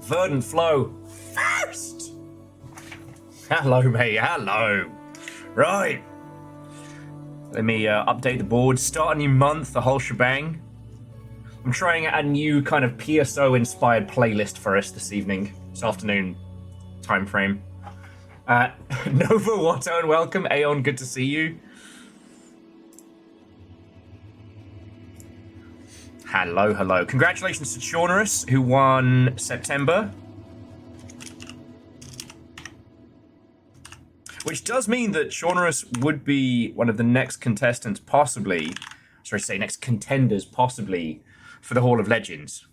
Verdant Flow first. Hello, mate. Hello. Right. Let me update the board. Start a new month, the whole shebang. I'm trying a new kind of PSO-inspired playlist for us this evening, this afternoon time frame. Nova Watto and welcome. Aeon, good to see you. Hello, hello. Congratulations to Chaunerus, who won September. Which does mean that Chaunerus would be one of the next contestants, possibly, next contenders, possibly, for the Hall of Legends.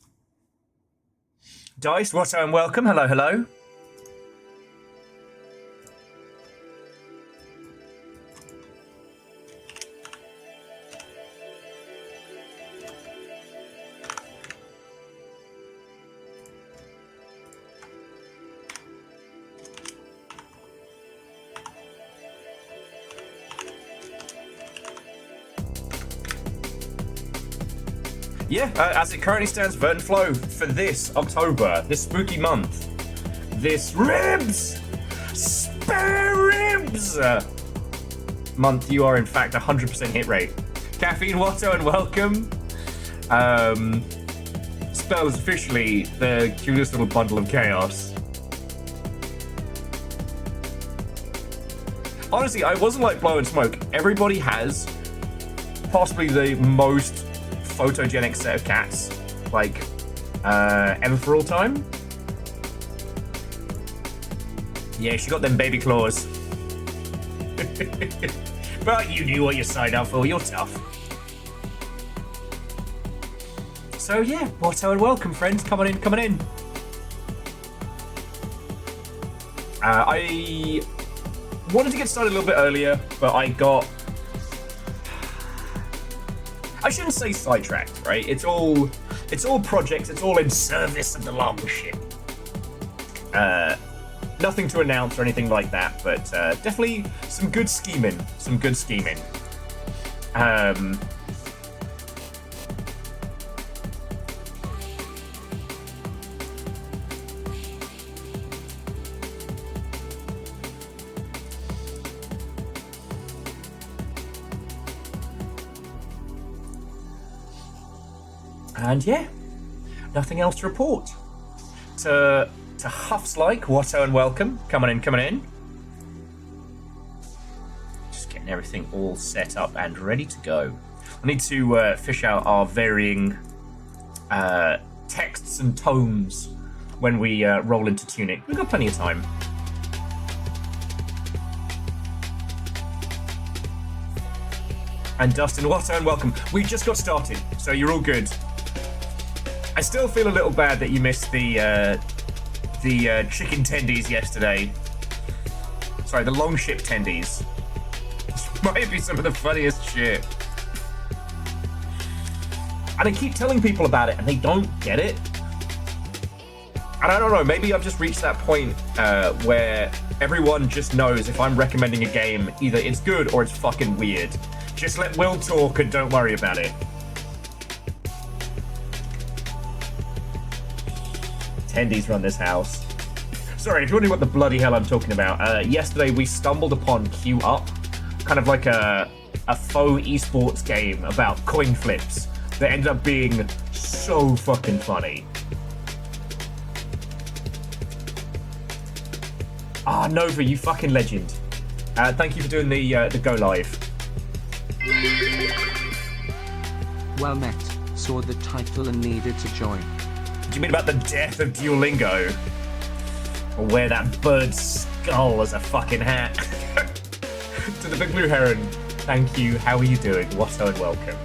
Dice, Watto and welcome. Hello, hello. Yeah, as it currently stands, Verdant Flow for this October, this spooky month, this spare ribs month, you are in fact 100% hit rate. Caffeine Watto and welcome. Spell is officially the cutest little bundle of chaos. Honestly, I wasn't like blowing smoke. Everybody has possibly the most photogenic set of cats, like, ever for all time. Yeah, she got them baby claws. But you knew what you signed up for, you're tough. So yeah, Watto and welcome, friends. Come on in, come on in. I wanted to get started a little bit earlier, but I shouldn't say sidetracked, right? It's all projects, it's all in service of the long ship. Nothing to announce or anything like that, but definitely some good scheming. And yeah, nothing else to report. To Huff's like, Watto and welcome. Come on in. Just getting everything all set up and ready to go. I need to fish out our varying texts and tomes when we roll into Tunic. We've got plenty of time. And Dustin, Watto and welcome. We just got started, so you're all good. I still feel a little bad that you missed the chicken tendies yesterday. Sorry, the long ship tendies. This might be some of the funniest shit. And I keep telling people about it and they don't get it. And I don't know, maybe I've just reached that point where everyone just knows if I'm recommending a game, either it's good or it's fucking weird. Just let Will talk and don't worry about it. Tendies run this house. Sorry, if you're wondering what the bloody hell I'm talking about, yesterday we stumbled upon Queue Up, kind of like a faux esports game about coin flips that ended up being so fucking funny. Ah, Nova, you fucking legend. Thank you for doing the go live. Well met, saw the title and needed to join. Do you mean about the death of Duolingo? Or wear that bird's skull as a fucking hat? To the Big Blue Heron, thank you. How are you doing? Watto and welcome.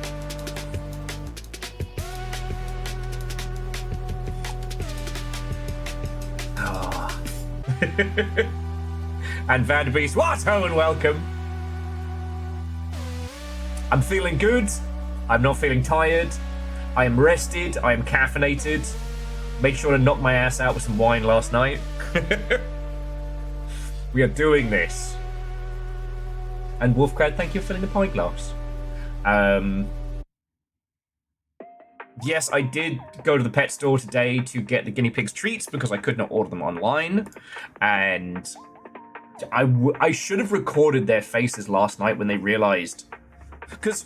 Oh. And Vanderbeest, Watto and welcome. I'm feeling good. I'm not feeling tired. I am rested. I am caffeinated. Made sure to knock my ass out with some wine last night. We are doing this. And Wolfcrad, thank you for filling the pint glass. Yes, I did go to the pet store today to get the guinea pigs treats because I could not order them online. And I should have recorded their faces last night when they realized. Because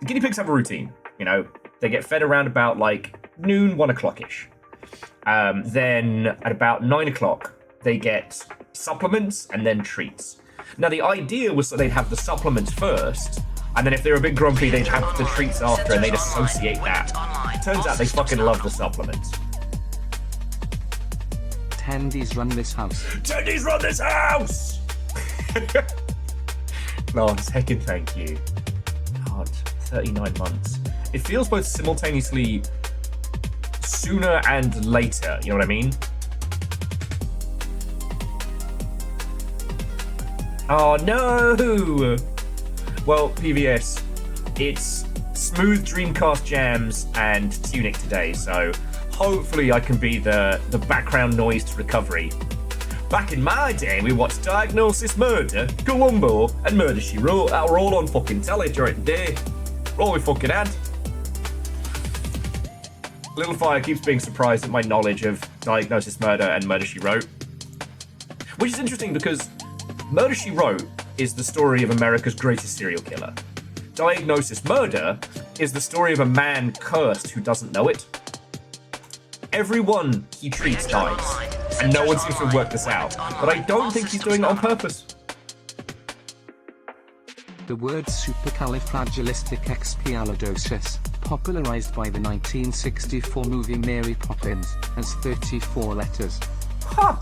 the guinea pigs have a routine, you know. They get fed around about like noon, 1 o'clock-ish. Then at about 9 o'clock, they get supplements and then treats. Now, the idea was that they'd have the supplements first, and then if they're a bit grumpy, they'd have the treats after, and they'd associate that. Turns out they fucking love the supplements. Tendies run this house. Tendies run this house! Lance, heckin' thank you. God, 39 months. It feels both simultaneously sooner and later, you know what I mean? Oh no! Well, PVS, it's smooth Dreamcast jams and Tunic today, so hopefully I can be the background noise to recovery. Back in my day, we watched Diagnosis Murder, Columbo, and Murder, She Wrote. That were all on fucking telly during the day. All we fucking had. Little Fire keeps being surprised at my knowledge of Diagnosis Murder and Murder, She Wrote. Which is interesting because Murder, She Wrote is the story of America's greatest serial killer. Diagnosis Murder is the story of a man cursed who doesn't know it. Everyone he treats dies, and no one seems to have worked this out. But I don't think he's doing it on purpose. The word supercalifragilisticexpialidocious, popularized by the 1964 movie Mary Poppins, has 34 letters. Huh.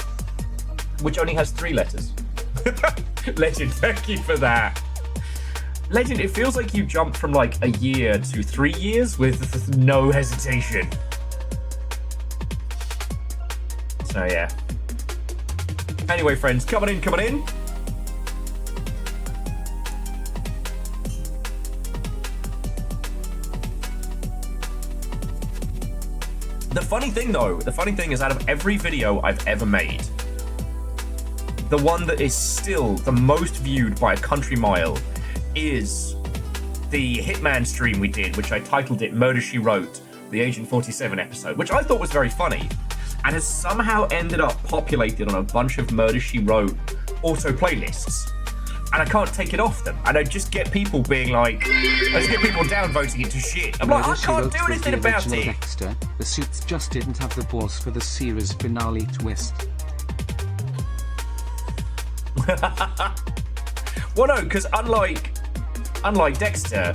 Which only has 3 letters. Legend, thank you for that. Legend, it feels like you jumped from like a year to 3 years with no hesitation. So yeah. Anyway, friends, coming in. The funny thing is out of every video I've ever made, the one that is still the most viewed by a country mile is the Hitman stream we did, which I titled it Murder, She Wrote, the Agent 47 episode, which I thought was very funny, and has somehow ended up populated on a bunch of Murder, She Wrote auto playlists. And I can't take it off them. And I just get people being like, I just get people downvoting it to shit. I'm like, I can't do anything about it. Dexter. The suits just didn't have the balls for the series finale twist. Well, no, because unlike Dexter,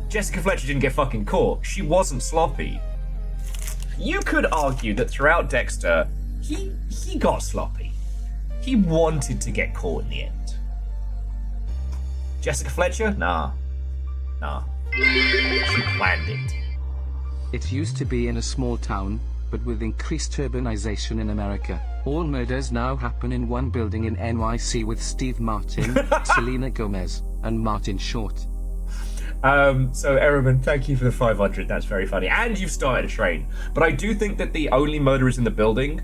Jessica Fletcher didn't get fucking caught. She wasn't sloppy. You could argue that throughout Dexter, he got sloppy. He wanted to get caught in the end. Jessica Fletcher? Nah. She planned it. It used to be in a small town, but with increased urbanization in America, all murders now happen in one building in NYC with Steve Martin, Selena Gomez, and Martin Short. So Ehrman, thank you for the 500. That's very funny. And you've started a train. But I do think that the only murderers in the building,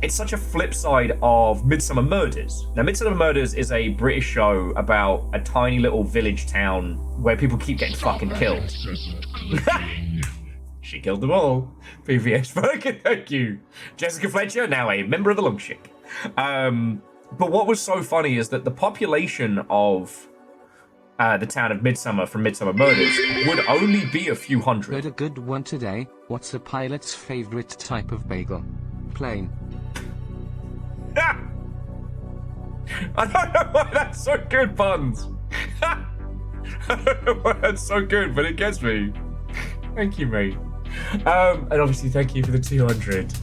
it's such a flip side of Midsummer Murders. Now, Midsummer Murders is a British show about a tiny little village town where people keep getting fucking killed. She killed them all. PVS Bergen, thank you. Jessica Fletcher, now a member of the Longship. But what was so funny is that the population of the town of Midsummer from Midsummer Murders would only be a few hundred. Heard a good one today. What's a pilot's favorite type of bagel? Plain. Ah! I don't know why that's so good, Buns. I don't know why that's so good, but it gets me. Thank you, mate. And obviously, thank you for the 200.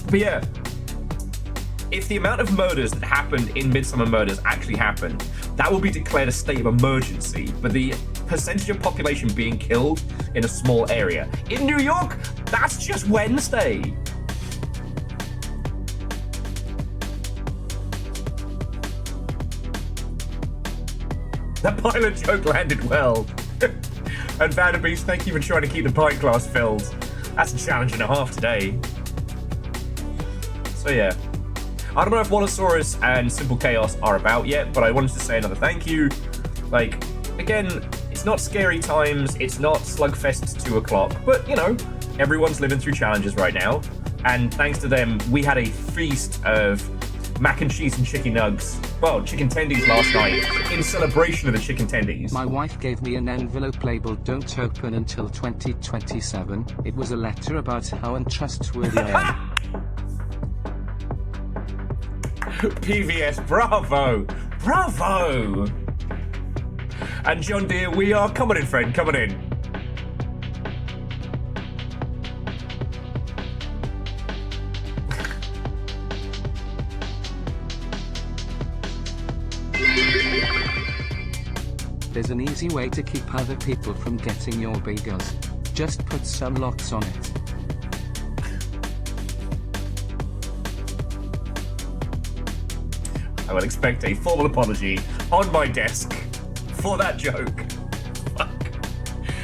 But yeah, if the amount of murders that happened in Midsummer Murders actually happened, that would be declared a state of emergency. But the percentage of population being killed in a small area in New York, that's just Wednesday. That pilot joke landed well. And Vanderbeest, thank you for trying to keep the pint glass filled. That's a challenge and a half today. So yeah. I don't know if Wallosaurus and Simple Chaos are about yet, but I wanted to say another thank you. Like, again, it's not scary times, it's not Slugfest 2 o'clock, but, you know, everyone's living through challenges right now. And thanks to them, we had a feast of mac and cheese and chicken nugs. Well, chicken tendies last night in celebration of the chicken tendies. My wife gave me an envelope labeled "Don't open until 2027." It was a letter about how untrustworthy I am. PVS, bravo! Bravo! And John Deere, we are coming in, friend, coming in. There's an easy way to keep other people from getting your bagels. Just put some locks on it. I will expect a formal apology on my desk for that joke.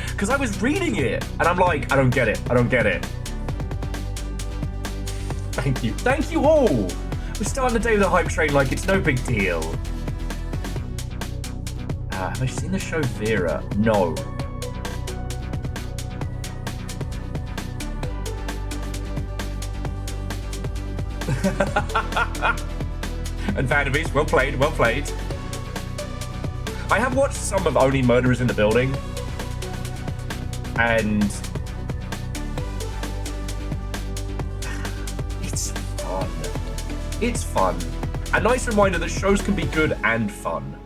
Because I was reading it, and I'm like, I don't get it, I don't get it. Thank you. Thank you all! We're starting the day with a hype train like it's no big deal. Have I seen the show Vera? No. And Vanderbeest, well played, well played. I have watched some of Only Murderers in the Building. And it's fun. It's fun. A nice reminder that shows can be good and fun.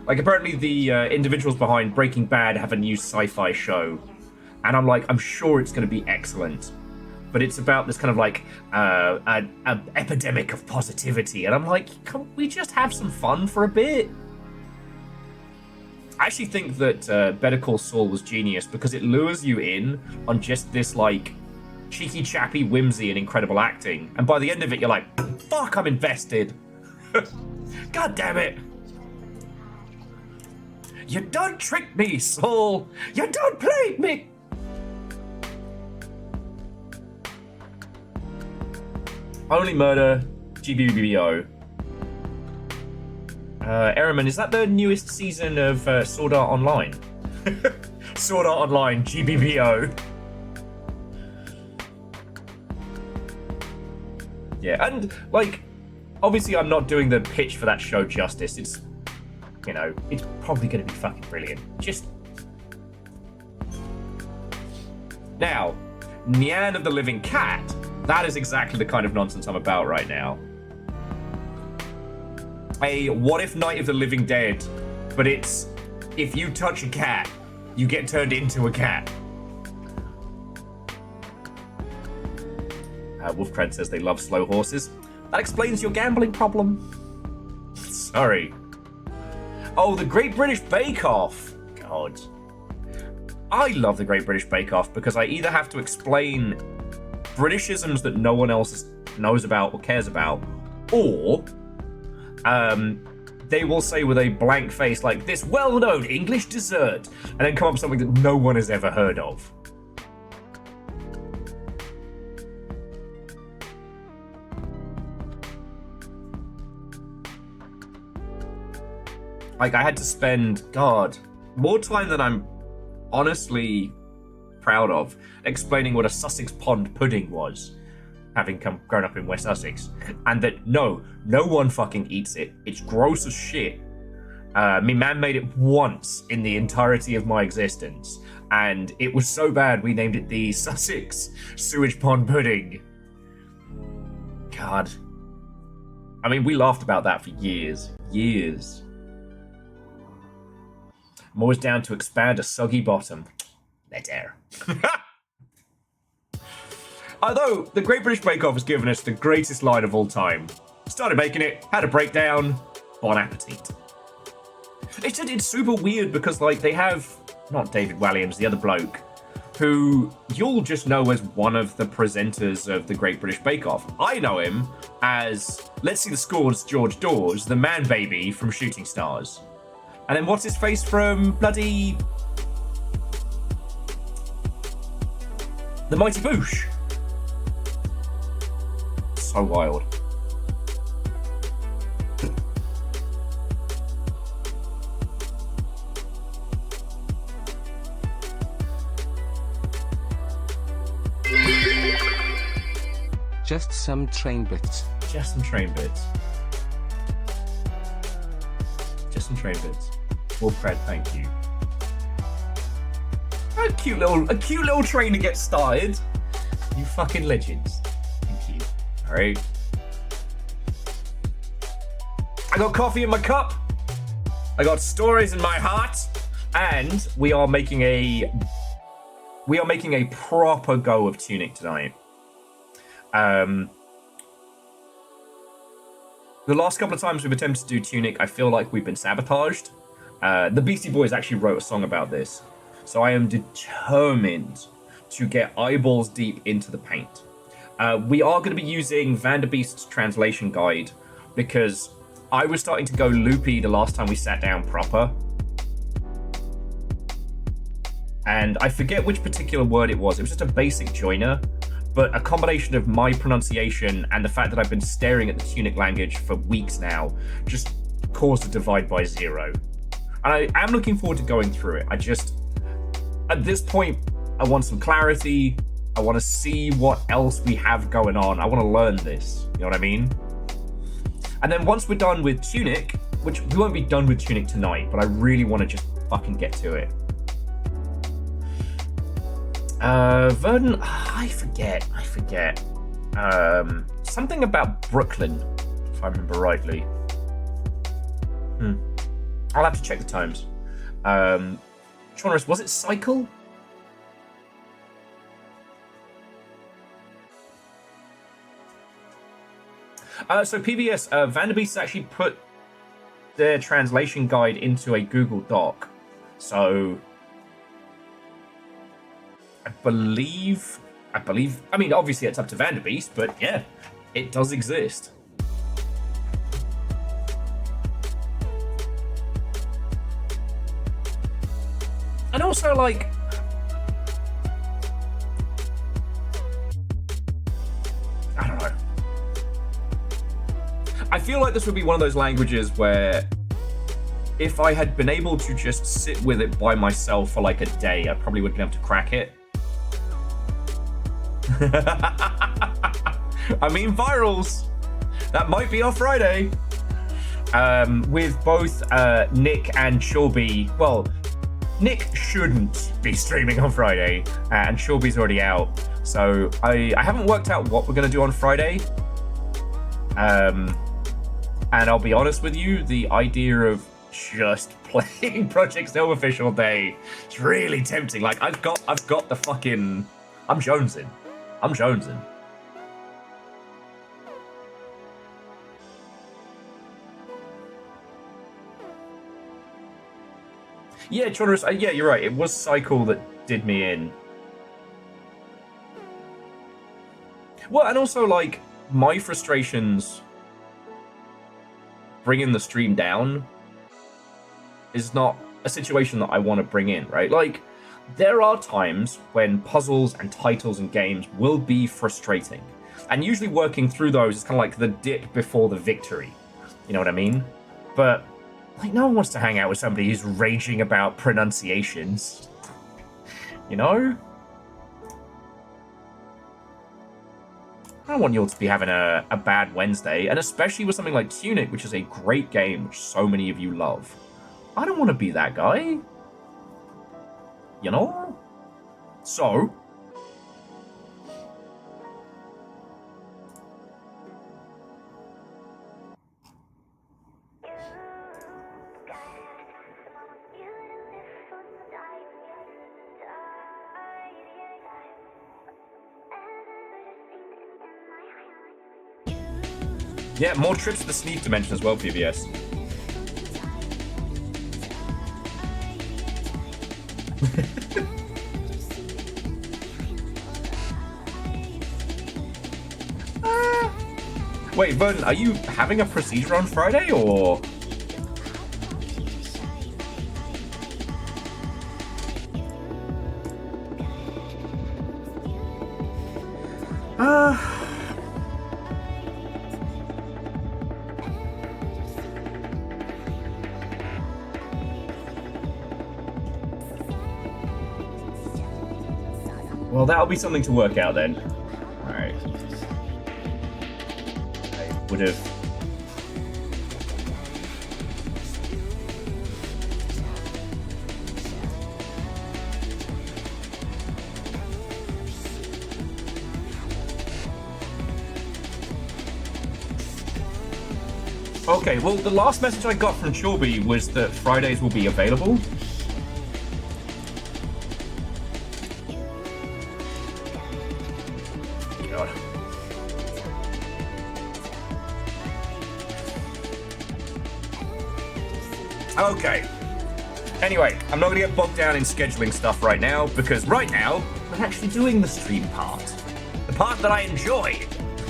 Like, apparently the individuals behind Breaking Bad have a new sci-fi show. And I'm like, I'm sure it's going to be excellent. But it's about this kind of like an epidemic of positivity. And I'm like, can we just have some fun for a bit? I actually think that Better Call Saul was genius because it lures you in on just this like cheeky chappy whimsy and incredible acting. And by the end of it, you're like, fuck, I'm invested. God damn it. You don't trick me, Saul! You don't play me! Only Murder, GBBO. Ehrman, is that the newest season of Sword Art Online? Sword Art Online, GBBO. Yeah, and, like, obviously I'm not doing the pitch for that show justice. It's, you know, it's probably going to be fucking brilliant. Just... Now, Nyan of the Living Cat, that is exactly the kind of nonsense I'm about right now. A what if Night of the Living Dead, but it's, if you touch a cat, you get turned into a cat. Wolfcred says they love slow horses. That explains your gambling problem. Sorry. Oh, the Great British Bake Off. God. I love the Great British Bake Off because I either have to explain Britishisms that no one else knows about or cares about, or they will say with a blank face like, this well-known English dessert, and then come up with something that no one has ever heard of. Like, I had to spend, God, more time than I'm honestly proud of explaining what a Sussex pond pudding was, having grown up in West Sussex, and that no one fucking eats it. It's gross as shit. Me man made it once in the entirety of my existence, and it was so bad we named it the Sussex sewage pond pudding. God. I mean, we laughed about that for years. I'm always down to expand a soggy bottom. Later. Although, the Great British Bake Off has given us the greatest line of all time. Started making it, had a breakdown, bon appetit. It's super weird because, like, they have, not David Walliams, the other bloke, who you'll just know as one of the presenters of the Great British Bake Off. I know him as, let's see the scores, George Dawes, the man baby from Shooting Stars. And then what's his face from bloody... The Mighty Boosh. So wild. Just some train bits. Just some train bits. Just some train bits. Wolfcred, thank you. A cute little train to get started. You fucking legends. Thank you. Alright. I got coffee in my cup. I got stories in my heart. And we are making a proper go of Tunic tonight. The last couple of times we've attempted to do Tunic, I feel like we've been sabotaged. The Beastie Boys actually wrote a song about this. So I am determined to get eyeballs deep into the paint. We are going to be using Vanderbeest's translation guide because I was starting to go loopy the last time we sat down proper. And I forget which particular word it was. It was just a basic joiner. But a combination of my pronunciation and the fact that I've been staring at the Tunic language for weeks now just caused a divide by 0. And I am looking forward to going through it. At this point, I want some clarity. I want to see what else we have going on. I want to learn this. You know what I mean? And then once we're done with Tunic, which we won't be done with Tunic tonight, but I really want to just fucking get to it. Verdun, I forget. Something about Brooklyn, if I remember rightly. I'll have to check the times. Chonrus, was it Cycle? So PBS, Vanderbeest actually put their translation guide into a Google Doc. So I believe, I mean, obviously it's up to Vanderbeest, but yeah, it does exist. And also, like, I don't know. I feel like this would be one of those languages where if I had been able to just sit with it by myself for like a day, I probably would be able to crack it. I mean, virals. That might be our Friday. With both Nick and Shorby. Well, Nick shouldn't be streaming on Friday, and Shorby's already out. So I haven't worked out what we're going to do on Friday. And I'll be honest with you, the idea of just playing Project Silverfish all day is really tempting. Like, I've got the fucking... I'm jonesing. Yeah, Chonrus, yeah, you're right. It was Cycle that did me in. Well, and also, like, my frustrations bringing the stream down is not a situation that I want to bring in, right? Like, there are times when puzzles and titles and games will be frustrating. And usually working through those is kind of like the dip before the victory. You know what I mean? But, like, no one wants to hang out with somebody who's raging about pronunciations. You know? I don't want you all to be having a bad Wednesday, and especially with something like Tunic, which is a great game, which so many of you love. I don't want to be that guy. You know? So... yeah, more trips to the Sneak Dimension as well, PBS. Wait, Verdun, are you having a procedure on Friday, or...? Well, that'll be something to work out then. Alright. would have. Okay, well, the last message I got from Chorby was that Fridays will be available. God. Okay. Anyway, I'm not going to get bogged down in scheduling stuff right now, because right now, we're actually doing the stream part. The part that I enjoy.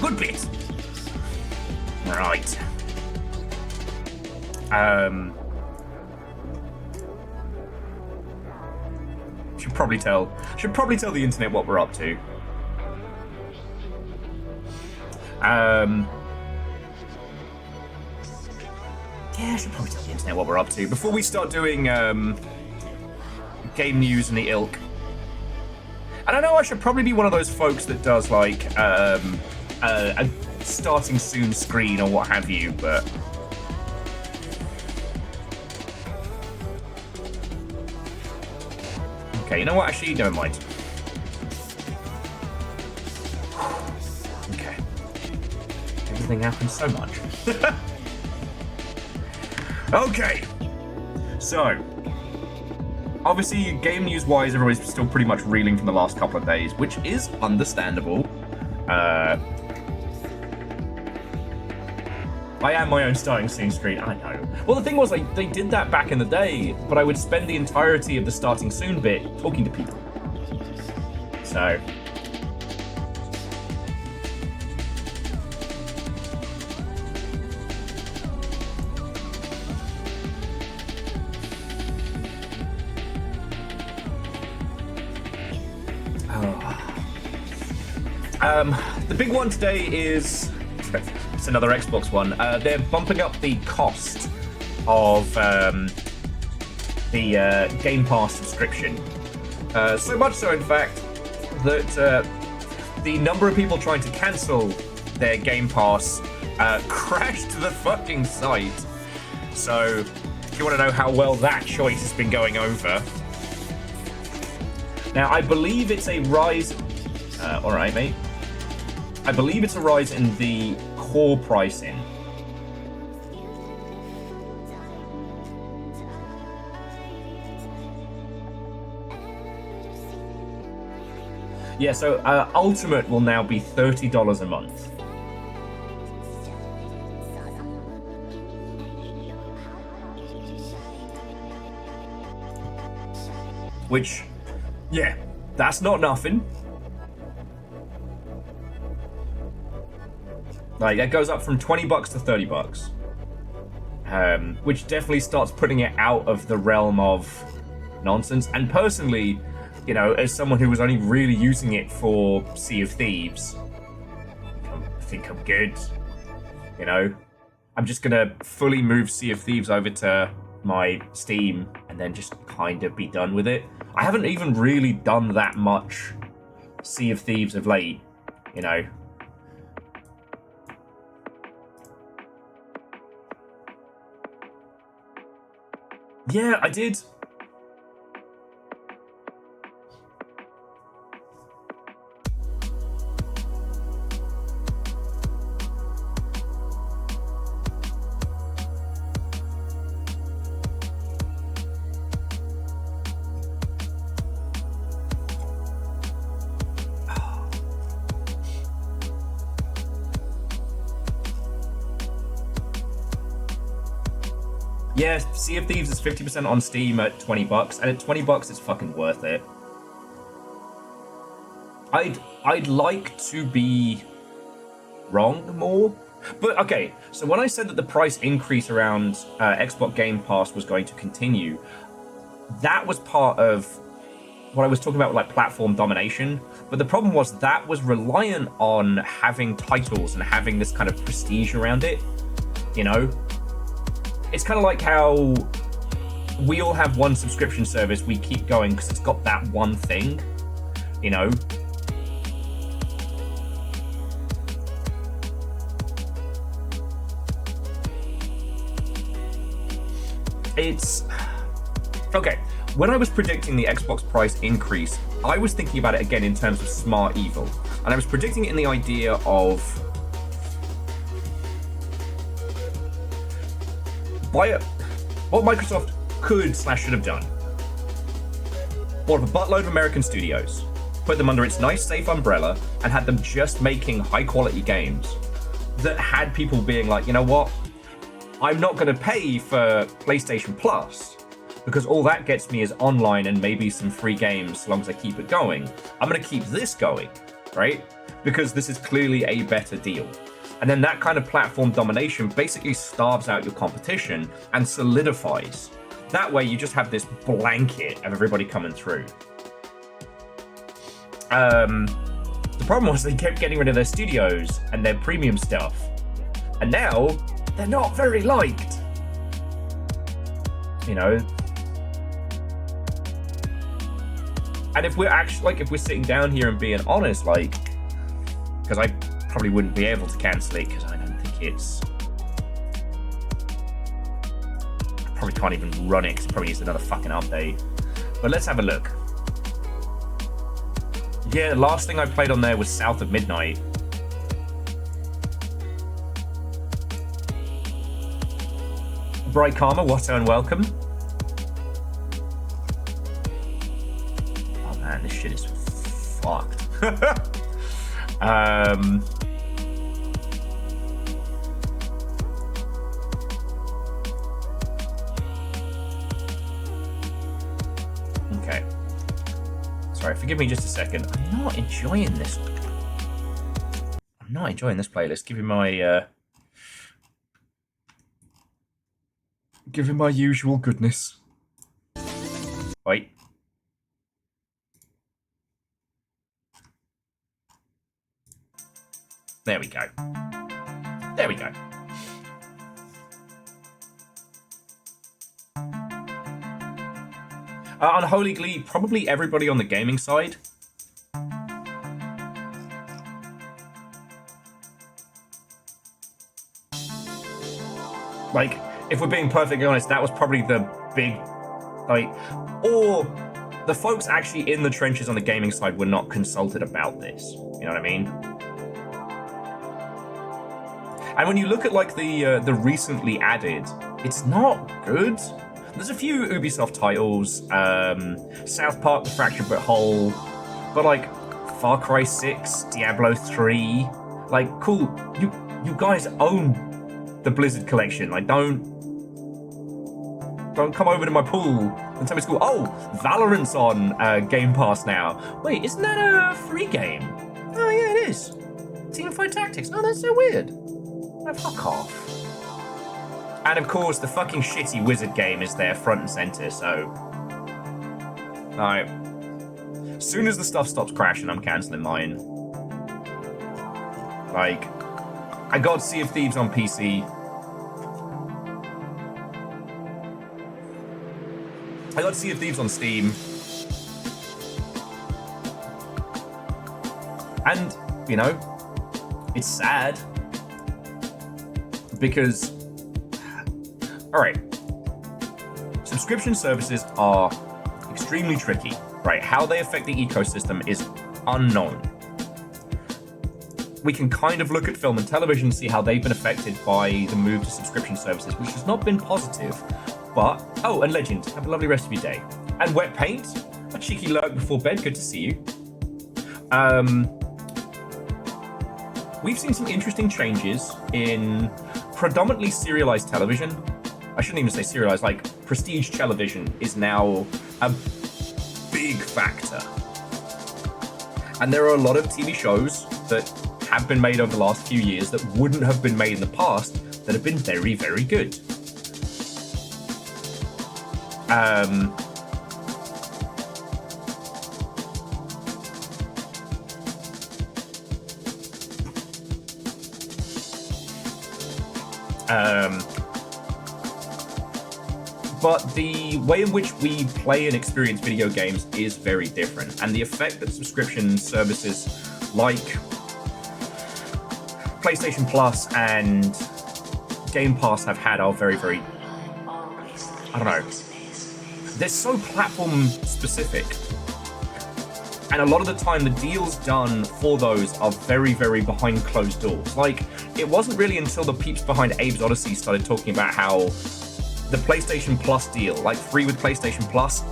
Good bit. Right. Should probably tell the internet what we're up to. Yeah, I should probably tell the internet what we're up to before we start doing game news and the ilk. And I know I should probably be one of those folks that does like a starting soon screen or what have you, but okay, you know what? Actually, never mind. Okay. Everything happens so much. Okay. So, obviously, game news-wise, everybody's still pretty much reeling from the last couple of days, which is understandable. I am my own starting soon screen, I know. Well, the thing was, like, they did that back in the day, but I would spend the entirety of the starting soon bit talking to people. So. The big one today is, it's another Xbox one. They're bumping up the cost of the Game Pass subscription. So much so, in fact, that the number of people trying to cancel their Game Pass crashed the fucking site. So, if you want to know how well that choice has been going over. Now, I believe it's a rise. Alright, mate. I believe it's a rise in the core pricing. Yeah, so Ultimate will now be $30 a month. Which, yeah, that's not nothing. Like, that goes up from $20 to $30. Which definitely starts putting it out of the realm of nonsense. And personally, you know, as someone who was only really using it for Sea of Thieves, I think I'm good. You know, I'm just gonna fully move Sea of Thieves over to my Steam and then just kind of be done with it. I haven't even really done that much Sea of Thieves of late, you know. Yeah, I did. Yeah, Sea of Thieves is 50% on Steam at $20, and at $20 it's fucking worth it. I'd like to be wrong more, but okay. So when I said that the price increase around Xbox Game Pass was going to continue, that was part of what I was talking about, like platform domination. But the problem was that was reliant on having titles and having this kind of prestige around it, you know. It's kind of like how we all have one subscription service we keep going because it's got that one thing, you know. It's okay. When I was predicting the Xbox price increase, I was thinking about it again in terms of smart evil, and I was predicting it in the idea of what Microsoft could / should have done. Bought a buttload of American studios, put them under its nice, safe umbrella, and had them just making high-quality games that had people being like, you know what? I'm not going to pay for PlayStation Plus because all that gets me is online and maybe some free games so long as I keep it going. I'm going to keep this going, right? Because this is clearly a better deal. And then that kind of platform domination basically starves out your competition and solidifies. That way you just have this blanket of everybody coming through. The problem was they kept getting rid of their studios and their premium stuff. And now they're not very liked. You know? And if we're actually, like, if we're sitting down here and being honest, like, because I probably wouldn't be able to cancel it because I don't think it's, I probably can't even run it because it probably needs another fucking update. But let's have a look. Yeah, the last thing I played on there was South of Midnight. Bright Karma, Watto and welcome. Oh man, this shit is fucked. Okay. Sorry, forgive me just a second. I'm not enjoying this. I'm not enjoying this playlist. Give him my usual goodness. Wait. There we go. There we go. Unholy Glee, probably everybody on the gaming side. Like, if we're being perfectly honest, that was probably the big, like, or the folks actually in the trenches on the gaming side were not consulted about this. You know what I mean? And when you look at, like, the recently added, it's not good. There's a few Ubisoft titles, South Park: The Fractured But Whole, but, like, Far Cry 6, Diablo 3, like, cool, you guys own the Blizzard collection. Like, don't come over to my pool and tell me it's cool. Oh, Valorant's on Game Pass now. Wait, isn't that a free game? Oh yeah, it is. Teamfight Tactics. Oh, that's so weird. Oh, fuck off. And of course, the fucking shitty Wizard game is there front and center, so... Alright. As soon as the stuff stops crashing, I'm cancelling mine. Like, I got Sea of Thieves on PC. I got Sea of Thieves on Steam. And, you know, it's sad. Because... Alright, subscription services are extremely tricky, right? How they affect the ecosystem is unknown. We can kind of look at film and television and see how they've been affected by the move to subscription services, which has not been positive, but... Oh, and Legend, have a lovely rest of your day. And Wet Paint, a cheeky lurk before bed, good to see you. We've seen some interesting changes in predominantly serialized television. I shouldn't even say serialized, like, prestige television is now a big factor. And there are a lot of TV shows that have been made over the last few years that wouldn't have been made in the past that have been very, very good. But the way in which we play and experience video games is very different. And the effect that subscription services like PlayStation Plus and Game Pass have had are very, very I don't know. They're so platform specific. And a lot of the time, the deals done for those are very, very behind closed doors. Like, it wasn't really until the peeps behind Abe's Odyssey started talking about how the PlayStation Plus deal, like free with PlayStation Plus,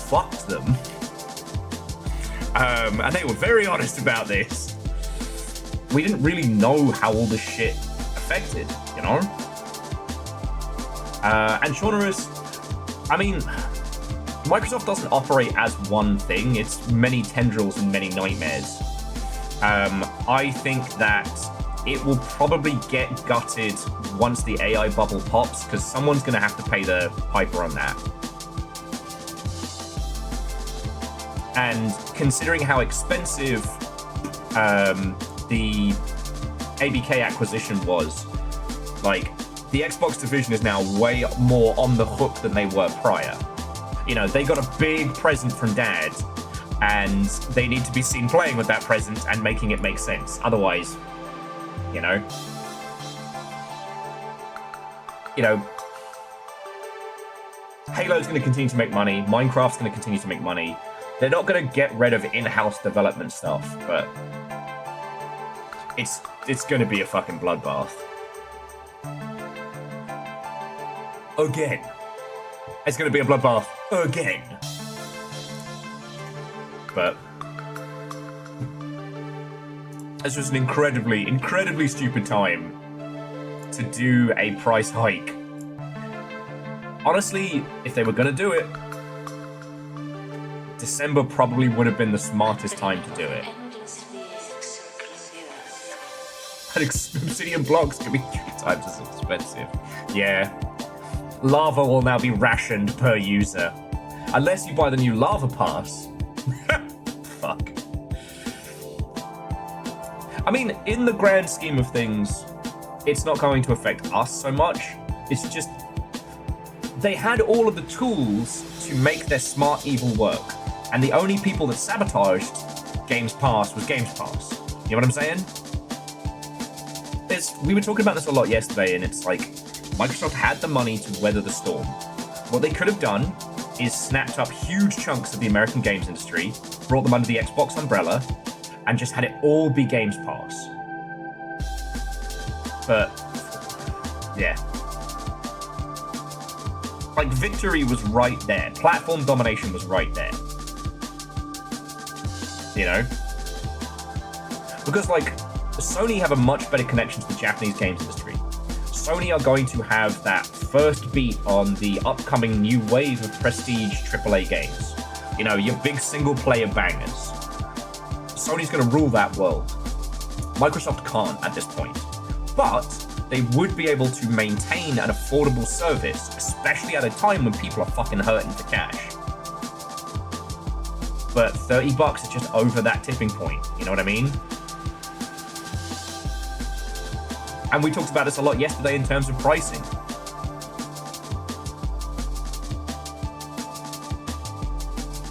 fucked them. And they were very honest about this. We didn't really know how all this shit affected, you know? And Shaunerus, I mean, Microsoft doesn't operate as one thing. It's many tendrils and many nightmares. I think that it will probably get gutted once the AI bubble pops, because someone's going to have to pay the piper on that. And considering how expensive the ABK acquisition was, like, the Xbox division is now way more on the hook than they were prior. You know, they got a big present from Dad, and they need to be seen playing with that present and making it make sense. Otherwise, you know, Halo's going to continue to make money. Minecraft's going to continue to make money. They're not going to get rid of in-house development stuff, but it's going to be a fucking bloodbath. Again. It's going to be a bloodbath again. But this was an incredibly, incredibly stupid time to do a price hike. Honestly, if they were going to do it, December probably would have been the smartest time to do it. And obsidian blocks can be 3 times as expensive. Yeah. Lava will now be rationed per user. Unless you buy the new lava pass. Fuck. I mean, in the grand scheme of things, it's not going to affect us so much. It's just, they had all of the tools to make their smart evil work. And the only people that sabotaged Games Pass was Games Pass. You know what I'm saying? We were talking about this a lot yesterday, and it's like, Microsoft had the money to weather the storm. What they could have done is snapped up huge chunks of the American games industry, brought them under the Xbox umbrella, and just had it all be Games Pass. But, yeah. Like, victory was right there. Platform domination was right there. You know? Because, like, Sony have a much better connection to the Japanese games industry. Sony are going to have that first beat on the upcoming new wave of prestige AAA games. You know, your big single-player bangers. Sony's going to rule that world. Microsoft can't at this point. But they would be able to maintain an affordable service, especially at a time when people are fucking hurting for cash. But $30 is just over that tipping point. You know what I mean? And we talked about this a lot yesterday in terms of pricing.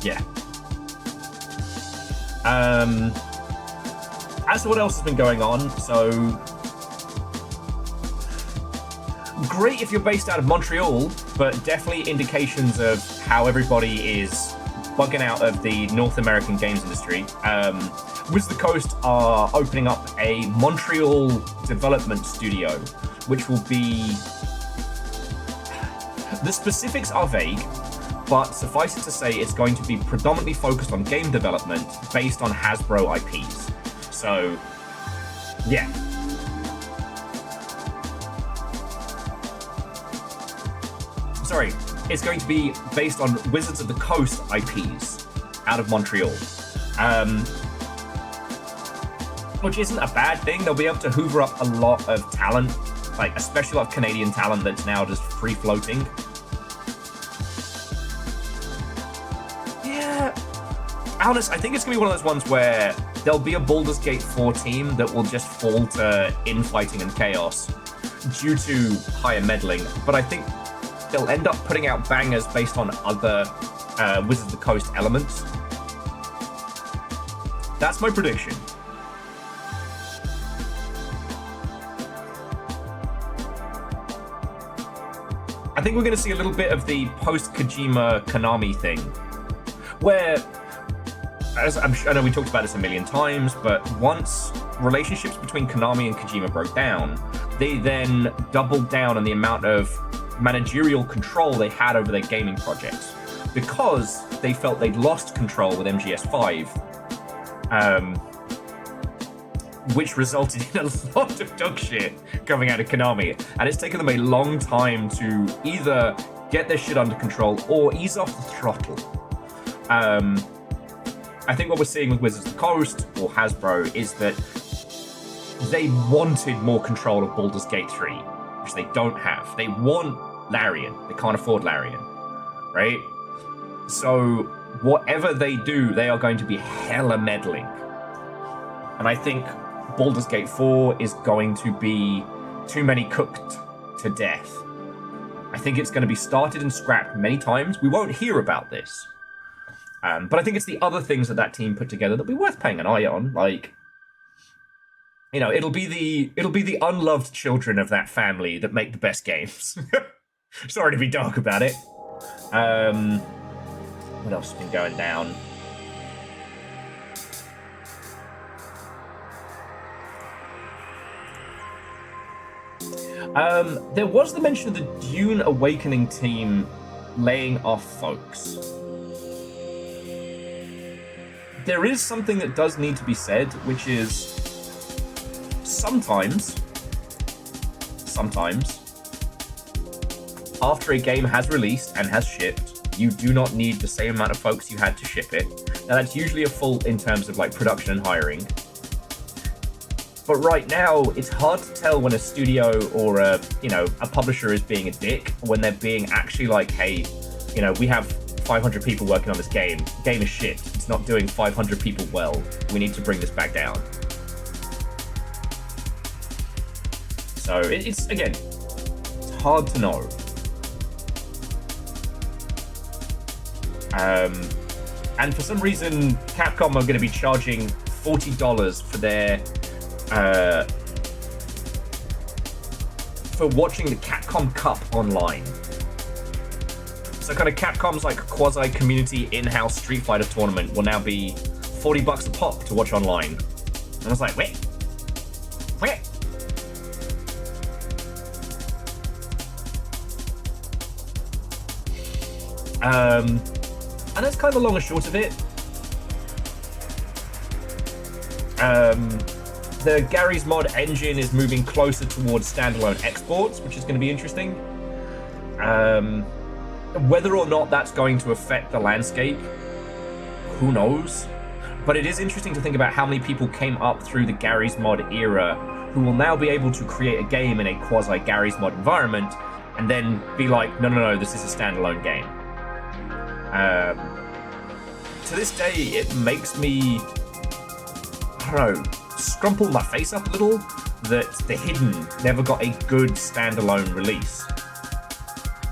Yeah. As to what else has been going on, so great if you're based out of Montreal, but definitely indications of how everybody is bugging out of the North American games industry. Wizard of the Coast are opening up a Montreal development studio, which will be... The specifics are vague, but suffice it to say it's going to be predominantly focused on game development based on Hasbro IPs. So, yeah. Sorry, it's going to be based on Wizards of the Coast IPs out of Montreal. Which isn't a bad thing. They'll be able to hoover up a lot of talent, like especially a lot of Canadian talent that's now just free floating. Yeah, honest, I think it's gonna be one of those ones where there'll be a Baldur's Gate 4 team that will just fall to infighting and chaos due to higher meddling, but I think they'll end up putting out bangers based on other Wizards of the Coast elements. That's my prediction. I think we're going to see a little bit of the post-Kojima Konami thing, where, I know we talked about this a million times, but once relationships between Konami and Kojima broke down, they then doubled down on the amount of managerial control they had over their gaming projects, because they felt they'd lost control with MGS5, which resulted in a lot of dog shit coming out of Konami. And it's taken them a long time to either get their shit under control or ease off the throttle. I think what we're seeing with Wizards of the Coast or Hasbro is that they wanted more control of Baldur's Gate 3, which they don't have. They want Larian. They can't afford Larian, right? So whatever they do, they are going to be hella meddling. And I think Baldur's Gate 4 is going to be too many cooked to death. I think it's going to be started and scrapped many times. We won't hear about this. But I think it's the other things that team put together that'll be worth paying an eye on. Like, you know, it'll be the unloved children of that family that make the best games. Sorry to be dark about it. What else has been going down? There was the mention of the Dune Awakening team laying off folks. There is something that does need to be said, which is sometimes, after a game has released and has shipped, you do not need the same amount of folks you had to ship it. Now that's usually a fault in terms of like production and hiring. But right now, it's hard to tell when a studio or a publisher is being a dick, when they're being actually like, hey, you know, we have 500 people working on this game. The game is shit. It's not doing 500 people well. We need to bring this back down. So it's again, it's hard to know. And for some reason, Capcom are going to be charging $40 for their for watching the Capcom Cup online. So kind of Capcom's like quasi-community in-house Street Fighter tournament will now be $40 a pop to watch online. And I was like, wait. And that's kind of the long and short of it. The Gary's Mod engine is moving closer towards standalone exports, which is going to be interesting. Whether or not that's going to affect the landscape, who knows? But it is interesting to think about how many people came up through the Gary's Mod era who will now be able to create a game in a quasi-Gary's Mod environment and then be like, no, this is a standalone game. To this day, it makes me, I don't know, scrumple my face up a little that The Hidden never got a good standalone release.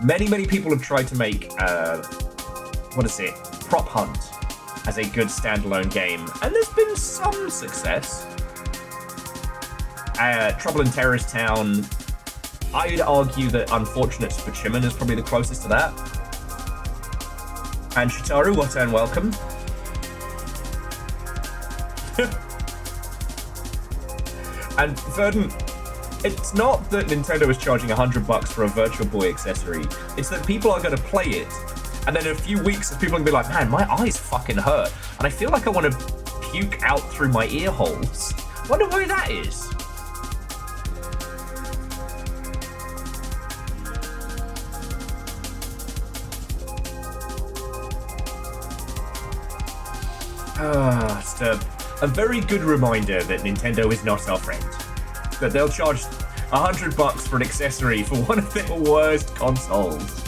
Many people have tried to make, Prop Hunt as a good standalone game, and there's been some success. Trouble in Terrorist Town, I'd argue that Unfortunate Spachiman is probably the closest to that. And Shitaru, what and welcome. And Verdant, it's not that Nintendo is charging $100 for a Virtual Boy accessory. It's that people are going to play it, and then in a few weeks, people are going to be like, man, my eyes fucking hurt, and I feel like I want to puke out through my ear holes. Wonder why that is. It's a very good reminder that Nintendo is not our friend. That they'll charge $100 for an accessory for one of their worst consoles.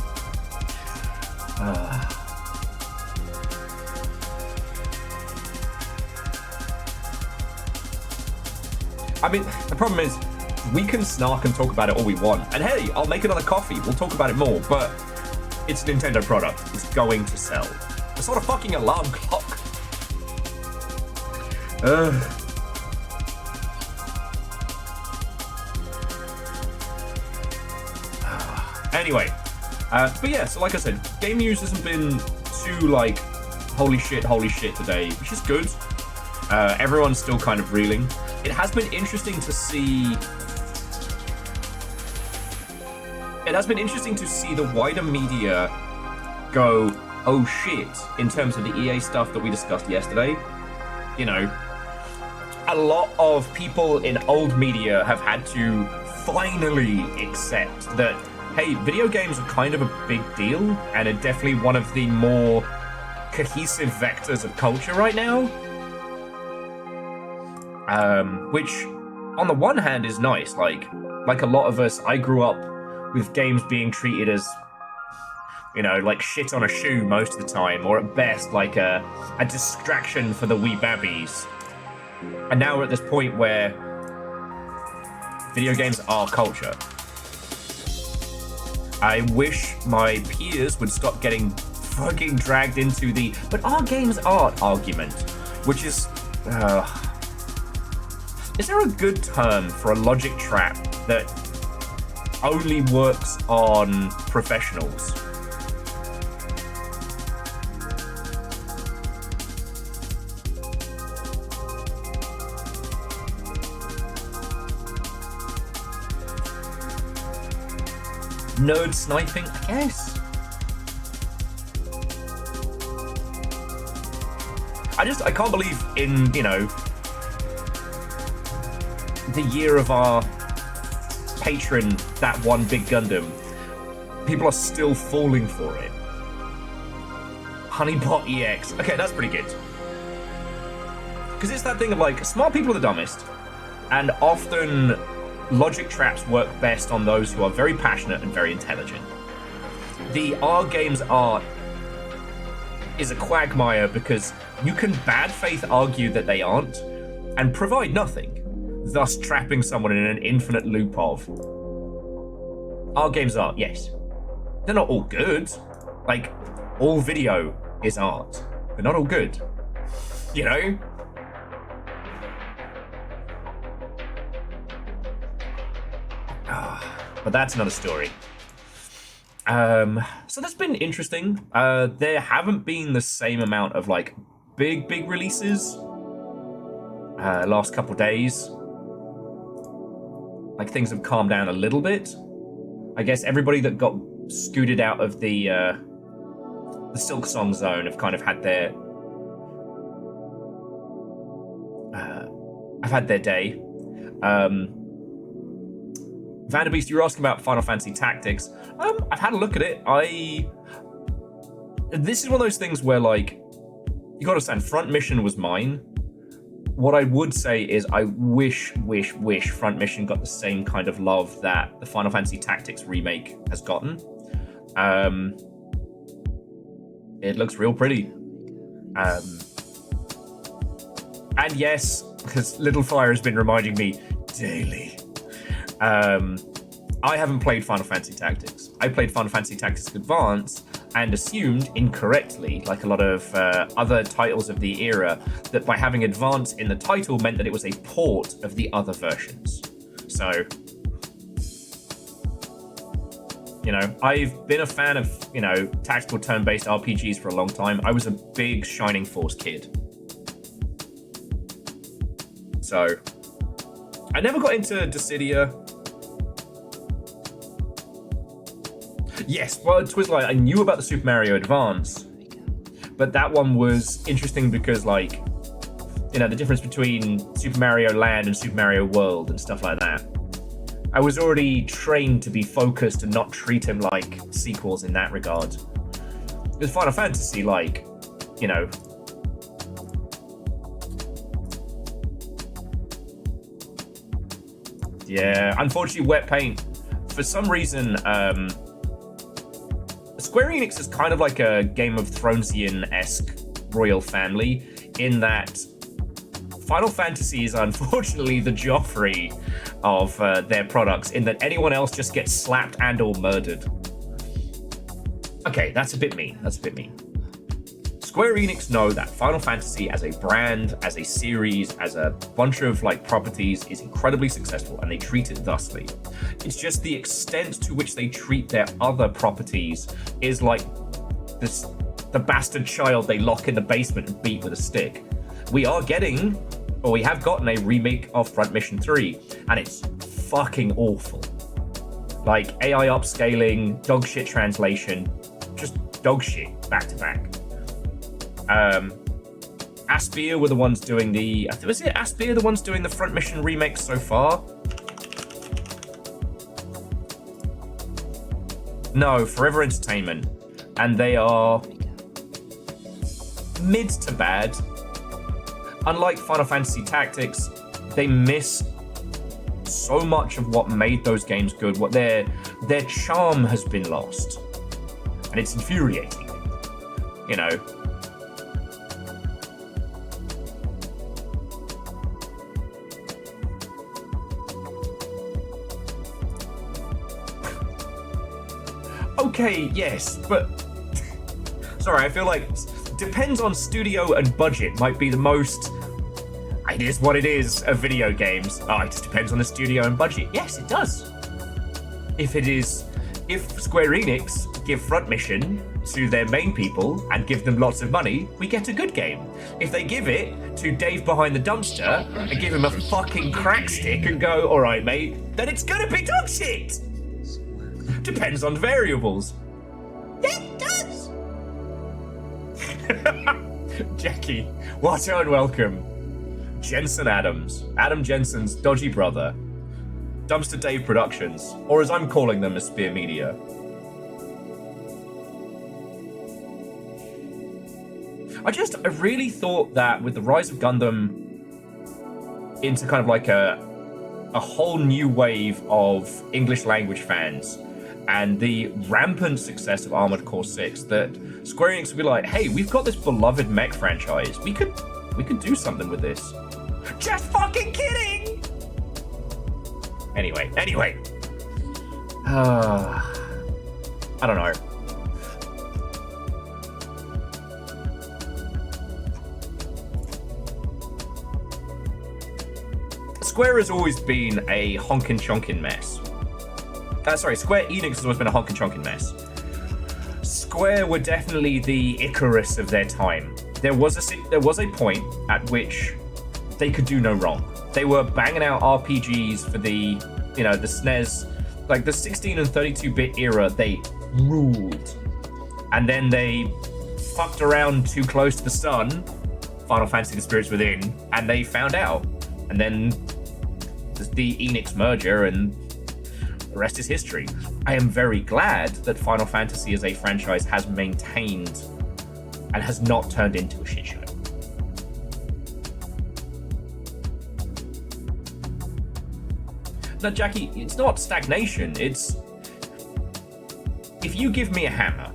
I mean, the problem is, we can snark and talk about it all we want. And hey, I'll make another coffee. We'll talk about it more. But it's a Nintendo product. It's going to sell. It's not a fucking alarm clock. Anyway, But yeah, so like I said, game news hasn't been too like holy shit today, which is good. Everyone's still kind of reeling. It has been interesting to see. It has been interesting to see the wider media go, oh shit, in terms of the EA stuff that we discussed yesterday. You know, a lot of people in old media have had to finally accept that, hey, video games are kind of a big deal and are definitely one of the more cohesive vectors of culture right now. Which, on the one hand, is nice. Like a lot of us, I grew up with games being treated as, you know, like shit on a shoe most of the time, or at best, like a distraction for the wee babbies. And now we're at this point where video games are culture. I wish my peers would stop getting fucking dragged into the "but are games art" argument, which is... is there a good term for a logic trap that only works on professionals? Nerd sniping, I guess. I can't believe in, you know, the year of our patron, that one big Gundam, people are still falling for it. Honeypot EX. Okay, that's pretty good. Because it's that thing of like, smart people are the dumbest, and often logic traps work best on those who are very passionate and very intelligent. The "are games art" is a quagmire because you can bad faith argue that they aren't and provide nothing, thus trapping someone in an infinite loop of "are games art." Yes, they're not all good. Like, all video is art. They're not all good. You know? But that's another story. So that's been interesting. There haven't been the same amount of like big releases last couple days. Like, things have calmed down a little bit. I guess everybody that got scooted out of the Silk Song zone have kind of had their I've had their day. Vanderbeast, you were asking about Final Fantasy Tactics. I've had a look at it. This is one of those things where, like, you gotta understand, Front Mission was mine. What I would say is I wish Front Mission got the same kind of love that the Final Fantasy Tactics remake has gotten. It looks real pretty. And yes, because Little Fire has been reminding me daily. I haven't played Final Fantasy Tactics. I played Final Fantasy Tactics Advance and assumed incorrectly, like a lot of other titles of the era, that by having Advance in the title meant that it was a port of the other versions. So, you know, I've been a fan of, you know, tactical turn-based RPGs for a long time. I was a big Shining Force kid. So, I never got into Dissidia. Yes, well, Twizzler, I knew about the Super Mario Advance, but that one was interesting because, like, you know, the difference between Super Mario Land and Super Mario World and stuff like that. I was already trained to be focused and not treat them like sequels in that regard. With Final Fantasy, like, you know, yeah, unfortunately, wet paint. For some reason, Square Enix is kind of like a Game of Thronesian-esque royal family in that Final Fantasy is unfortunately the Joffrey of their products, in that anyone else just gets slapped and or murdered. Okay, that's a bit mean. Square Enix know that Final Fantasy as a brand, as a series, as a bunch of like properties is incredibly successful, and they treat it thusly. It's just the extent to which they treat their other properties is like this, the bastard child they lock in the basement and beat with a stick. We are getting, or we have gotten, a remake of Front Mission 3, and it's fucking awful. Like AI upscaling, dog shit translation, just dog shit back to back. Aspyr were the ones doing the... Was it Aspyr the ones doing the Front Mission remakes so far? No, Forever Entertainment. And they are mid to bad. Unlike Final Fantasy Tactics, they miss so much of what made those games good. What their charm has been lost. And it's infuriating. You know. Okay, yes, but sorry, I feel like depends on studio and budget might be the most it is what it is of video games. Oh, it just depends on the studio and budget. Yes, it does. If Square Enix give Front Mission to their main people and give them lots of money, we get a good game. If they give it to Dave behind the dumpster and give him a fucking crack stick and go, all right, mate, then it's gonna be dog shit. Depends on variables. It does. Jackie, what and welcome. Jensen Adams, Adam Jensen's dodgy brother. Dumpster Dave Productions, or as I'm calling them, Aspyr Media. I really thought that with the rise of Gundam into kind of like a whole new wave of English language fans and the rampant success of Armored Core 6, that Square Enix would be like, hey, we've got this beloved mech franchise. We could do something with this. Just fucking kidding! Anyway. I don't know. Square has always been a honkin' chonkin' mess. Square Enix has always been a honkin' chonkin' mess. Square were definitely the Icarus of their time. There was a point at which they could do no wrong. They were banging out RPGs for the SNES, like the 16 and 32-bit era. They ruled, and then they fucked around too close to the sun. Final Fantasy: The Spirits Within, and they found out, and then the Enix merger, and the rest is history. I am very glad that Final Fantasy as a franchise has maintained and has not turned into a shit show. Now, Jackie, it's not stagnation. It's if you give me a hammer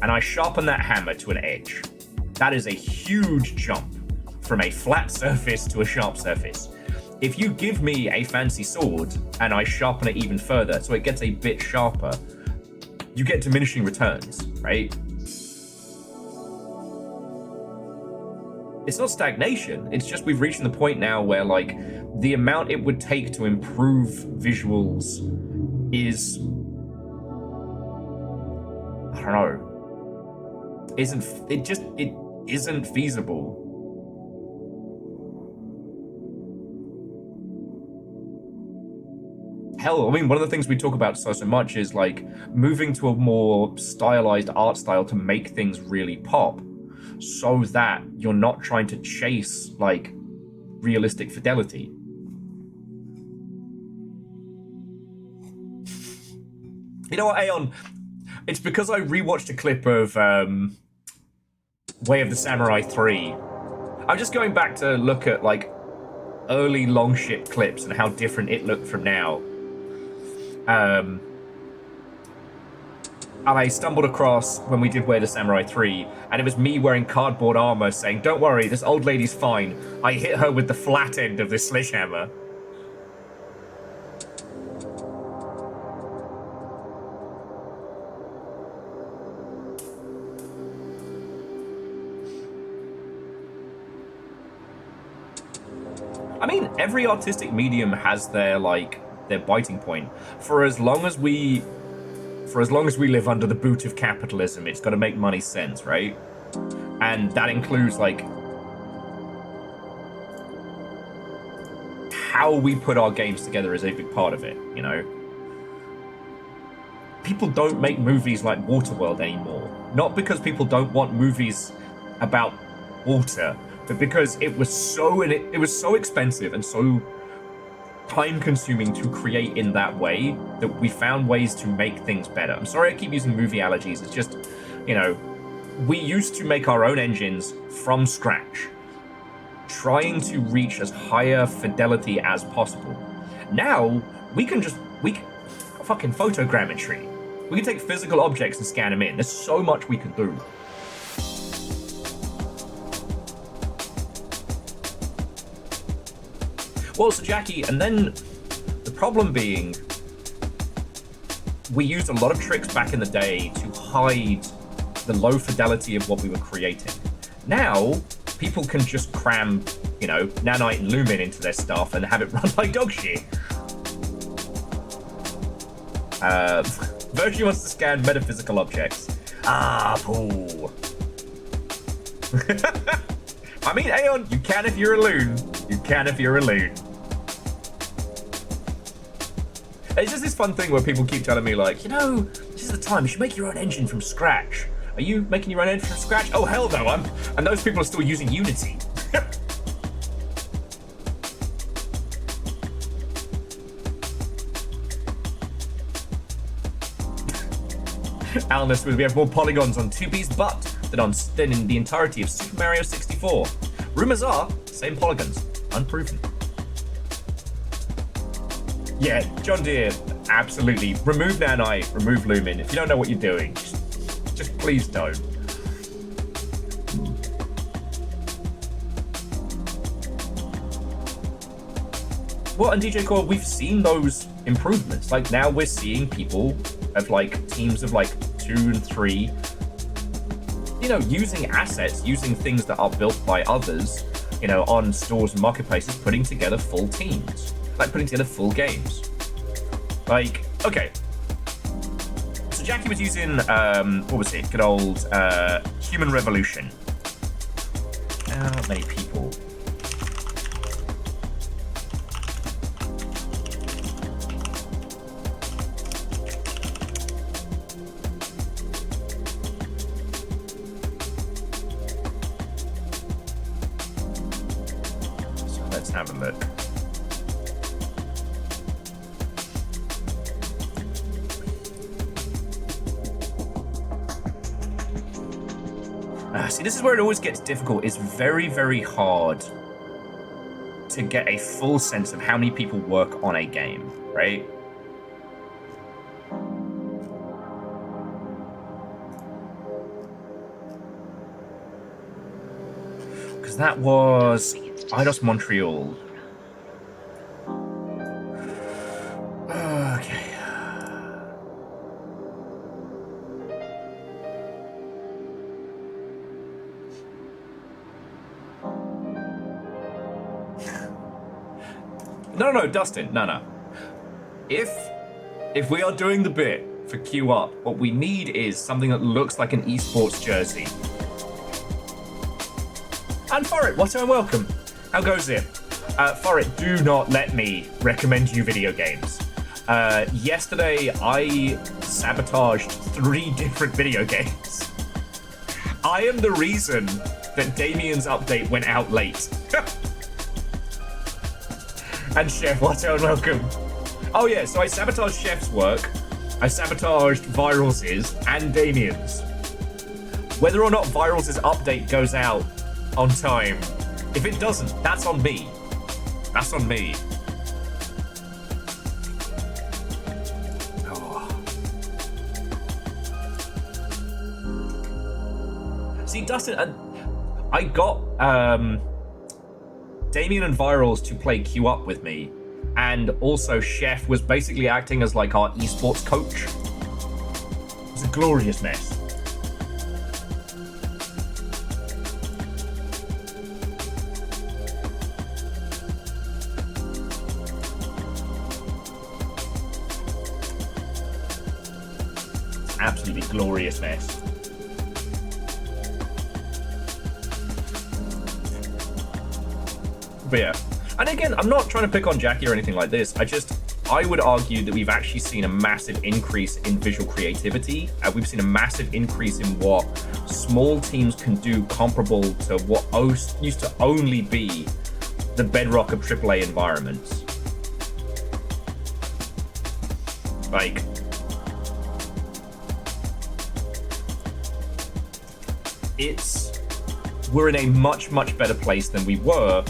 and I sharpen that hammer to an edge, that is a huge jump from a flat surface to a sharp surface. If you give me a fancy sword and I sharpen it even further so it gets a bit sharper, you get diminishing returns, right? It's not stagnation. It's just we've reached the point now where like the amount it would take to improve visuals is, I don't know, it isn't feasible. Hell, I mean, one of the things we talk about so much is like moving to a more stylized art style to make things really pop, so that you're not trying to chase like realistic fidelity. You know what, Aeon? It's because I rewatched a clip of Way of the Samurai 3. I'm just going back to look at like early long ship clips and how different it looked from now. And I stumbled across when we did Way of the Samurai 3, and it was me wearing cardboard armor saying, "Don't worry, this old lady's fine. I hit her with the flat end of this sledgehammer." I mean, every artistic medium has their biting point. For as long as we live under the boot of capitalism, it's got to make money sense, right? And that includes like how we put our games together is a big part of it, you know? People don't make movies like Waterworld anymore. Not because people don't want movies about water, but because it was so expensive and so time-consuming to create in that way that we found ways to make things better. I'm sorry I keep using movie allergies. It's just, you know, we used to make our own engines from scratch, trying to reach as higher fidelity as possible. Now, we can fucking photogrammetry. We can take physical objects and scan them in. There's so much we can do. Well, so Jackie, and then the problem being, we used a lot of tricks back in the day to hide the low fidelity of what we were creating. Now, people can just cram, you know, nanite and lumen into their stuff and have it run like dog shit. Virtue wants to scan metaphysical objects. Ah, poo. I mean, Aeon, you can if you're a loon. You can if you're a loon. It's just this fun thing where people keep telling me, like, you know, this is the time, you should make your own engine from scratch. Are you making your own engine from scratch? Oh, hell no, and those people are still using Unity. Alnus, we have more polygons on 2B's butt than in the entirety of Super Mario 64. Rumors are, same polygons, unproven. Yeah, John Deere, absolutely. Remove nanite, remove lumen. If you don't know what you're doing, just please don't. Well, and DJ Core, we've seen those improvements. Like, now we're seeing people of, like, teams of, like, 2 and 3, you know, using assets, using things that are built by others, you know, on stores and marketplaces, putting together full teams. Like, putting together full games. Like, okay. So Jackie was using, what was it? Good old, Human Revolution. How many people? So let's have a look. See, this is where it always gets difficult. It's very, very hard to get a full sense of how many people work on a game, right? Because that was Eidos Montreal. Okay. No, Dustin, no. If we are doing the bit for queue up, what we need is something that looks like an esports jersey. And Forrit, what and welcome. How goes it? Forrit, do not let me recommend you video games. Yesterday, I sabotaged 3 different video games. I am the reason that Damien's update went out late. And Chef, what and welcome. Oh yeah, so I sabotaged Chef's work, I sabotaged Virals' and Damien's. Whether or not Virals' update goes out on time, if it doesn't, that's on me. That's on me. Oh. See, Dustin, I got Damien and Virals to play queue up with me, and also Chef was basically acting as like our esports coach. It was a glorious mess. absolutely glorious mess. But yeah, and again, I'm not trying to pick on Jackie or anything like this. I would argue that we've actually seen a massive increase in visual creativity. We've seen a massive increase in what small teams can do comparable to what used to only be the bedrock of AAA environments. Like, we're in a much, much better place than we were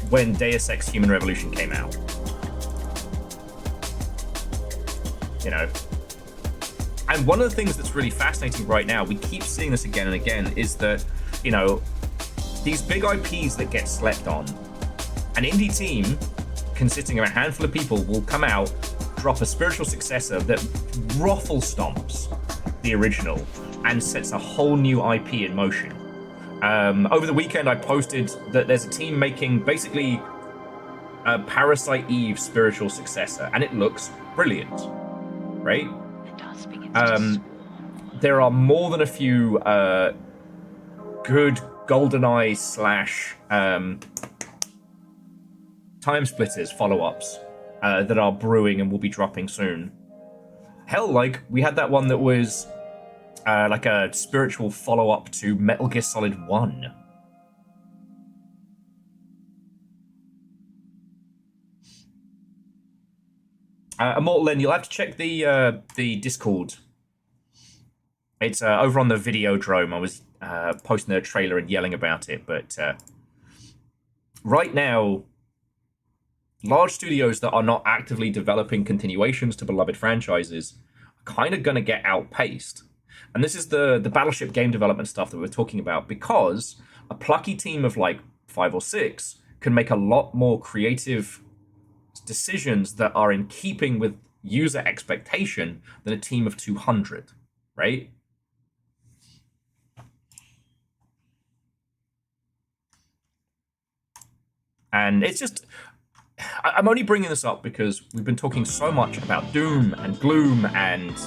when Deus Ex Human Revolution came out. You know? And one of the things that's really fascinating right now, we keep seeing this again and again, is that, you know, these big IPs that get slept on, an indie team consisting of a handful of people will come out, drop a spiritual successor that ruffle stomps the original and sets a whole new IP in motion. Over the weekend, I posted that there's a team making basically a Parasite Eve spiritual successor, and it looks brilliant, right? There are more than a few good GoldenEye / Time Splitters follow-ups that are brewing and will be dropping soon. Hell, like, we had that one that was like a spiritual follow-up to Metal Gear Solid 1. Immortal Len, you'll have to check the Discord. It's over on the Videodrome. I was posting a trailer and yelling about it, but right now, large studios that are not actively developing continuations to beloved franchises are kind of going to get outpaced. And this is the Battleship game development stuff that we're talking about, because a plucky team of like 5 or 6 can make a lot more creative decisions that are in keeping with user expectation than a team of 200, right? And it's just, I'm only bringing this up because we've been talking so much about doom and gloom and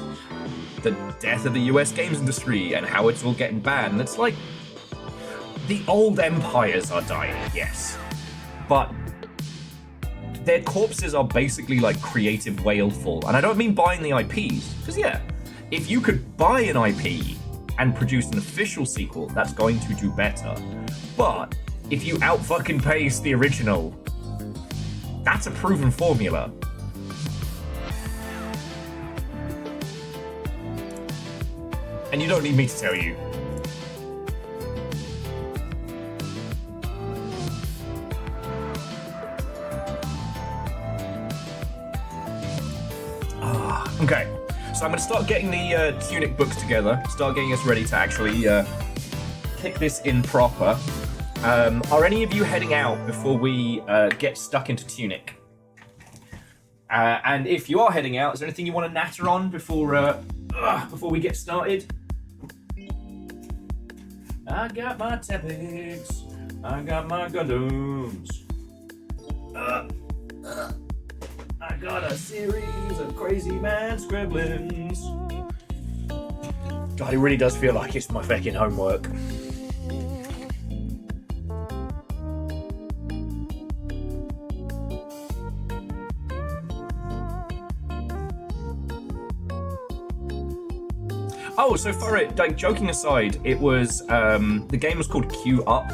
the death of the US games industry and how it's all getting bad. And it's like, the old empires are dying, yes. But their corpses are basically like creative whaleful. And I don't mean buying the IPs, because yeah, if you could buy an IP and produce an official sequel, that's going to do better. But if you out-fucking-pace the original, that's a proven formula. And you don't need me to tell you. Okay, so I'm going to start getting the Tunic books together, start getting us ready to actually kick this in proper. Are any of you heading out before we get stuck into Tunic? And if you are heading out, is there anything you want to natter on before we get started? I got my topics, I got my Gundams. I got a series of crazy man scribblings. God, it really does feel like it's my fucking homework. Oh, so for it, like, joking aside, it was, the game was called Q Up,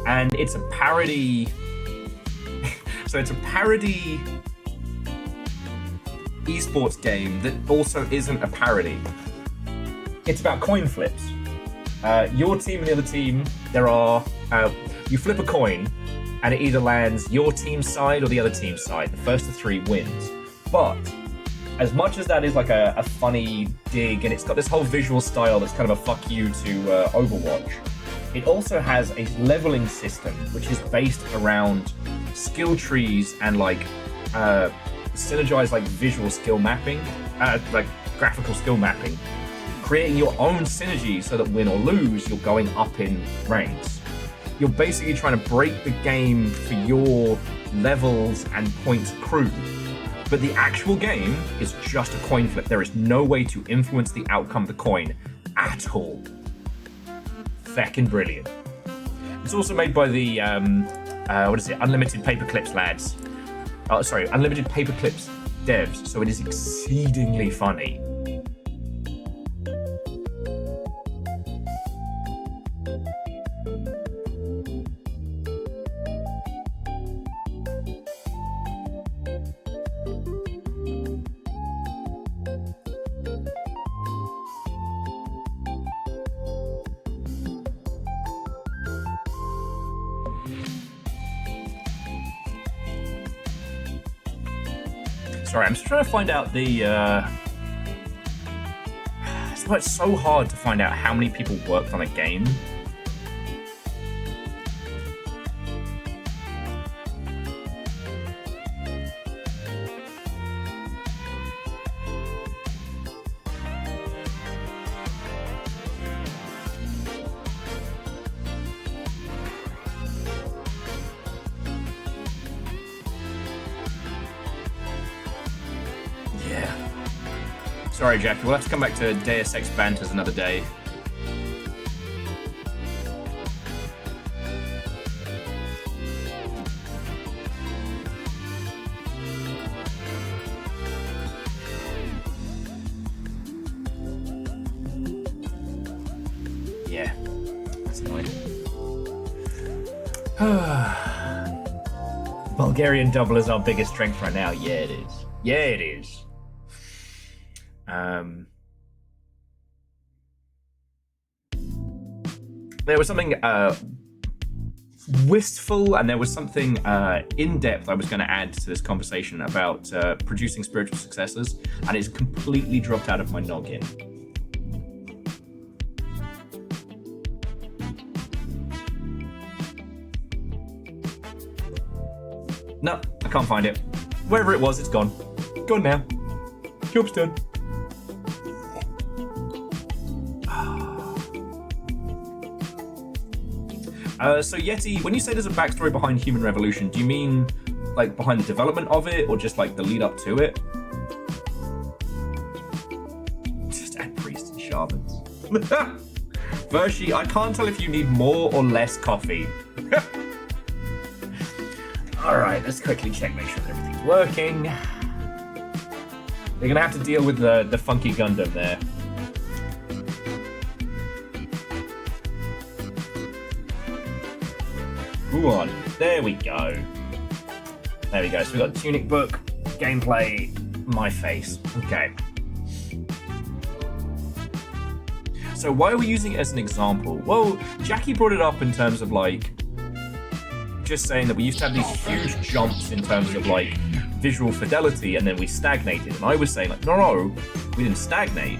and it's a parody, so it's a parody esports game that also isn't a parody. It's about coin flips. Your team and the other team, you flip a coin, and it either lands your team's side or the other team's side. The first of 3 wins. But as much as that is like a funny dig, and it's got this whole visual style that's kind of a fuck you to Overwatch, it also has a leveling system which is based around skill trees and like synergized like visual skill mapping, like graphical skill mapping, creating your own synergy so that win or lose, you're going up in ranks. You're basically trying to break the game for your levels and points accrued. But the actual game is just a coin flip. There is no way to influence the outcome of the coin at all. Feckin' brilliant. It's also made by the, Unlimited Paperclips lads. Oh, sorry, Unlimited Paperclips devs, so it is exceedingly funny. Sorry, I'm just trying to find out the, it's so hard to find out how many people worked on a game. Sorry, Jackie, we'll have to come back to Deus Ex Banters another day. Yeah, that's annoying. Bulgarian double is our biggest strength right now. Yeah, it is. Yeah, it is. There was something wistful, and there was something in-depth I was going to add to this conversation about producing spiritual successors, and it's completely dropped out of my noggin. No, I can't find it. Wherever it was, it's gone. Gone now. Job's done. So Yeti, when you say there's a backstory behind Human Revolution, do you mean like behind the development of it, or just like the lead up to it? Just add priests and shamans. Vershi, I can't tell if you need more or less coffee. Alright, let's quickly check, make sure that everything's working. You're gonna have to deal with the funky Gundam there. Go on. There we go. There we go. So we've got Tunic book, gameplay, my face. Okay. So why are we using it as an example? Well, Jackie brought it up in terms of like, just saying that we used to have these huge jumps in terms of like visual fidelity, and then we stagnated. And I was saying like, no, we didn't stagnate.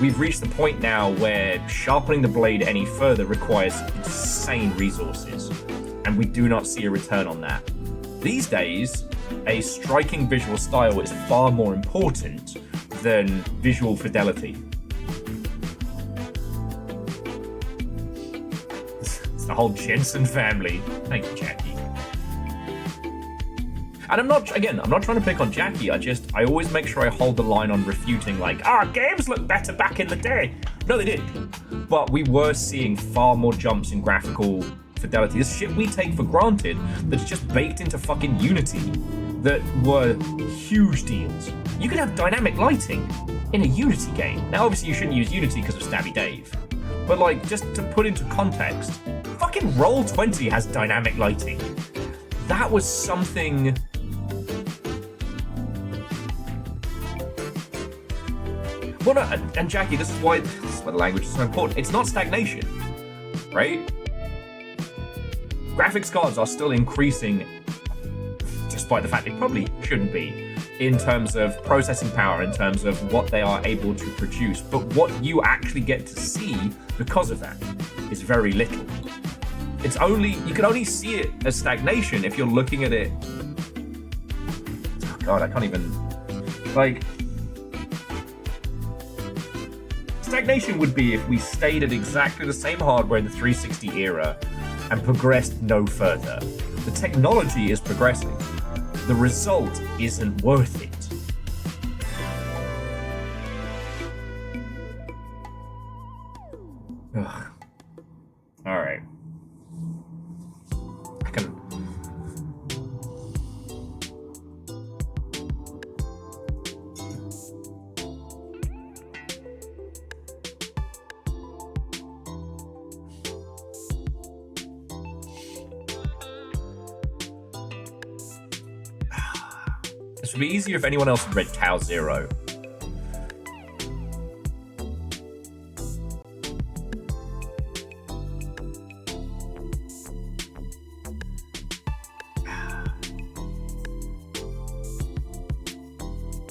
We've reached the point now where sharpening the blade any further requires insane resources, and we do not see a return on that. These days, a striking visual style is far more important than visual fidelity. It's the whole Jensen family. Thank you, Jackie. And I'm not trying to pick on Jackie, I always make sure I hold the line on refuting like, games look better back in the day. No, they did. But we were seeing far more jumps in graphical fidelity. This shit we take for granted that's just baked into fucking Unity that were huge deals. You can have dynamic lighting in a Unity game. Now obviously you shouldn't use Unity because of Stabby Dave, but like, just to put into context, fucking Roll20 has dynamic lighting. That was something. Well, no, and Jackie, this is why the language is so important. It's not stagnation, right? Graphics cards are still increasing, despite the fact they probably shouldn't be, in terms of processing power, in terms of what they are able to produce. But what you actually get to see because of that is very little. You can only see it as stagnation if you're looking at it. Oh God, I can't even, like. Stagnation would be if we stayed at exactly the same hardware in the 360 era and progressed no further. The technology is progressing. the result isn't worth it. Ugh. All right. I can. This would be easier if anyone else had read Cow Zero.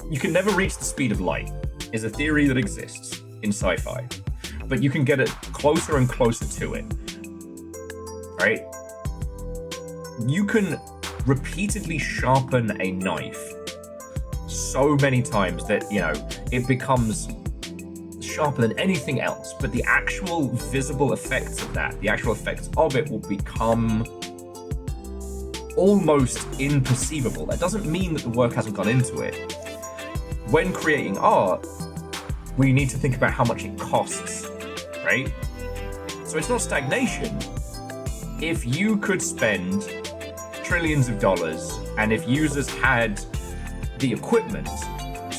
You can never reach the speed of light, is a theory that exists in sci-fi, but you can get it closer and closer to it, right? You can repeatedly sharpen a knife so many times that, you know, it becomes sharper than anything else, but the actual visible effects of that, the actual effects of it will become almost imperceivable. That doesn't mean that the work hasn't gone into it. When creating art, we need to think about how much it costs, right? So it's not stagnation. If you could spend trillions of dollars, and if users had the equipment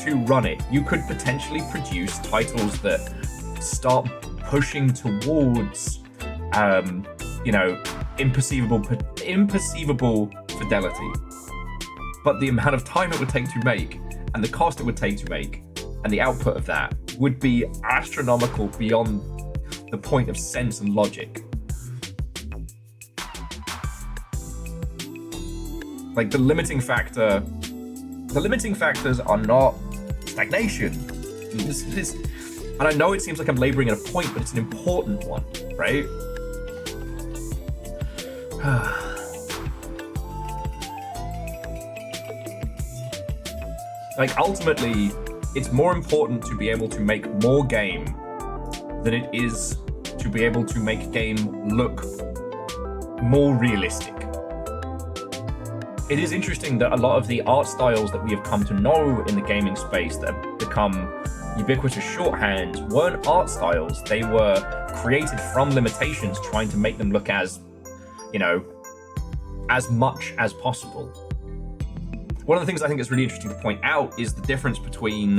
to run it, you could potentially produce titles that start pushing towards, you know, imperceivable fidelity. But the amount of time it would take to make, and the cost it would take to make, and the output of that would be astronomical beyond the point of sense and logic. Like the limiting factors are not stagnation. And I know it seems like I'm laboring at a point, but it's an important one, right? Like ultimately, it's more important to be able to make more game than it is to be able to make game look more realistic. It is interesting that a lot of the art styles that we have come to know in the gaming space that have become ubiquitous shorthand weren't art styles. They were created from limitations, trying to make them look as, you know, as much as possible. One of the things I think is really interesting to point out is the difference between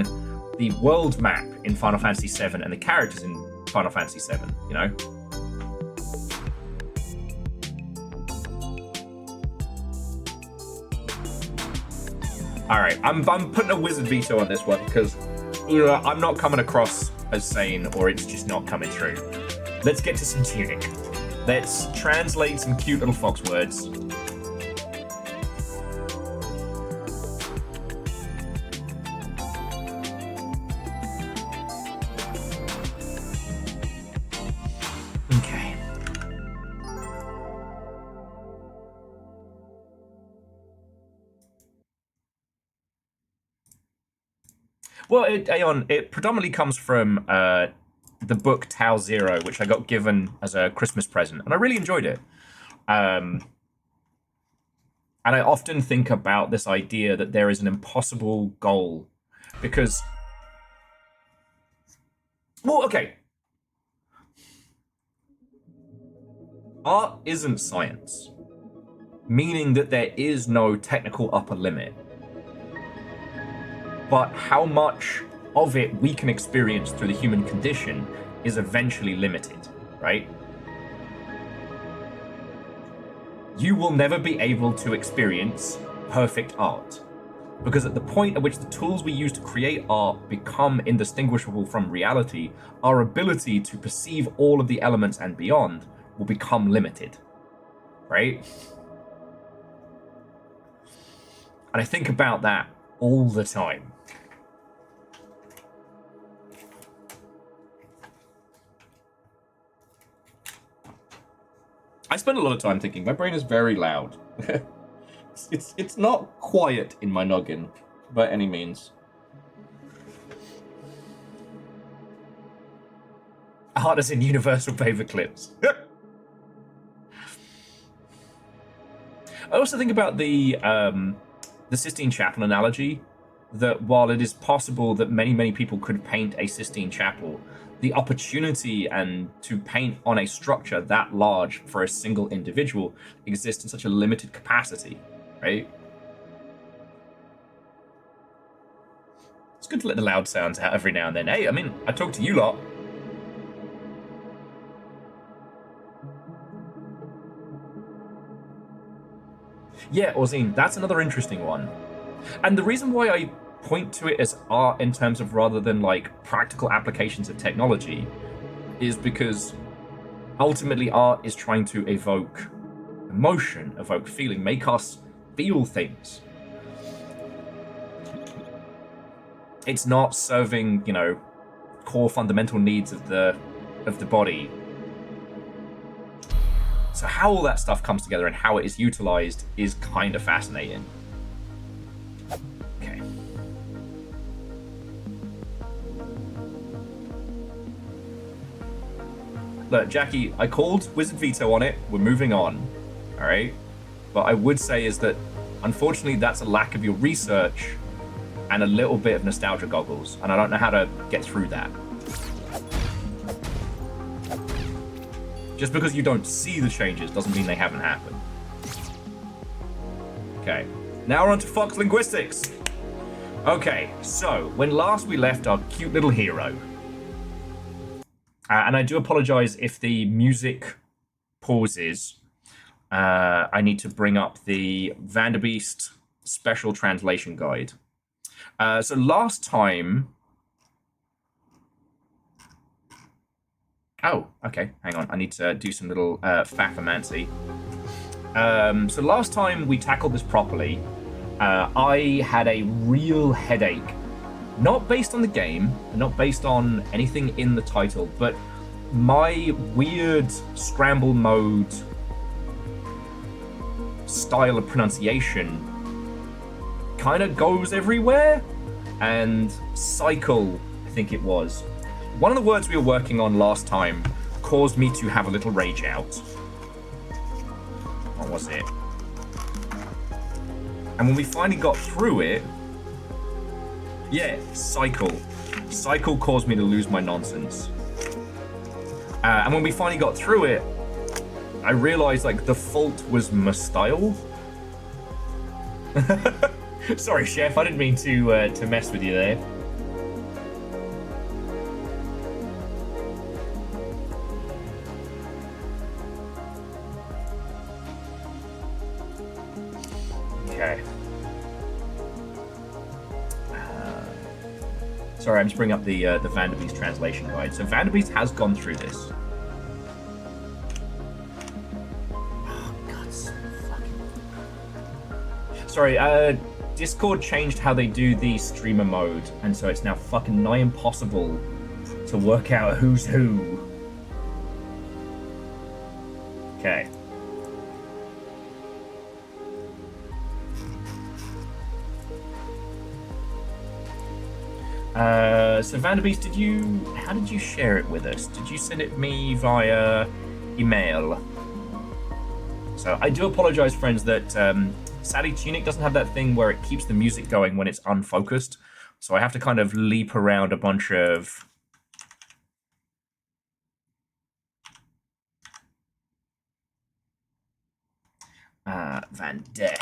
the world map in Final Fantasy VII and the characters in Final Fantasy VII, you know? All right, I'm putting a wizard veto on this one because I'm not coming across as sane, or it's just not coming through. Let's get to some Tunic. Let's translate some cute little fox words. Okay. Well, Aeon, it predominantly comes from the book Tau Zero, which I got given as a Christmas present, and I really enjoyed it. And I often think about this idea that there is an impossible goal, because, well, okay. Art isn't science, meaning that there is no technical upper limit. But how much of it we can experience through the human condition is eventually limited, right? You will never be able to experience perfect art, because at the point at which the tools we use to create art become indistinguishable from reality, our ability to perceive all of the elements and beyond will become limited, right? And I think about that all the time. I spend a lot of time thinking. My brain is very loud. it's not quiet in my noggin by any means. Art as in universal paperclips. I also think about the the Sistine Chapel analogy, that while it is possible that many people could paint a Sistine Chapel, the opportunity and to paint on a structure that large for a single individual exists in such a limited capacity, right? It's good to let the loud sounds out every now and then. Hey, I mean, I talk to you lot. Yeah, Orzine, that's another interesting one. And the reason why I point to it as art in terms of rather than like practical applications of technology is because ultimately art is trying to evoke emotion, evoke feeling, make us feel things. It's not serving, you know, core fundamental needs of the body. So how all that stuff comes together and how it is utilized is kind of fascinating. Okay. Look, Jackie, I called Wizard Veto on it. We're moving on. All right. But I would say is that, unfortunately, that's a lack of your research and a little bit of nostalgia goggles. And I don't know how to get through that. Just because you don't see the changes doesn't mean they haven't happened. Okay, now we're on to Fox Linguistics. Okay, so when last we left our cute little hero, and I do apologize if the music pauses, I need to bring up the Vanderbeest special translation guide. So last time, oh, okay, hang on. I need to do some little faffermancy. So last time we tackled this properly, I had a real headache. Not based on the game, not based on anything in the title, but my weird scramble mode style of pronunciation kind of goes everywhere. And cycle, I think it was. One of the words we were working on last time caused me to have a little rage out. What was it? And when we finally got through it, yeah, cycle. Cycle caused me to lose my nonsense. And when we finally got through it, I realized like the fault was my style. Sorry, Chef, I didn't mean to mess with you there. Okay. Sorry, I'm just bringing up the Vanderbeest translation guide. So Vanderbeest has gone through this. Oh, God, so fucking... Sorry, Discord changed how they do the streamer mode, and so it's now fucking nigh impossible to work out who's who. Okay. So Vanderbeest, how did you share it with us? Did you send it me via email? So I do apologize, friends, that sadly Tunic doesn't have that thing where it keeps the music going when it's unfocused. So I have to kind of leap around a bunch of... Van Der.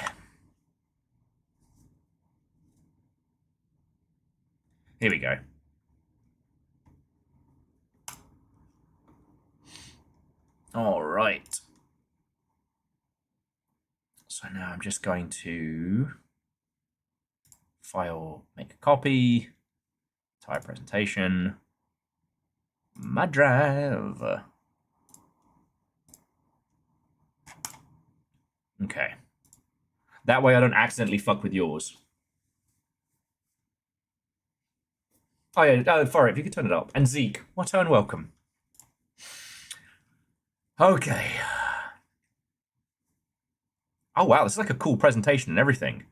Here we go. All right. So now I'm just going to file, make a copy, entire presentation, my drive. Okay. That way I don't accidentally fuck with yours. Oh yeah, Farah, if you could turn it up. And Zeke, what and welcome. Okay. Oh wow, this is like a cool presentation and everything.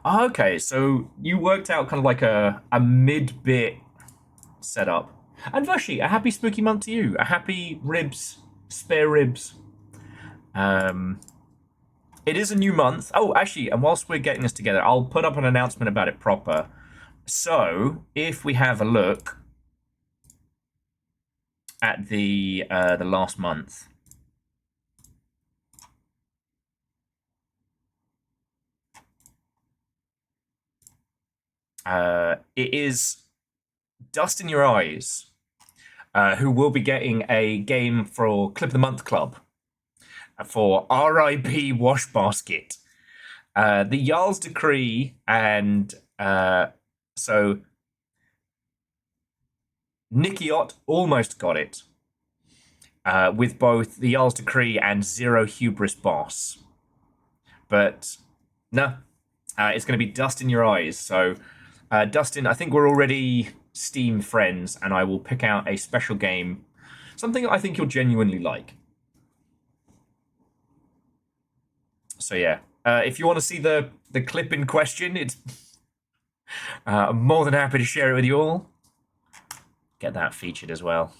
Oh, okay, so you worked out kind of like a mid-bit setup. And Vashi, a happy spooky month to you. A happy ribs, spare ribs. It is a new month. Oh, actually, and whilst we're getting this together, I'll put up an announcement about it proper. So, if we have a look at the last month, it is Dust in Your Eyes, who will be getting a game for Clip of the Month Club for RIP Wash Basket. The Jarl's Decree, and so Nikiot almost got it with both the Jarl's Decree and Zero Hubris Boss. But no, it's going to be Dust in Your Eyes. So, Dustin, I think we're already Steam friends, and I will pick out a special game, something I think you'll genuinely like. So yeah, if you want to see the clip in question, it's I'm more than happy to share it with you all. Get that featured as well.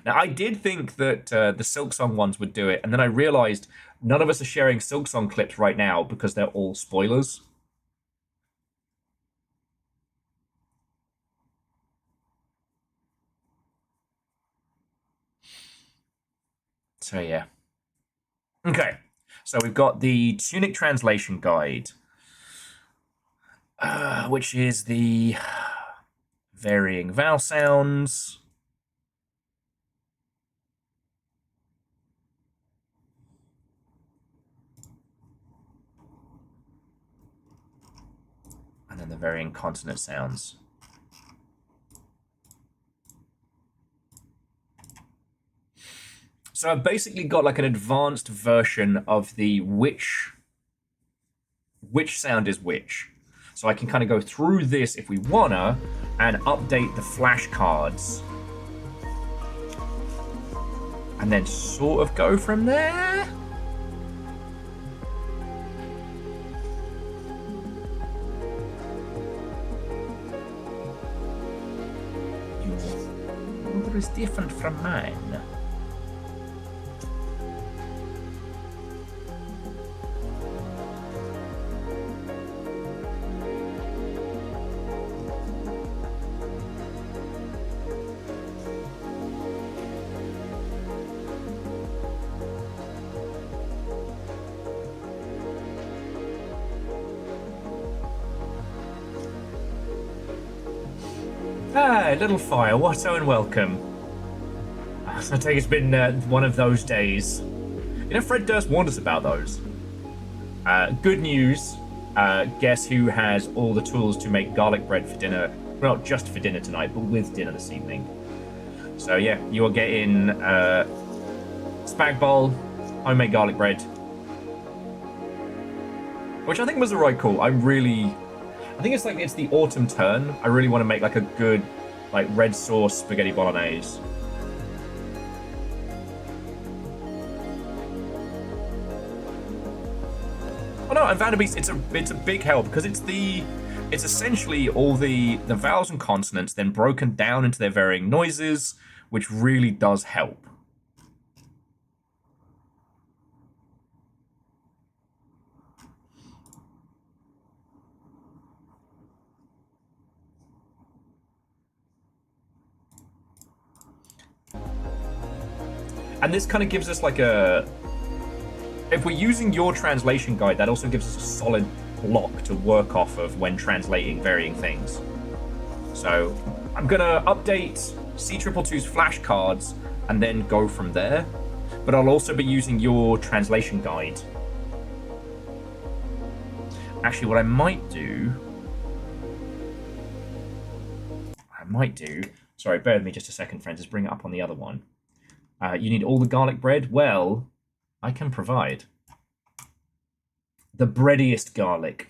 Now, I did think that the Silksong ones would do it, and then I realized none of us are sharing Silksong clips right now because they're all spoilers. So yeah. Okay, so we've got the Tunic translation guide, which is the varying vowel sounds. And then the varying consonant sounds. So I've basically got like an advanced version of the which sound is which. So I can kind of go through this if we wanna and update the flashcards. And then sort of go from there. Your order is different from mine. Hi, little fire, whatso and welcome. I think it's been one of those days. You know, Fred Durst warned us about those. Good news, guess who has all the tools to make garlic bread for dinner? Well, not just for dinner tonight, but with dinner this evening. So yeah, you are getting spag bowl, homemade garlic bread. Which I think was the right call. I think it's the autumn turn. I really want to make like a good like red sauce spaghetti bolognese. Oh no, and Vanderbeest, it's a big help because it's essentially all the vowels and consonants then broken down into their varying noises, which really does help. And this kind of gives us like if we're using your translation guide, that also gives us a solid block to work off of when translating varying things. So I'm gonna update C222's flashcards and then go from there. But I'll also be using your translation guide. Actually, what I might do, sorry, bear with me just a second, friends, just bring it up on the other one. You need all the garlic bread? Well, I can provide. The breadiest garlic.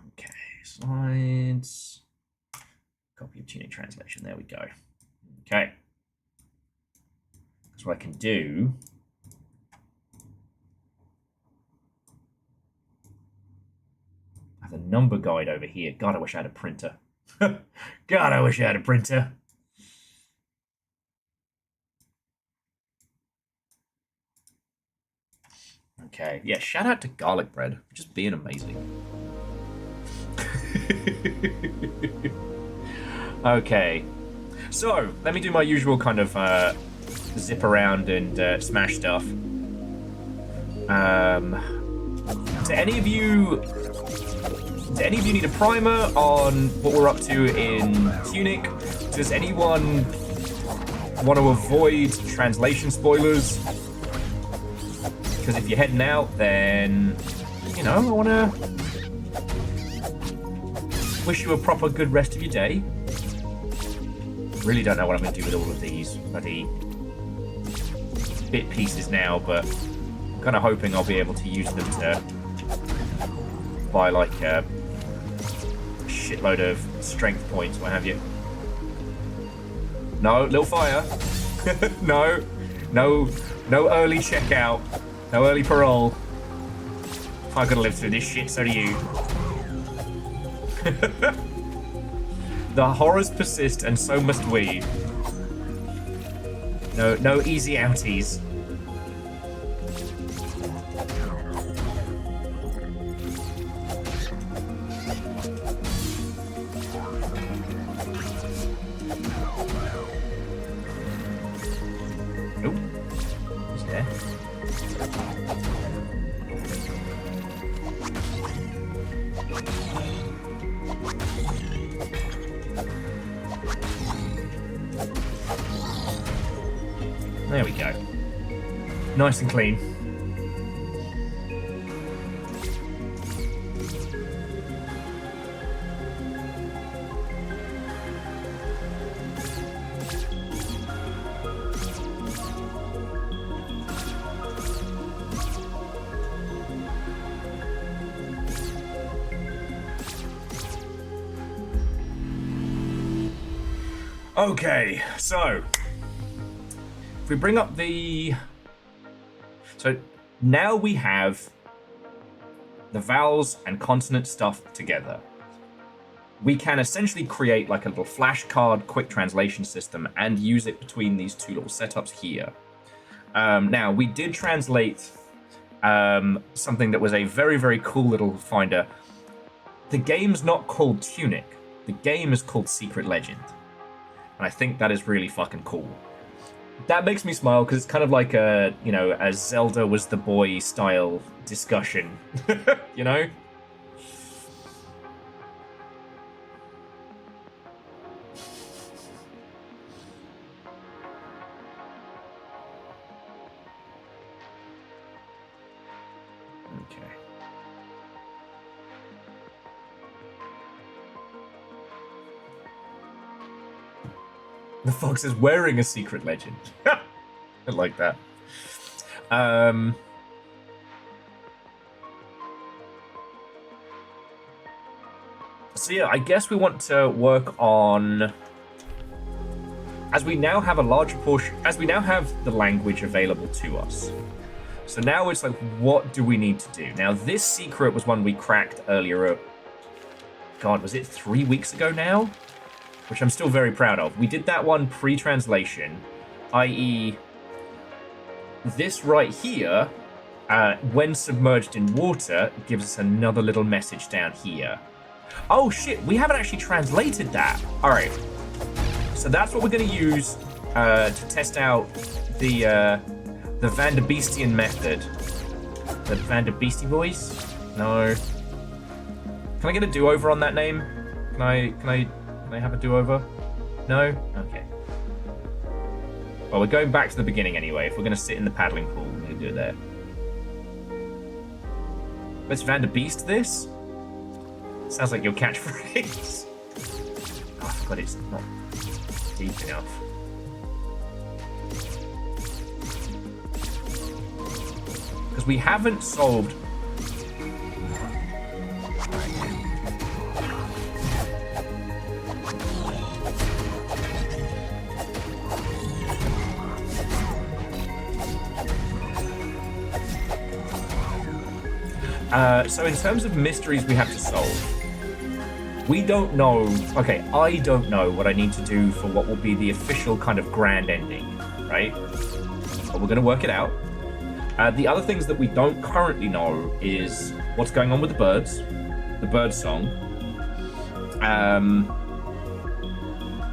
Okay, slides. Copy of Tunic translation, there we go. Okay. That's what I can do. number guide over here. God, I wish I had a printer. God, I wish I had a printer. Okay, yeah, shout out to garlic bread. Just being amazing. Okay, so let me do my usual kind of zip around and smash stuff. Do any of you need a primer on what we're up to in Tunic? Does anyone want to avoid translation spoilers? Because if you're heading out, then, you know, I want to wish you a proper good rest of your day. Really don't know what I'm going to do with all of these bloody bit pieces now, but I'm kind of hoping I'll be able to use them to buy like a shitload of strength points, what have you. No, little fire. No early checkout. No early parole. I've got to live through this shit, so do you. The horrors persist, and so must we. No easy outies. Nope. Who's there? There we go. Nice and clean. Okay, so if we bring up the... So now we have the vowels and consonant stuff together. We can essentially create like a little flashcard quick translation system and use it between these two little setups here. Now, we did translate something that was a very, very cool little finder. The game's not called Tunic. The game is called Secret Legend. And I think that is really fucking cool. That makes me smile because it's kind of like a, you know, a Zelda was the boy style discussion, you know? Okay. The fox is wearing a secret legend. I like that. So yeah, I guess we want to work on, as we now have a larger portion, as we now have the language available to us. So now it's like, what do we need to do? Now this secret was one we cracked earlier. God, was it 3 weeks ago now? Which I'm still very proud of. We did that one pre-translation, i.e. this right here, when submerged in water, gives us another little message down here. Oh shit, we haven't actually translated that. All right, so that's what we're gonna use to test out the Van der Beestian method. The Van der Beastie voice? No. Can I get a do-over on that name? Can I have a do-over? No? Okay. Well, we're going back to the beginning anyway. If we're going to sit in the paddling pool, we're going to do it there. Let's Van der Beast this. Sounds like your catchphrase. Oh, God, it's not deep enough. Because we haven't solved... So in terms of mysteries we have to solve, We don't know. Okay, I don't know what I need to do for what will be the official kind of grand ending, right? But we're going to work it out. The other things that we don't currently know is what's going on with the bird song.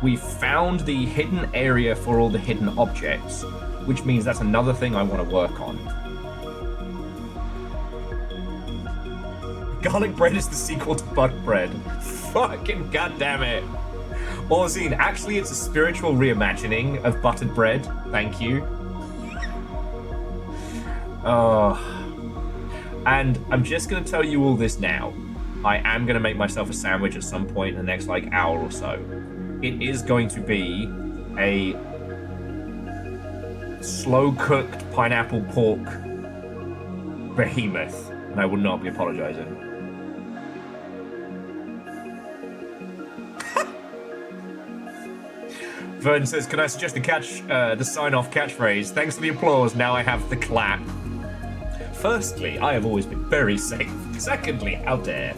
We found the hidden area for all the hidden objects, which means that's another thing I want to work on. Garlic bread is the sequel to butter bread. Fucking goddamn it. Orzine, actually it's a spiritual reimagining of buttered bread. Thank you. And I'm just going to tell you all this now. I am going to make myself a sandwich at some point in the next, like, hour or so. It is going to be a slow-cooked pineapple pork behemoth. And I will not be apologizing. Vern says, can I suggest the sign-off catchphrase? Thanks for the applause, now I have the clap. Firstly, I have always been very safe. Secondly, how dare.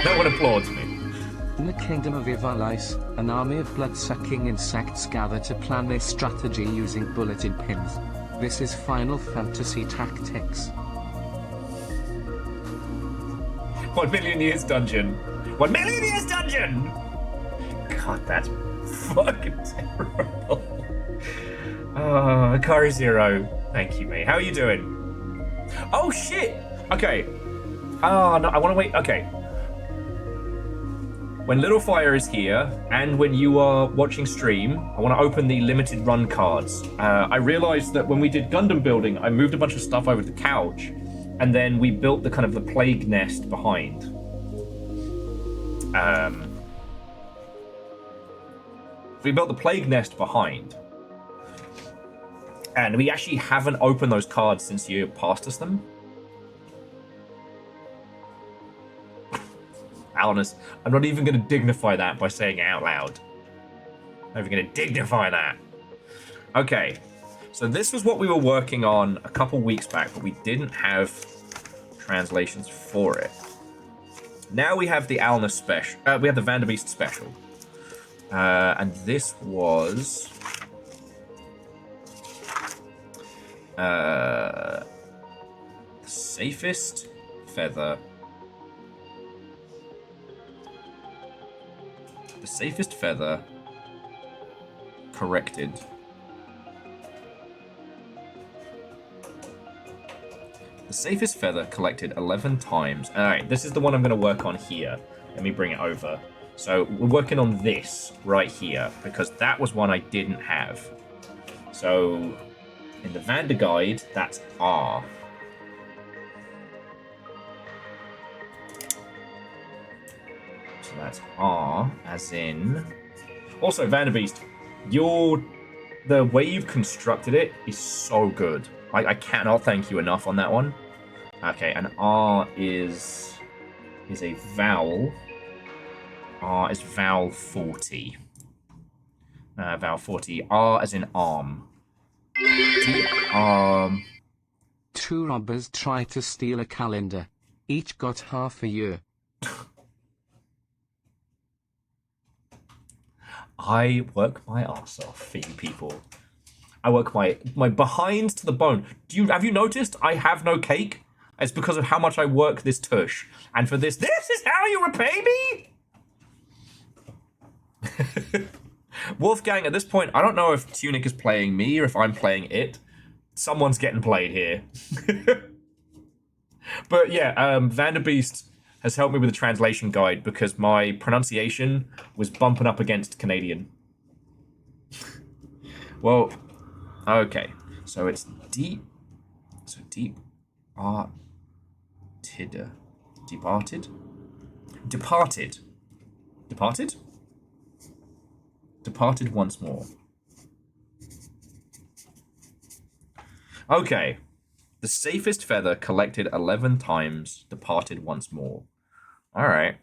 No one applauds me. In the kingdom of Ivalice, an army of blood-sucking insects gather to plan their strategy using bulletin pins. This is Final Fantasy Tactics. 1 million years dungeon. 1 million years dungeon! God, that's fucking terrible. Akari Zero. Thank you, mate. How are you doing? Oh, shit! Okay. Oh, no, I want to wait. Okay. When Littlefire is here, and when you are watching stream, I want to open the limited run cards. I realized that when we did Gundam building, I moved a bunch of stuff over to the couch, and then we built the kind of the plague nest behind. We built the plague nest behind. And we actually haven't opened those cards since you passed us them. Alanus, I'm not even going to dignify that by saying it out loud. I'm not even going to dignify that. Okay, so this was what we were working on a couple weeks back, but we didn't have translations for it. Now we have the Alanus special. We have the Vanderbeest special. And this was... the safest feather. The safest feather corrected. The safest feather collected 11 times. Alright, this is the one I'm going to work on here. Let me bring it over. So we're working on this right here because that was one I didn't have. So in the Vander Guide, that's R. So that's R, as in... Also, Vanderbeest, the way you've constructed it is so good. I cannot thank you enough on that one. Okay, and R is a vowel. R is vowel 40. Vowel 40. R as in arm. Two robbers tried to steal a calendar. Each got half a year. I work my ass off for you people. I work my behind to the bone. Have you noticed I have no cake? It's because of how much I work this tush. And for this is how you repay me? Wolfgang, at this point, I don't know if Tunic is playing me or if I'm playing it. Someone's getting played here. But yeah, Vanderbeest has helped me with the translation guide because my pronunciation was bumping up against Canadian. Well, okay. So it's deep. So deep. Departed. Departed once more. Okay. The safest feather collected 11 times, departed once more. All right.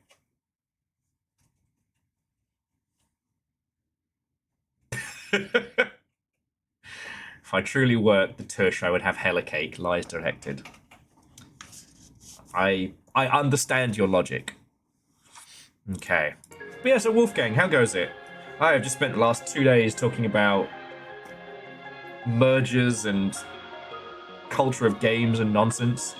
If I truly worked the tush, I would have hella cake. Lies directed. I understand your logic. Okay. But yeah, so Wolfgang, how goes it? I have just spent the last 2 days talking about mergers and culture of games and nonsense.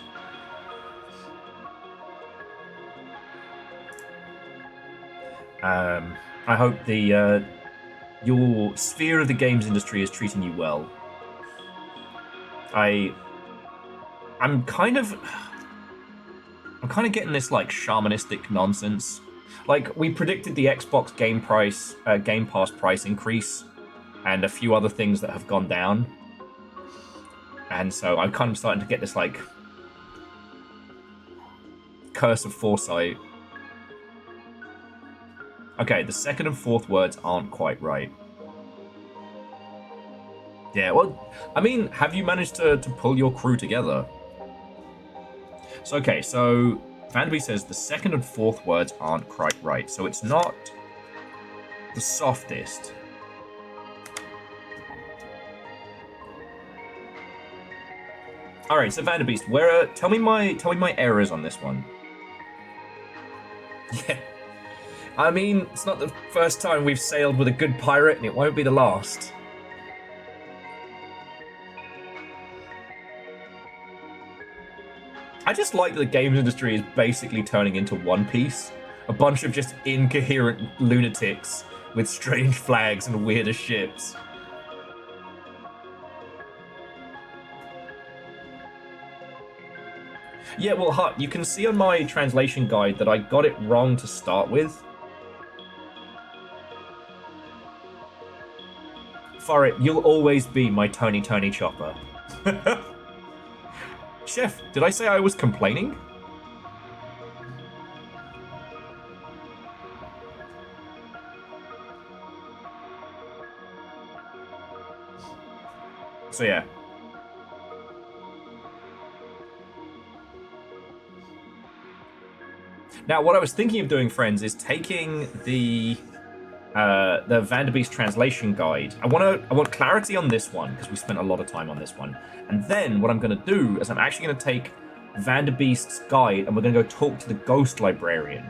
I hope the your sphere of the games industry is treating you well. I'm kind of getting this like shamanistic nonsense. Like we predicted the Xbox Game Pass price increase, and a few other things that have gone down. And so I'm kind of starting to get this like curse of foresight. Okay, the second and fourth words aren't quite right. Yeah, well, I mean, have you managed to pull your crew together? So, okay, so Vanderby says the second and fourth words aren't quite right. So it's not the softest. All right, so Vanderbeest, where? Tell me my errors on this one. Yeah, I mean, it's not the first time we've sailed with a good pirate, and it won't be the last. I just like that the games industry is basically turning into One Piece. A bunch of just incoherent lunatics with strange flags and weirder ships. Yeah, well, Hut, you can see on my translation guide that I got it wrong to start with. Farit, you'll always be my Tony Chopper. Chef, did I say I was complaining? So yeah. Now, what I was thinking of doing, friends, is taking the Vanderbeest translation guide. I want clarity on this one because we spent a lot of time on this one. And then what I'm going to do is I'm actually going to take Vanderbeest's guide and we're going to go talk to the ghost librarian.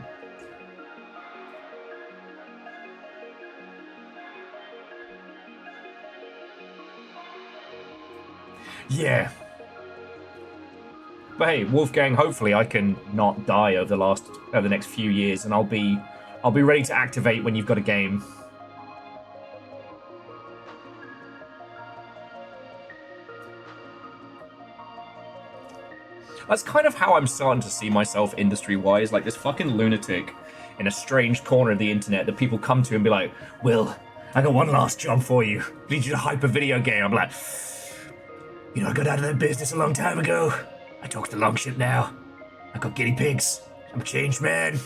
Yeah. But hey, Wolfgang, hopefully I can not die over the next few years, and I'll be ready to activate when you've got a game. That's kind of how I'm starting to see myself industry-wise, like this fucking lunatic in a strange corner of the internet that people come to and be like, Will, I got one last job for you. I need you to hype a video game. I'm like, you know, I got out of that business a long time ago. I talk to Longship now. I got guinea pigs. I'm a changed man.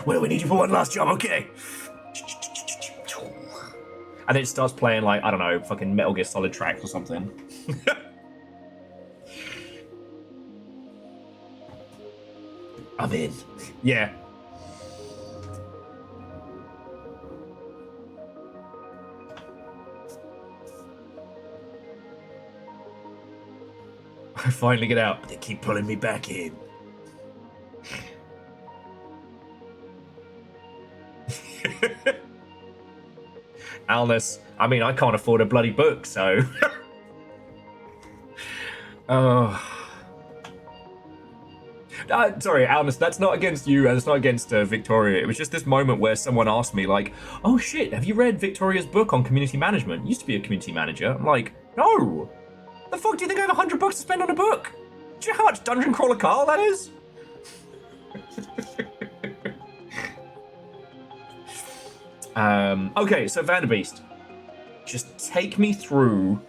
Well, we need you for one last job, okay? And then it starts playing like, I don't know, fucking Metal Gear Solid tracks or something. I'm in. Yeah. I finally get out, but they keep pulling me back in. Alnus, I mean, I can't afford a bloody book, so... Oh... sorry, Alnus, that's not against you, and it's not against Victoria. It was just this moment where someone asked me, like, oh shit, have you read Victoria's book on community management? You used to be a community manager. I'm like, no! The fuck do you think I have 100 bucks to spend on a book? Do you know how much Dungeon Crawler Carl that is? Okay, so Vanderbeest, just take me through.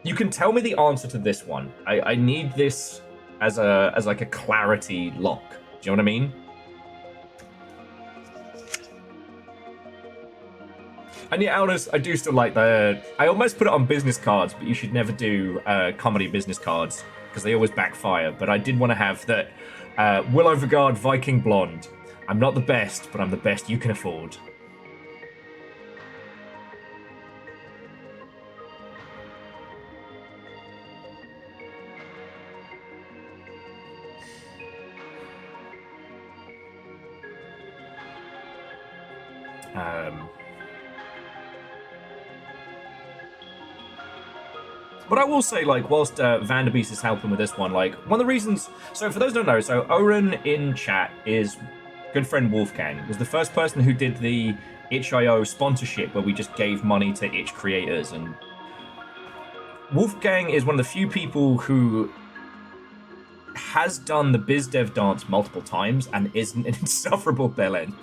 You can tell me the answer to this one. I need this as like a clarity lock. Do you know what I mean? And yeah, Alnus, I do still like the... I almost put it on business cards, but you should never do comedy business cards, because they always backfire. But I did want to have that Willow Vigard Viking Blonde. I'm not the best, but I'm the best you can afford. But I will say, like, whilst Vanderbeest is helping with this one, like, one of the reasons... So, for those who don't know, so Oren in chat is good friend Wolfgang. Was the first person who did the itch.io sponsorship, where we just gave money to itch creators. And Wolfgang is one of the few people who has done the biz dev dance multiple times and isn't an insufferable bellend.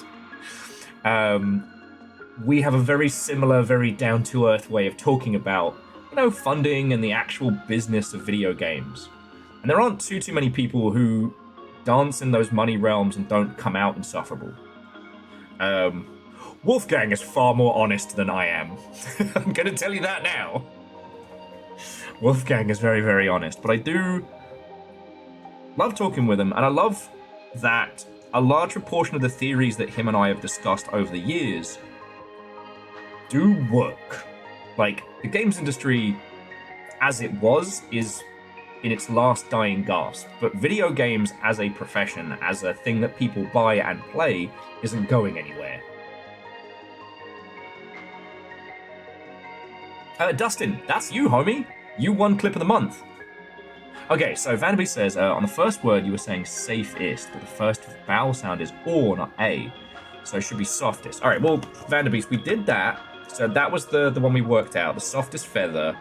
We have a very similar, very down-to-earth way of talking about, you know, funding and the actual business of video games. And there aren't too many people who dance in those money realms and don't come out insufferable. Wolfgang is far more honest than I am. I'm gonna tell you that now. Wolfgang is very, very honest, but I do love talking with him, and I love that a large proportion of the theories that him and I have discussed over the years do work. Like, the games industry, as it was, is in its last dying gasp, but video games as a profession, as a thing that people buy and play, isn't going anywhere. Dustin, that's you, homie. You won Clip of the Month. Okay, so Vanderby says, on the first word you were saying safest, but the first vowel sound is or, not a. So it should be softest. All right, well, Vanderbeest, we did that. So that was the one we worked out, the softest feather.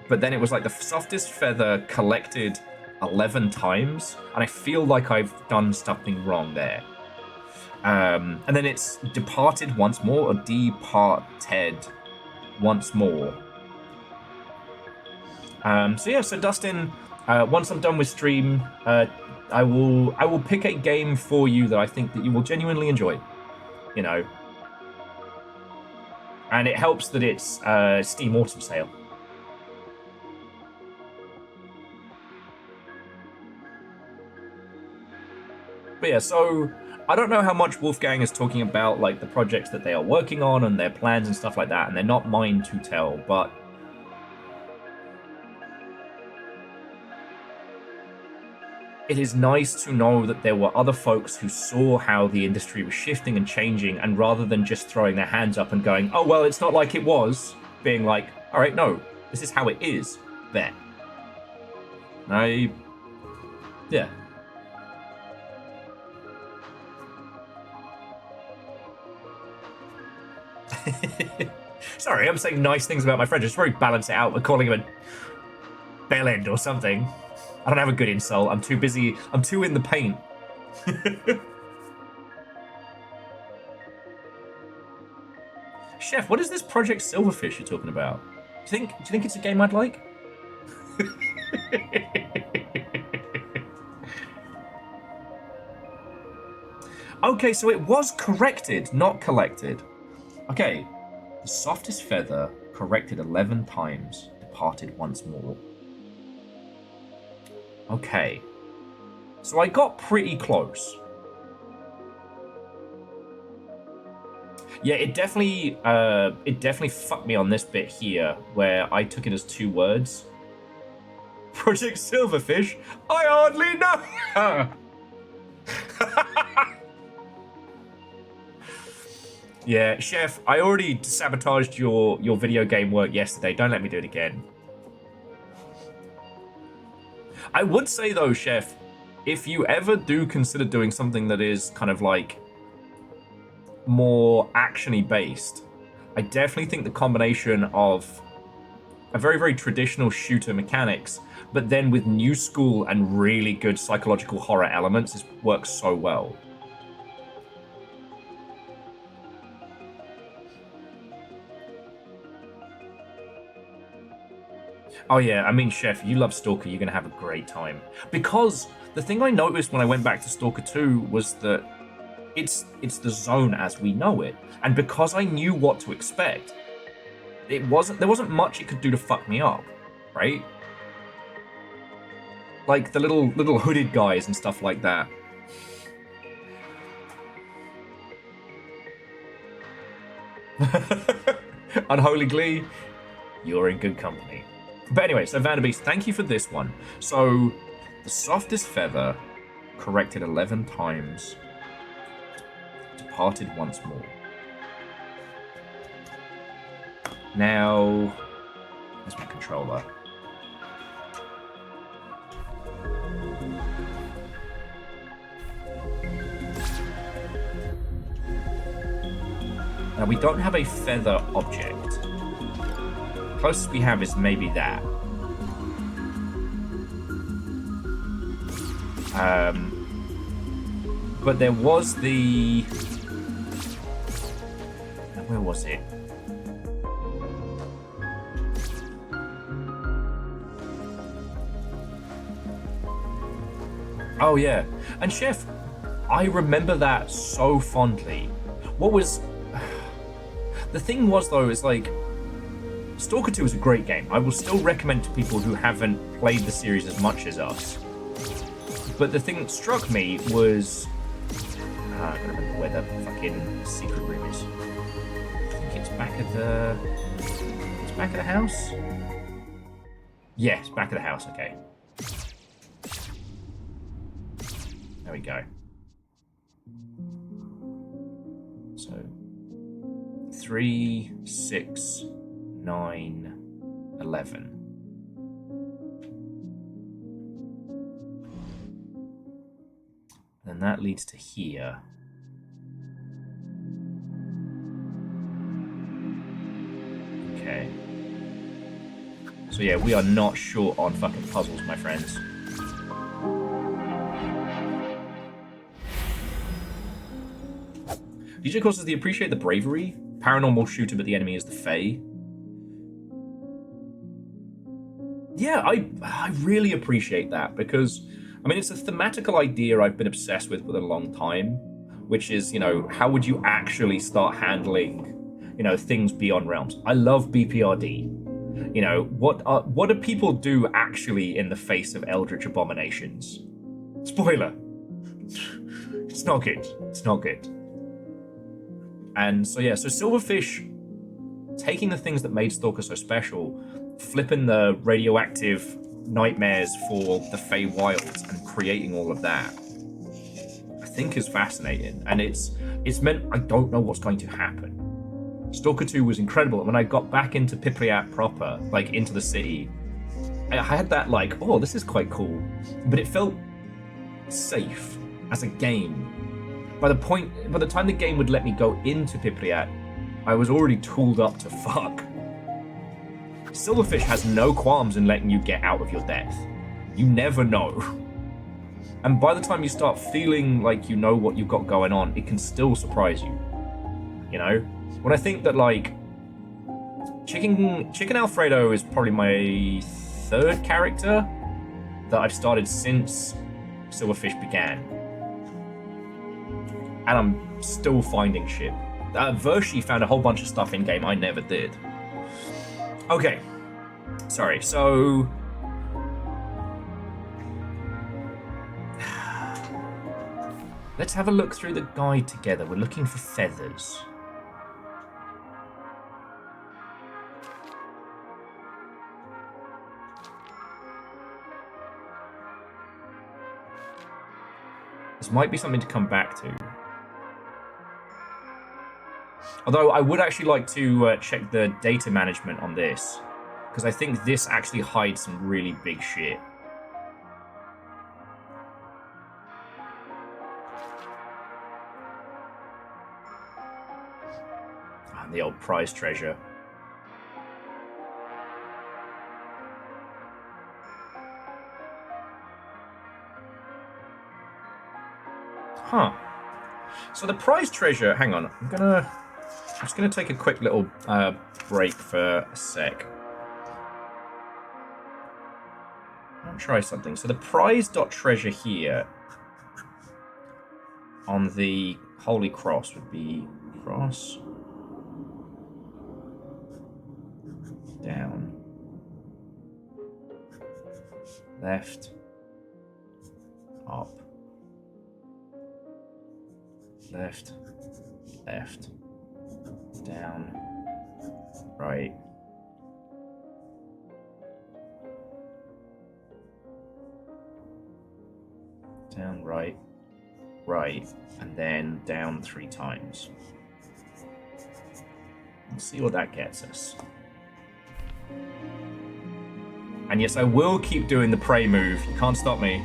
But then it was like the softest feather collected 11 times. And I feel like I've done something wrong there. And then it's departed once more, or departed once more. So yeah, so Dustin, once I'm done with stream, I will pick a game for you that I think that you will genuinely enjoy. You know. And it helps that it's Steam Autumn Sale. But yeah, so I don't know how much Wolfgang is talking about, like, the projects that they are working on and their plans and stuff like that, and they're not mine to tell, but it is nice to know that there were other folks who saw how the industry was shifting and changing, and rather than just throwing their hands up and going, oh, well, it's not like it was, being like, all right, no, this is how it is. There. Yeah. Sorry, I'm saying nice things about my friend. Just very balance it out by calling him a bellend or something. I don't have a good insult. I'm too busy. I'm too in the paint. Chef, what is this Project Silverfish you're talking about? Do you think it's a game I'd like? Okay, so it was corrected, not collected. Okay, the softest feather corrected 11 times, departed once more. Okay, so I got pretty close. Yeah, it definitely fucked me on this bit here, where I took it as 2 words. Project Silverfish? I hardly know! Yeah, Chef, I already sabotaged your video game work yesterday. Don't let me do it again. I would say, though, Chef, if you ever do consider doing something that is kind of like more action-y based, I definitely think the combination of a very, very traditional shooter mechanics, but then with new school and really good psychological horror elements works so well. Oh yeah, I mean, Chef, you love Stalker, you're going to have a great time. Because the thing I noticed when I went back to Stalker 2 was that it's the zone as we know it. And because I knew what to expect, there wasn't much it could do to fuck me up, right? Like the little hooded guys and stuff like that. Unholy Glee, you're in good company. But anyway, so Vanderbeest, thank you for this one. So, the softest feather corrected 11 times. parted once more. Now, where's my controller? Now, we don't have a feather object. Closest we have is maybe that. But there was the... Where was it? Oh, yeah. And Chef, I remember that so fondly. What was... The thing was, though, is like... Stalker 2 is a great game. I will still recommend to people who haven't played the series as much as us. But the thing that struck me was... I don't remember where the fucking secret room is. I think it's back at the... It's back at the house? Yes, back at the house, okay. There we go. So... 3, 6, 9, 11. And that leads to here. Okay. So yeah, we are not short on fucking puzzles, my friends. DJ Course says they appreciate the bravery. Paranormal shooter, but the enemy is the Fae. Yeah, I really appreciate that because, I mean, it's a thematical idea I've been obsessed with a long time, which is, you know, how would you actually start handling, you know, things beyond realms? I love BPRD. You know, what do people do actually in the face of eldritch abominations? Spoiler. It's not good. It's not good. And so, yeah, so Silverfish, taking the things that made Stalker so special, flipping the radioactive nightmares for the Fey Wilds and creating all of that, I think is fascinating. And it's meant I don't know what's going to happen. Stalker 2 was incredible. When I got back into Pripyat proper, like into the city, I had that like, oh, this is quite cool. But it felt safe as a game. By the time the game would let me go into Pripyat, I was already tooled up to fuck. Silverfish has no qualms in letting you get out of your depth. You never know. And by the time you start feeling like you know what you've got going on, it can still surprise you. You know? When I think that, like, Chicken Alfredo is probably my third character that I've started since Silverfish began. And I'm still finding shit. Vershi found a whole bunch of stuff in-game I never did. Okay. Sorry, so... Let's have a look through the guide together. We're looking for feathers. This might be something to come back to. Although I would actually like to check the data management on this, because I think this actually hides some really big shit. Oh, the old prize treasure. Huh. So the prize treasure, hang on, I'm just gonna take a quick little break for a sec. I'll try something. So the prize.treasure here on the Holy Cross would be cross, down, left, up, left, left, down, right, down, right, Right, and then down 3 times. We'll see what that gets us. And yes, I will keep doing the prey move. You can't stop me.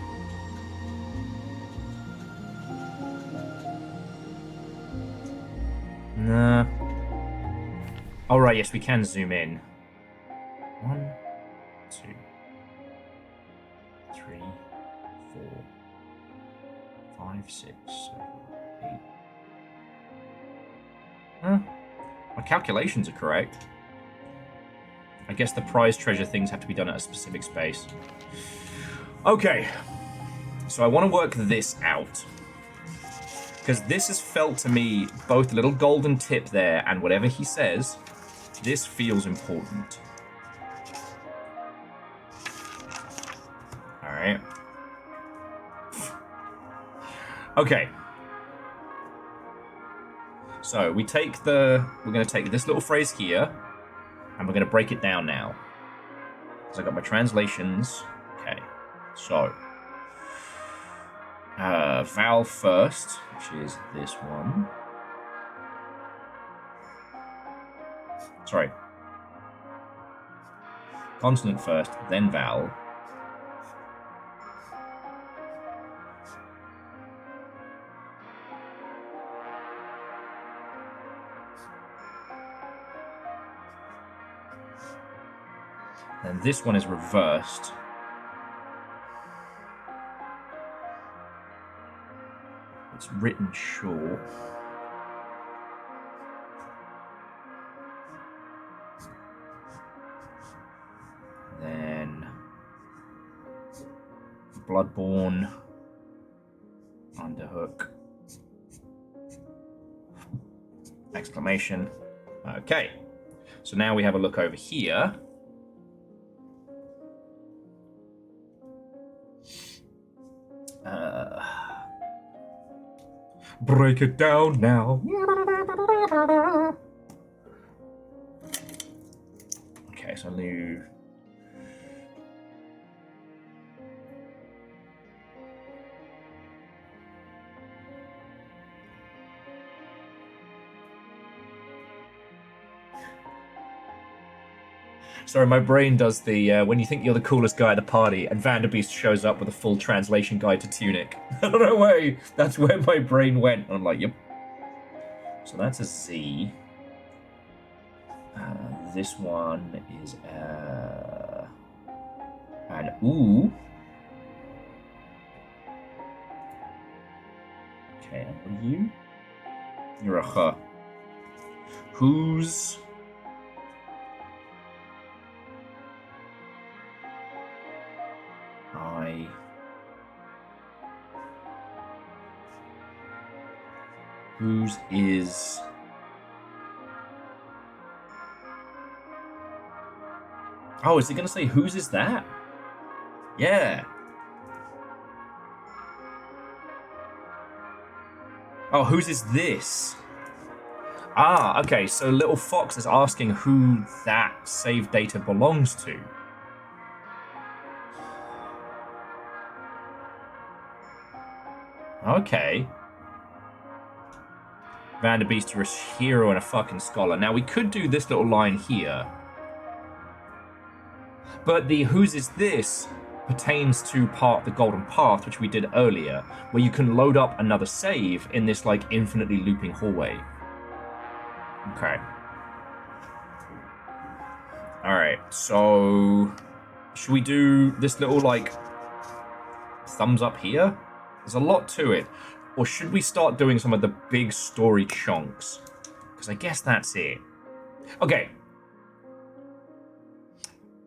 Nah. All right, yes, we can zoom in. 1, 2, 3, 4, 5, 6, 7, 8. Huh? My calculations are correct. I guess the prize treasure things have to be done at a specific space. Okay. So I want to work this out. Because this has felt to me both a little golden tip there and whatever he says, this feels important. Alright. Okay. So we're going to take this little phrase here, and we're going to break it down now. So I got my translations. Okay. So, vowel first, which is this one. Sorry. Consonant first, then vowel. And this one is reversed. It's written short. Then Bloodborne, underhook, exclamation. Okay, so now we have a look over here. Break it down now. Okay, so new. Sorry, my brain does the when you think you're the coolest guy at the party, and Vanderbeest shows up with a full translation guide to Tunic. I don't know why. That's where my brain went. I'm like, yep. So that's a Z. This one is an ooh. Okay, and what are you? You're a huh. Who's? Whose is? Oh, is it going to say whose is that? Yeah. Oh, whose is this? Ah, okay, so Little Fox is asking who that save data belongs to. Okay. Vanderbeest, you're a hero and a fucking scholar. Now, we could do this little line here. But the whose is this pertains to the Golden Path, which we did earlier, where you can load up another save in this, like, infinitely looping hallway. Okay. Alright, so... should we do this little, like, thumbs up here? There's a lot to it. Or should we start doing some of the big story chunks? Because I guess that's it. Okay.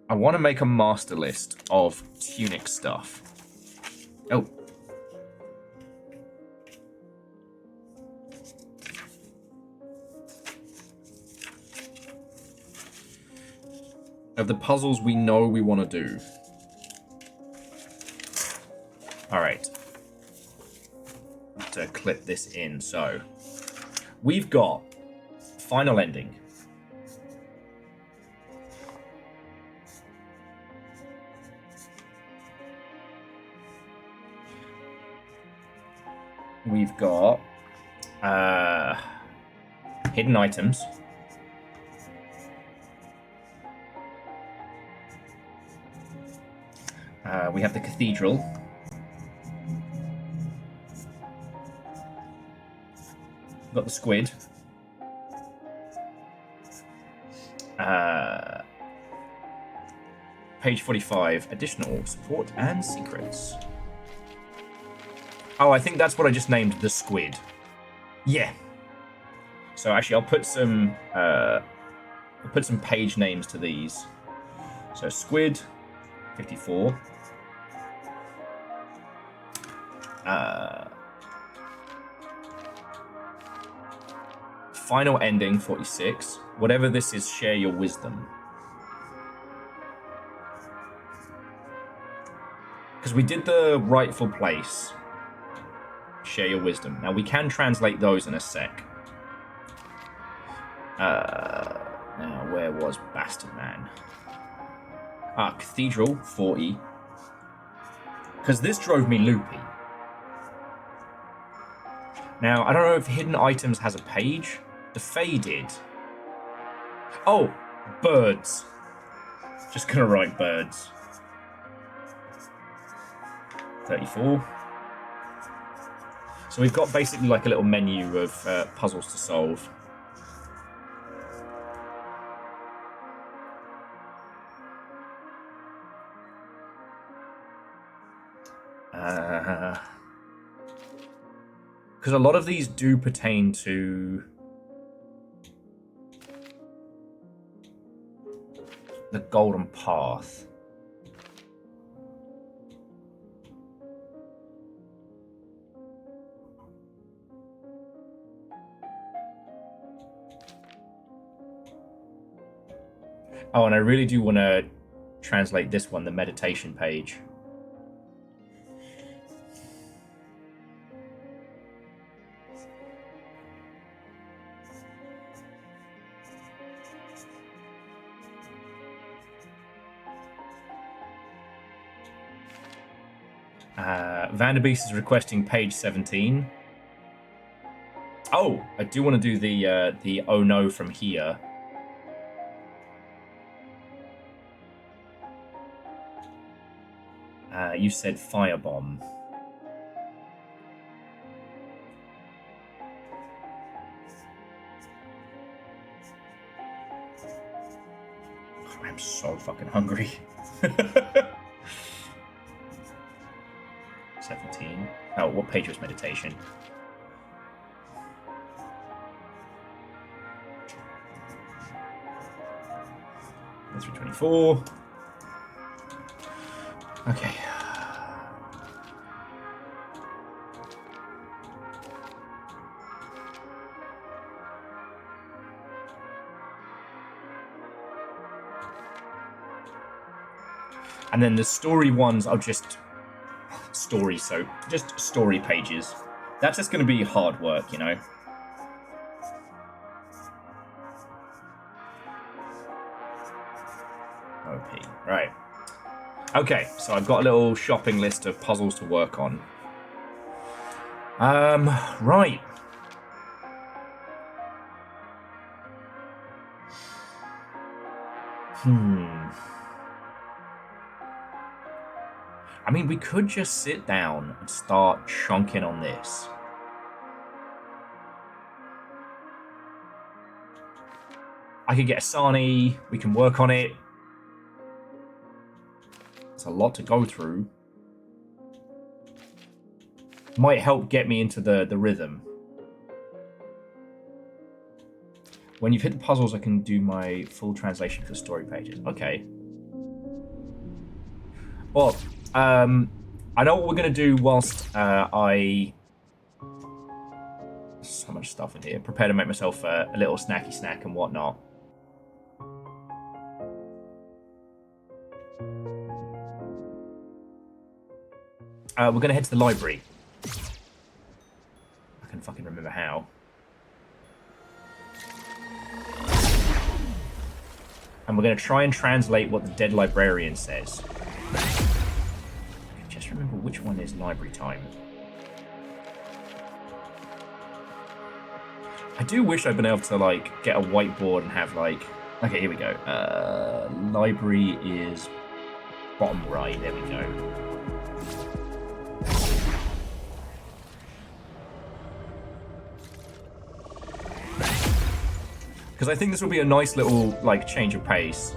I want to make a master list of Tunic stuff. Oh. Of the puzzles we know we want to do. Alright. To clip this in. So, we've got final ending. we've got hidden items. We have the cathedral. We've got the squid. Page 45, additional support and secrets. Oh, I think that's what I just named the squid. Yeah. So actually, I'll put some page names to these. So squid, 54. Final ending, 46. Whatever this is, share your wisdom. Because we did the rightful place. Share your wisdom. Now, we can translate those in a sec. Now, where was Bastard Man? Cathedral, 40. Because this drove me loopy. Now, I don't know if hidden items has a page. The Fae did. Oh, birds. Just gonna write birds. 34. So we've got basically like a little menu of puzzles to solve. Because a lot of these do pertain to the Golden Path. Oh, and I really do want to translate this one, the meditation page. Vanderbeest is requesting page 17. Oh, I do want to do the oh no from here. You said firebomb. I'm so fucking hungry. 17. Oh, what page was meditation? That's 324. Okay. And then the story ones are just story, so just story pages. That's just going to be hard work, you know. OP, right. Okay, so I've got a little shopping list of puzzles to work on. Right. I mean, we could just sit down and start chunking on this. I could get Asani, we can work on it. It's a lot to go through. Might help get me into the rhythm. When you've hit the puzzles, I can do my full translation for the story pages. Okay. Well, I know what we're going to do whilst I... So much stuff in here. Prepare to make myself a little snacky snack and whatnot. We're going to head to the library. I can fucking remember how. And we're going to try and translate what the dead librarian says. I can just remember which one is library time. I do wish I'd been able to like get a whiteboard and have like. Okay, here we go. Library is bottom right. There we go. Because I think this will be a nice little like change of pace.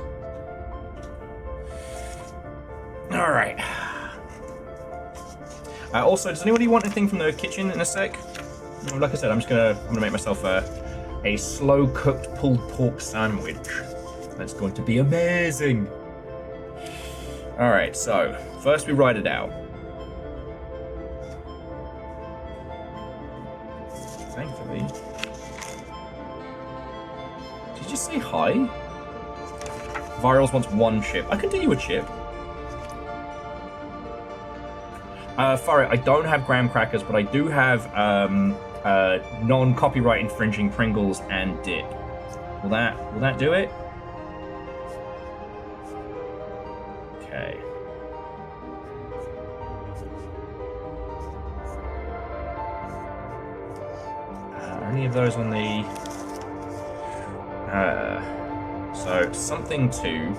All right. Also, does anybody want anything from the kitchen in a sec? Like I said, I'm gonna make myself a slow cooked pulled pork sandwich. That's going to be amazing. All right, so first we write it out. Thankfully. Did you say hi? Virals wants 1 chip. I can do you a chip. Sorry, I don't have graham crackers, but I do have non-copyright infringing Pringles and dip. Will that do it? Okay. Are any of those on the? So something to.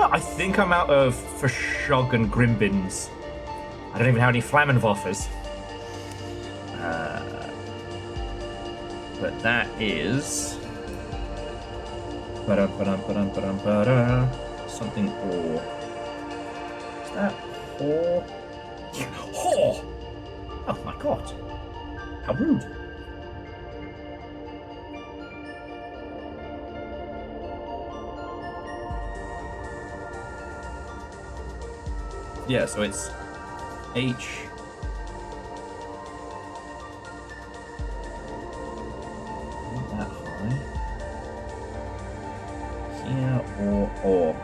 I think I'm out of Verschog and Grimbins. I don't even have any Flammenwaffers. But that is... something or. Is that or? Whore! Oh my god. How rude. Yeah, so it's H. Not that high. Here or.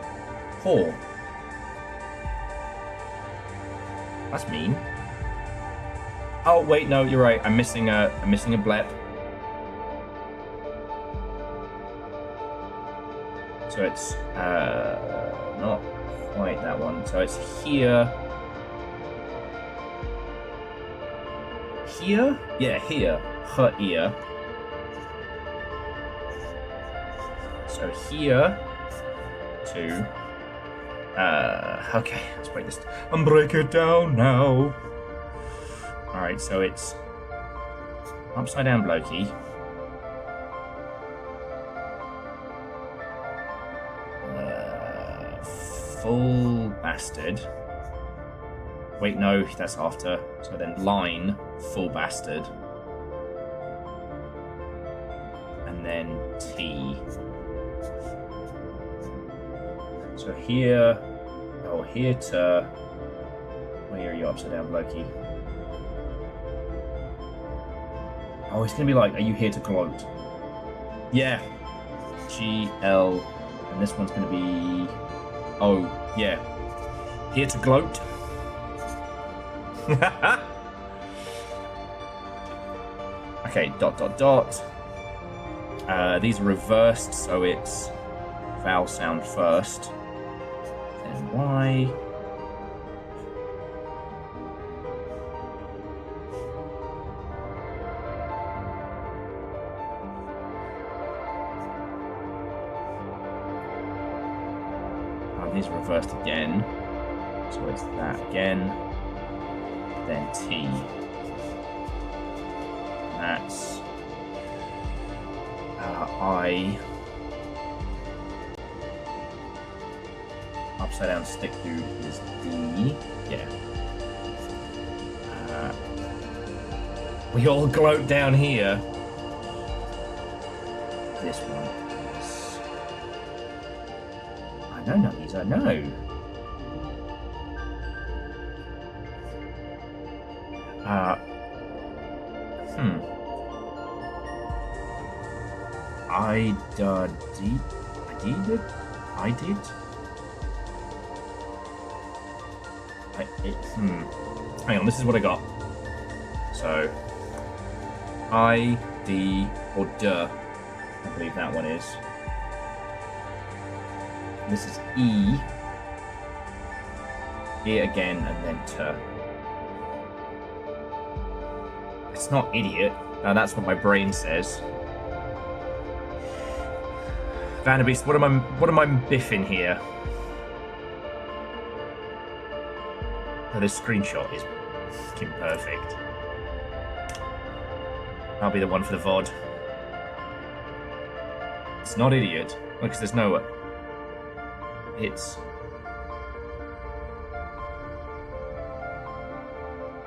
Whore. That's mean. Oh wait, no, you're right. I'm missing a blep. So it's not quite that one. So it's here. Here? Yeah, here. Her ear. So here to okay, let's break this and break it down now. Alright, so it's upside down blokey. Full bastard. Wait, no, that's after. So then line, full bastard. And then T. So here, oh, here to, where are you upside down blokey? Oh, it's gonna be like, are you here to gloat? Yeah. G, L, and this one's gonna be, oh, yeah. Here to gloat. Okay, dot, dot, dot. These are reversed, so it's vowel sound first. Then Y. These are reversed again, so it's that again, then T. That's I. Upside down stick through is D. Yeah. We all gloat down here. This one. No, nuggies, I know. I did. Hang on, this is what I got. So, I, D, or D, I believe that one is. This is E, it again, and then to. It's not idiot. That's what my brain says. Vanderbeest, what am I biffing here? Oh, this screenshot is fucking perfect. I'll be the one for the VOD. It's not idiot. Because there's no... It's...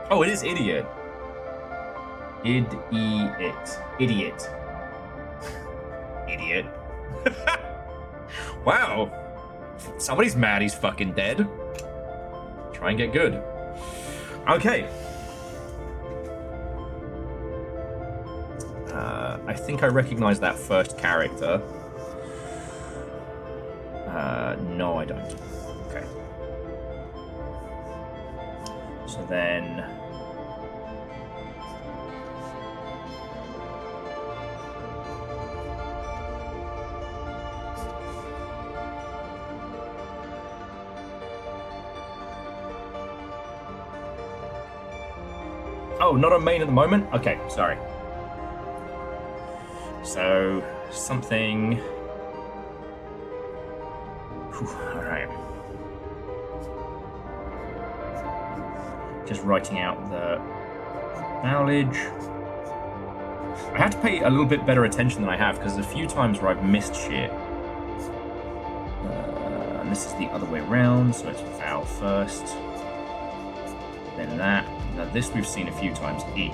Oh, it is idiot. Idiot. Idiot. Idiot. Wow. Somebody's mad he's fucking dead. Try and get good. Okay. I think I recognize that first character. No, I don't. Okay. So then... Oh, not on main at the moment? Okay, sorry. So, something... Alright. Just writing out the knowledge. I have to pay a little bit better attention than I have, because there's a few times where I've missed shit. And this is the other way around, so it's vowel first. Then that. Now this we've seen a few times. It.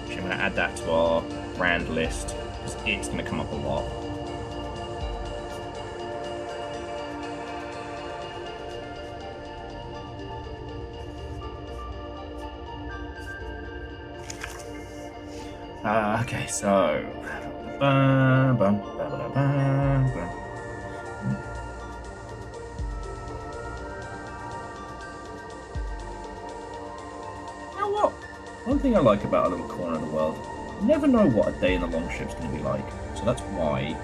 Actually, I'm going to add that to our brand list, because it's going to come up a lot. Okay, so... Now what? One thing I like about a little corner of the world, you never know what a day in the longship's going to be like. So that's why...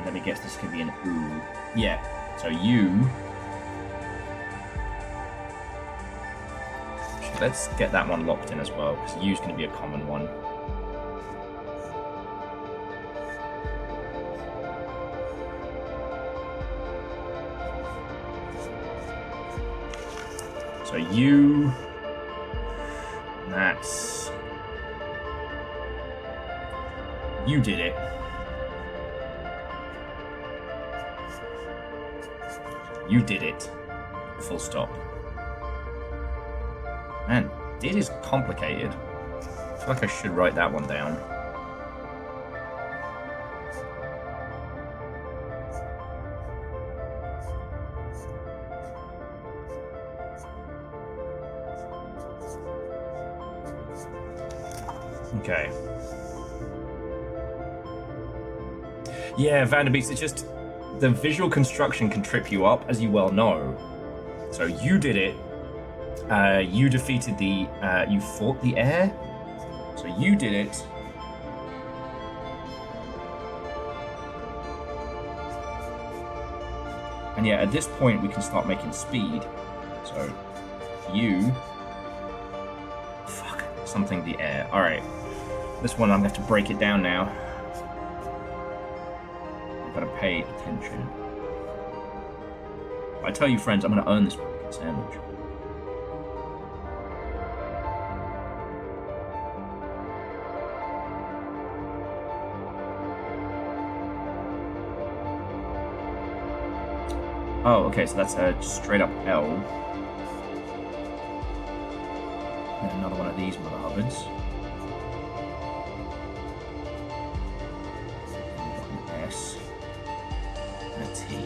let me guess, this could be an ooh. Yeah, so you... Let's get that one locked in as well, because U's going to be a common one. So U, that's... You did it. You did it. Full stop. Man, did is complicated. I feel like I should write that one down. Okay. Yeah, Vanderbeest, it's just the visual construction can trip you up, as you well know. So you did it. You defeated the, you fought the air, so you did it. And yeah, at this point we can start making speed. So, you, fuck, something the air. All right, this one I'm gonna have to break it down now. I've gotta pay attention. I tell you friends, I'm gonna earn this fucking sandwich. Oh, okay, so that's a straight up L. And another one of these mother hubbards. An S. And a T.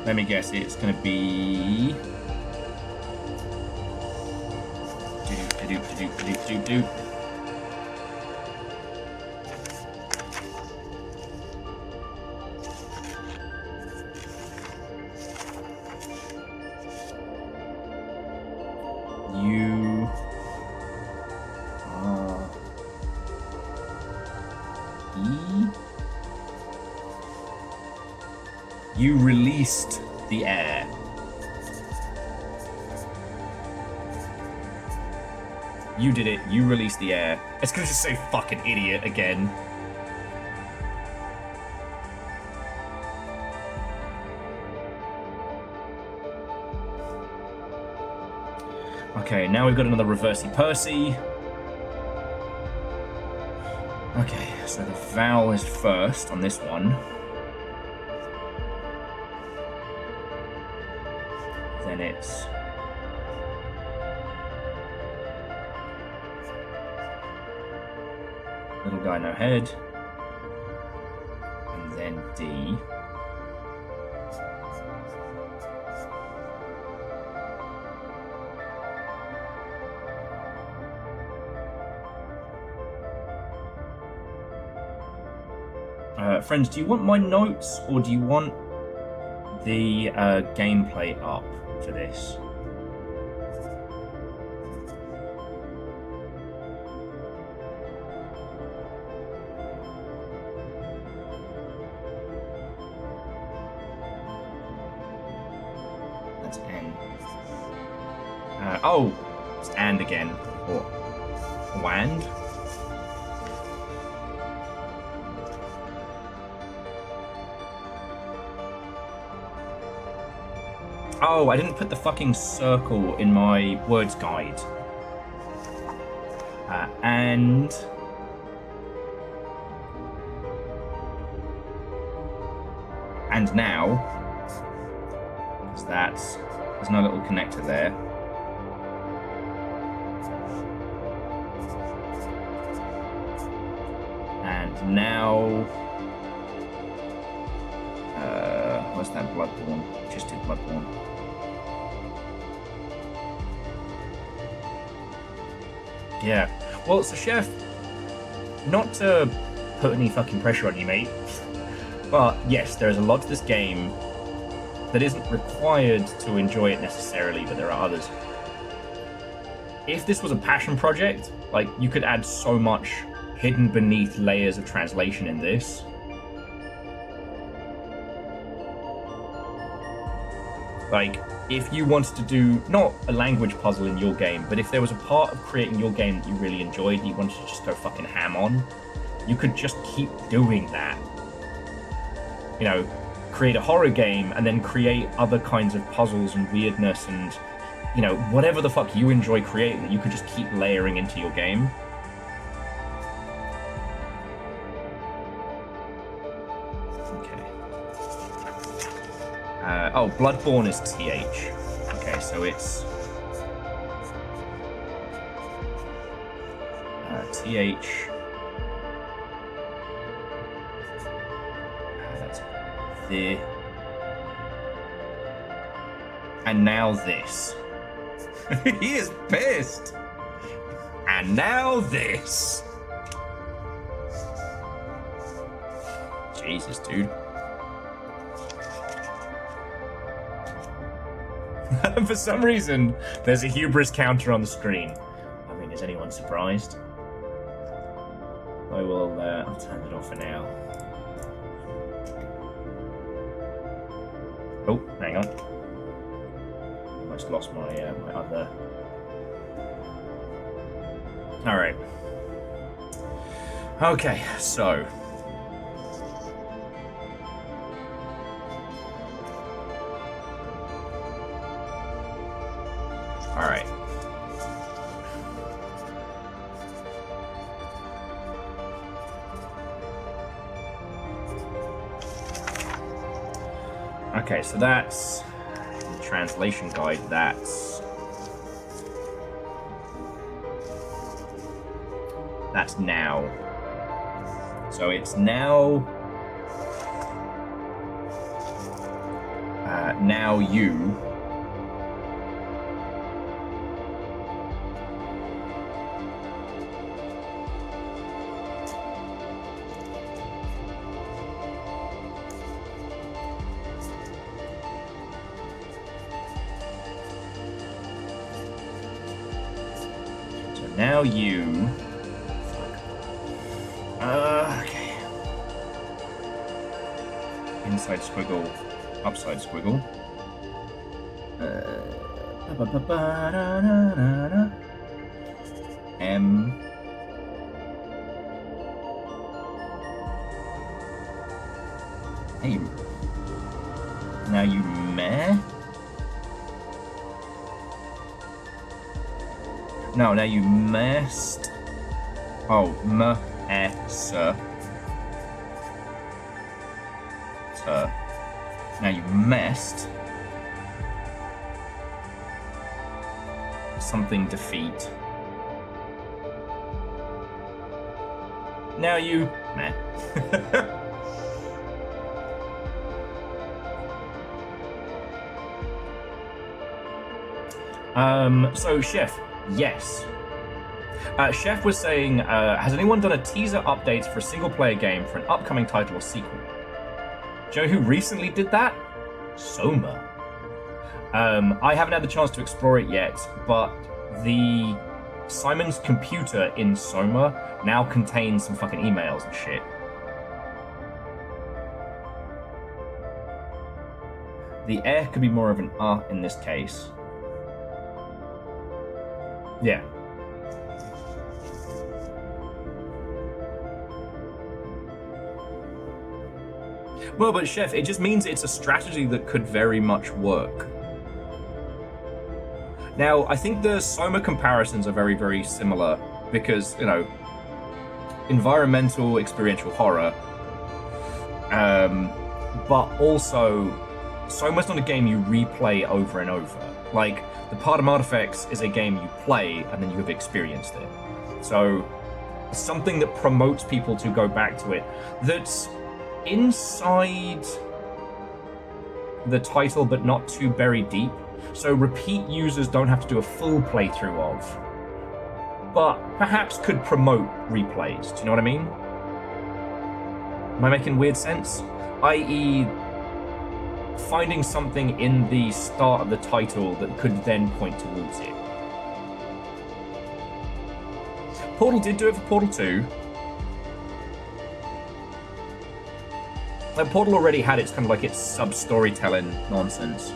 Let me guess, it's going to be... Do. You are You released the air. You did it. You released the air. It's gonna just say fucking idiot again. Okay, now we've got another reversey Percy. Okay, so the vowel is first on this one. Then it's little guy no head. And then D. Friends, do you want my notes or do you want the gameplay up for this? That's N. Oh, it's and again. Or wand. Oh, I didn't put the fucking circle in my words guide. And now, because there's no little connector there. And now, what's that? Bloodborne. Just did Bloodborne. Yeah. Well, so Chef, not to put any fucking pressure on you, mate, but yes, there is a lot to this game that isn't required to enjoy it necessarily, but there are others. If this was a passion project, like, you could add so much hidden beneath layers of translation in this. Like, if you wanted to do, not a language puzzle in your game, but if there was a part of creating your game that you really enjoyed and you wanted to just go fucking ham on, you could just keep doing that. You know, create a horror game and then create other kinds of puzzles and weirdness and, you know, whatever the fuck you enjoy creating that you could just keep layering into your game. Oh, Bloodborne is TH. Okay, so it's TH. That's the. And now this. He is pissed. And now this. Jesus, dude. For some reason, there's a hubris counter on the screen. I mean, is anyone surprised? I will, I'll turn it off for now. Oh, hang on. Almost lost my, my other... Alright. Okay, so... Alright. Okay, so that's the translation guide. That's now. So it's now now you. Now you... okay. Inside squiggle. upside squiggle. M. Hey, now you meh? No, now you messed. Oh, m-e-s. Now you messed. Something defeat. Now you meh. So Chef, yes. Chef was saying, has anyone done a teaser updates for a single player game for an upcoming title or sequel? Do you know who recently did that? Soma. I haven't had the chance to explore it yet, but the Simon's computer in Soma now contains some fucking emails and shit. The air could be more of an in this case. Yeah. Well, but Chef, it just means it's a strategy that could very much work. Now, I think the Soma comparisons are very, very similar because, you know, environmental, experiential horror, but also Soma's not a game you replay over and over. Like, the Part of Artifacts is a game you play and then you have experienced it. So, something that promotes people to go back to it, that's inside the title but not too buried deep. So repeat users don't have to do a full playthrough of, but perhaps could promote replays. Do you know what I mean? Am I making weird sense? I.e., finding something in the start of the title that could then point towards it. Portal did do it for Portal 2. Like, Portal already had its kind of like its sub-storytelling nonsense.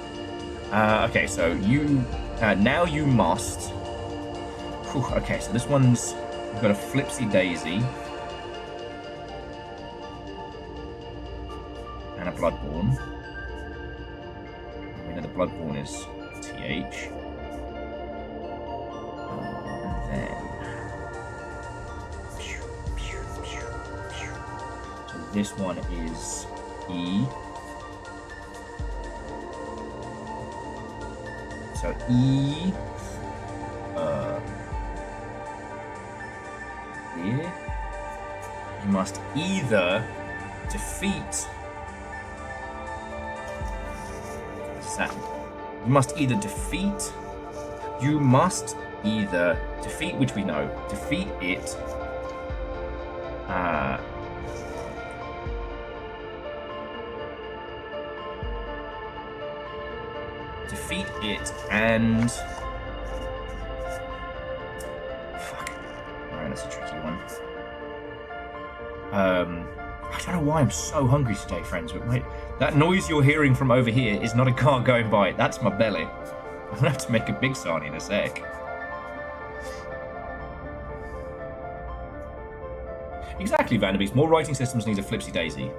Okay, so you now you must. Whew, okay, so this one's we've got a Flipsy Daisy and a Bloodborne. We know the Bloodborne is TH. And then so this one is E. So E, here, you must either defeat. What's that? You must either defeat. You must either defeat, which we know, defeat it. Defeat it and fuck. Alright, that's a tricky one. I don't know why I'm so hungry today, friends, but wait, that noise you're hearing from over here is not a car going by, that's my belly. I'm gonna have to make a big sarnie in a sec. Exactly, Vanderbeest. More writing systems need a Flipsy Daisy.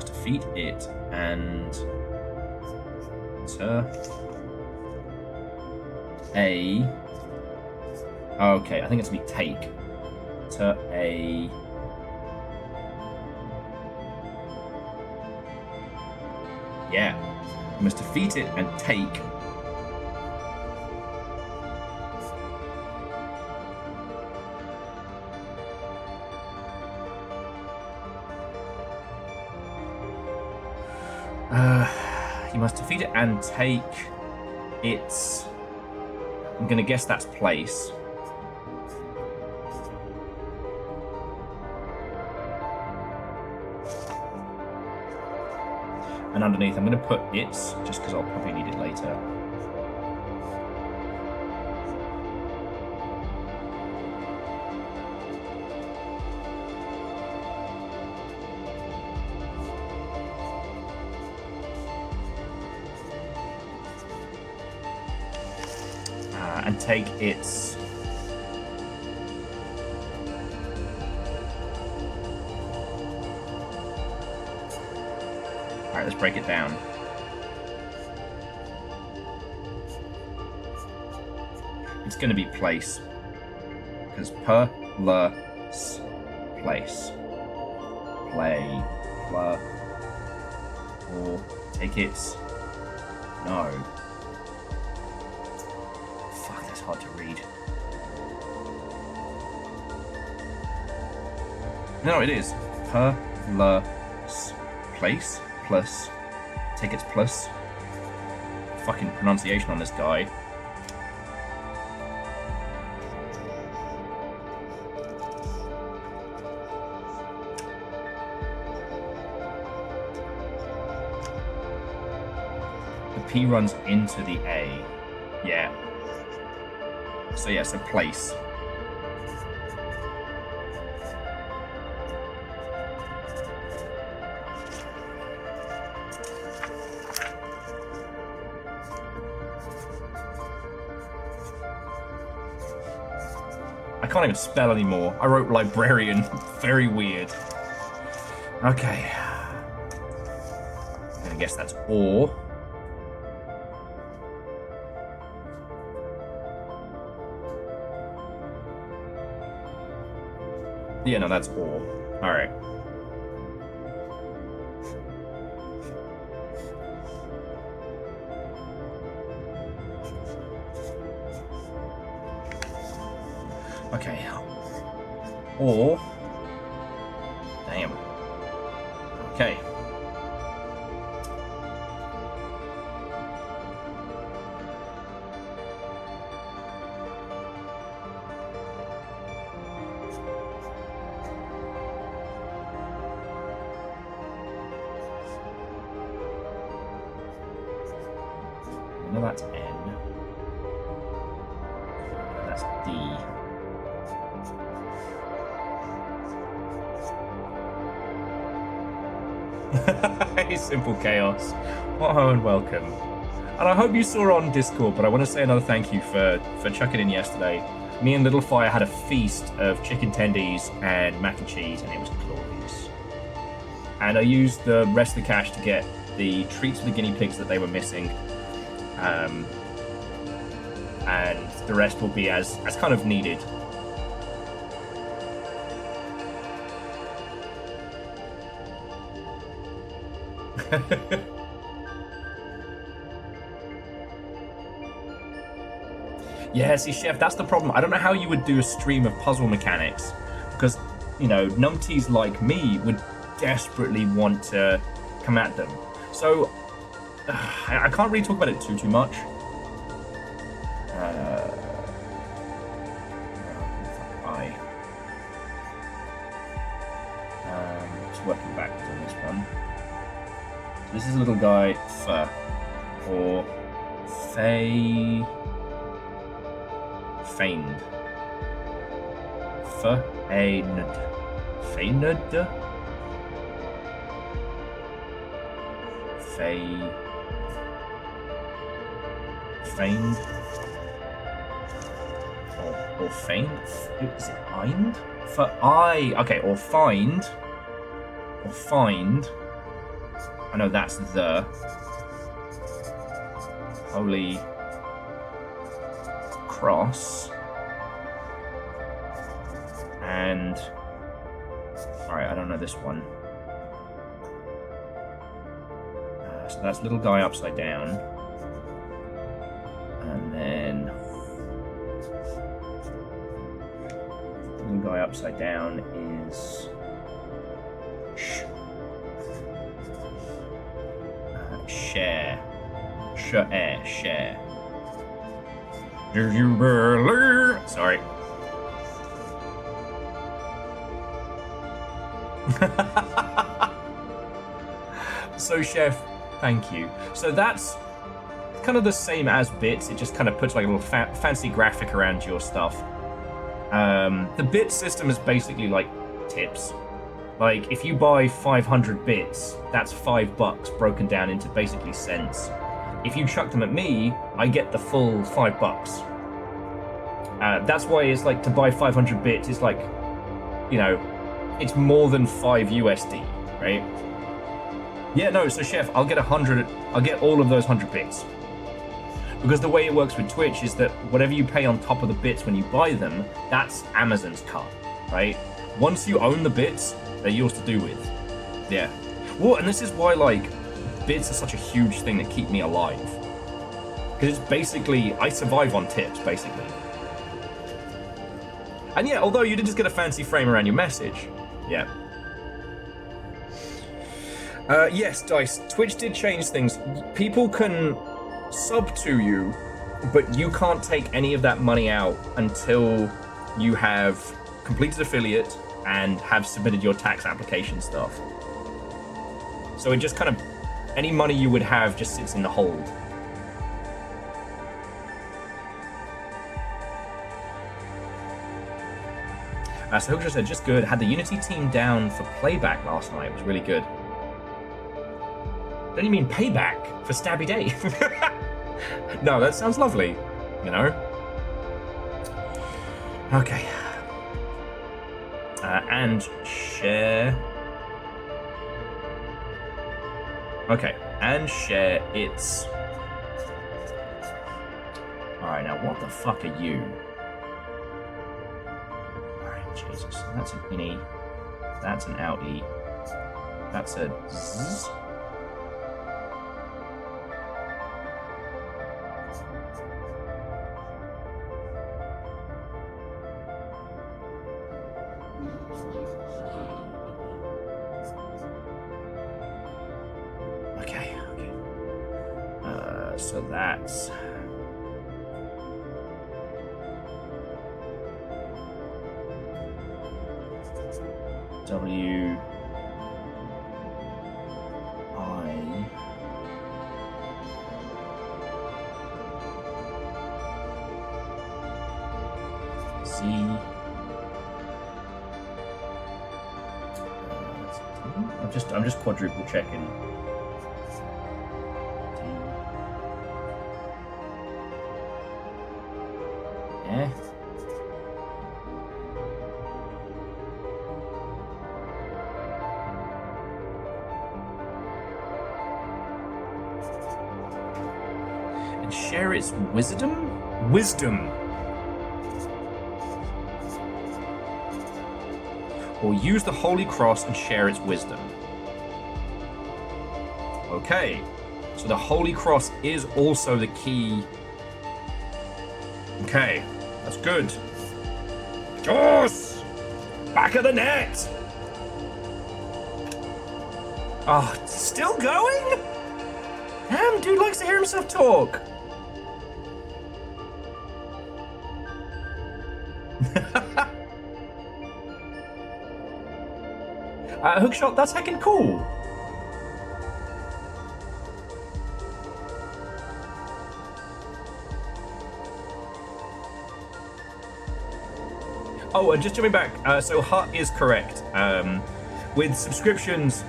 Defeat it and a. Okay, I think it's gonna be take to a. Yeah, you must defeat it and take. You must defeat it and take its. I'm gonna guess that's place. And underneath, I'm gonna put its, just because I'll probably need it later. and take its... Alright, let's break it down. It's going to be place. Because plus place. Play. Plus. Or take its... No. Fuck, that's hard to read. No, it is. Plus place plus take its plus. Fucking pronunciation on this guy. The P runs into the A. Yeah. So yeah, so place. I can't even spell anymore. I wrote librarian. Very weird. Okay. I'm gonna guess that's or. Yeah, no, that's or. Alright. Okay. Or... Damn. Okay. No, that's N. That's D. Simple chaos. What ho and welcome. And I hope you saw on Discord, but I want to say another thank you for chucking in yesterday. Me and Little Fire had a feast of chicken tendies and mac and cheese, and it was glorious. And I used the rest of the cash to get the treats for the guinea pigs that they were missing. And the rest will be as kind of needed. Yeah, see, Chef, that's the problem. I don't know how you would do a stream of puzzle mechanics, because, you know, numpties like me would desperately want to come at them. So, I can't really talk about it too much. Just working backwards on this one. This is a little guy, F, or Feigned. Feigned. Feigned. Or feigned? Is it find? For I. Okay, or find. Or find. I know that's the Holy Cross. And alright, I don't know this one. So that's little guy upside down. And then little guy upside down is share. Share. Sorry. So, Chef, thank you. So that's kind of the same as bits. It just kind of puts like a little fancy graphic around your stuff. The bit system is basically like tips. Like, if you buy 500 bits, that's $5 broken down into basically cents. If you chuck them at me, I get the full $5. That's why it's like to buy 500 bits. It's like, you know, it's more than 5 USD, right? Yeah, no. So Chef, I'll get 100. I'll get all of those 100 bits. Because the way it works with Twitch is that whatever you pay on top of the bits when you buy them, that's Amazon's cut, right? Once you own the bits, they're yours to do with. Yeah. Well, and this is why, like, bits are such a huge thing that keep me alive. Because it's basically, I survive on tips, basically. And yeah, although you did just get a fancy frame around your message. Yeah. Yes, Dice, Twitch did change things. People can sub to you, but you can't take any of that money out until you have completed affiliate and have submitted your tax application stuff. So it just kind of, any money you would have just sits in the hold. So Hook just said, just good. Had the Unity team down for playback last night. It was really good. Don't you mean payback for Stabby Day? No, that sounds lovely, you know? Okay. And share. Okay, and share it's... Alright, now what the fuck are you? Alright, Jesus. That's an innie. That's an outie. That's a zzz. So that's W I Z. I'm just quadruple checking. Yeah. And share its wisdom? Wisdom. Or use the Holy Cross and share its wisdom. Okay. So the Holy Cross is also the key. Okay. That's good. Joss! Back of the net! Oh, still going? Damn, dude likes to hear himself talk. Hookshot, that's heckin' cool. Oh, and just jumping back, so Hut is correct. With subscriptions,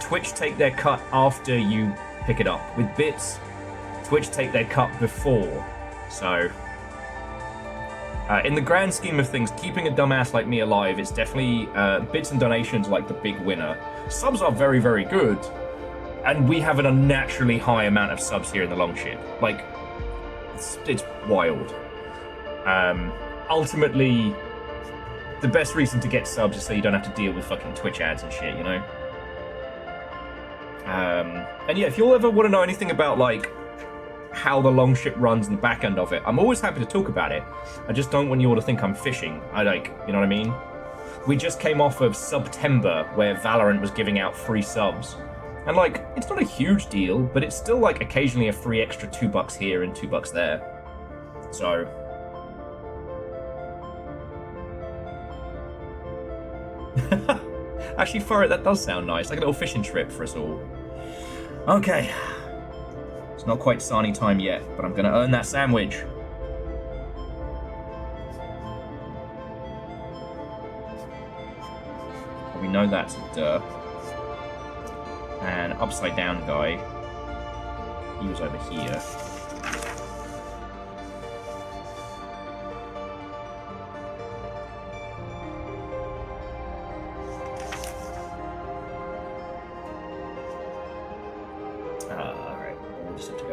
Twitch take their cut after you pick it up. With bits, Twitch take their cut before. So, in the grand scheme of things, keeping a dumbass like me alive is definitely bits and donations like the big winner. Subs are very, very good, and we have an unnaturally high amount of subs here in the Longship. Like, it's wild. Ultimately, the best reason to get subs is so you don't have to deal with fucking Twitch ads and shit, you know? And yeah, if you'll ever want to know anything about, like, how the Longship runs and the back end of it, I'm always happy to talk about it. I just don't want you all to think I'm fishing. I like, you know what I mean? We just came off of September, where Valorant was giving out free subs. And, like, it's not a huge deal, but it's still, like, occasionally a free extra $2 here and $2 there. So... Actually, for it, that does sound nice. Like a little fishing trip for us all. Okay. It's not quite Sarnie time yet, but I'm going to earn that sandwich. We know that's a duh. And upside down guy, he was over here.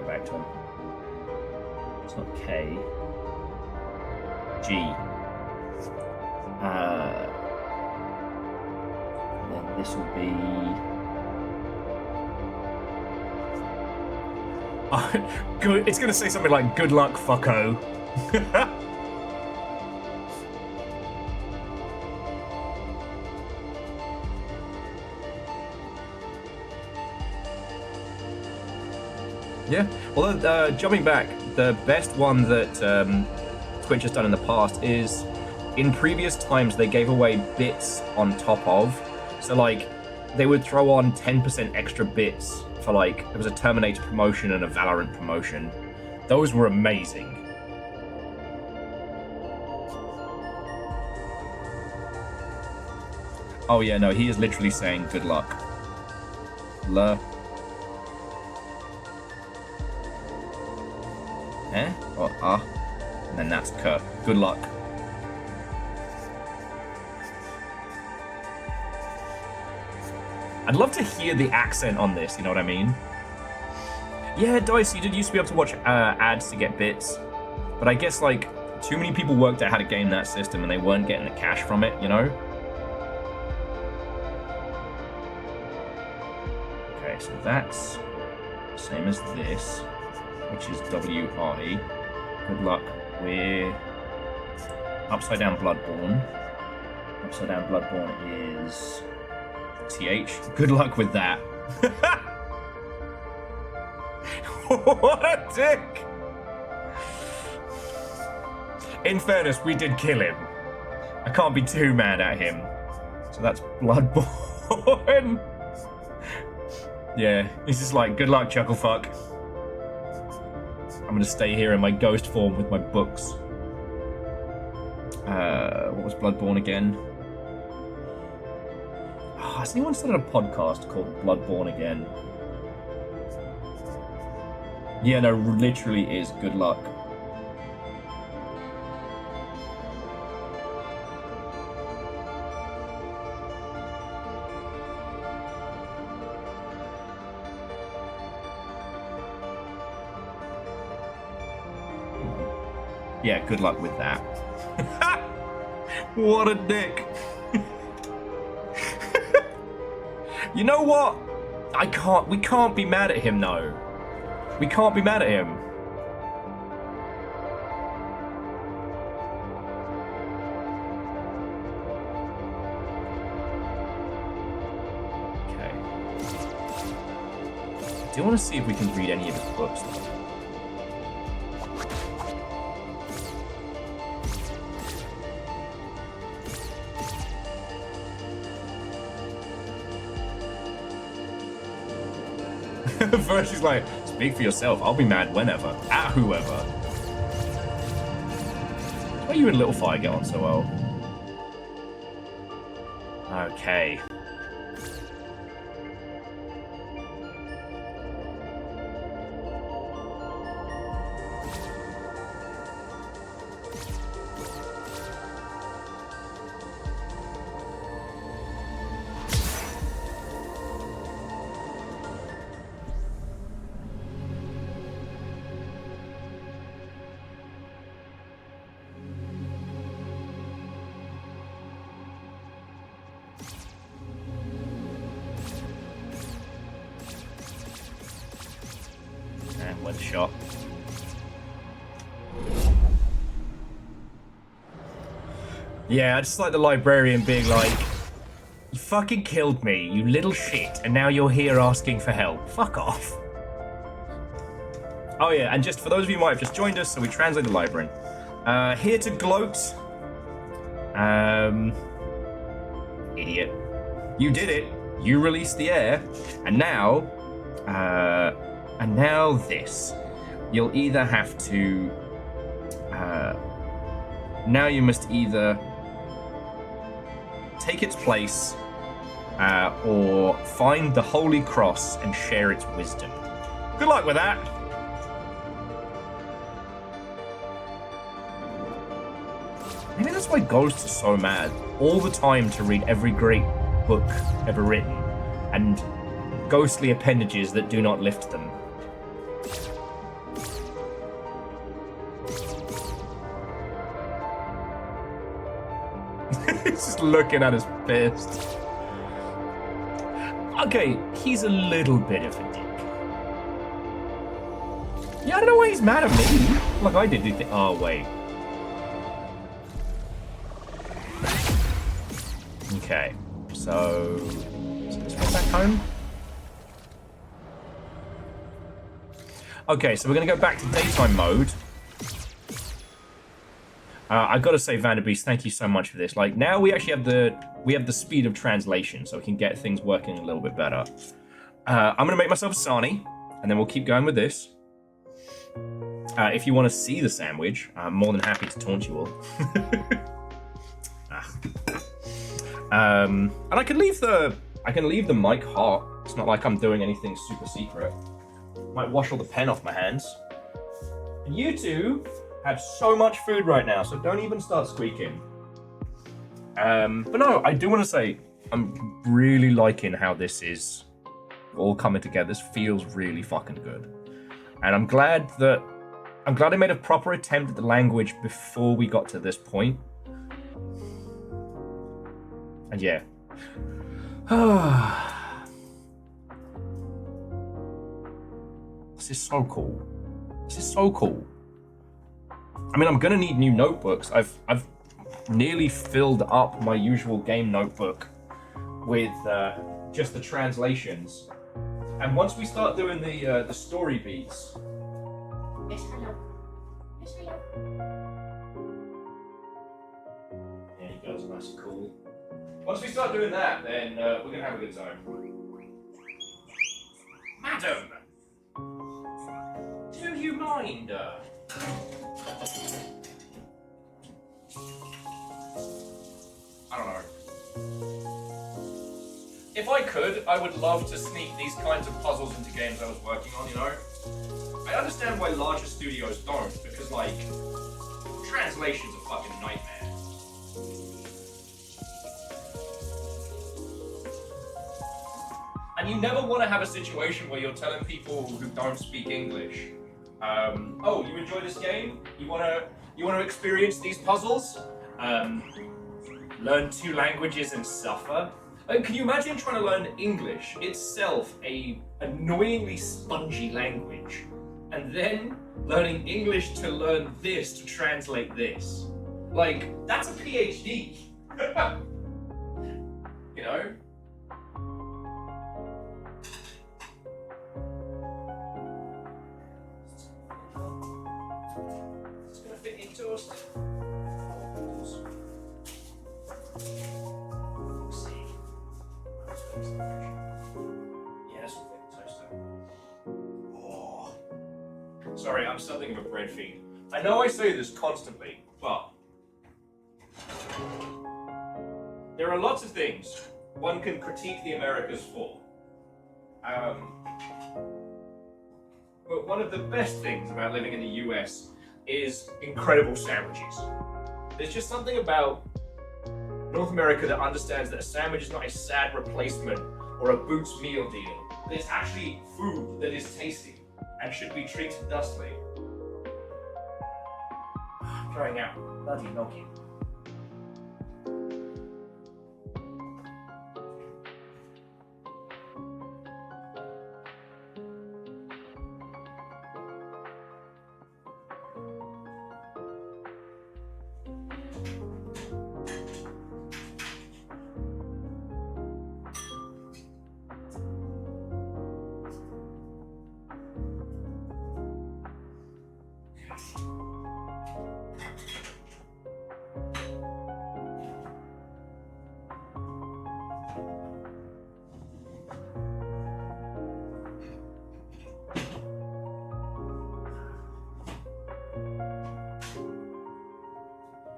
go back to him. It's not K. G. And then this will be... good. It's going to say something like, good luck, fucko. Yeah, although jumping back, the best one that Twitch has done in the past is, in previous times they gave away bits on top of, so like they would throw on 10% extra bits for like, there was a Terminator promotion and a Valorant promotion. Those were amazing. Oh yeah, no, he is literally saying good luck. Or and then that's K. Good luck. I'd love to hear the accent on this, you know what I mean? Yeah, Dice, you did used to be able to watch ads to get bits, but I guess like too many people worked out how to game that system and they weren't getting the cash from it, you know? Okay, so that's the same as this, which is WRE. Good luck with Upside Down Bloodborne. Upside Down Bloodborne is TH. Good luck with that. What a dick! In fairness, we did kill him. I can't be too mad at him. So that's Bloodborne. Yeah, he's just like, good luck, Chucklefuck. I'm gonna stay here in my ghost form with my books. What was Bloodborne again? Oh, has anyone started a podcast called Bloodborne again? Yeah, no, literally is good luck. Yeah, good luck with that. What a dick. You know what? We can't be mad at him, though. We can't be mad at him. Okay. I do want to see if we can read any of his books, though. First she's like, speak for yourself, I'll be mad whenever, at whoever. Why you and Little Fire get on so well? Okay. Shot. Yeah, I just like the librarian being like, you fucking killed me, you little shit, and now you're here asking for help. Fuck off. Oh yeah, and just for those of you who might have just joined us, so we translate the librarian. Here to gloat. Idiot. You did it. You released the air, and now this. You'll either have to... now you must either take its place or find the Holy Cross and share its wisdom. Good luck with that! Maybe that's why ghosts are so mad. All the time to read every great book ever written, and ghostly appendages that do not lift them. just looking at his fist. Okay, he's a little bit of a dick. Yeah, I don't know why he's mad at me. Like I did the oh, wait. Okay, so let's go back home. Okay, so we're gonna go back to daytime mode. I gotta say, Vanderbeest, thank you so much for this. Like now we actually have the speed of translation, so we can get things working a little bit better. I'm gonna make myself a sarnie, and then we'll keep going with this. If you want to see the sandwich, I'm more than happy to taunt you all. And I can leave the mic hot. It's not like I'm doing anything super secret. Might wash all the pen off my hands. And you two have so much food right now, so don't even start squeaking. But no, I do want to say I'm really liking how this is all coming together. This feels really fucking good, and I'm glad I made a proper attempt at the language before we got to this point. And yeah. This is so cool. This is so cool. I mean, I'm gonna need new notebooks. I've nearly filled up my usual game notebook with just the translations. And once we start doing the story beats. Yes, hello. Yes, hello. Yeah, you guys are nice and cool. Once we start doing that, then we're gonna have a good time. Madam, do you mind? I don't know. If I could, I would love to sneak these kinds of puzzles into games I was working on, you know? I understand why larger studios don't, because, like, translation's a fucking nightmare. And you never want to have a situation where you're telling people who don't speak English, oh, you enjoy this game? You wanna experience these puzzles? Learn 2 languages and suffer? Can you imagine trying to learn English, itself a annoyingly spongy language, and then learning English to learn this to translate this? Like, that's a PhD. You know? It's gonna fit in toast. Yes, toaster. Oh. Sorry, I'm something of a bread fiend. I know I say this constantly, but there are lots of things one can critique the Americas for. But one of the best things about living in the US is incredible sandwiches. There's just something about North America that understands that a sandwich is not a sad replacement or a Boots meal deal. That it's actually food that is tasty and should be treated thusly. Trying out bloody gnocchi.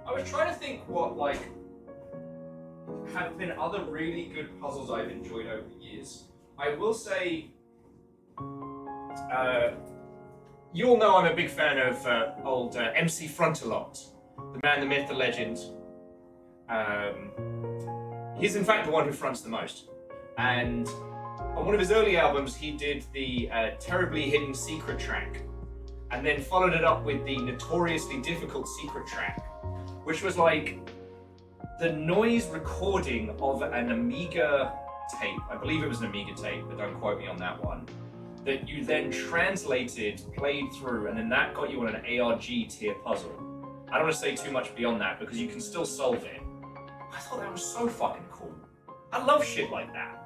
I was trying to think what, like, have been other really good puzzles I've enjoyed over the years. I will say, you all know I'm a big fan of old MC Frontalot, the man, the myth, the legend. He's in fact the one who fronts the most. And on one of his early albums, he did the terribly hidden secret track, and then followed it up with the notoriously difficult secret track, which was like the noise recording of an Amiga tape, I believe it was an Amiga tape, but don't quote me on that one, that you then translated, played through, and then that got you on an ARG tier puzzle. I don't want to say too much beyond that because you can still solve it. I thought that was so fucking cool. I love shit like that.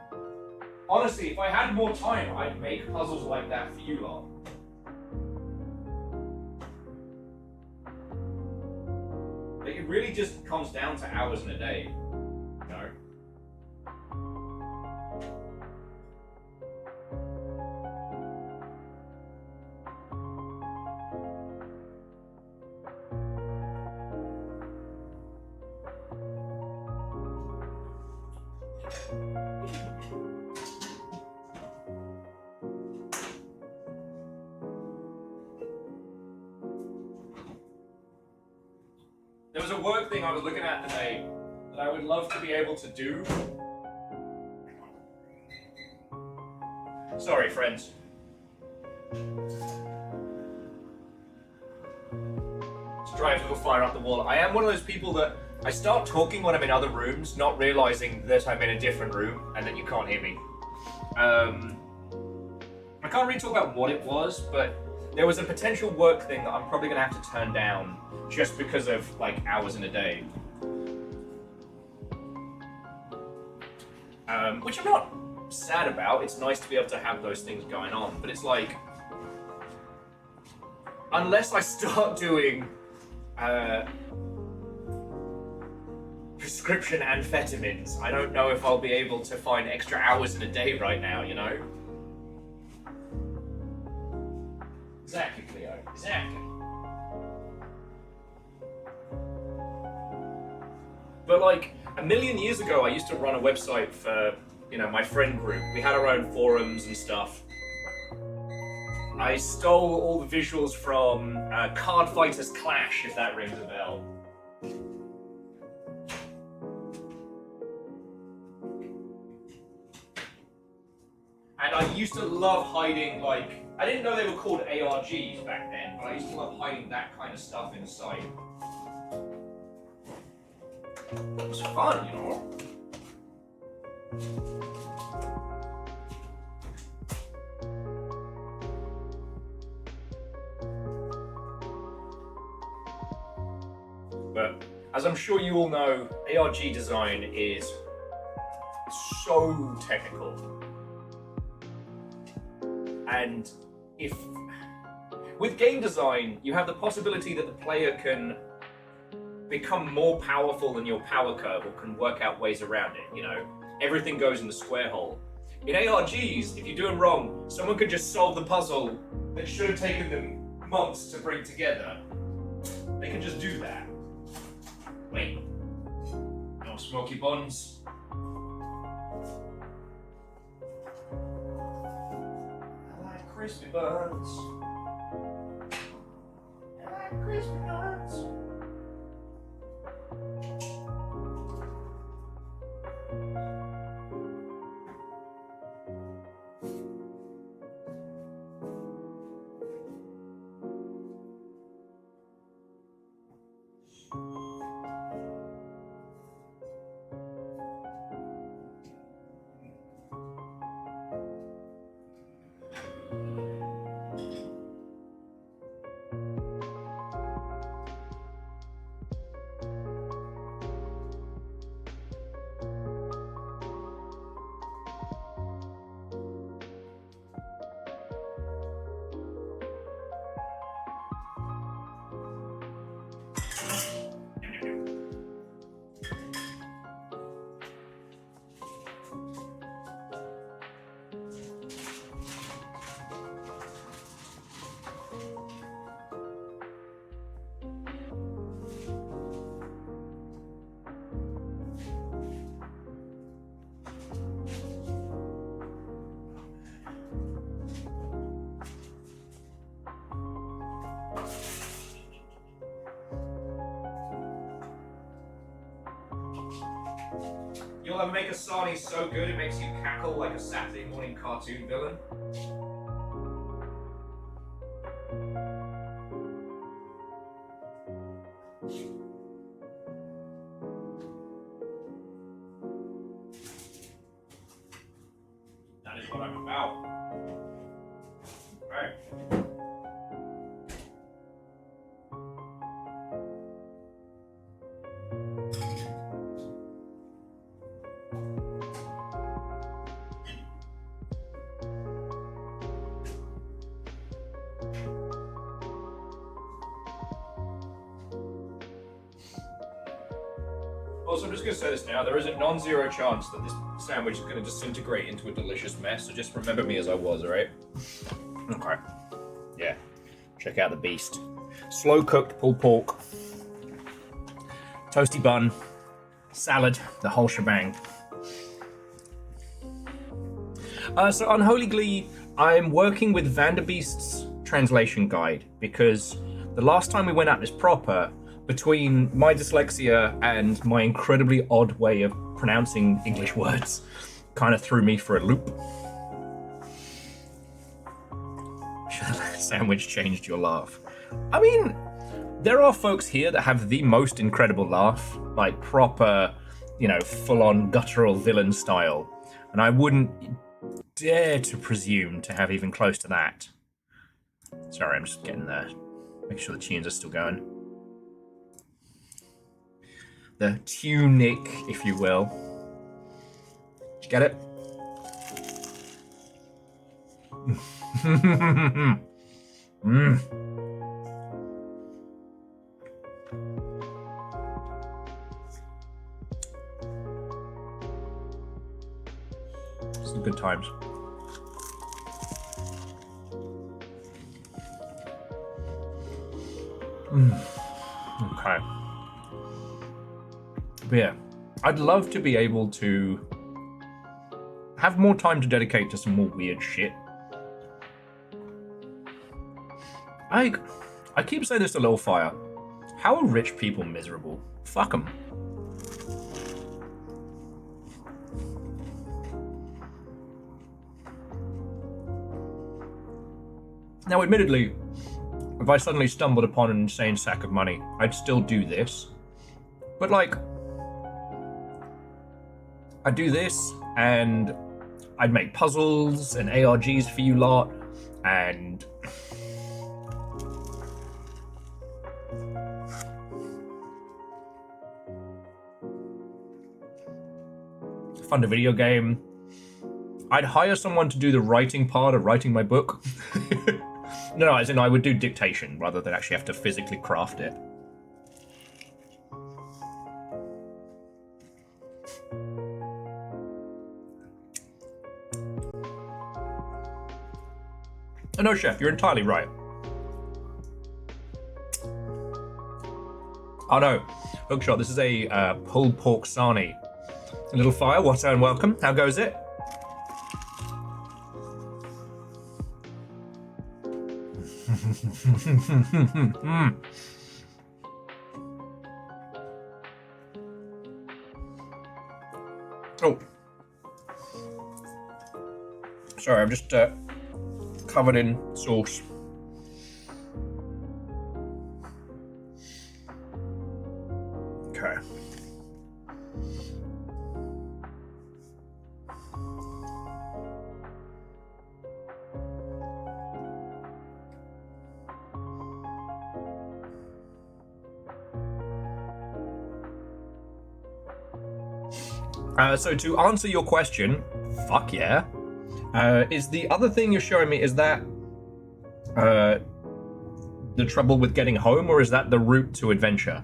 Honestly, if I had more time, I'd make puzzles like that for you lot. But it really just comes down to hours in a day, you know? There was a work thing I was looking at today that I would love to be able to do. Sorry, friends. Let's drive a little fire up the wall. I am one of those people that I start talking when I'm in other rooms, not realizing that I'm in a different room and that you can't hear me. I can't really talk about what it was, but there was a potential work thing that I'm probably going to have to turn down just because of like hours in a day. Which I'm not sad about. It's nice to be able to have those things going on, but it's like, unless I start doing prescription amphetamines, I don't know if I'll be able to find extra hours in a day right now, you know? Exactly, Cleo. Exactly. But like, a million years ago, I used to run a website for, you know, my friend group. We had our own forums and stuff. I stole all the visuals from Card Fighters Clash, if that rings a bell. And I used to love hiding, like, I didn't know they were called ARGs back then, but I used to love hiding that kind of stuff in the site. It was fun, you know? But, as I'm sure you all know, ARG design is so technical. And with game design, you have the possibility that the player can become more powerful than your power curve or can work out ways around it, you know? Everything goes in the square hole. In ARGs, if you do them wrong, someone could just solve the puzzle that should have taken them months to bring together. They can just do that. Wait. No smoky buns. I like crispy buns. I like crispy buns. You'll ever make a sarnie so good it makes you cackle like a Saturday morning cartoon villain? is what I'm about. Right. Also, I'm just going to say this now, there is a non-zero chance that this sandwich is going to disintegrate into a delicious mess, so just remember me as I was, alright? Okay. Yeah. Check out the beast. Slow-cooked pulled pork. Toasty bun. Salad. The whole shebang. So on Holy Glee, I'm working with Vanderbeest's translation guide, because the last time we went at this proper, between my dyslexia and my incredibly odd way of pronouncing English words, kind of threw me for a loop. Sandwich changed your laugh. I mean, there are folks here that have the most incredible laugh, like proper, you know, full-on guttural villain style, and I wouldn't dare to presume to have even close to that. Sorry, I'm just getting there. Make sure the tunes are still going. The Tunic, if you will. Did you get it? Mm. Some good times. Okay. But yeah, I'd love to be able to have more time to dedicate to some more weird shit. I keep saying this to Little Fire. How are rich people miserable? Fuck them. Now, admittedly, if I suddenly stumbled upon an insane sack of money, I'd still do this. But like, I'd do this, and I'd make puzzles and ARGs for you lot, and fund a video game. I'd hire someone to do the writing part of writing my book. No, as in I would do dictation rather than actually have to physically craft it. Oh, no, Chef, you're entirely right. Oh no, Hookshot, this is a pulled pork sarnie. Little Fire, what's and welcome. How goes it? Oh. Sorry, I'm just covered in sauce. Okay. So to answer your question, fuck yeah. Is the other thing you're showing me, is that the trouble with getting home, or is that the route to adventure?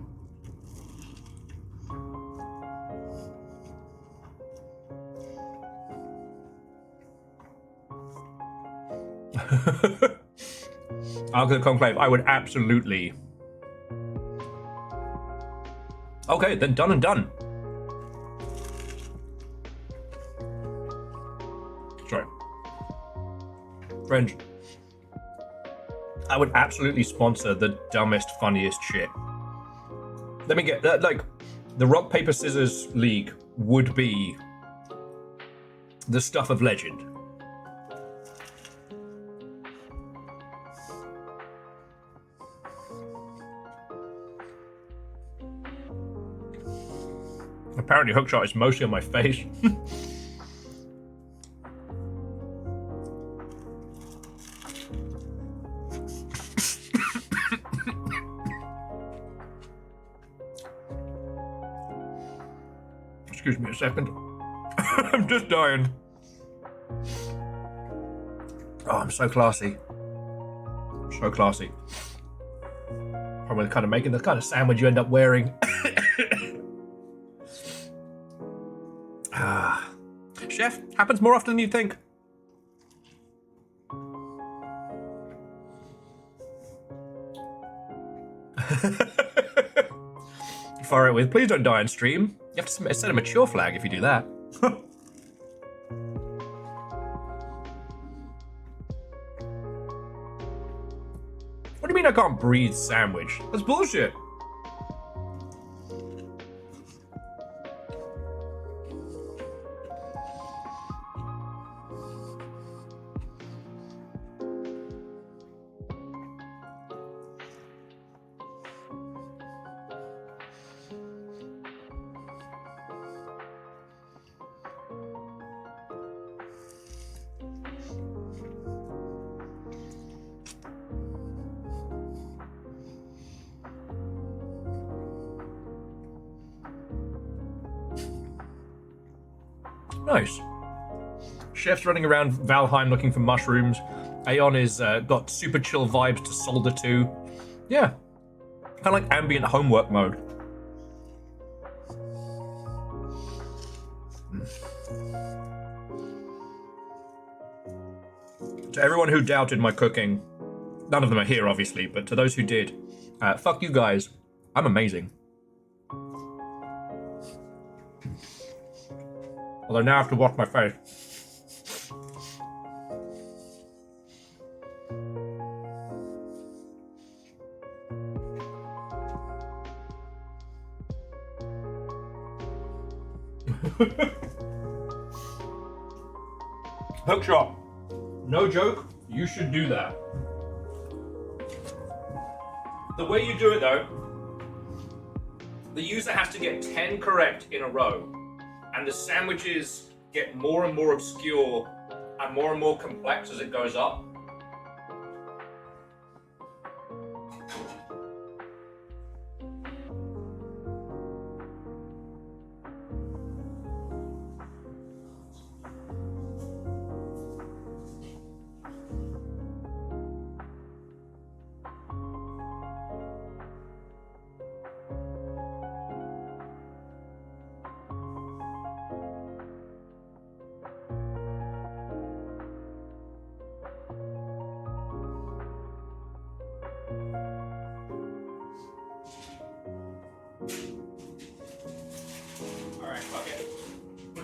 Ark of the Conclave, I would absolutely... Okay, then done and done. Sorry. French. I would absolutely sponsor the dumbest, funniest shit. Let me get that, like, the Rock, Paper, Scissors League would be the stuff of legend. Apparently Hookshot is mostly on my face. Excuse me a second. I'm just dying. Oh, I'm so classy. So classy. Probably kind of making the kind of sandwich you end up wearing. Chef, happens more often than you'd think. Fire it with, please don't die on stream. You have to set a mature flag if you do that. What do you mean I can't breathe sandwich? That's bullshit. Nice. Chef's running around Valheim looking for mushrooms. Aeon is got super chill vibes to Solder 2. Yeah. Kind of like ambient homework mode. To everyone who doubted my cooking, none of them are here obviously, but to those who did, fuck you guys. I'm amazing. Although now I have to wash my face. Hookshot. No joke, you should do that. The way you do it though, the user has to get 10 correct in a row. And the sandwiches get more and more obscure and more complex as it goes up.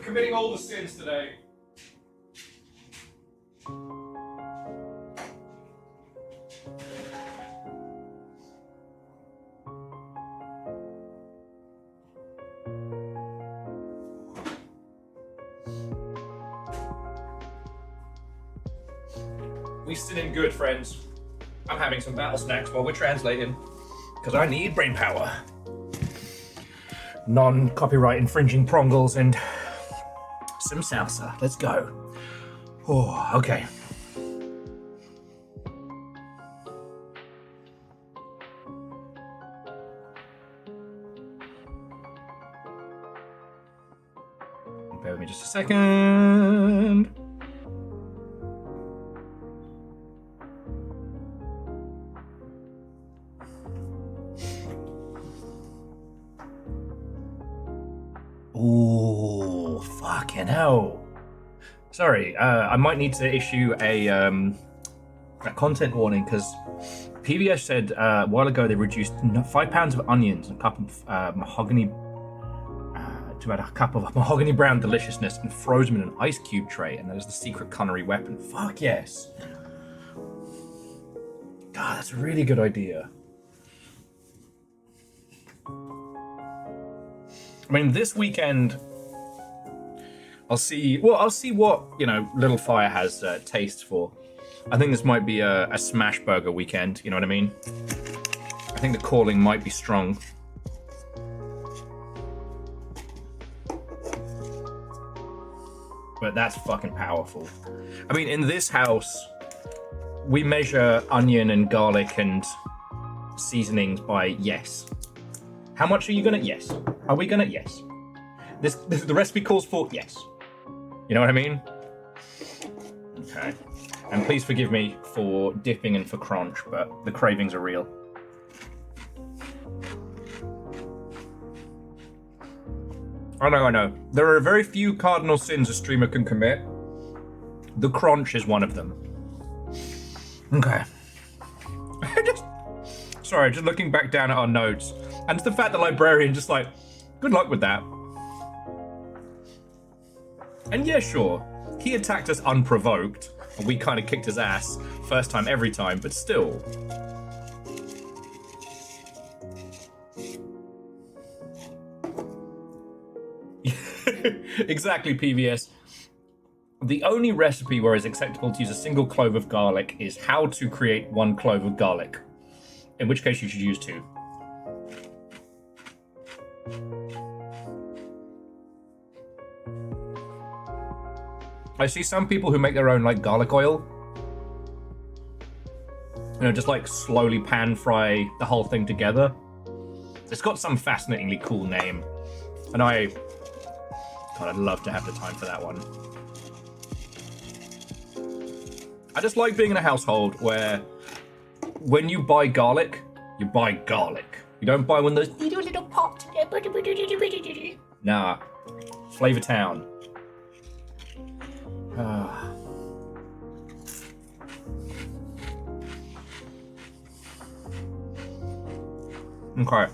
Committing all the sins today. We sin in good, friends. I'm having some battle snacks while we're translating, because I need brain power. Non-copyright infringing prongles and some salsa. Let's go. Oh, okay. Bear with me just a second. Ooh, fucking hell. Sorry, I might need to issue a content warning because PBS said a while ago they reduced 5 pounds of onions and a cup of mahogany to about a cup of mahogany brown deliciousness and froze them in an ice cube tray, and that is the secret culinary weapon. Fuck yes. God, that's a really good idea. I mean, this weekend, I'll see what, you know, Little Fire has taste for. I think this might be a smash burger weekend, you know what I mean? I think the calling might be strong. But that's fucking powerful. I mean, in this house, we measure onion and garlic and seasonings by yes. How much are you gonna? Yes. Are we gonna? Yes. The recipe calls for yes. You know what I mean? Okay. And please forgive me for dipping and for crunch, but the cravings are real. I know. There are very few cardinal sins a streamer can commit. The crunch is one of them. Okay. Sorry, just looking back down at our notes. And it's the fact that Librarian just like, good luck with that. And yeah, sure, he attacked us unprovoked, and we kind of kicked his ass first time every time, but still. Exactly, PVS. The only recipe where it's acceptable to use a single clove of garlic is how to create 1 clove of garlic, in which case you should use 2. I see some people who make their own like garlic oil. You know, just like slowly pan fry the whole thing together. It's got some fascinatingly cool name. And God, I'd love to have the time for that one. I just like being in a household where when you buy garlic, you buy garlic. You don't buy one of those little pots. Nah. Flavor Town. Okay.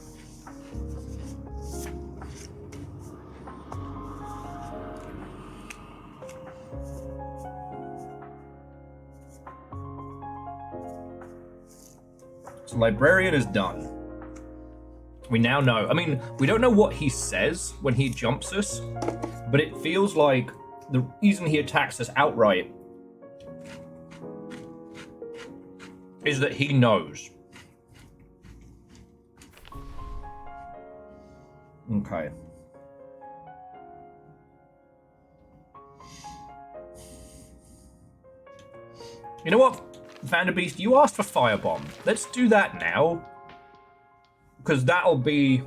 So Librarian is done. We now know. I mean, we don't know what he says when he jumps us, but it feels like the reason he attacks us outright is that he knows. Okay. You know what, Vanderbeest? You asked for Firebomb. Let's do that now. Because that'll be...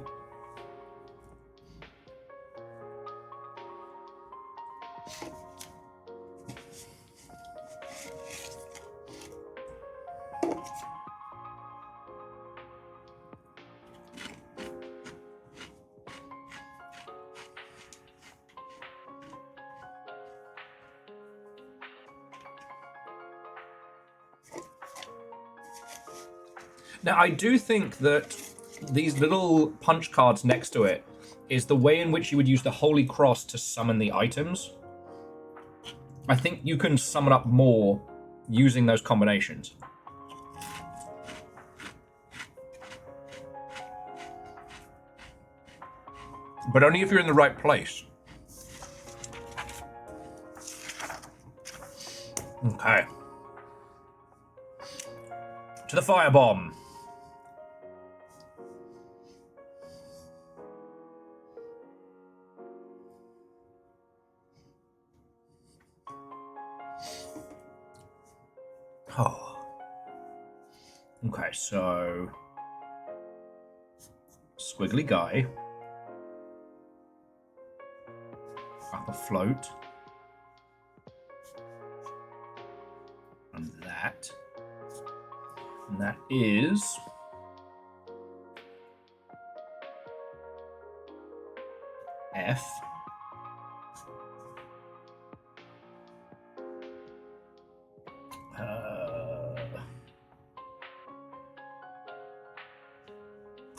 Now, I do think that these little punch cards next to it is the way in which you would use the Holy Cross to summon the items. I think you can summon up more using those combinations. But only if you're in the right place. Okay. To the Firebomb. Oh. Okay, so squiggly guy up afloat, and that is F.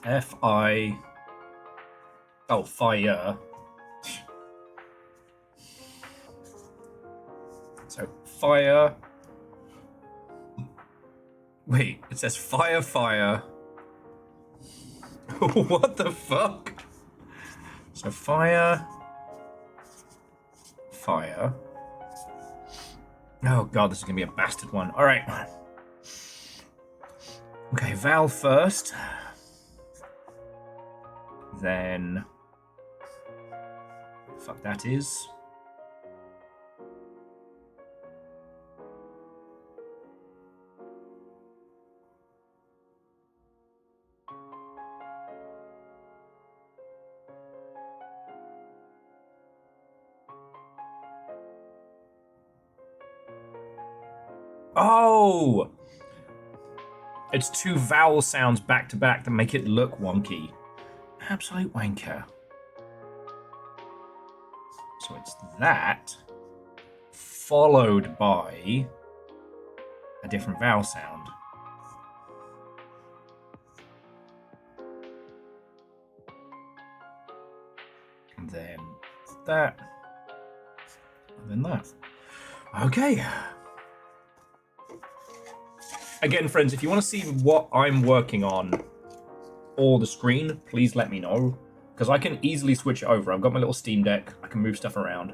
F-I... Oh, fire. So, fire... Wait, it says fire, fire. What the fuck? So, fire... Fire... Oh god, this is gonna be a bastard one. Alright. Okay, Val first. Then... Fuck that is. Oh! It's two vowel sounds back to back that make it look wonky. Absolute wanker. So it's that, followed by a different vowel sound. And then that. And then that. Okay. Again, friends, if you want to see what I'm working on or the screen, please let me know. Because I can easily switch it over. I've got my little Steam Deck. I can move stuff around.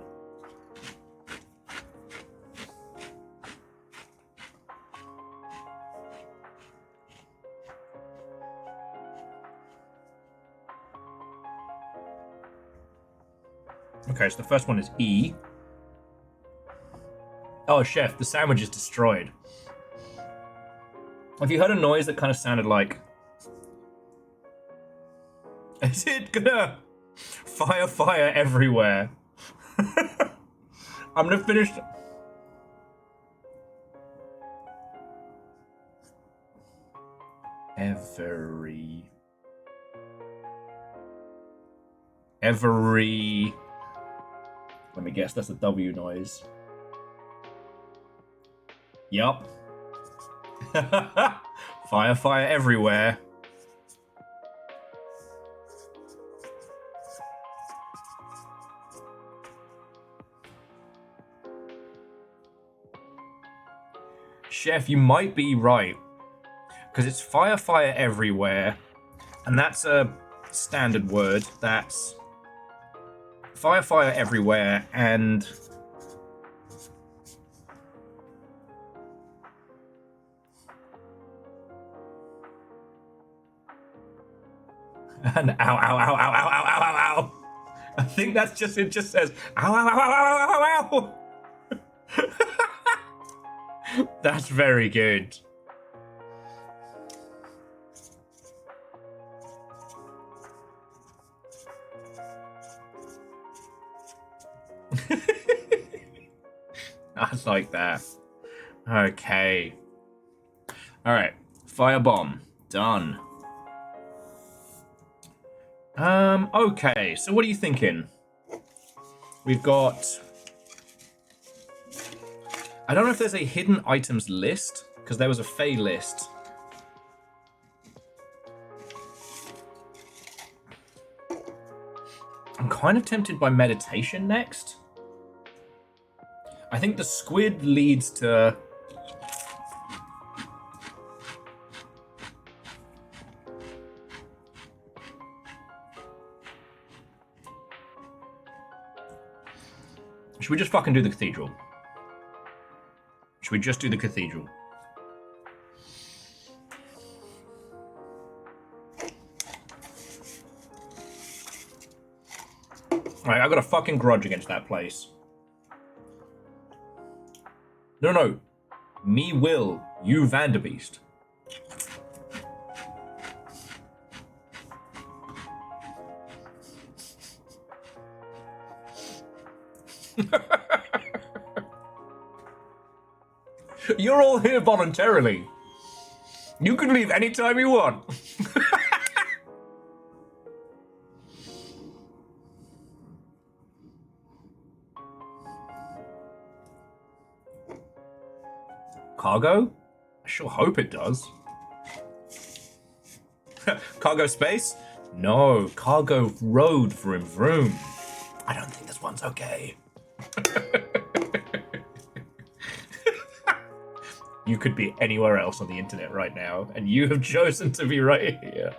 Okay, so the first one is E. Oh, chef, the sandwich is destroyed. Have you heard a noise that kind of sounded like... Is it gonna fire everywhere? I'm gonna finish... Every... Let me guess, that's the W noise. Yup. Fire everywhere. Chef, you might be right. Because it's fire everywhere. And that's a standard word. That's fire everywhere and... And ow. I think that's just, it just says ow. That's very good. I like that. Okay. All right. Firebomb. Done. Okay. So what are you thinking? We've got... I don't know if there's a hidden items list, because there was a Fey list. I'm kind of tempted by meditation next. I think the squid leads to... Should we just fucking do the cathedral? Should we just do the cathedral? Alright, I got a fucking grudge against that place. No. Me will, you Vanderbeest. You're all here voluntarily. You can leave anytime you want. Cargo? I sure hope it does. Cargo space? No, cargo road, vroom vroom. I don't think this one's okay. You could be anywhere else on the internet right now, and you have chosen to be right here.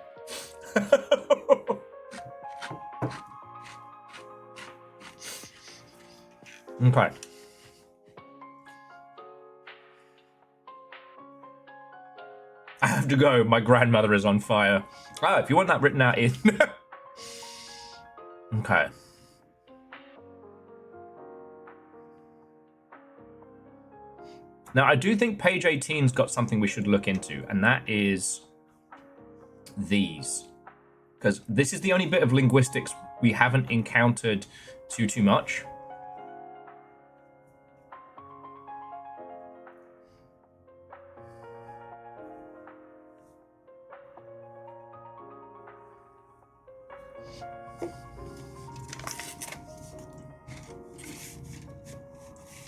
Okay. I have to go. My grandmother is on fire. Ah, if you want that written out in... Okay. Now, I do think page 18's got something we should look into, and that is these. Because this is the only bit of linguistics we haven't encountered too much.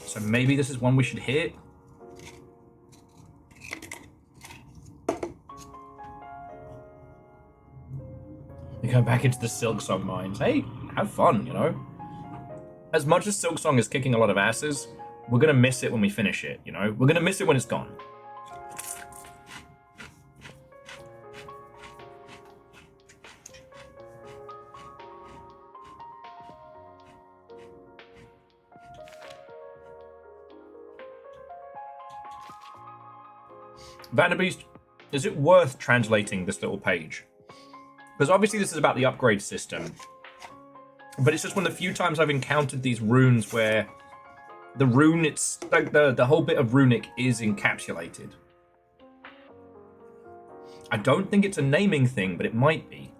So maybe this is one we should hit. We go back into the Silksong mines. Hey, have fun, you know? As much as Silksong is kicking a lot of asses, we're gonna miss it when we finish it, you know? We're gonna miss it when it's gone. Vanderbeest, is it worth translating this little page? Because obviously this is about the upgrade system. But it's just one of the few times I've encountered these runes where the rune, it's like the whole bit of Runic is encapsulated. I don't think it's a naming thing, but it might be.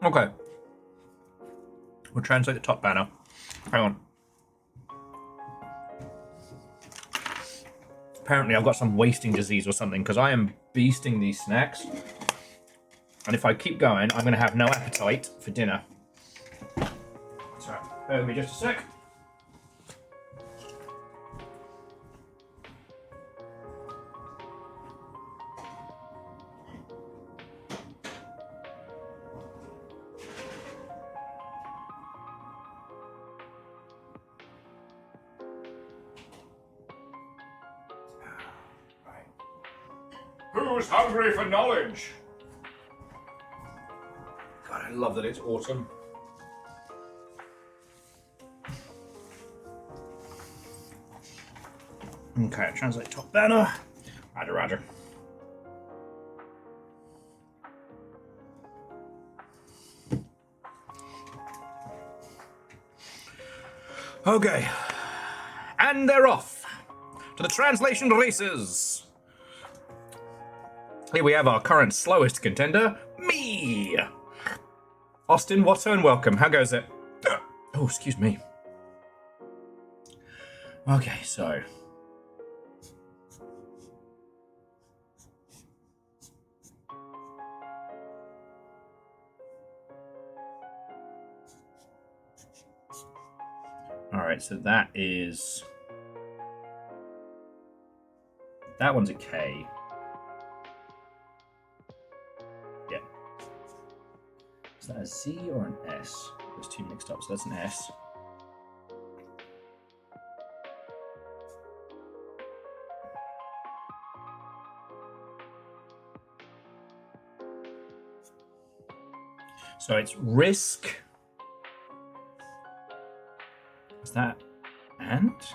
Okay. We'll translate the top banner. Hang on. Apparently I've got some wasting disease or something because I am beasting these snacks. And if I keep going, I'm going to have no appetite for dinner. So, bear with me just a sec. Who's hungry for knowledge? God, I love that it's autumn. Okay, translate top banner. Roger, roger. Okay. And they're off to the translation races. Here we have our current slowest contender, me. Austin, Watto, and welcome. How goes it? Oh, excuse me. Okay, so. All right, so that is. That one's a K. Yeah. Is that a Z or an S? There's two mixed up, so that's an S. So it's risk. Is that ant?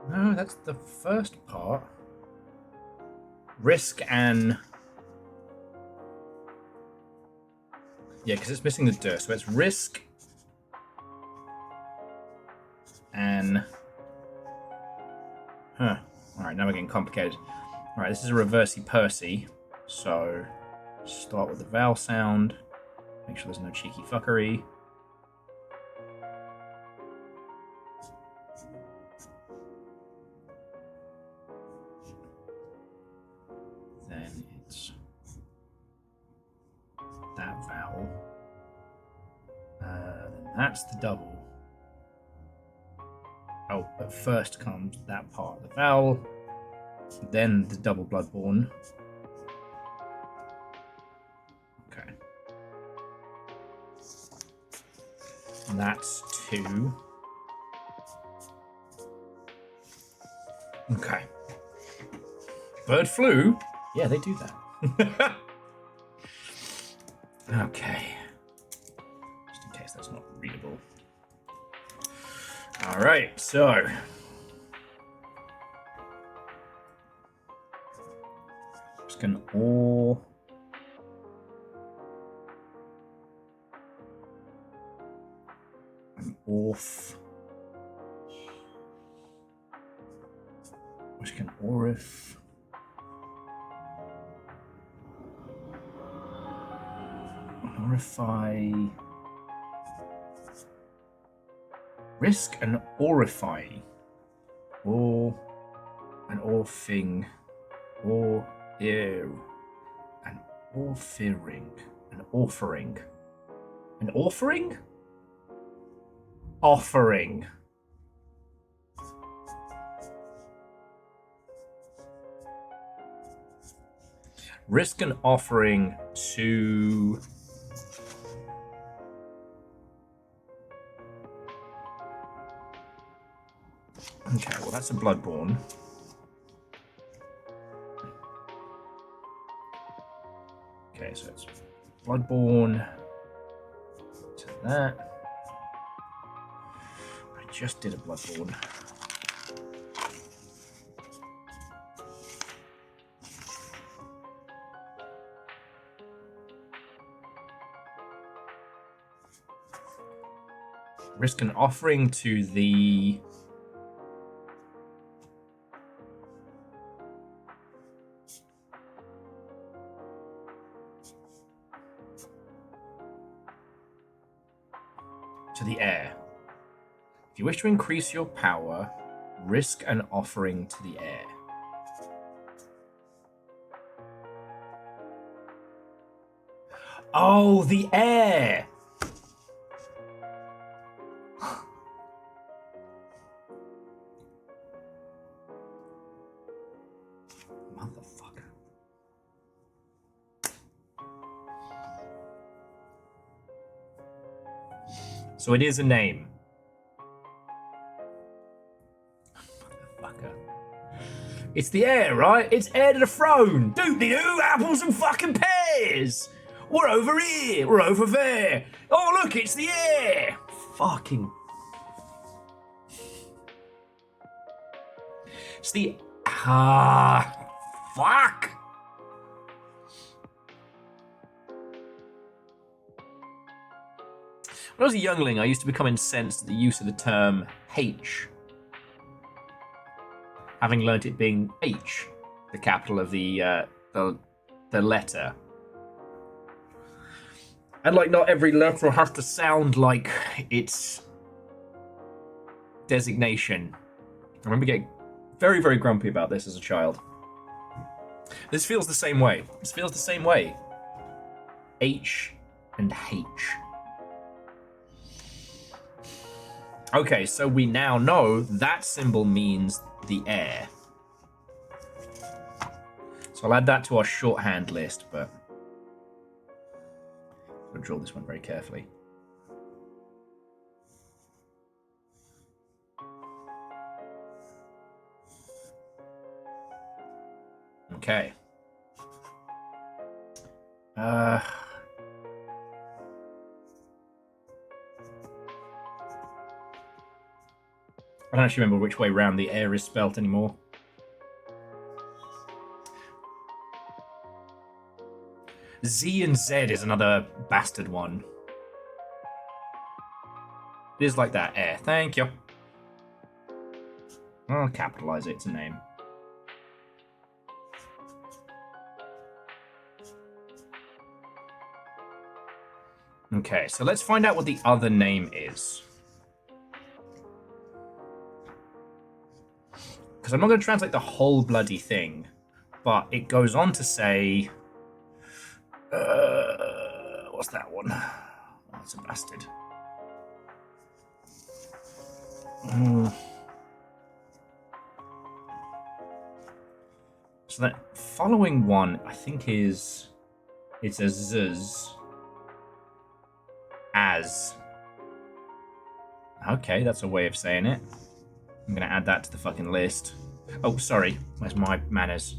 No, that's the first part. Risk and... Yeah, because it's missing the dir. So it's risk and... Huh. Alright, now we're getting complicated. Alright, this is a reversey Percy. So start with the vowel sound. Make sure there's no cheeky fuckery. Then it's that vowel. Then that's the double. Oh, but first comes that part of the vowel, then the double bloodborne. Okay. And that's 2. Okay. Bird flu? Yeah, they do that. Okay. Just in case that's not readable. Alright, so. Just gonna all An orf. Which can orif. Orify. Risk an orify. Or an orfing. Or ew. An offering. An offering. An offering? Offering. Risk an offering to... Okay, well that's a Bloodborne. Okay, so it's Bloodborne to that. I just did a Bloodborne. Risk an offering to the... to the air. If you wish to increase your power, risk an offering to the air. Oh, the air! Motherfucker. So it is a name. Motherfucker. It's the heir, right? It's heir to the throne. Doodly-doo, apples and fucking pears. We're over here. We're over there. Oh, look, it's the heir. Fucking. It's the... fuck. When I was a youngling, I used to become incensed at the use of the term H, having learnt it being H, the capital of the letter. And like, not every letter has to sound like its designation. I remember getting very, very grumpy about this as a child. This feels the same way. This feels the same way. H and H. Okay, so we now know that symbol means the air. So I'll add that to our shorthand list, but I'll draw this one very carefully. Okay. I don't actually remember which way round the air is spelt anymore. Z and Z is another bastard one. It is like that, air. Thank you. I'll capitalize it, it's a name. Okay, so let's find out what the other name is. Because I'm not going to translate the whole bloody thing, but it goes on to say... what's that one? Oh, it's a bastard. So that following one, I think is... It's a zz. As. Okay, that's a way of saying it. I'm going to add that to the fucking list. Oh, sorry. Where's my manners?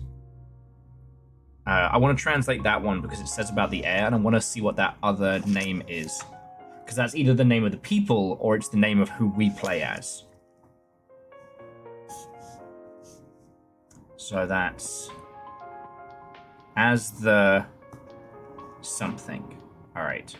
I want to translate that one because it says about the air, and I want to see what that other name is. Because that's either the name of the people, or it's the name of who we play as. So that's... as the... something. Alright.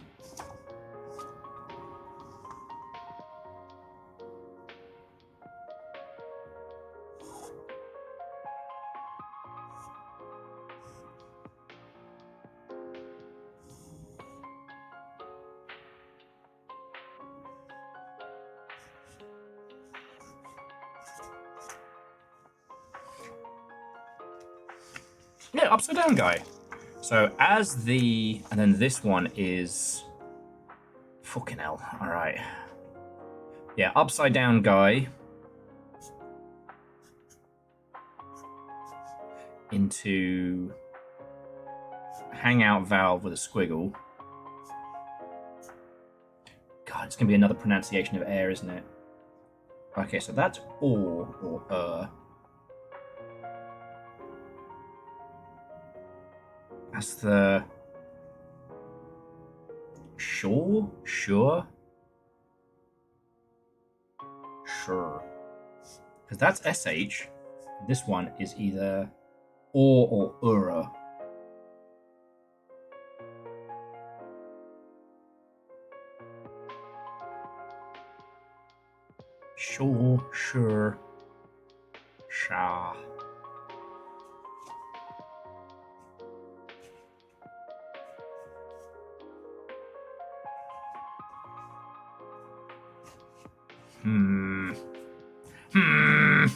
Yeah, upside down guy. So as the... And then this one is... Fucking hell. Alright. Yeah, upside down guy. Into... Hangout valve with a squiggle. God, it's going to be another pronunciation of air, isn't it? Okay, so that's or That's the... Sure? Sure? Sure. Because that's SH. This one is either or ura. Sure, sure, sha. Hmm. Hmm.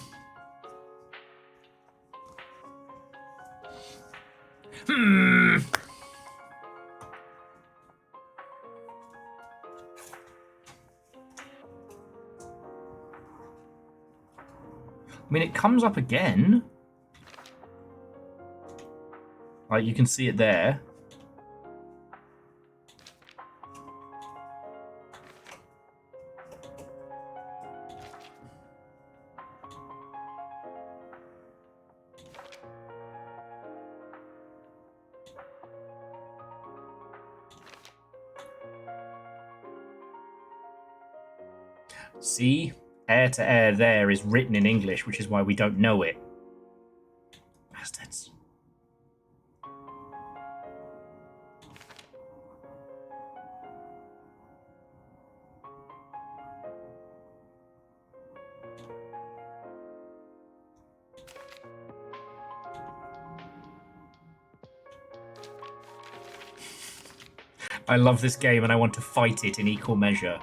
Hmm. I mean, it comes up again. Like, you can see it there. See? Air to air there is written in English, which is why we don't know it. Bastards. I love this game and I want to fight it in equal measure.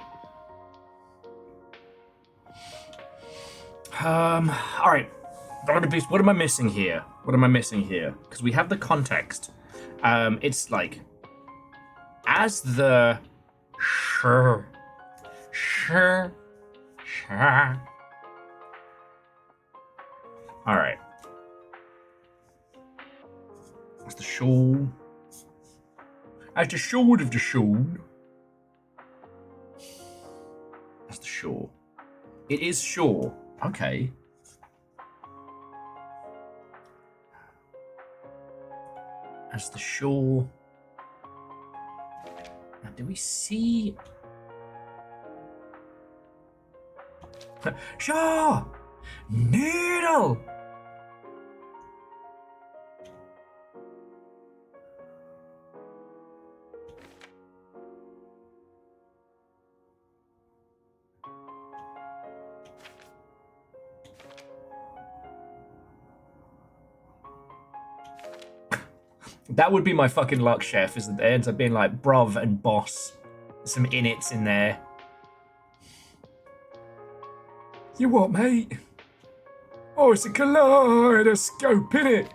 Alright. What am I missing here? What am I missing here? Because we have the context. It's like... As the... Sure. Alright. That's the shawl. As the sword of the sword. That's the shore. It is shore. Okay. As the shore. Now, do we see... Shaw! Needle! That would be my fucking luck, chef, is that it ends up being like bruv and boss. Some inits in there. You what, mate? Oh, it's a kaleidoscope, innit?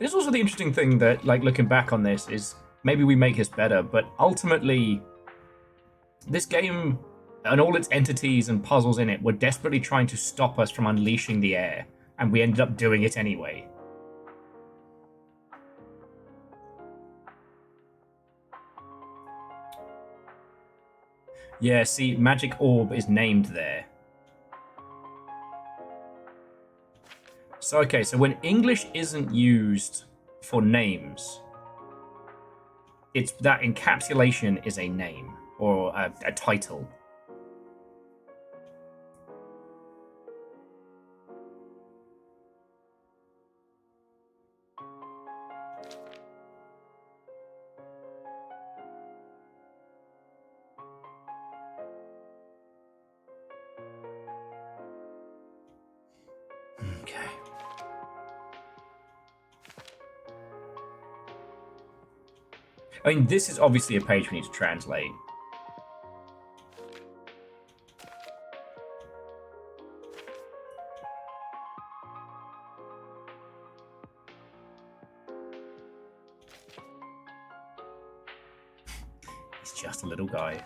It's also the interesting thing that, like, looking back on this, is maybe we make this better, but ultimately, this game and all its entities and puzzles in it were desperately trying to stop us from unleashing the air, and we ended up doing it anyway. Yeah, see, Magic Orb is named there. So, okay, so when English isn't used for names, it's that encapsulation is a name or a title. Okay. I mean, this is obviously a page we need to translate. He's just a little guy.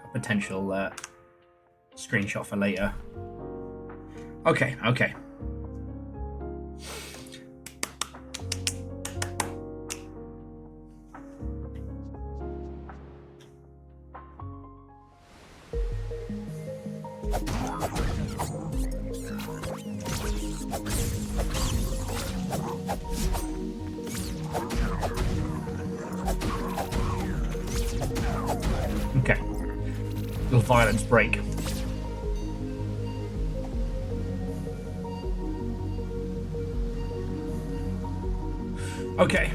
A potential screenshot for later. Okay, okay. Okay. Little violence break. Okay.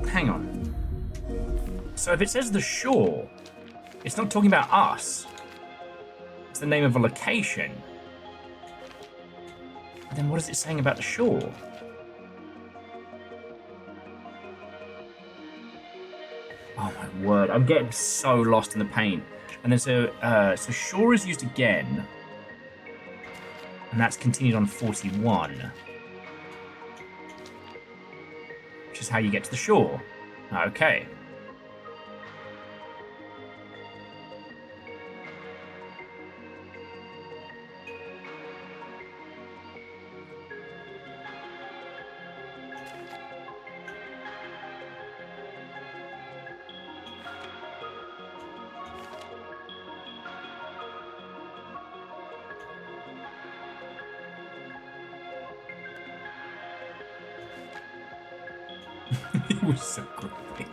Hang on. So if it says the shore, it's not talking about us. It's the name of a location. Then what is it saying about the shore? Oh my word, I'm getting so lost in the paint. And then so shore is used again. And that's continued on 41. Which is how you get to the shore. Okay. It was so creepy.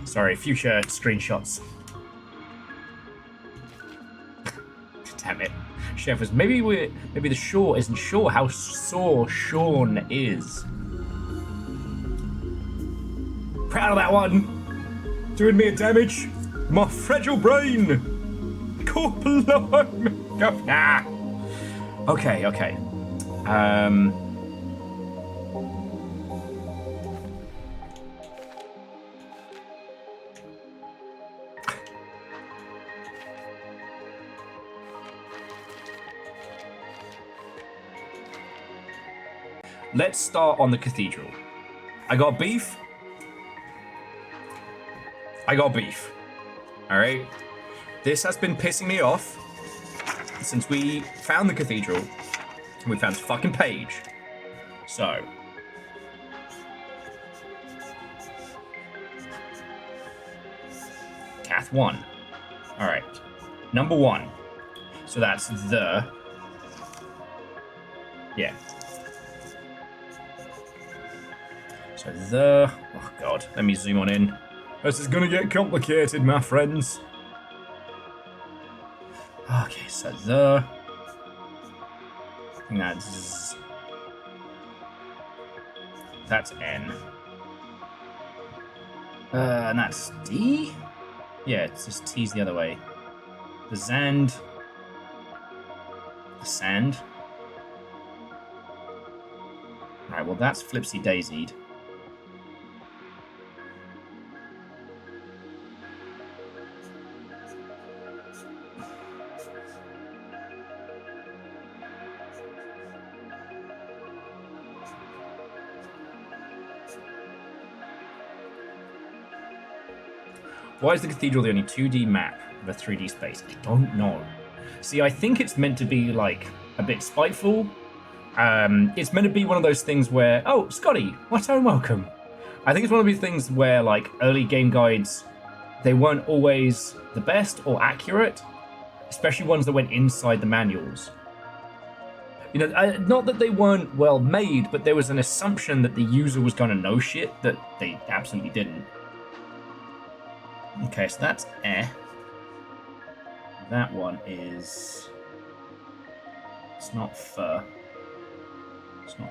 Sorry, future screenshots. Damn it. Chef was maybe the shore isn't sure how sore Sean is. Proud of that one. Doing me a damage. My fragile brain. Ah. Okay, okay. Let's start on the cathedral. I got beef. Alright? This has been pissing me off since we found the cathedral and we found this fucking page. So. Cath 1. Alright. Number 1. So that's the. Yeah. So the. Oh god. Let me zoom on in. This is gonna get complicated, my friends. Okay, so the. I think that's N. And that's D? Yeah, it's just T's the other way. The Zand. The Sand. Alright, well that's Flipsy Daisied. Why is the cathedral the only 2D map of a 3D space? I don't know. See, I think it's meant to be, like, a bit spiteful. It's meant to be one of those things where... Oh, Scotty, what and welcome. I think it's one of these things where, like, early game guides, they weren't always the best or accurate. Especially ones that went inside the manuals. You know, not that they weren't well made, but there was an assumption that the user was going to know shit that they absolutely didn't. Okay, so that's eh. That one is... It's not fur. It's not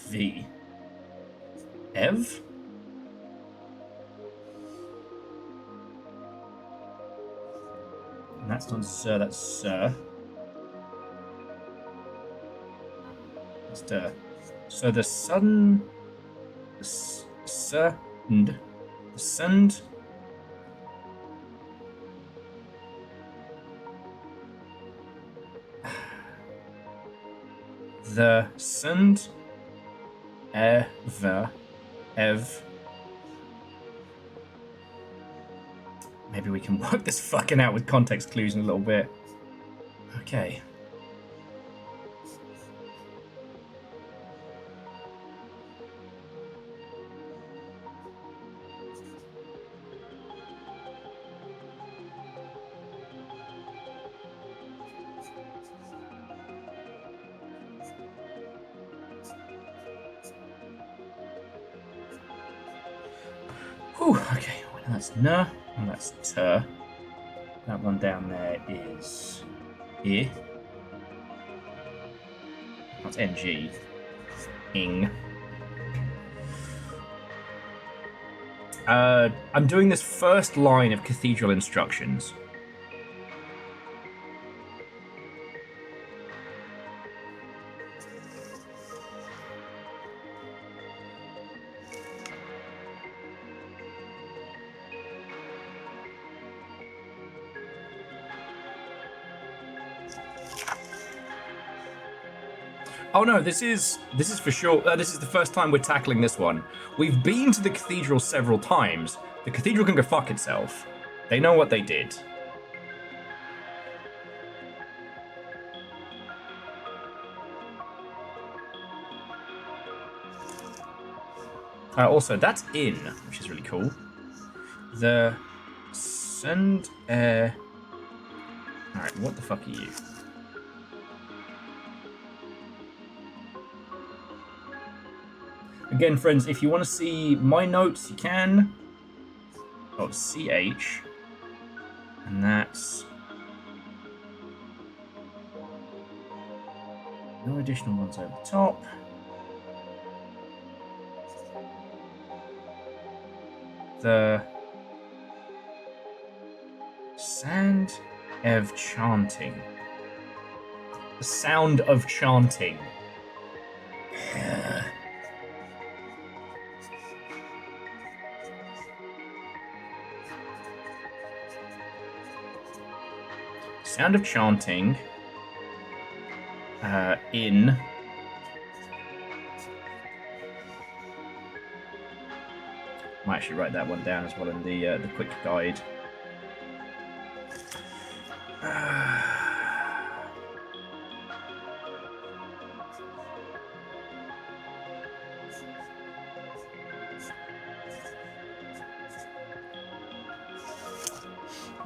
V. Ev? And that's not Z, that's Sir. That's the. So the sun. The sund. The sund. The sund. Ev. Maybe we can work this fucking out with context clues in a little bit. Okay. Whew, okay, well, that's N, and that's T. That one down there is I. That's NG. Ing. I'm doing this first line of cathedral instructions. Oh no, this is for sure. This is the first time we're tackling this one. We've been to the cathedral several times. The cathedral can go fuck itself. They know what they did. Also, that's in, which is really cool. The send. All right, what the fuck are you? Again, friends, if you want to see my notes, you can. Oh, CH. And that's... no additional ones over the top. The... sound of chanting. The sound of chanting. Sound of chanting in might actually write that one down as well in the quick guide.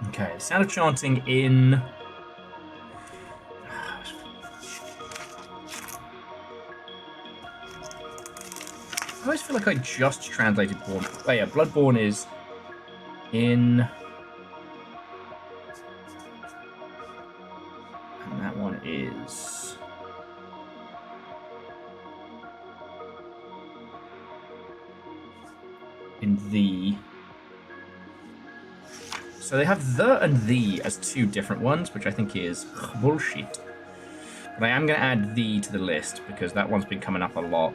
Okay, sound of chanting in. I always feel like I just translated Born. Oh yeah, Bloodborne is in. And that one is. In the. So they have the and the as two different ones, which I think is bullshit. But I am going to add the to the list because that one's been coming up a lot.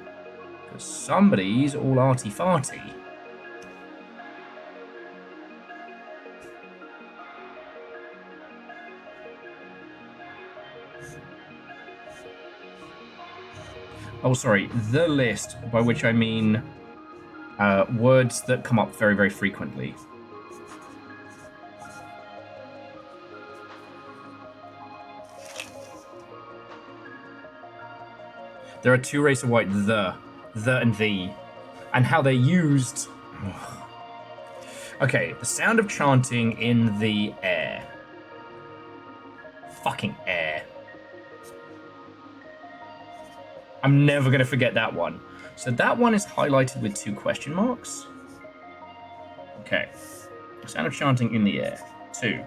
Because somebody's all arty-farty. Oh, sorry, the list, by which I mean words that come up very, very frequently. There are two rays of white, the and the, and how they're used. Okay, the sound of chanting in the air. Fucking air. I'm never going to forget that one. So that one is highlighted with 2 question marks. Okay. Sound of chanting in the air. 2.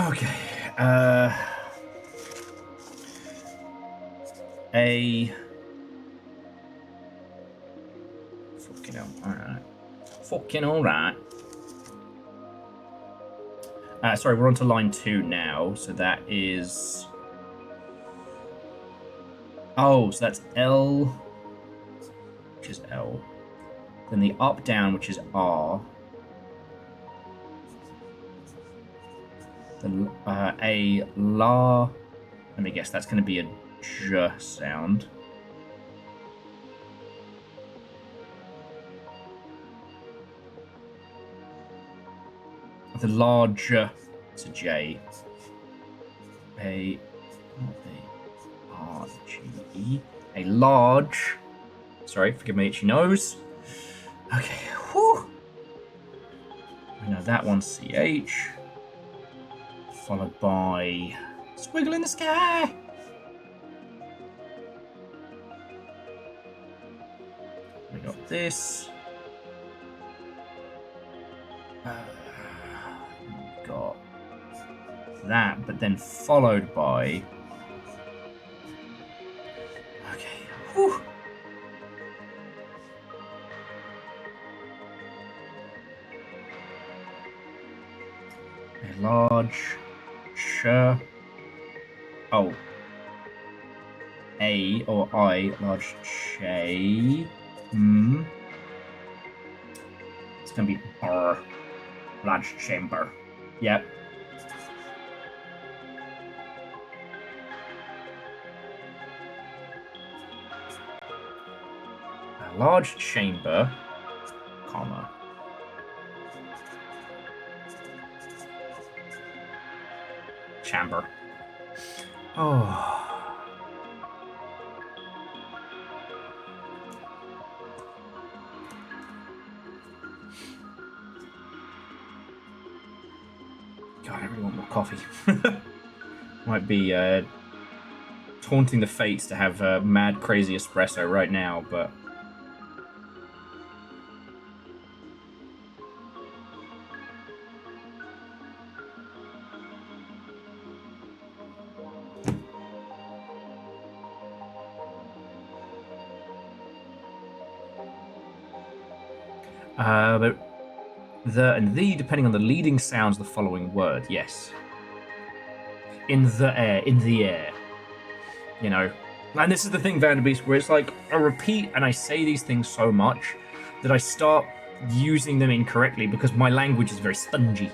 Okay. Alright. Fucking alright. Sorry, we're on to line 2 now. So that is... Oh, so that's L, which is L. Then the up down, which is R. The a la. Let me guess. That's going to be a j sound. The large. It's a J. A R G E. A large. Sorry, forgive me, itchy nose. Okay. Whew. We know that one's CH. Followed by squiggle in the sky. We got this. Got that, but then followed by. Okay. Whew. A large. Oh. A or I, large J. It's gonna be large chamber. Yep. A large chamber, comma. Chamber. Oh. God, I really want more coffee. Might be taunting the fates to have a mad, crazy espresso right now, but... but the and the, depending on the leading sounds of the following word, yes. In the air. You know. And this is the thing, Vanderbeest, where it's like, I repeat and I say these things so much that I start using them incorrectly because my language is very spongy.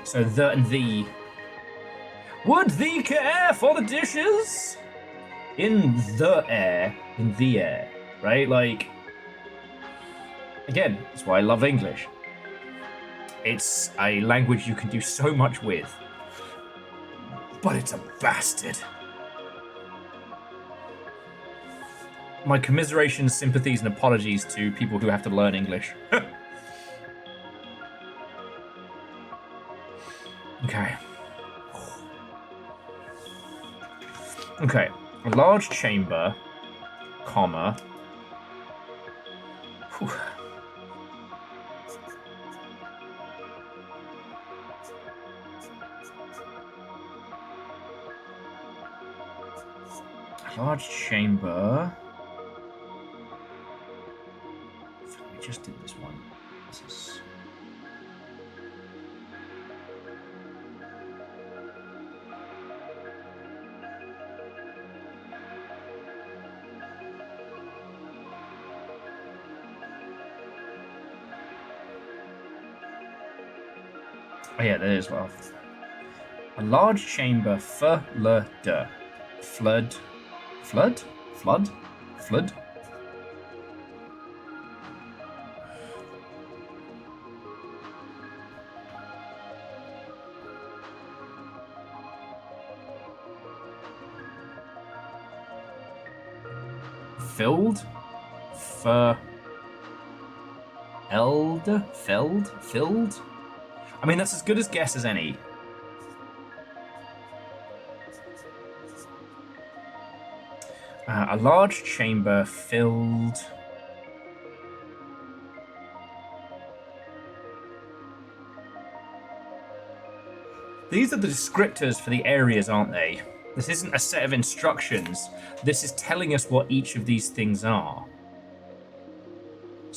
So the and the. Would thee care for the dishes? In the air. Right? Like... Again, that's why I love English. It's a language you can do so much with. But it's a bastard. My commiserations, sympathies, and apologies to people who have to learn English. Okay. Okay. A large chamber, comma. Whew. Large chamber. We just did this one. This is... Oh yeah, there is well. A large chamber, flood. Flood? Filled? Filled? I mean, that's as good as guess as any. A large chamber filled... These are the descriptors for the areas, aren't they? This isn't a set of instructions. This is telling us what each of these things are.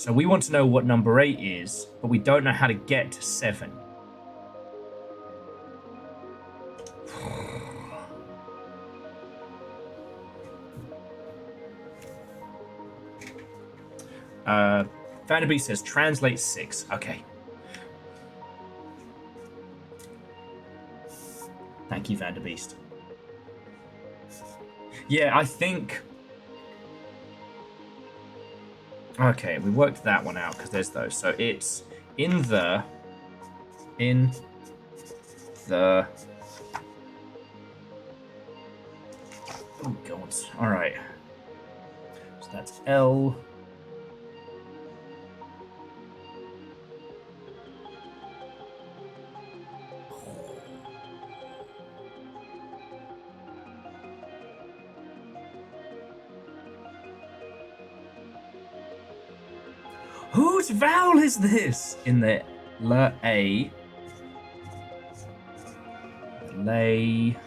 So we want to know what number 8 is, but we don't know how to get to 7. Vanderbeest says translate 6. Okay. Thank you, Vanderbeest. Yeah, I think... Okay, we worked that one out because there's those. So it's in the... Oh, God. All right. So that's L... Whose vowel is this? In the A. Lay.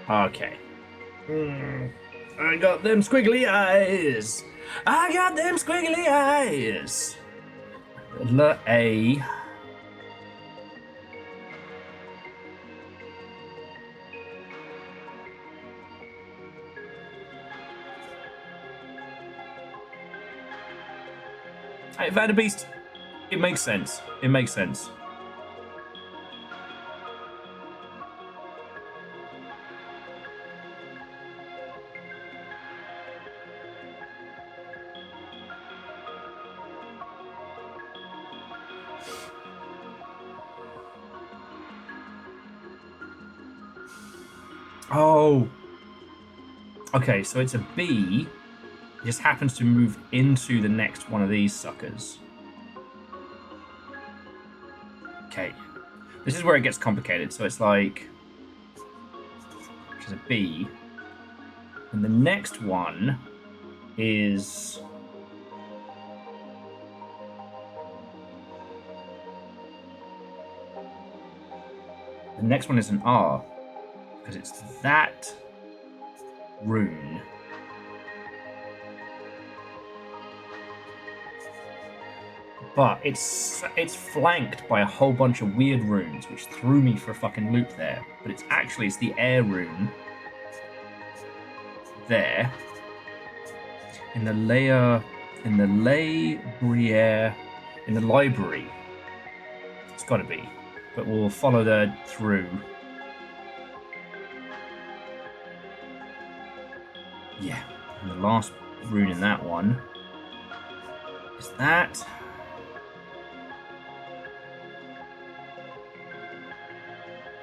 Okay. I got them squiggly eyes. I got them squiggly eyes. A. Hey, Vanderbeest, it makes sense. It makes sense. Oh. Okay, so it's a B. It just happens to move into the next one of these suckers. Okay. This is where it gets complicated. So it's like... Which is a B. And the next one is... The next one is an R. Because it's that rune. But it's flanked by a whole bunch of weird runes, which threw me for a fucking loop there. But it's the air rune. There. In the library. It's gotta be. But we'll follow that through. Yeah. And the last rune in that one is that.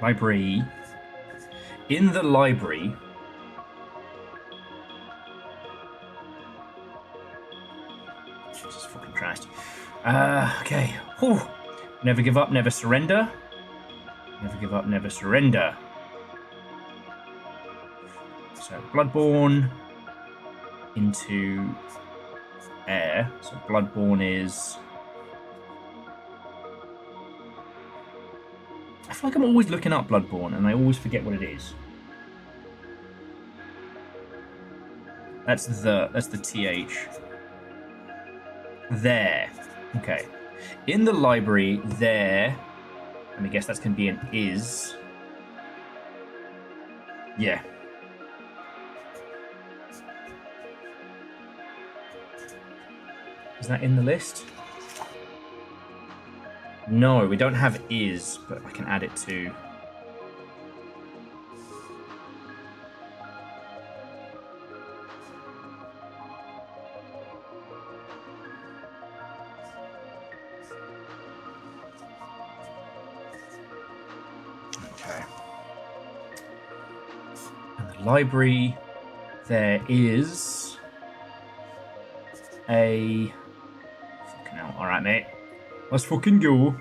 Library. In the library. Jesus fucking Christ. Okay. Whew. Never give up, never surrender. Never give up, never surrender. So Bloodborne into air. So Bloodborne is... I feel like I'm always looking up Bloodborne and I always forget what it is. That's the TH. There. Okay. In the library, there. Let me guess that's going to be an is. Yeah. Is that in the list? No, we don't have is, but I can add it to. Okay. In the library, there is a... Fucking hell. Alright, mate. Let's fucking go.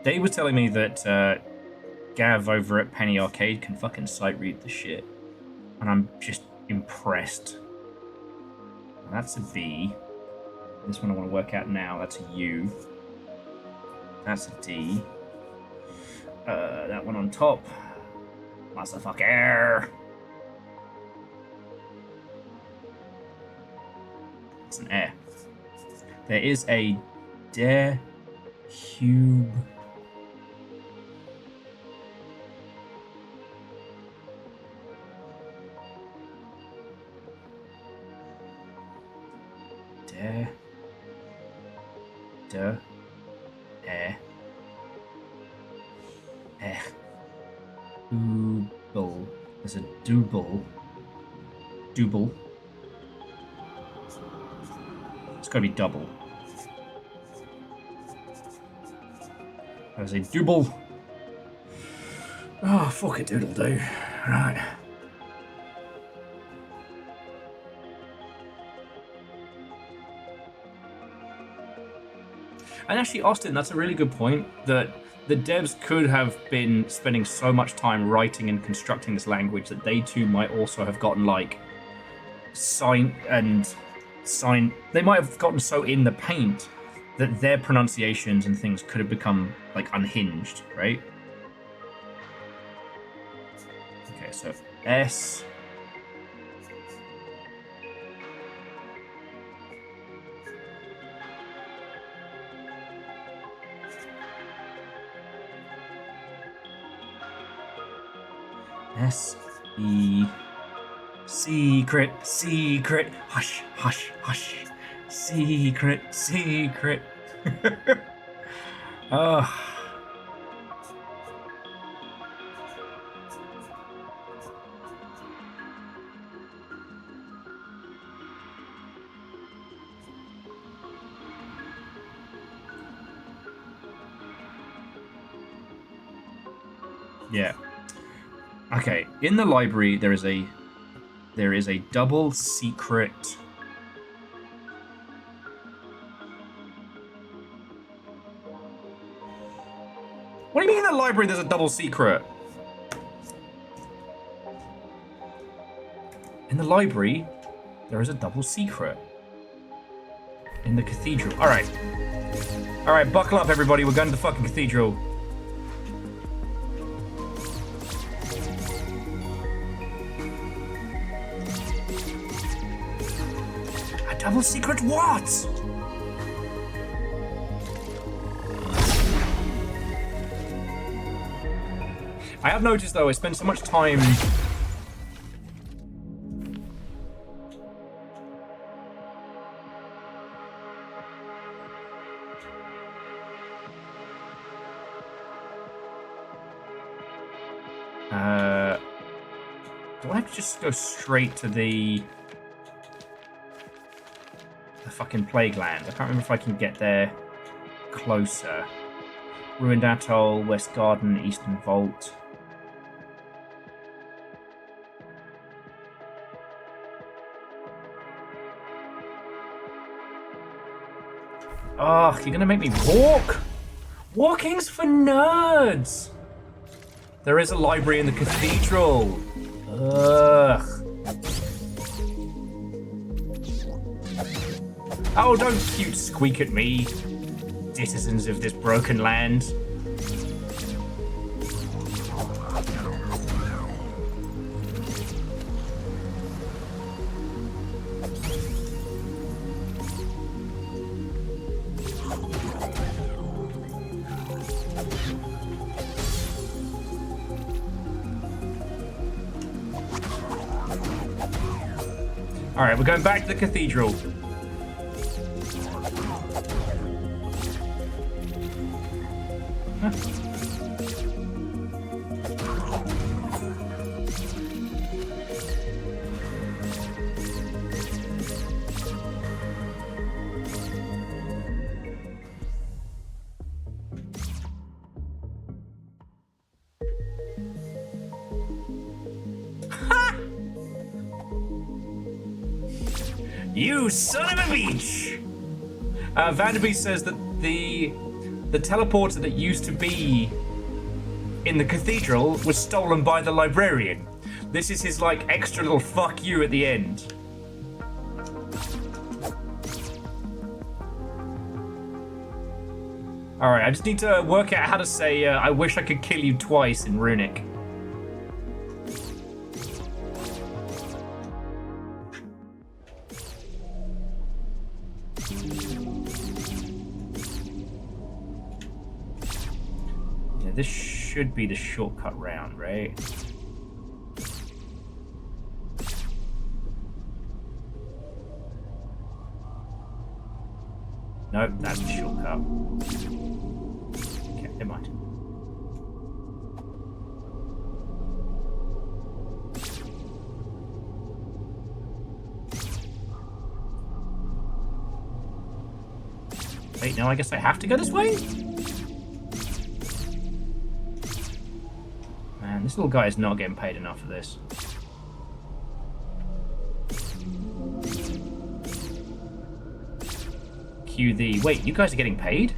Dave was telling me that Gav over at Penny Arcade can fucking sight read the shit. And I'm just impressed. That's a D. This one I want to work out now. That's a U. That's a D. That one on top. Motherfucker. It's an air. There is a der cube. Der Double. There's a double. It's gotta be double. There's a double. Oh, fuck it, doodle do. Right. And actually, Austin, that's a really good point, that the devs could have been spending so much time writing and constructing this language that they too might also have gotten, like, they might have gotten so in the paint that their pronunciations and things could have become, like, unhinged, right? Okay, so S... S-E... Secret, hush, hush, hush. Secret. Oh. Yeah. Okay, in the library there is a double secret. What do you mean in the library there's a double secret? In the library there is a double secret. In the cathedral. Alright, buckle up everybody, we're going to the fucking cathedral. Double secret what? I have noticed though, I spend so much time do I have to just go straight to the fucking plague land? I can't remember if I can get there closer. Ruined Atoll, West Garden, Eastern Vault. Ugh, you're gonna make me walk? Walking's for nerds! There is a library in the cathedral. Ugh. Oh, don't cute squeak at me, citizens of this broken land. All right, we're going back to the cathedral. You son of a bitch! Vanderbeest says that the teleporter that used to be in the cathedral was stolen by the librarian. This is his, like, extra little fuck you at the end. Alright, I just need to work out how to say, I wish I could kill you twice in Runic. Yeah, this should be the shortcut round, right? Nope, that's the shortcut. Okay, never mind. Wait, no, I guess I have to go this way? Man, this little guy is not getting paid enough for this. Cue the... Wait, you guys are getting paid?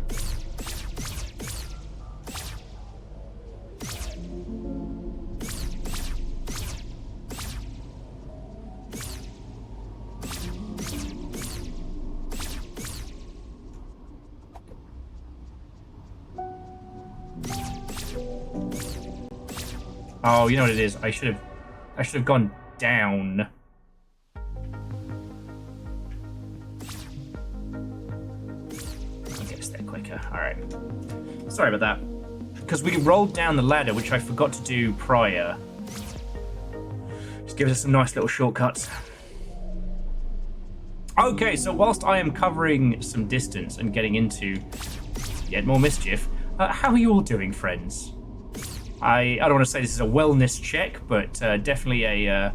Oh, you know what it is. I should have gone down. I'll get us there quicker. All right. Sorry about that. Because we rolled down the ladder, which I forgot to do prior. Just gives us some nice little shortcuts. Okay, so whilst I am covering some distance and getting into yet more mischief, how are you all doing, friends? I don't want to say this is a wellness check, but definitely a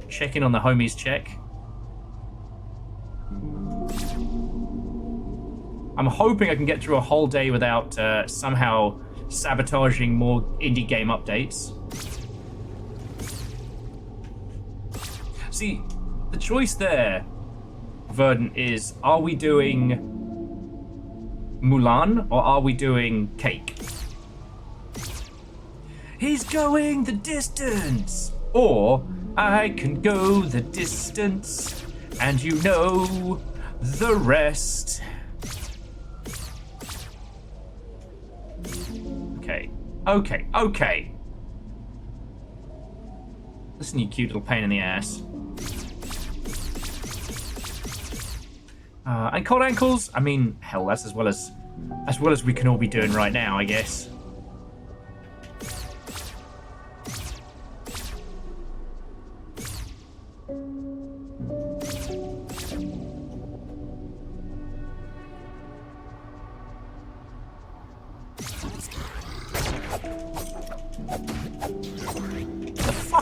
check-in on the homies check. I'm hoping I can get through a whole day without somehow sabotaging more indie game updates. See, the choice there, Verdant, is are we doing Mulan or are we doing Cake? He's going the distance! Or, I can go the distance, and you know the rest. Okay. Listen, you cute little pain in the ass. And cold ankles, I mean, hell, that's as well as we can all be doing right now, I guess.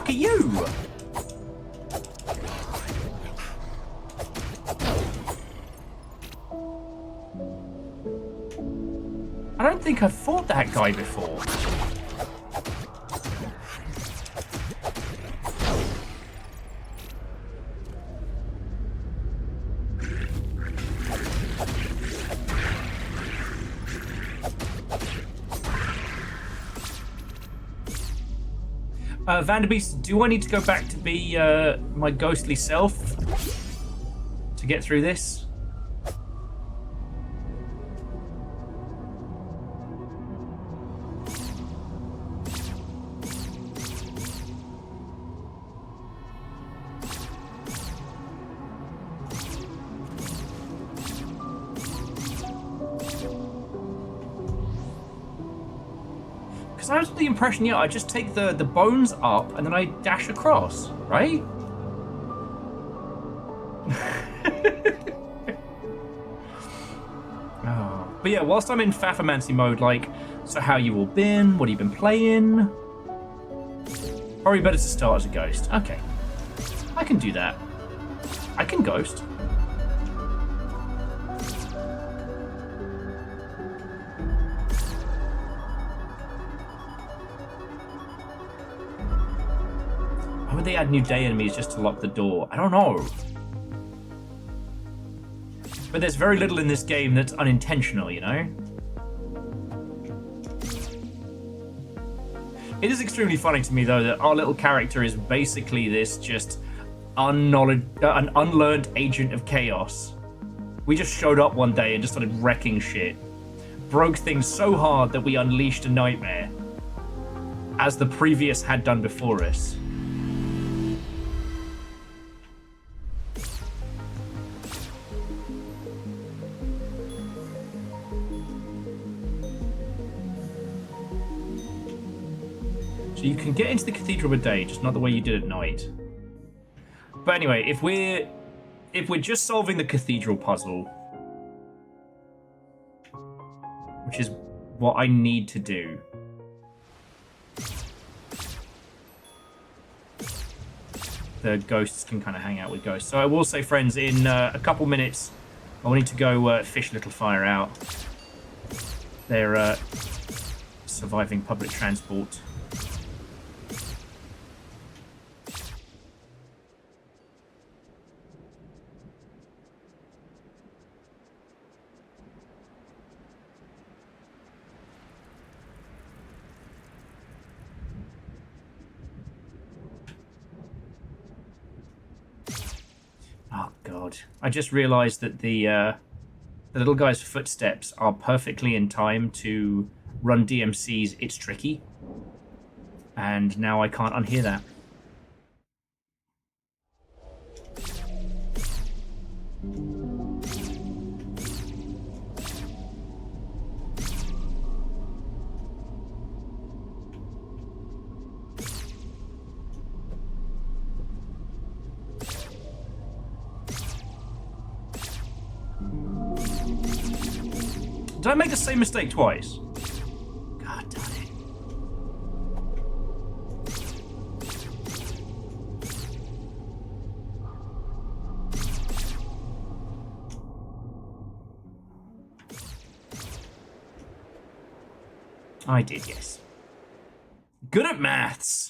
You! I don't think I've fought that guy before. Vanderbeest, do I need to go back to be my ghostly self to get through this? Because I was under the impression, yeah, I just take the bones up and then I dash across, right? Oh. But yeah, whilst I'm in Fafamancy mode, like, so how you all been? What have you been playing? Probably better to start as a ghost. Okay. I can do that. I can ghost. Why would they add new day enemies just to lock the door? I don't know. But there's very little in this game that's unintentional, you know? It is extremely funny to me, though, that our little character is basically this just an unlearned agent of chaos. We just showed up one day and just started wrecking shit. Broke things so hard that we unleashed a nightmare, as the previous had done before us. So you can get into the cathedral by day, just not the way you did at night. But anyway, if we're just solving the cathedral puzzle, which is what I need to do. The ghosts can kind of hang out with ghosts. So I will say, friends, in a couple minutes, I will need to go fish Little Fire out. They're surviving public transport. Oh god! I just realised that the little guy's footsteps are perfectly in time to run DMC's "It's Tricky," and now I can't unhear that. Did I make the same mistake twice? God damn it. I did, yes. Good at maths.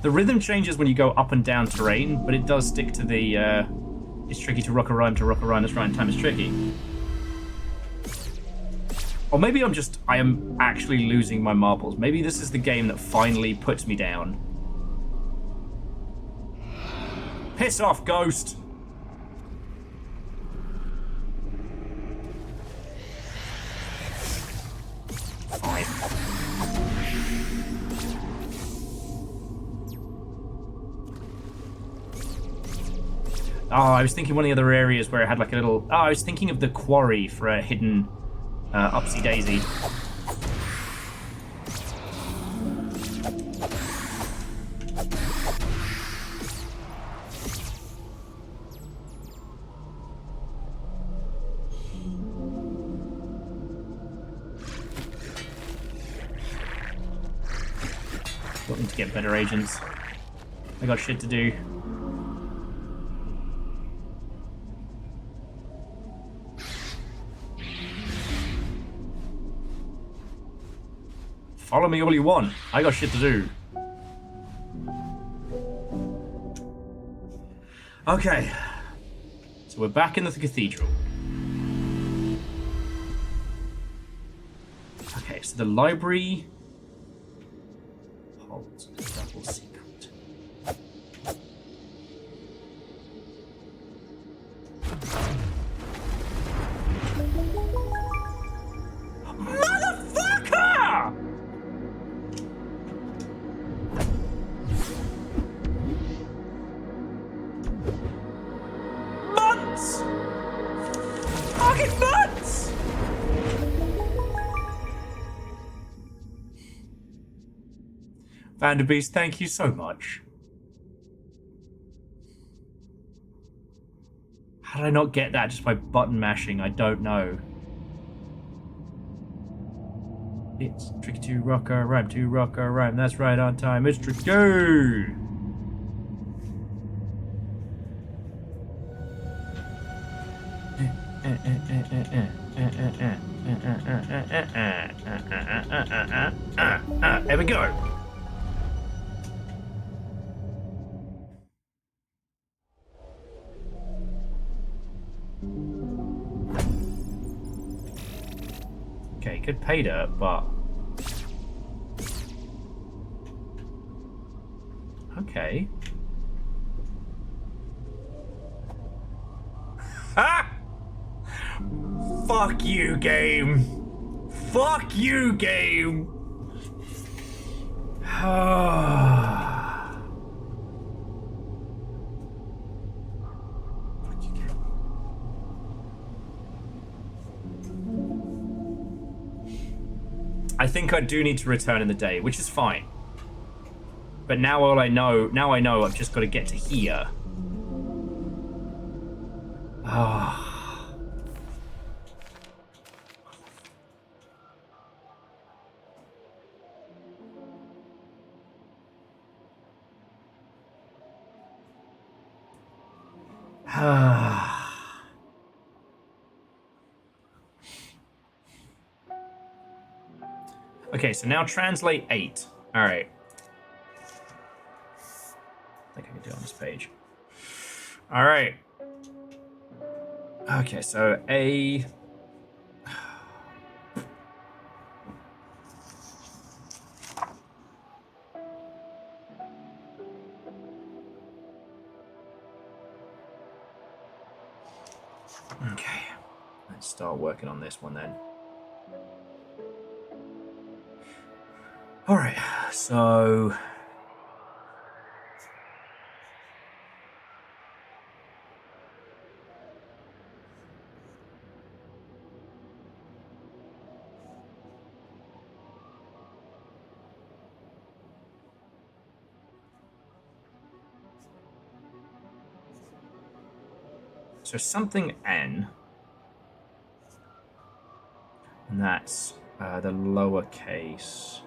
The rhythm changes when you go up and down terrain, but it does stick to the, it's tricky to rock a rhyme that's right in time is tricky. Or maybe I am actually losing my marbles. Maybe this is the game that finally puts me down. Piss off, ghost! Fine. Oh, I was thinking one of the other areas where it had like a little... Oh, I was thinking of the quarry for a hidden Upsy Daisy. Got them to get better agents. I got shit to do. Follow me all you want. I got shit to do. Okay. So we're back in the cathedral. Okay, so the library holds a double secret. Motherfucker! Fucking nuts! Vanderbeest, thank you so much. How did I not get that just by button mashing? I don't know. It's tricky to rock a rhyme, that's right on time, it's tricky! There we go. Okay, good pay dirt, but okay. Ha! Fuck you, game. Fuck you, game. I think I do need to return in the day, which is fine. But now I know I've just got to get to here. Okay, so now translate 8. All right. I think I can do it on this page. All right. Okay, so A. Okay, let's start working on this one then. All right, so something N, and that's the lowercase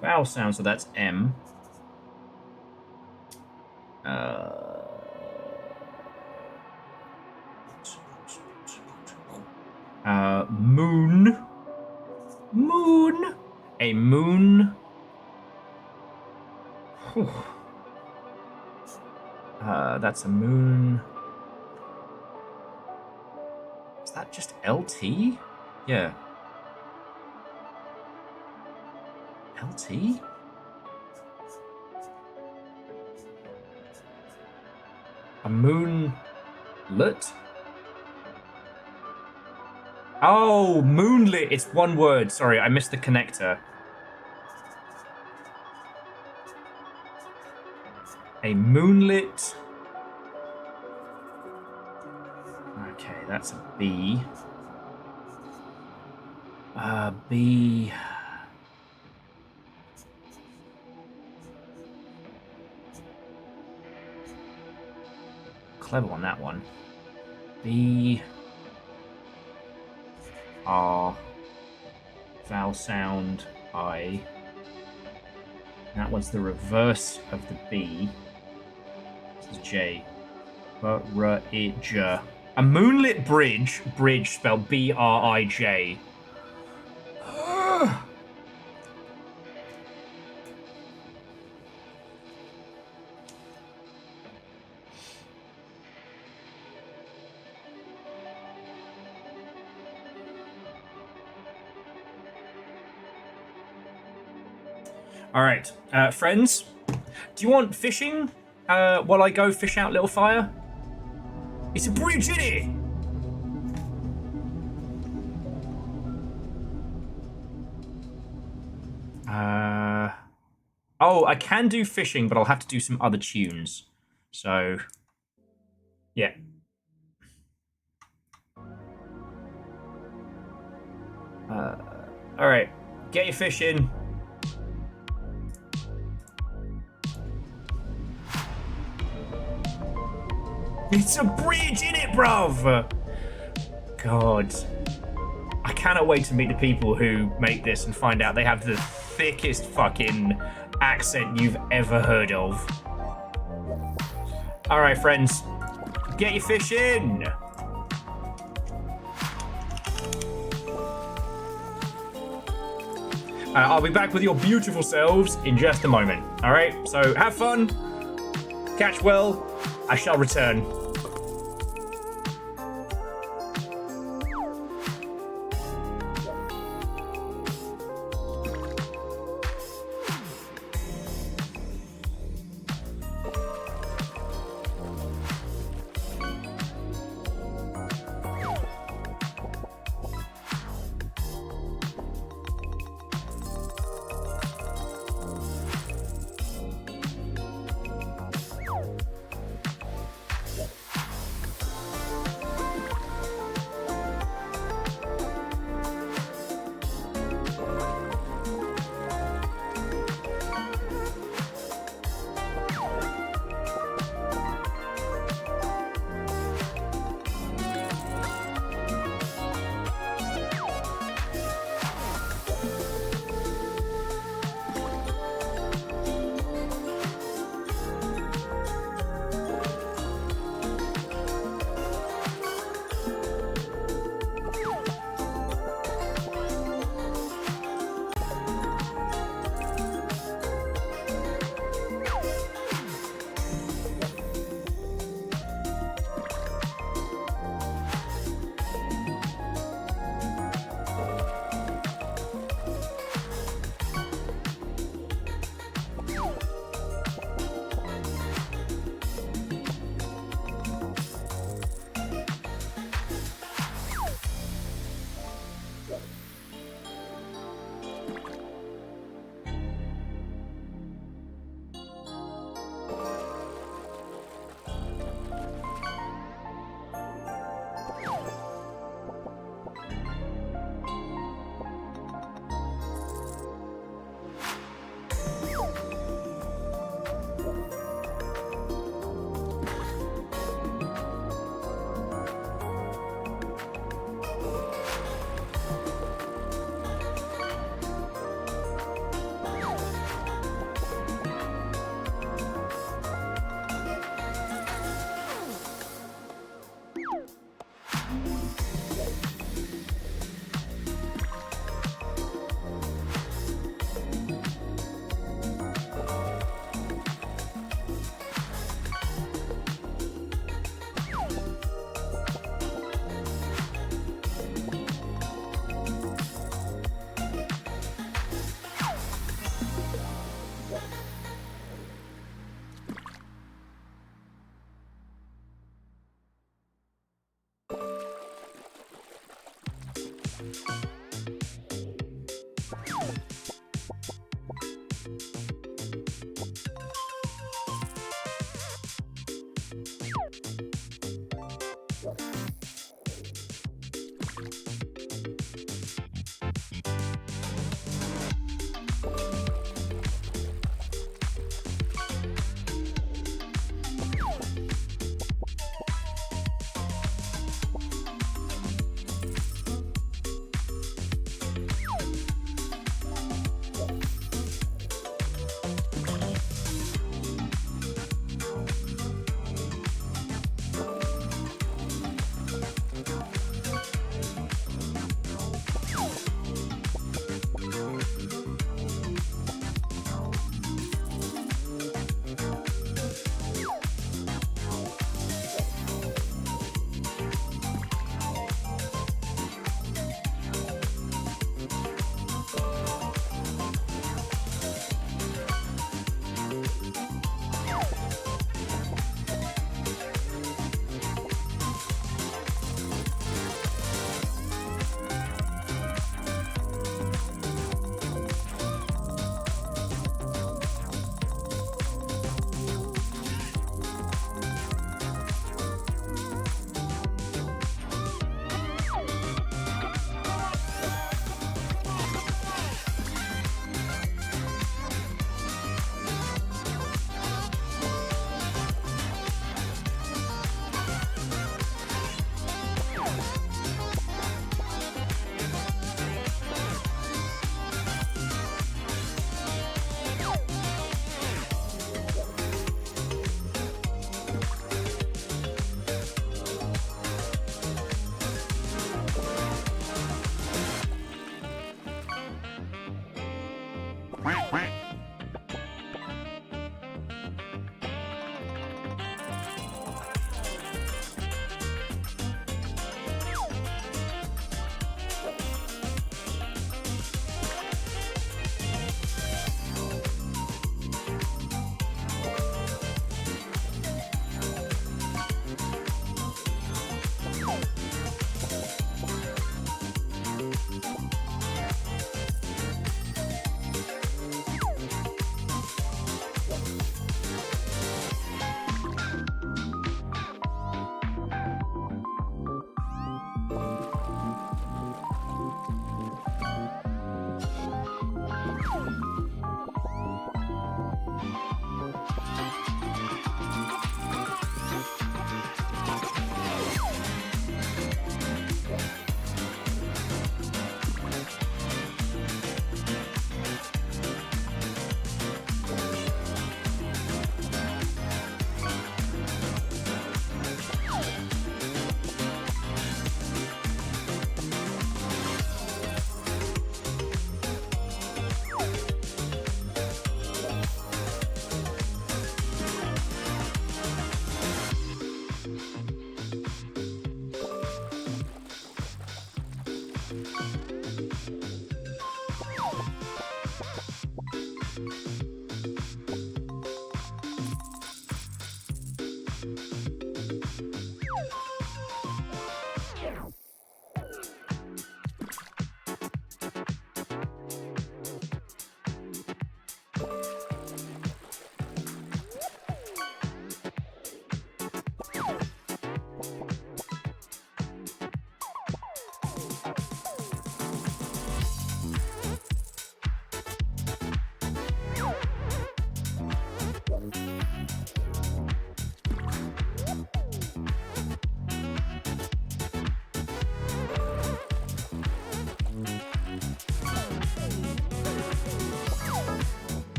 vowel sound, so that's M. Moon. Moon. A moon. Whew. That's a moon. Is that just LT? Yeah. LT? A moonlet? Oh, moonlit. It's one word. Sorry, I missed the connector. A moonlit. Okay, that's a B. B. Clever on that one. B. R. Vowel sound. I. That was the reverse of the B. This is J. J. A moonlit bridge. Bridge spelled B-R-I-J. All right, friends, do you want fishing while I go fish out Little Fire? It's a bridge, isn't it? Oh, I can do fishing, but I'll have to do some other tunes. So, yeah. All right, get your fish in. It's a bridge, innit, bruv? God. I cannot wait to meet the people who make this and find out they have the thickest fucking accent you've ever heard of. Alright, friends. Get your fish in! I'll be back with your beautiful selves in just a moment. All right, so have fun, catch well, I shall return.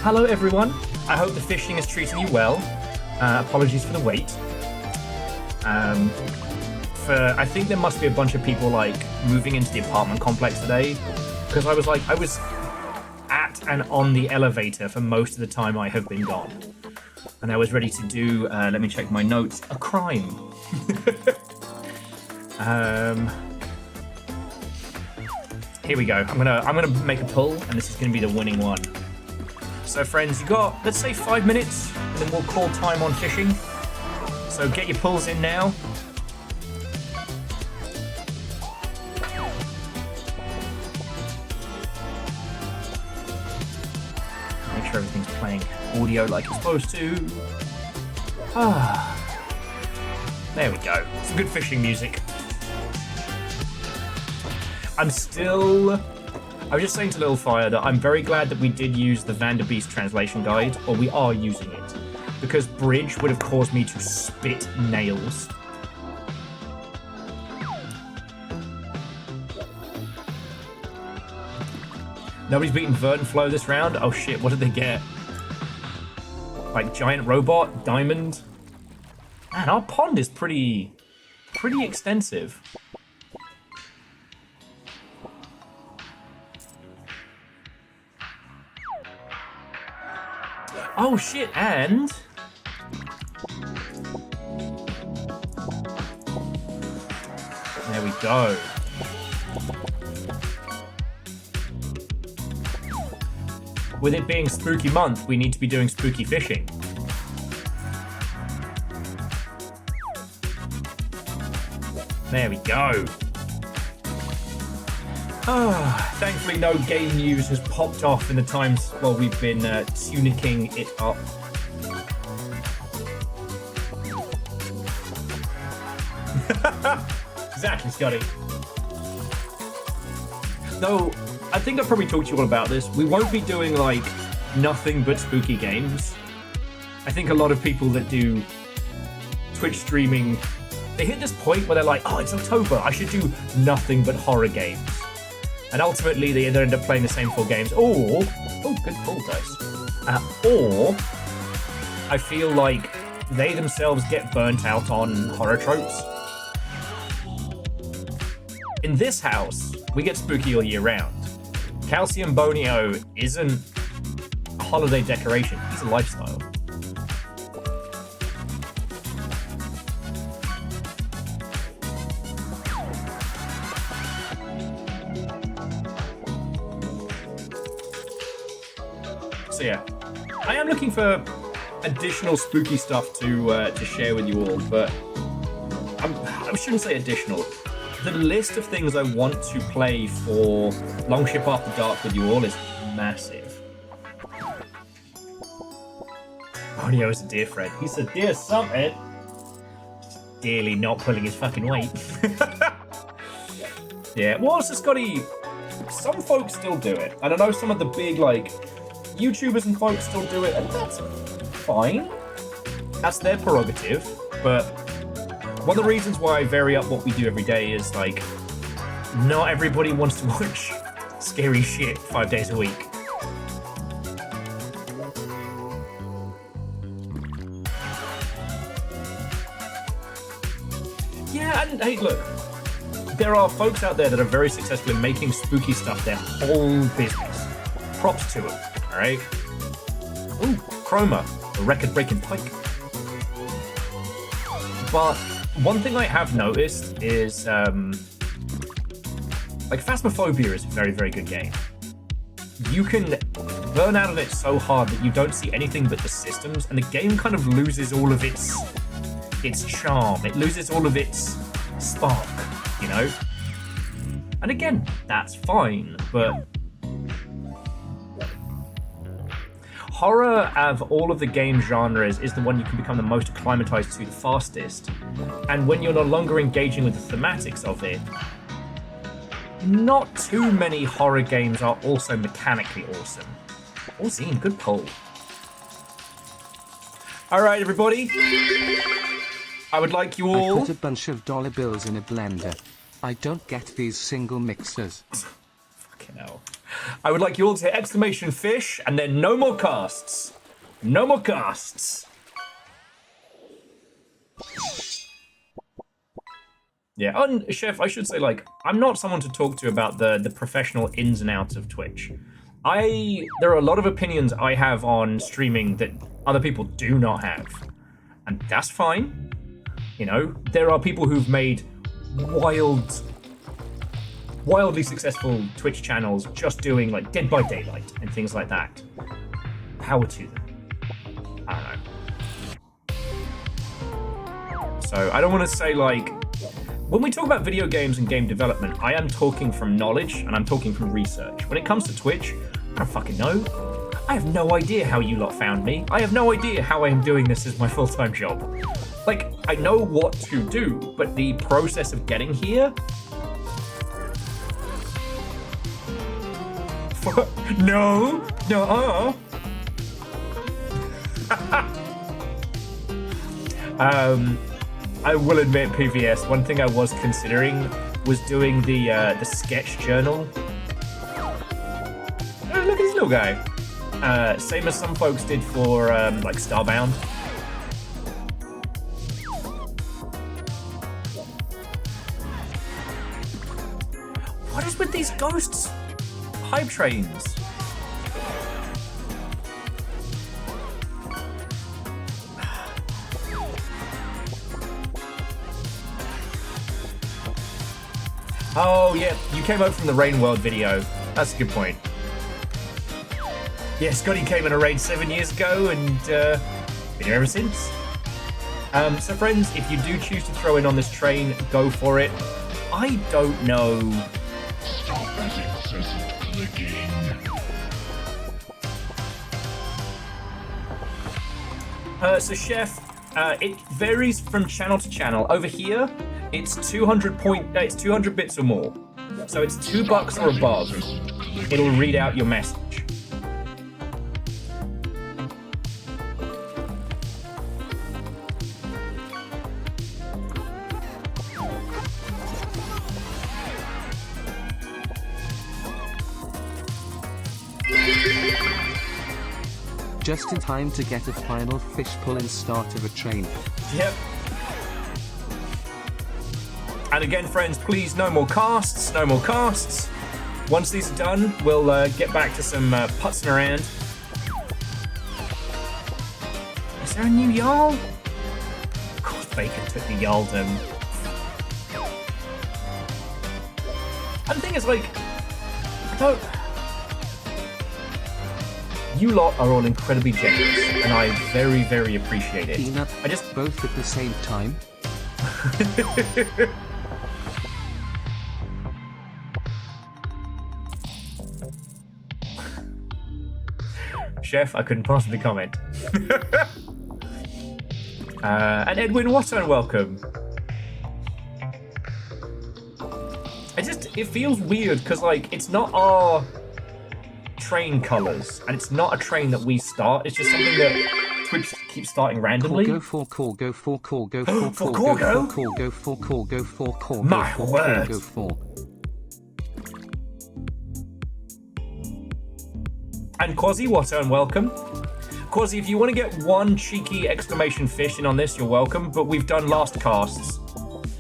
Hello everyone. I hope the fishing is treating you well. Apologies for the wait. I think there must be a bunch of people like moving into the apartment complex today, because I was at and on the elevator for most of the time I have been gone, and I was ready to do. Let me check my notes. A crime. Here we go. I'm gonna make a pull, and this is gonna be the winning one. So friends, you got, let's say 5 minutes, and then we'll call time on fishing. So get your pulls in now. Make sure everything's playing audio like it's supposed to. There we go. Some good fishing music. I was just saying to Little Fire that I'm very glad that we did use the Vanderbeest translation guide, or we are using it, because Bridge would have caused me to spit nails. Nobody's beaten Vert and Flo this round? Oh shit, what did they get? Like giant robot, diamond? Man, our pond is pretty extensive. Oh shit, and there we go. With it being spooky month, we need to be doing spooky fishing. There we go. Thankfully no game news has popped off in the times while we've been tunicking it up. Exactly, Scotty. Though, I think I've probably talked to you all about this. We won't be doing, like, nothing but spooky games. I think a lot of people that do Twitch streaming, they hit this point where they're like, oh, it's October, I should do nothing but horror games. And ultimately, they either end up playing the same 4 games, or... Oh, good pull, dice. Or, I feel like they themselves get burnt out on horror tropes. In this house, we get spooky all year round. Calcium Bonio isn't a holiday decoration, he's a lifestyle. So yeah, I am looking for additional spooky stuff to share with you all, but I shouldn't say additional. The list of things I want to play for Longship After Dark with you all is massive. Bonio is a dear friend. He's a dear something. Just dearly not pulling his fucking weight. Yeah, well, so Scotty, some folks still do it. And I know some of the big, like, YouTubers and folks still do it, and that's fine. That's their prerogative, but one of the reasons why I vary up what we do every day is, like, not everybody wants to watch scary shit 5 days a week. Yeah, and hey, look, there are folks out there that are very successful in making spooky stuff their whole business. Props to them, alright? Ooh, Chroma, a record-breaking pike. But one thing I have noticed is, like, Phasmophobia is a very, very good game. You can burn out on it so hard that you don't see anything but the systems, and the game kind of loses all of its charm. It loses all of its spark, you know? And again, that's fine, but horror of all of the game genres is the one you can become the most acclimatized to the fastest. And when you're no longer engaging with the thematics of it, not too many horror games are also mechanically awesome. Oh, Zine, good pull. Alright, everybody. I would like you all... I put a bunch of dollar bills in a blender. I don't get these single mixers. Fucking hell. I would like you all to hit exclamation fish and then no more casts. No more casts. Yeah, and Chef, I should say, like, I'm not someone to talk to about the professional ins and outs of Twitch. There are a lot of opinions I have on streaming that other people do not have. And that's fine. You know, there are people who've made wildly successful Twitch channels just doing, like, Dead by Daylight and things like that. Power to them. I don't know. So, I don't want to say, like, when we talk about video games and game development, I am talking from knowledge and I'm talking from research. When it comes to Twitch, I don't fucking know. I have no idea how you lot found me. I have no idea how I am doing this as my full-time job. Like, I know what to do, but the process of getting here... No! I will admit, PVS, one thing I was considering was doing the sketch journal. Oh, look at this little guy. Same as some folks did for, like, Starbound. What is with these ghosts? Hype trains. Oh, yeah, you came over from the Rain World video. That's a good point. Yeah, Scotty came in a raid 7 years ago and been here ever since. So friends, if you do choose to throw in on this train, go for it. I don't know. Stop that incessant clicking. So Chef, it varies from channel to channel. Over here, it's 200 bits or more. So it's $2 or above. It'll read out your message. Just in time to get a final fish pull in start of a train. Yep. And again, friends, please, no more casts, no more casts. Once these are done, we'll get back to some putzing around. Is there a new Jarl? Of course, Bacon took the Jarldom. And the thing is, like, I don't... You lot are all incredibly generous, and I very, very appreciate it. Peanut, I just... both at the same time? Chef, I couldn't possibly comment. And Edwin Watson, welcome. It feels weird, because, like, it's not our train colors, and it's not a train that we start. It's just something that Twitch keeps starting randomly. Go for call, go for call, go for For call, Corgo? go for call, go for call, go for call, My go for word. call, go for. And Quasi Watson, welcome. Quasi, if you want to get one cheeky exclamation fish in on this, you're welcome, but we've done last casts.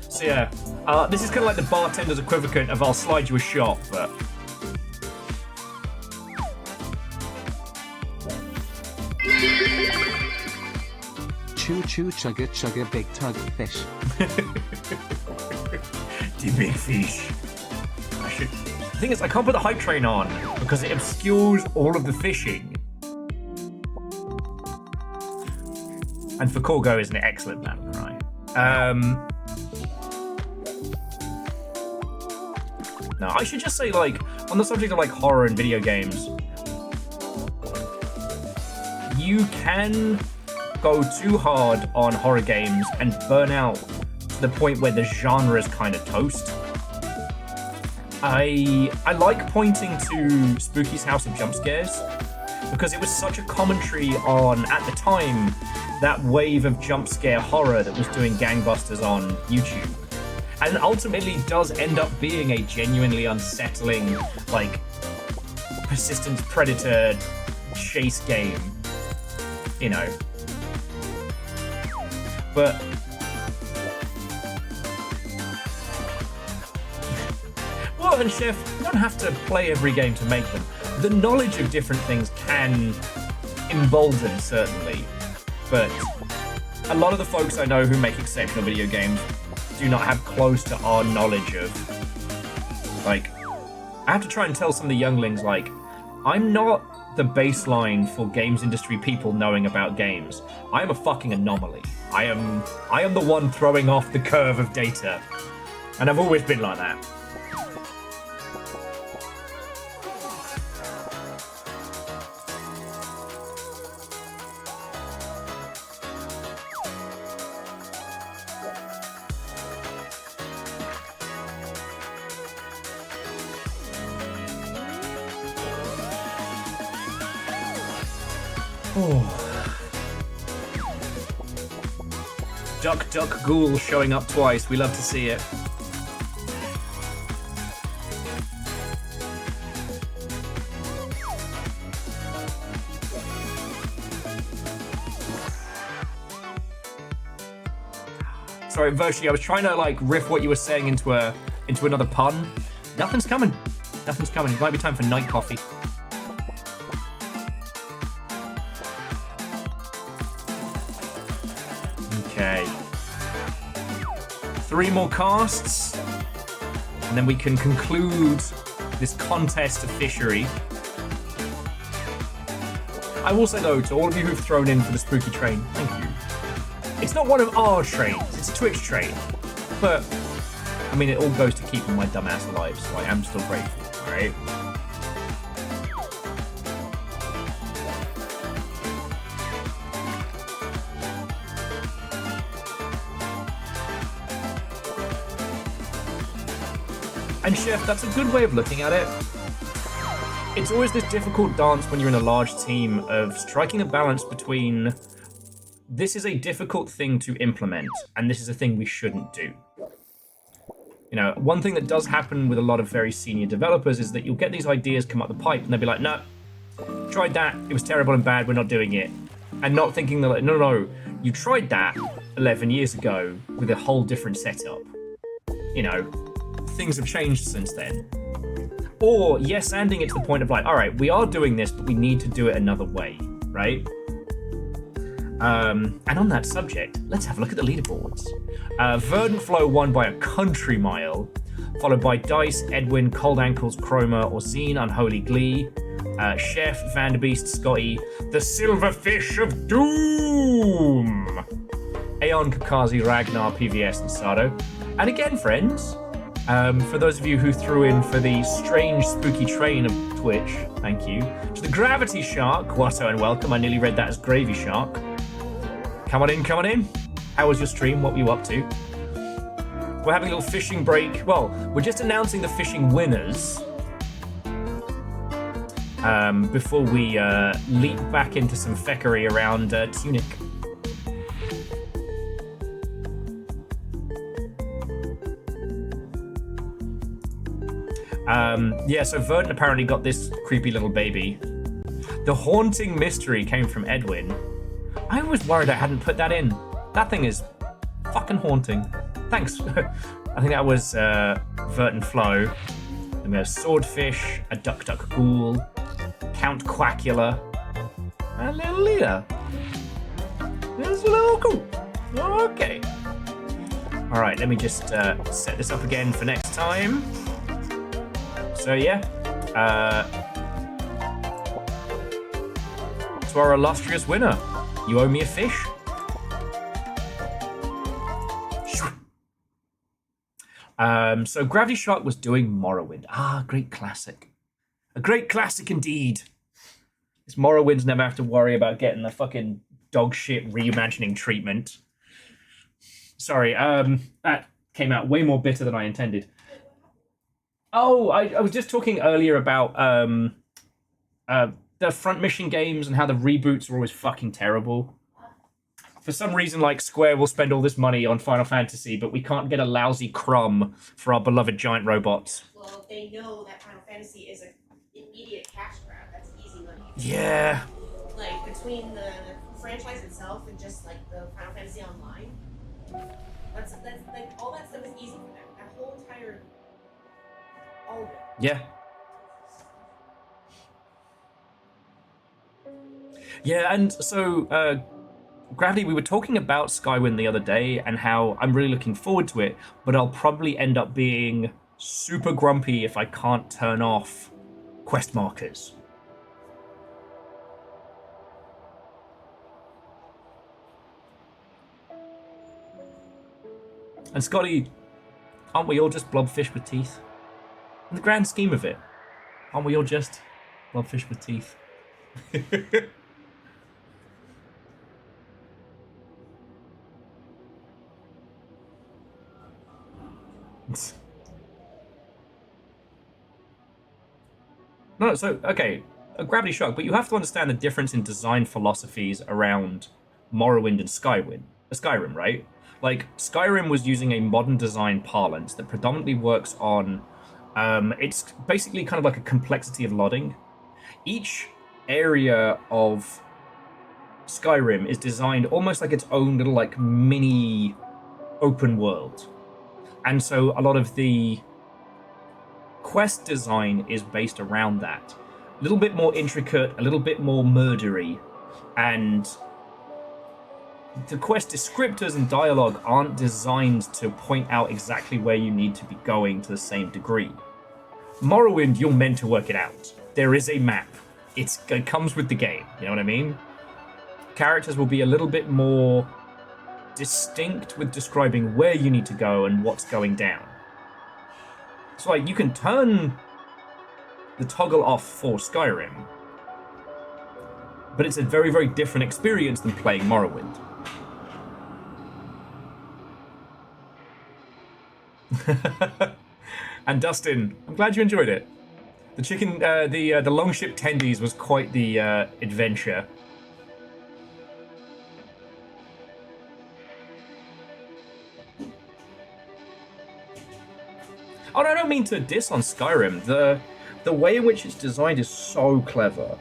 So yeah, this is kind of like the bartender's equivalent of I'll slide you a shot, but... Choo choo chugga chugga big tug fish. The big fish. The thing is, I can't put the hype train on because it obscures all of the fishing. And for Corgo is an excellent battle cry. No, I should just say, like, on the subject of, like, horror and video games, you can go too hard on horror games and burn out to the point where the genre is kind of toast. I like pointing to Spooky's House of Jump Scares because it was such a commentary on, at the time, that wave of jump scare horror that was doing gangbusters on YouTube. And ultimately does end up being a genuinely unsettling, like, persistent predator chase game, you know. But well, and Chef, you don't have to play every game to make them. The knowledge of different things can embolden, certainly, but a lot of the folks I know who make exceptional video games do not have close to our knowledge of, like, I have to try and tell some of the younglings, like, I'm not the baseline for games industry people knowing about games. I am a fucking anomaly. I am the one throwing off the curve of data, and I've always been like that. Duck Duck Ghoul showing up twice. We love to see it. Sorry, Virtually, I was trying to like riff what you were saying into another pun. Nothing's coming. Nothing's coming. It might be time for night coffee. Okay. 3 more casts, and then we can conclude this contest of fishery. I will say though, to all of you who've thrown in for the spooky train, thank you. It's not one of our trains, it's a Twitch train. But, I mean, it all goes to keeping my dumbass alive, so I am still grateful, alright? And Chef, that's a good way of looking at it. It's always this difficult dance when you're in a large team of striking a balance between this is a difficult thing to implement and this is a thing we shouldn't do. You know, one thing that does happen with a lot of very senior developers is that you'll get these ideas come up the pipe and they'll be like, no, tried that, it was terrible and bad, we're not doing it. And not thinking that, like, no, you tried that 11 years ago with a whole different setup. You know, things have changed since then. Or yes-anding it to the point of like, all right, we are doing this, but we need to do it another way, right? And on that subject, let's have a look at the leaderboards. Verdant Flow won by a country mile, followed by Dice, Edwin, Cold Ankles, Chroma, Orzine, Unholy Glee, Chef, Vanderbeest, Scotty, the Silverfish of Doom, Aeon, Kakazi, Ragnar, PVS, and Sado. And again, friends, for those of you who threw in for the strange spooky train of Twitch, thank you. To the Gravity Shark, Watto and welcome. I nearly read that as Gravy Shark. Come on in, come on in. How was your stream? What were you up to? We're having a little fishing break. Well, we're just announcing the fishing winners before we leap back into some feckery around Tunic. Yeah, so Verdant apparently got this creepy little baby. The haunting mystery came from Edwin. I was worried I hadn't put that in. That thing is fucking haunting. Thanks. I think that was Verdant Flow. Then we have Swordfish, a Duck Duck Ghoul, Count Quackula, and a little leader. This is a little cool. Okay. Alright, let me just set this up again for next time. So yeah, to our illustrious winner, you owe me a fish. So Gravity Shark was doing Morrowind. Ah, great classic. A great classic indeed. This Morrowind's never have to worry about getting the fucking dog shit reimagining treatment. Sorry, that came out way more bitter than I intended. Oh, I was just talking earlier about the Front Mission games and how the reboots are always fucking terrible. For some reason, like, Square will spend all this money on Final Fantasy, but we can't get a lousy crumb for our beloved giant robots. Well, they know that Final Fantasy is an immediate cash grab. That's easy money. Yeah. Like between the franchise itself and just like the Final Fantasy Online, that's like all that stuff is easy for them. That whole entire, all of it. Yeah. Yeah, and so Gravity, we were talking about Skywin the other day and how I'm really looking forward to it, but I'll probably end up being super grumpy if I can't turn off quest markers. And Scotty, aren't we all just blobfish with teeth? In the grand scheme of it, aren't we all just blobfish with teeth? No, so, okay, a gravity shock, but you have to understand the difference in design philosophies around Morrowind and Skyrim, right? Like, Skyrim was using a modern design parlance that predominantly works on, it's basically kind of like a complexity of lodding. Each area of Skyrim is designed almost like its own little, like, mini open world. And so a lot of the quest design is based around that. A little bit more intricate, a little bit more murdery, and the quest descriptors and dialogue aren't designed to point out exactly where you need to be going to the same degree. Morrowind, you're meant to work it out. There is a map. It comes with the game, you know what I mean? Characters will be a little bit more distinct with describing where you need to go and what's going down. So, like, you can turn the toggle off for Skyrim, but it's a very, very different experience than playing Morrowind. And Dustin, I'm glad you enjoyed it. The chicken, the longship tendies was quite the adventure. Oh, no, I don't mean to diss on Skyrim. The way in which it's designed is so clever.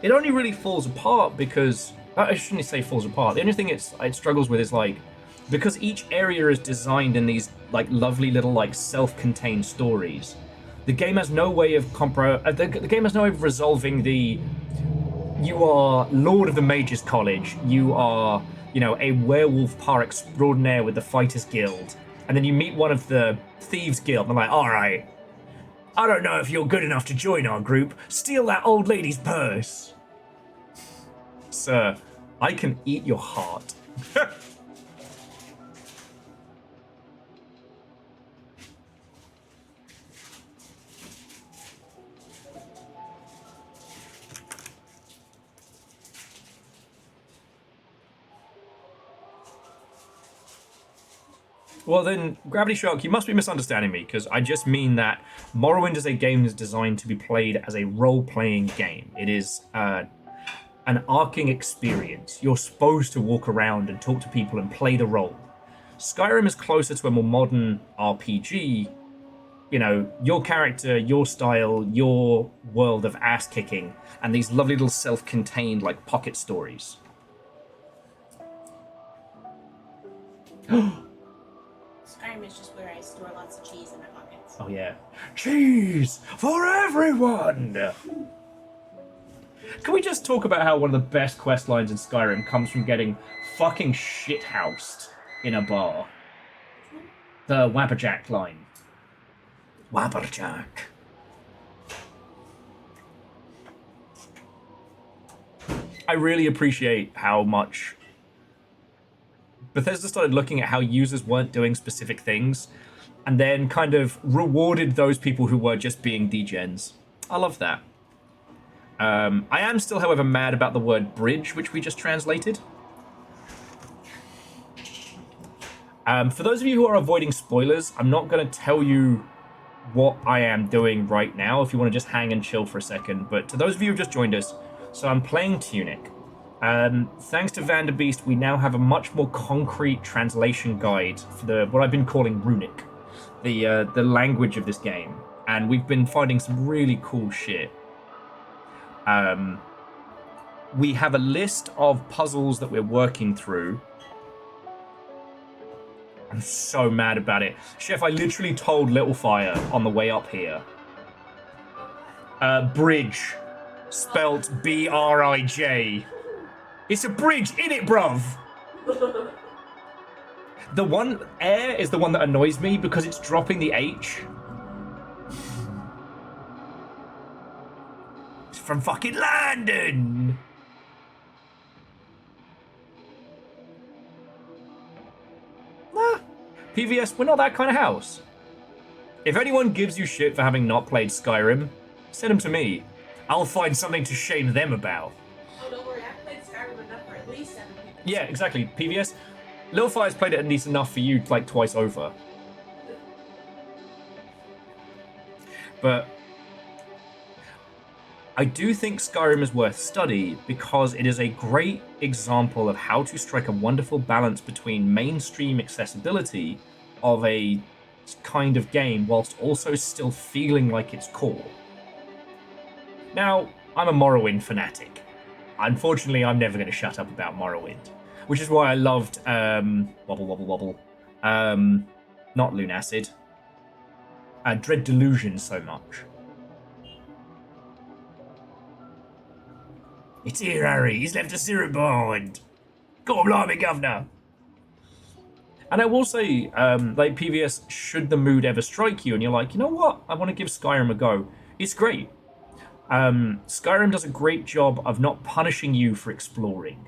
It only really falls apart because... I shouldn't say falls apart. The only thing it struggles with is, like, because each area is designed in these, like, lovely little, like, self-contained stories, the game has no way of the game has no way of resolving the... You are Lord of the Mages College. You are, you know, a werewolf par extraordinaire with the Fighters Guild. And then you meet one of the Thieves Guild, and I'm like, alright, I don't know if you're good enough to join our group. Steal that old lady's purse. Sir, I can eat your heart. Well then, Gravity Shock, you must be misunderstanding me, because I just mean that Morrowind is a game that's designed to be played as a role-playing game. It is an arcing experience. You're supposed to walk around and talk to people and play the role. Skyrim is closer to a more modern RPG. You know, your character, your style, your world of ass-kicking, and these lovely little self-contained, like, pocket stories. Skyrim is just where I store lots of cheese in my pockets. Oh yeah. Cheese for everyone! Can we just talk about how one of the best quest lines in Skyrim comes from getting fucking shithoused in a bar? The Wabberjack line. Wabberjack. I really appreciate how much Bethesda started looking at how users weren't doing specific things and then kind of rewarded those people who were just being degens. I love that. I am still, however, mad about the word bridge, which we just translated. For those of you who are avoiding spoilers, I'm not going to tell you what I am doing right now if you want to just hang and chill for a second. But to those of you who just joined us, so I'm playing Tunic. Thanks to Vanderbeest, we now have a much more concrete translation guide for what I've been calling Runic, the language of this game. And we've been finding some really cool shit. We have a list of puzzles that we're working through. I'm so mad about it. Chef, I literally told Little Fire on the way up here. Bridge. Spelt B-R-I-J. It's a bridge, innit, bruv? The one, air is the one that annoys me because it's dropping the H. It's from fucking London. Nah. PVS, we're not that kind of house. If anyone gives you shit for having not played Skyrim, send them to me. I'll find something to shame them about. Oh, don't worry, I've played Skyrim enough for at least 7 people. Yeah, exactly. PVS, Little Fire's played it at least enough for you, like, twice over. But I do think Skyrim is worth study because it is a great example of how to strike a wonderful balance between mainstream accessibility of a kind of game whilst also still feeling like it's core. Now, I'm a Morrowind fanatic. Unfortunately, I'm never going to shut up about Morrowind, which is why I loved Wobble Wobble Wobble, not Lunacid, Dread Delusion so much. It's here, Harry. He's left a syrup behind. God blimey, governor. And I will say, like PVS, should the mood ever strike you and you're like, you know what? I want to give Skyrim a go. It's great. Skyrim does a great job of not punishing you for exploring.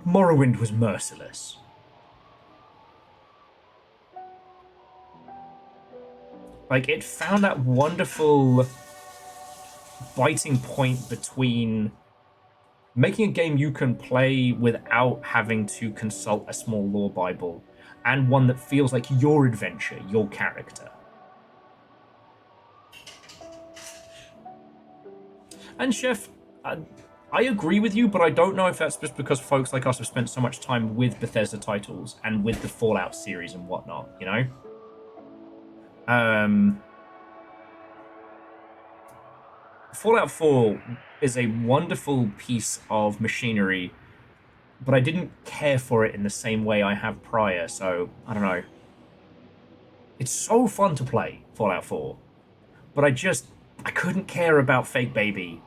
Morrowind was merciless. Like, it found that wonderful biting point between making a game you can play without having to consult a small lore bible and one that feels like your adventure, your character. And Chef, I agree with you, but I don't know if that's just because folks like us have spent so much time with Bethesda titles and with the Fallout series and whatnot, you know? Fallout 4 is a wonderful piece of machinery, but I didn't care for it in the same way I have prior, so I don't know. It's so fun to play, Fallout 4, but I couldn't care about Fake Baby.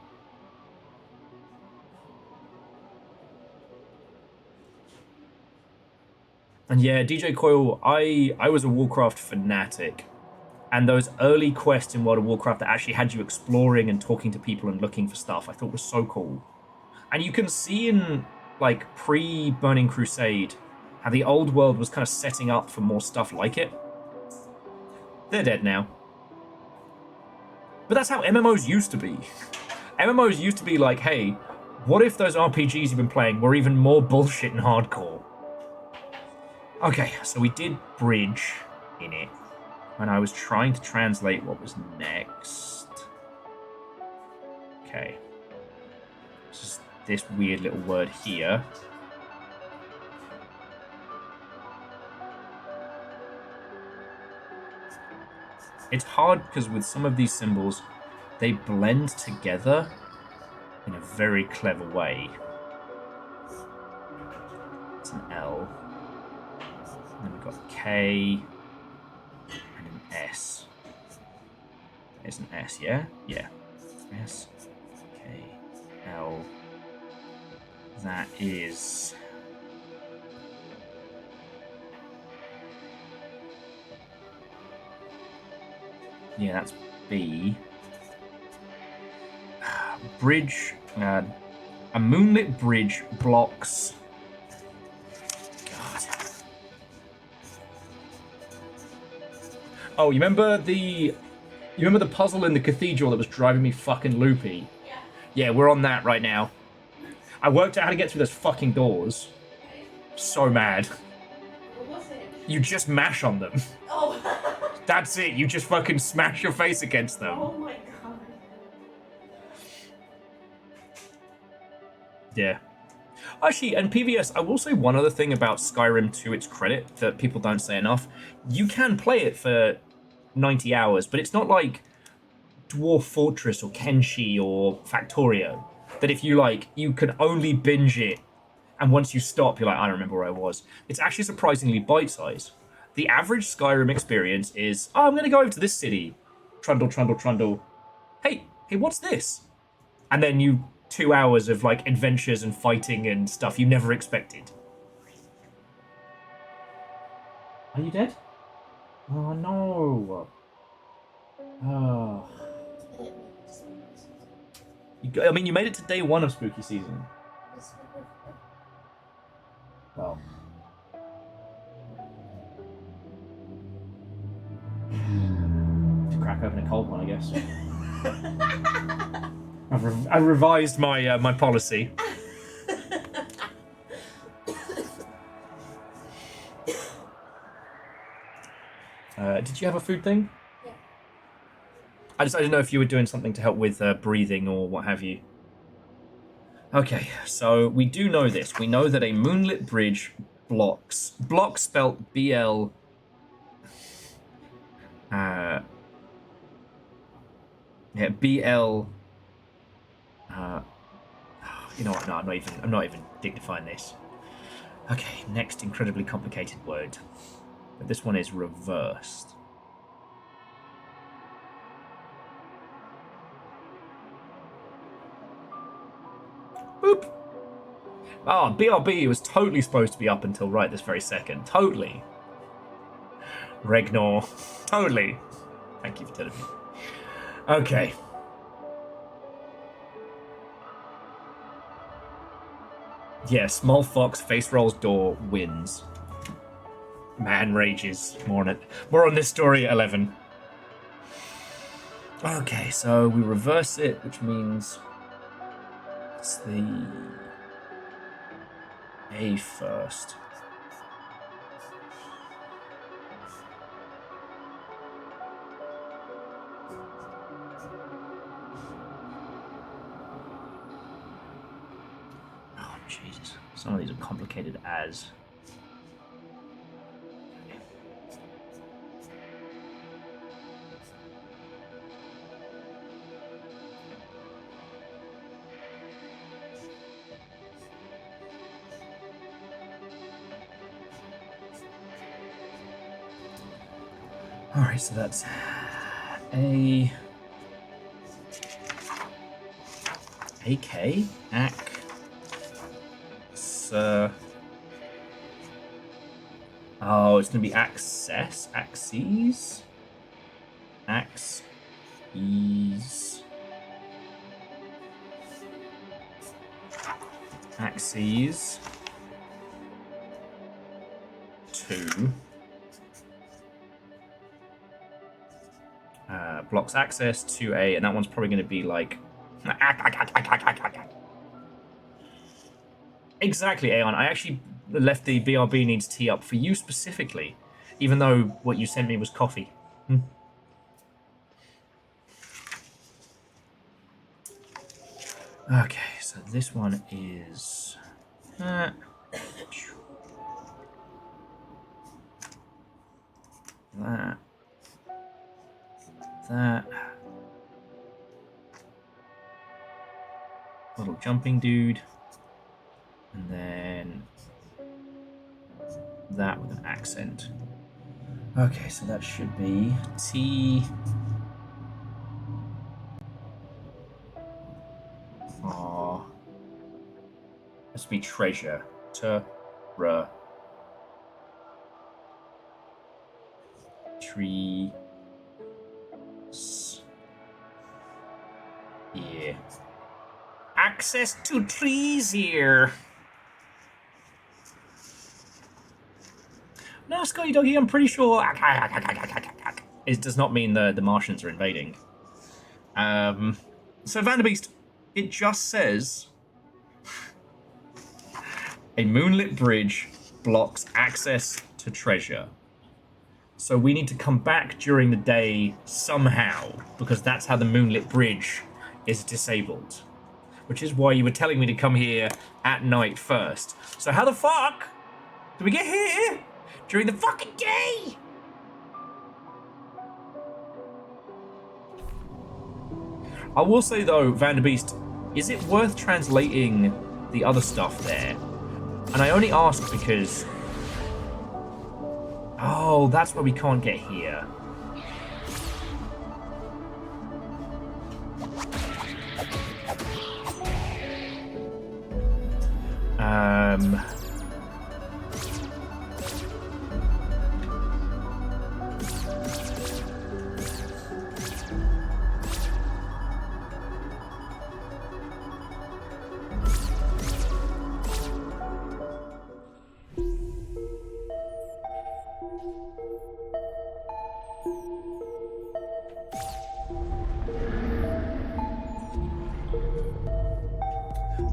And yeah, DJ Coil, I was a Warcraft fanatic. And those early quests in World of Warcraft that actually had you exploring and talking to people and looking for stuff, I thought was so cool. And you can see in, like, pre-Burning Crusade, how the old world was kind of setting up for more stuff like it. They're dead now. But that's how MMOs used to be. MMOs used to be like, hey, what if those RPGs you've been playing were even more bullshit and hardcore? Okay, so we did Bridge in it. And I was trying to translate what was next. Okay. Just this weird little word here. It's hard because with some of these symbols, they blend together in a very clever way. It's an L. And then we've got K. And an S. There's an S, yeah? Yeah. S, K, L. That is... yeah, that's B. Bridge. A moonlit bridge blocks... Oh, you remember the puzzle in the cathedral that was driving me fucking loopy? Yeah. Yeah, we're on that right now. I worked out how to get through those fucking doors. So mad. What was it? You just mash on them. Oh. That's it. You just fucking smash your face against them. Oh my god. Yeah. Actually, and PVS, I will say one other thing about Skyrim to its credit that people don't say enough. You can play it for 90 hours, but it's not like Dwarf Fortress or Kenshi or Factorio, that if you like, you can only binge it, and once you stop, you're like, I don't remember where I was. It's actually surprisingly bite-sized. The average Skyrim experience is, oh, I'm going to go over to this city. Trundle, trundle, trundle. Hey, what's this? And then 2 hours of like adventures and fighting and stuff you never expected. Are you dead? Oh no. Oh. I mean, you made it to day 1 of spooky season. Well. Crack open a cold one, I guess. I've revised my my policy. Did you have a food thing? Yeah. I didn't know if you were doing something to help with breathing or what have you. Okay, so we do know this. We know that a moonlit bridge blocks. Block spelt BL. Yeah, BL. You know what? No, I'm not even dignifying this. Okay, next incredibly complicated word. But this one is reversed. Boop. Oh, BRB was totally supposed to be up until right this very second. Totally. Regnor. Totally. Thank you for telling me. Okay. Yeah, small fox face rolls door wins. Man rages. More on this story at 11. Okay, so we reverse it, which means it's the A first. Oh, Jesus. Some of these are complicated as. Alright, so that's A. AK? Ac. Oh, it's going to be access? Axes? Axes. Axes. 2. Blocks access to A, and that one's probably going to be like... Exactly, Aeon. I actually left the BRB needs tea up for you specifically, even though what you sent me was coffee. Okay, so this one is... that. Little jumping dude. And then that with an accent. Okay, so that should be T. Oh. Has to be treasure. Tree. Yeah. Access to trees here. No, Scotty Doggy, I'm pretty sure it does not mean the Martians are invading. So Vanderbeest, it just says a moonlit bridge blocks access to treasure. So we need to come back during the day somehow, because that's how the moonlit bridge is disabled. Which is why you were telling me to come here at night first. So how the fuck do we get here during the fucking day? I will say though, Vanderbeest, is it worth translating the other stuff there? And I only ask because... Oh, that's why we can't get here.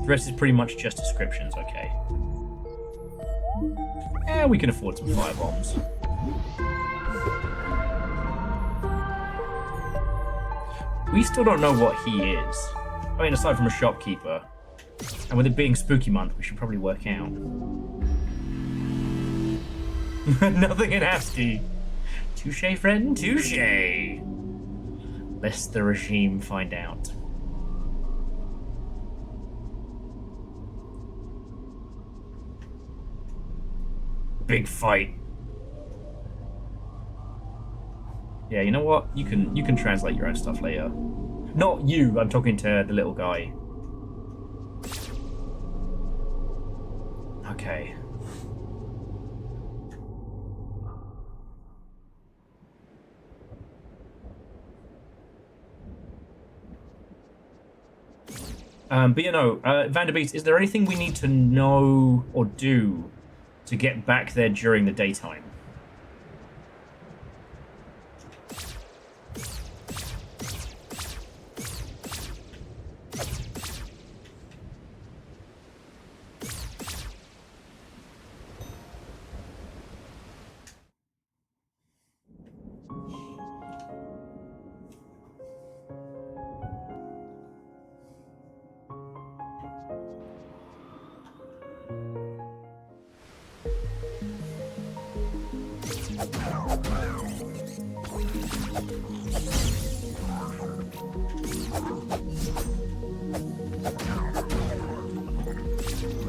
The rest is pretty much just descriptions, okay. Yeah, we can afford some firebombs. We still don't know what he is. I mean, aside from a shopkeeper. And with it being spooky month, we should probably work out. Nothing in ASCII. Touche, friend, touche. Lest the regime find out. Big fight. Yeah, you know what? You can translate your own stuff later. Not you, I'm talking to the little guy. Okay. But you know, Vanderbeest, is there anything we need to know or do to get back there during the daytime?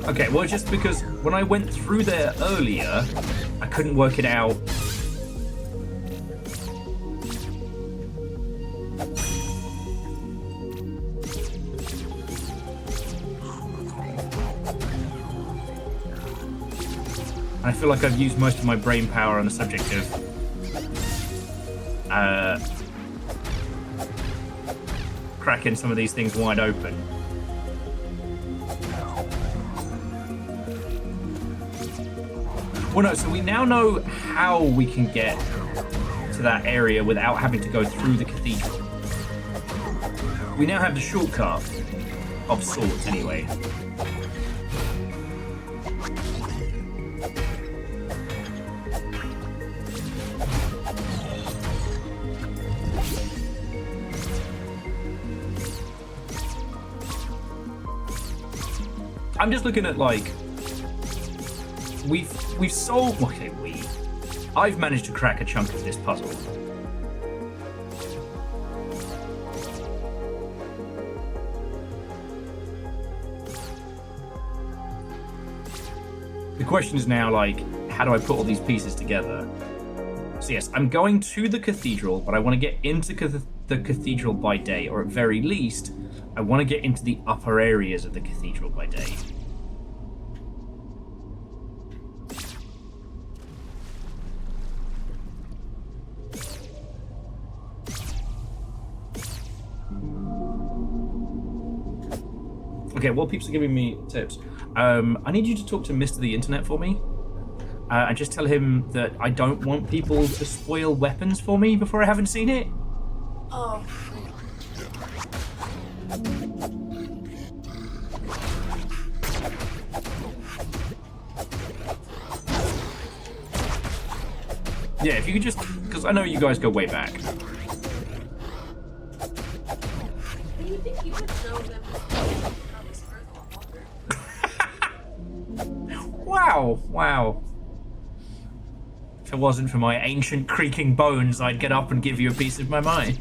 Okay, well, just because when I went through there earlier, I couldn't work it out. I feel like I've used most of my brain power on the subject of cracking some of these things wide open. Well, no, so we now know how we can get to that area without having to go through the cathedral. We now have the shortcut, of sorts, anyway. I'm just looking at, like, we've solved, okay, I've managed to crack a chunk of this puzzle. The question is now, like, how do I put all these pieces together? So yes, I'm going to the cathedral, but I want to get into the cathedral by day, or at very least, I want to get into the upper areas of the cathedral by day. Okay, while peeps are giving me tips, I need you to talk to Mr. the Internet for me. And just tell him that I don't want people to spoil weapons for me before I haven't seen it. Oh. Yeah, if you could just... Because I know you guys go way back. You think you would know them on this earth a lot longer. Wow, wow. If it wasn't for my ancient creaking bones, I'd get up and give you a piece of my mind.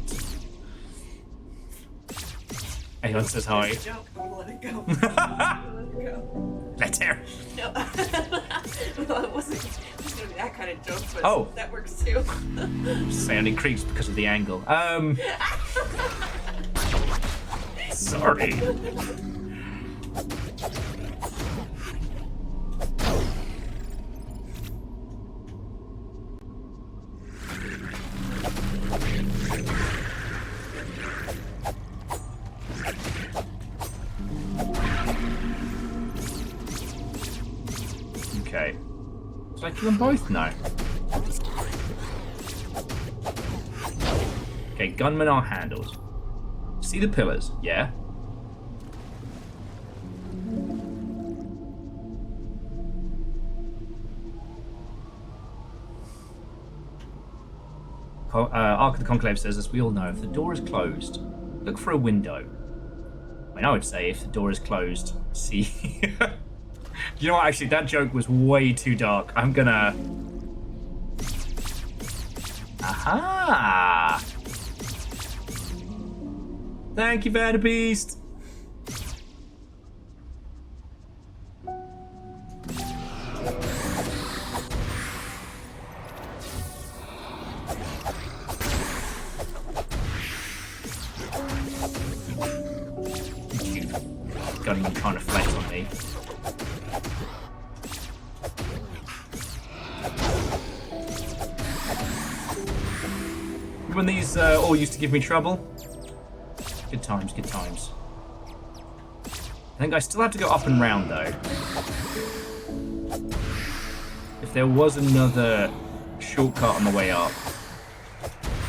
Aeon says hi. Joke. I'm gonna let it go. I'm gonna let it go. Let's hear. No, well, it wasn't gonna be that kind of joke, but Oh. that works too. Sounding creeps because of the angle. Sorry. Okay. Should I kill them both? No. Okay, gunmen are handled. See the pillars? Yeah. Ark of the Conclave says, as we all know, if the door is closed, look for a window. I mean, I would say if the door is closed, see... You know what, actually, that joke was way too dark. I'm gonna... Aha! Thank you, Vanderbeest! Gunman trying to flex on me. When these all used to give me trouble. Good times, good times. I think I still have to go up and round though. If there was another shortcut on the way up,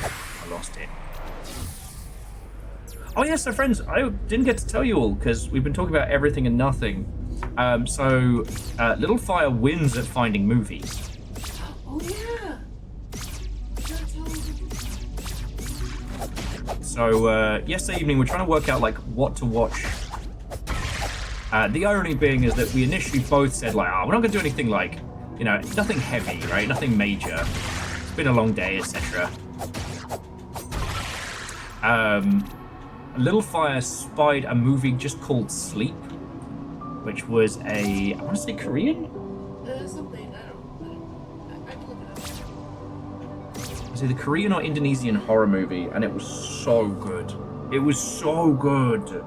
I lost it. Oh yeah, so friends, I didn't get to tell you all because we've been talking about everything and nothing. Little Fire wins at finding movies. Oh yeah. So yesterday evening, we're trying to work out like what to watch. The irony being is that we initially both said like, we're not going to do anything like, you know, nothing heavy, right? Nothing major. It's been a long day, etc. Little Fire spied a movie just called Sleep, which was I want to say Korean? Something, I can look it up. Was it the Korean or Indonesian horror movie? And it was so good. It was so good.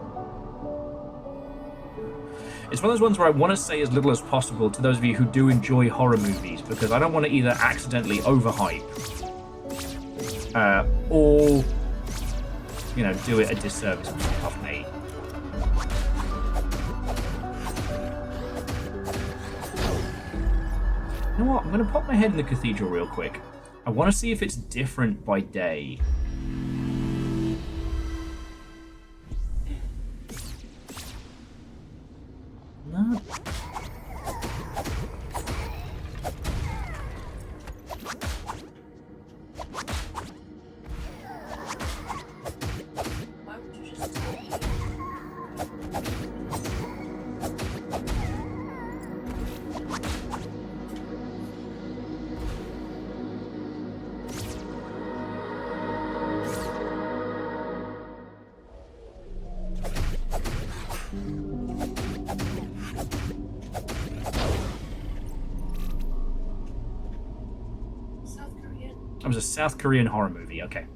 It's one of those ones where I want to say as little as possible to those of you who do enjoy horror movies, because I don't want to either accidentally overhype or, you know, do it a disservice of me. You know what? I'm going to pop my head in the cathedral real quick. I want to see if it's different by day. No. Why would you just tell me? South Korean. It was a South Korean horror movie, okay.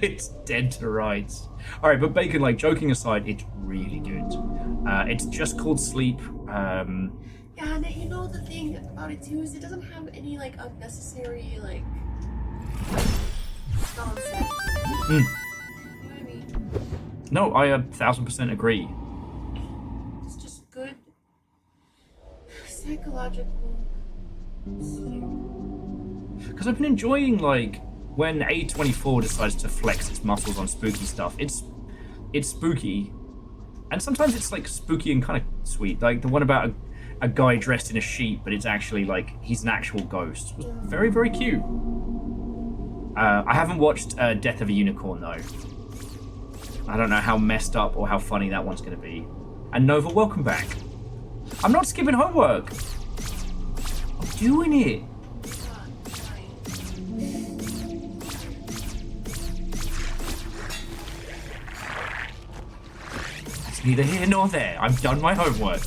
It's dead to rights. Alright, but Bacon, like, joking aside, it's really good. It's just called Sleep. Yeah, and you know the thing about it too is it doesn't have any like unnecessary like nonsense. You know what I mean? No, I 1000% agree. It's just good psychological. Because I've been enjoying, like, when A24 decides to flex its muscles on spooky stuff. It's spooky. And sometimes it's, like, spooky and kind of sweet. Like, the one about a guy dressed in a sheep, but it's actually, like, he's an actual ghost. It was very, very cute. I haven't watched Death of a Unicorn, though. I don't know how messed up or how funny that one's going to be. And Nova, welcome back. I'm not skipping homework. I'm doing it. It's neither here nor there. I've done my homework.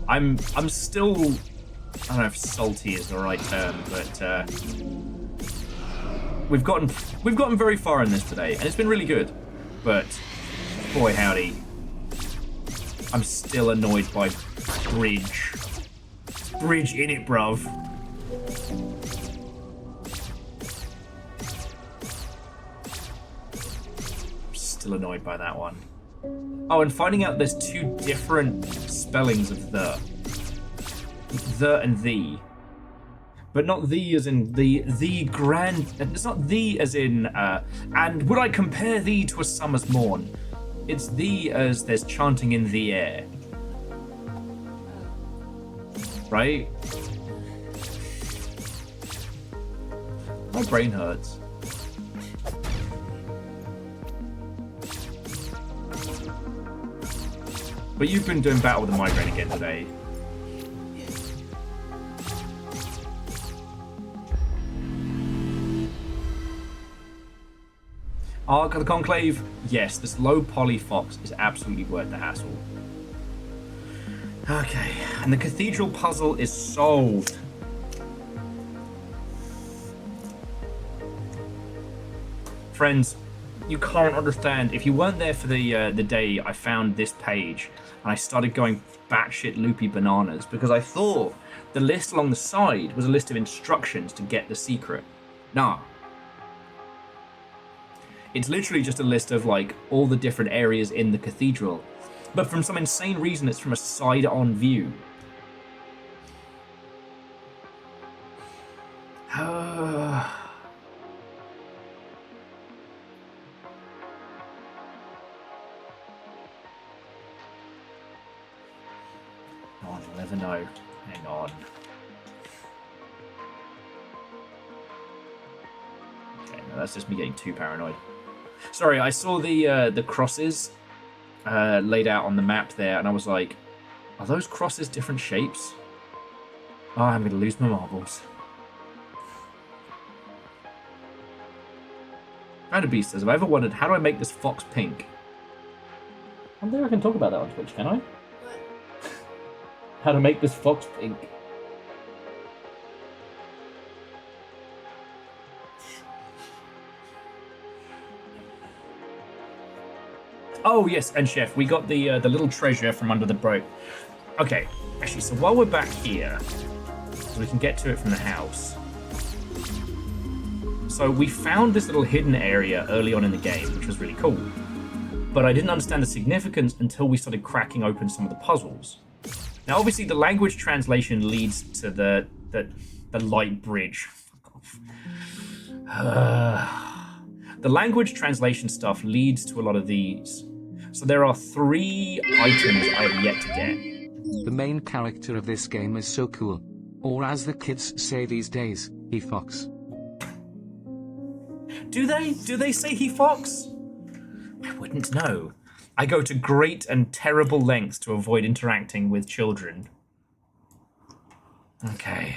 I'm still, I don't know if salty is the right term, but we've gotten very far in this today, and it's been really good. But boy howdy, I'm still annoyed by bridge. Bridge in it, bruv. Still annoyed by that one. Oh, and finding out there's two different spellings of the and the. But not the as in the grand. It's not the as in, and would I compare thee to a summer's morn? It's the as there's chanting in the air. Right? My brain hurts. But you've been doing battle with the migraine again today. Ark of the Conclave, yes, this low poly fox is absolutely worth the hassle. Okay, and the cathedral puzzle is solved. Friends, you can't understand. If you weren't there for the day I found this page and I started going batshit loopy bananas because I thought the list along the side was a list of instructions to get the secret. Nah. It's literally just a list of like all the different areas in the cathedral. But from some insane reason, it's from a side-on view. I'll never know. Hang on. Okay, no, that's just me getting too paranoid. Sorry, I saw the crosses laid out on the map there, and I was like, are those crosses different shapes? Oh, I'm going to lose my marbles. Found a beast says, have I ever wondered, how do I make this fox pink? I don't think I can talk about that on Twitch, can I? What? How to make this fox pink. Oh yes, and Chef, we got the little treasure from under the boat. Okay, actually, so while we're back here, so we can get to it from the house. So we found this little hidden area early on in the game, which was really cool. But I didn't understand the significance until we started cracking open some of the puzzles. Now, obviously, the language translation leads to the light bridge. Fuck off. The language translation stuff leads to a lot of these. So there are 3 items I have yet to get. The main character of this game is so cool. Or as the kids say these days, he fox. Do they? Do they say he fox? I wouldn't know. I go to great and terrible lengths to avoid interacting with children. Okay.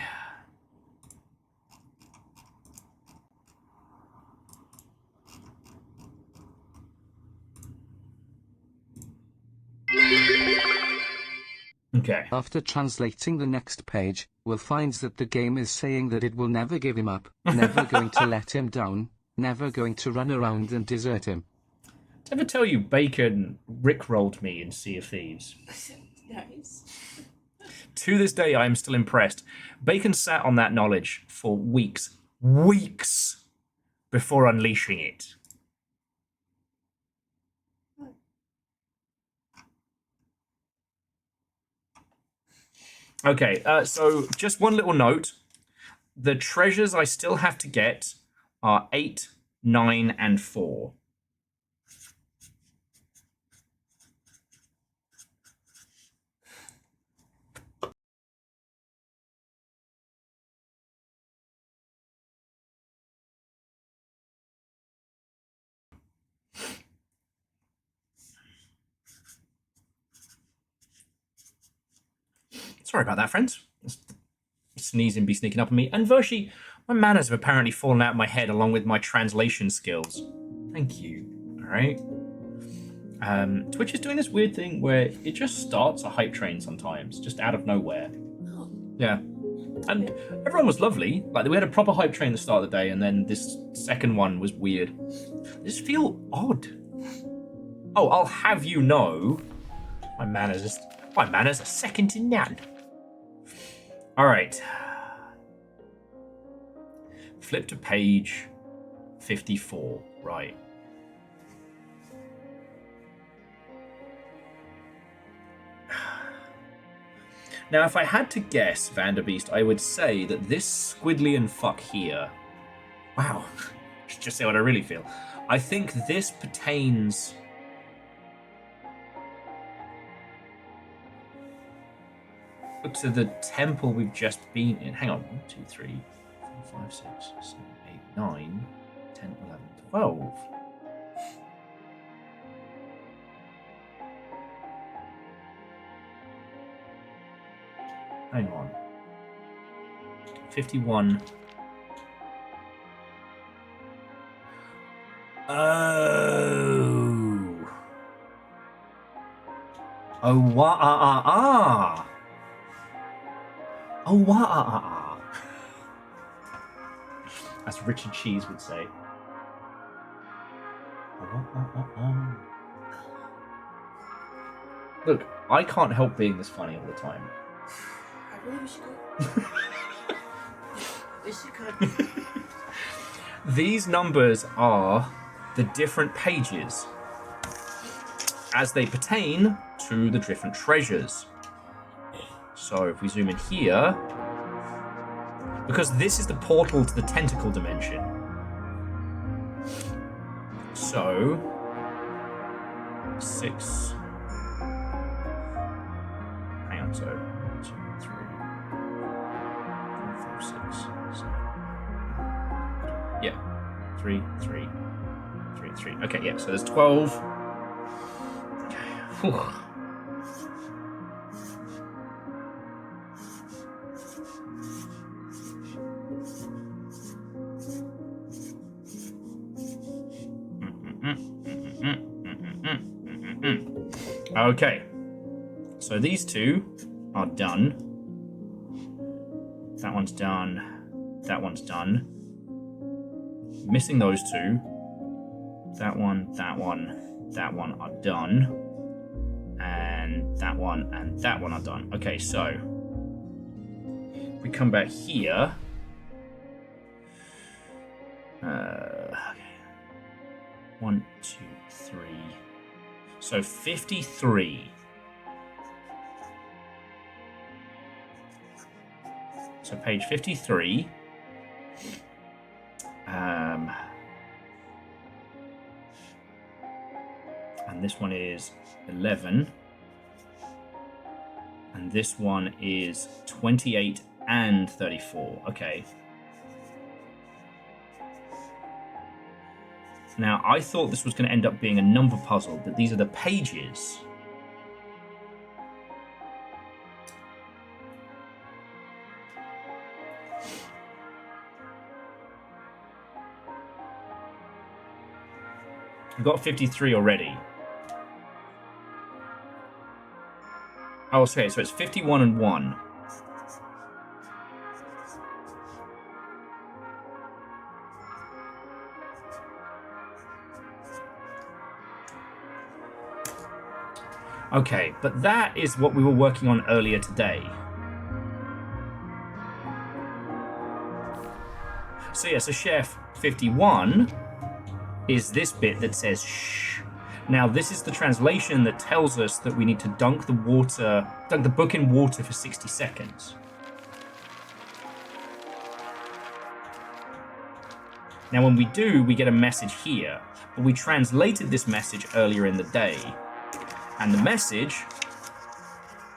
Okay. After translating the next page, we'll find that the game is saying that it will never give him up, never going to let him down, never going to run around and desert him. Did I ever tell you Bacon rickrolled me in Sea of Thieves? Nice. To this day, I am still impressed. Bacon sat on that knowledge for weeks before unleashing it. Okay, so just one little note. The treasures I still have to get are 8, 9, and 4. Sorry about that, friends. Sneezing be sneaking up on me. And Vershi, My manners have apparently fallen out of my head along with my translation skills. Thank you. All right. Twitch is doing this weird thing where it just starts a hype train sometimes, just out of nowhere. Yeah. And everyone was lovely. Like, we had a proper hype train at the start of the day, and then this second one was weird. I just feel odd. Oh, I'll have you know, my manners are second to none. All right. Flip to page 54. Right. Now, if I had to guess, Vanderbeest, I would say that this squiddly fuck here... Wow. Just say what I really feel. I think this pertains... to the temple we've just been in. Hang on. 1, 2, 3, 4, 5, 6, 7, 8, 9, 10, 11, 12. Hang on. 51. Oh. Oh, wah, Oh, wah, As Richard Cheese would say. Look, I can't help being this funny all the time. I really wish you could. Wish you could. These numbers are the different pages as they pertain to the different treasures. So if we zoom in here, because this is the portal to the tentacle dimension. So 6. Hang on, so 1, 2, 3, 4, 5, 6, 7. Yeah, 3, 3, 3, 3. Okay, yeah. So there's 12. Whew. Okay, so these two are done. That one's done. That one's done. Missing those two. That one, that one, that one are done. And that one are done. Okay, so if we come back here. Okay. 1, 2, 3. So 53. So page 53. And this one is 11. And this one is 28 and 34. Okay. Now, I thought this was going to end up being a number puzzle, but these are the pages. I've got 53 already. Oh, okay, so it's 51 and 1. Okay, but that is what we were working on earlier today. So yeah, so Chef 51 is this bit that says shh. Now this is the translation that tells us that we need to dunk the book in water for 60 seconds. Now when we do, we get a message here, but we translated this message earlier in the day. And the message,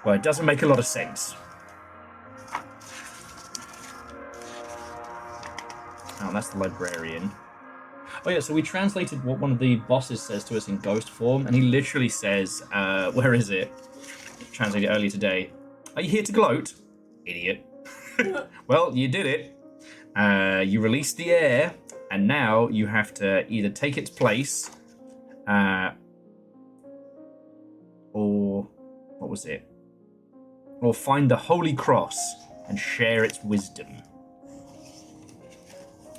well, it doesn't make a lot of sense. Oh, that's the librarian. Oh yeah, so we translated what one of the bosses says to us in ghost form, and he literally says, where is it? Translated earlier today. Are you here to gloat? Idiot. Well, you did it. You release the air, and now you have to either take its place, or what was it? Or find the Holy Cross and share its wisdom.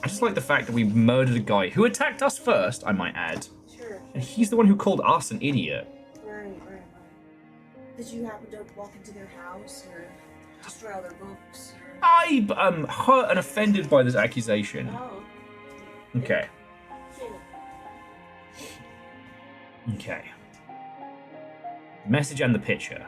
I just like the fact that we murdered a guy who attacked us first, I might add. Sure. And he's the one who called us an idiot. Right. Did you happen to walk into their house or destroy all their books? I am hurt and offended by this accusation. Oh. Okay. Okay. The message and the picture.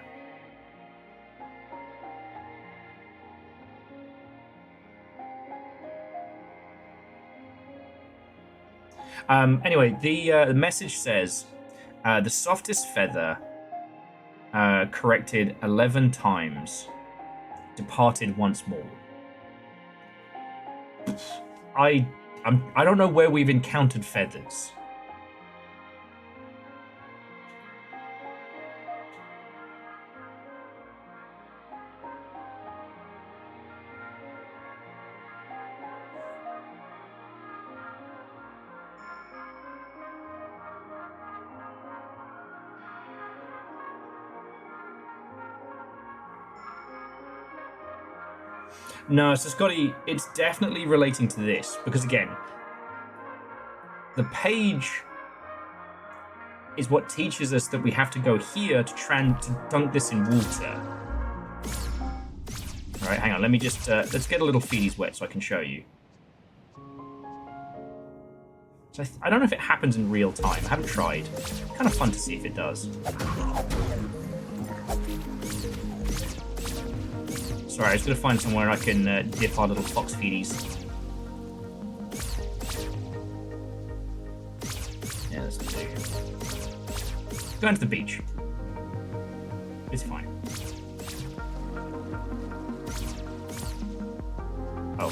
Anyway, the message says, the softest feather corrected 11 times, departed once more. I don't know where we've encountered feathers. No, so Scotty, it's definitely relating to this, because again, the page is what teaches us that we have to go here to dunk this in water. All right, hang on, let me just, let's get a little feedies wet so I can show you. So I don't know if it happens in real time. I haven't tried. Kind of fun to see if it does. Sorry, I was going to find somewhere I can dip our little fox feedies. Yeah, that's good. Going to the beach. It's fine. Oh.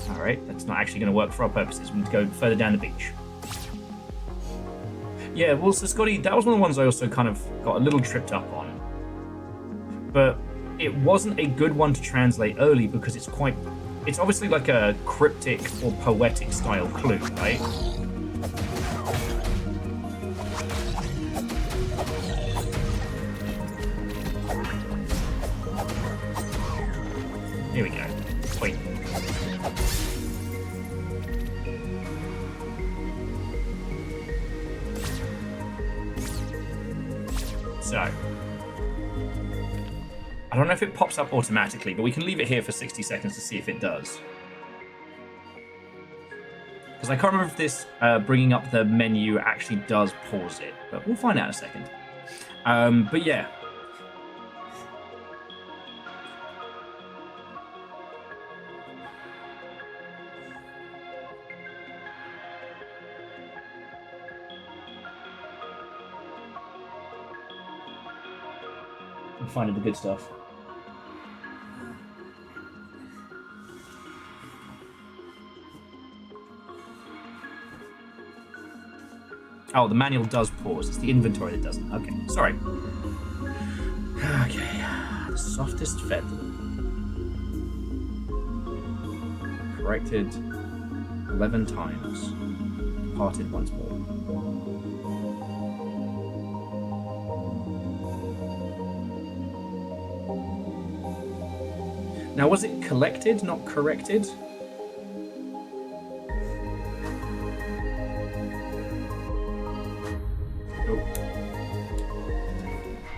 Alright, that's not actually going to work for our purposes. We need to go further down the beach. Yeah, well, so Scotty, that was one of the ones I also kind of got a little tripped up on. But it wasn't a good one to translate early because it's obviously like a cryptic or poetic style clue, right? Here we go. Wait. So, I don't know if it pops up automatically, but we can leave it here for 60 seconds to see if it does. Because I can't remember if this bringing up the menu actually does pause it, but we'll find out in a second. But yeah. I'm finding the good stuff. Oh, the manual does pause. It's the inventory that doesn't. Okay, sorry. Okay, the softest feather. Corrected 11 times. Parted once more. Now, was it collected, not corrected?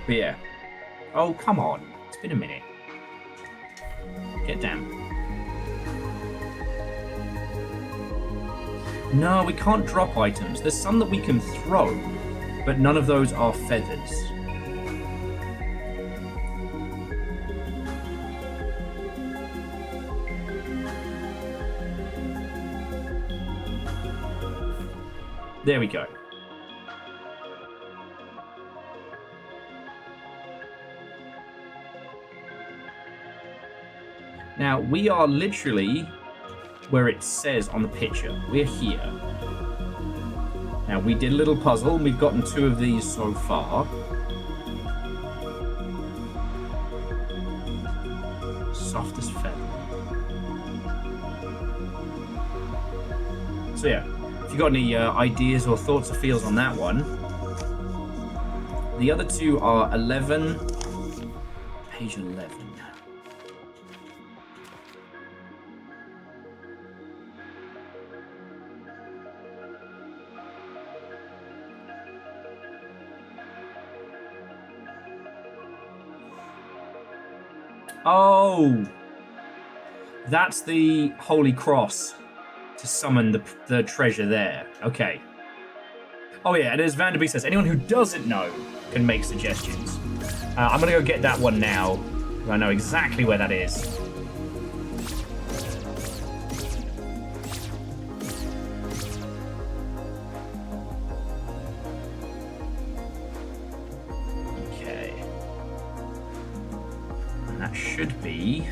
But yeah. Oh, come on. It's been a minute. Get down. No, we can't drop items. There's some that we can throw, but none of those are feathers. There we go. Now, we are literally where it says on the picture. We're here. Now, we did a little puzzle, and we've gotten 2 of these so far. Softest feather. So yeah, if you got any ideas or thoughts or feels on that one. The other two are 11, page 11. Oh, that's the Holy Cross to summon the treasure there. Okay. Oh yeah, and as Vanderbeest says, anyone who doesn't know can make suggestions. I'm gonna go get that one now. I know exactly where that is. Okay. And that should be...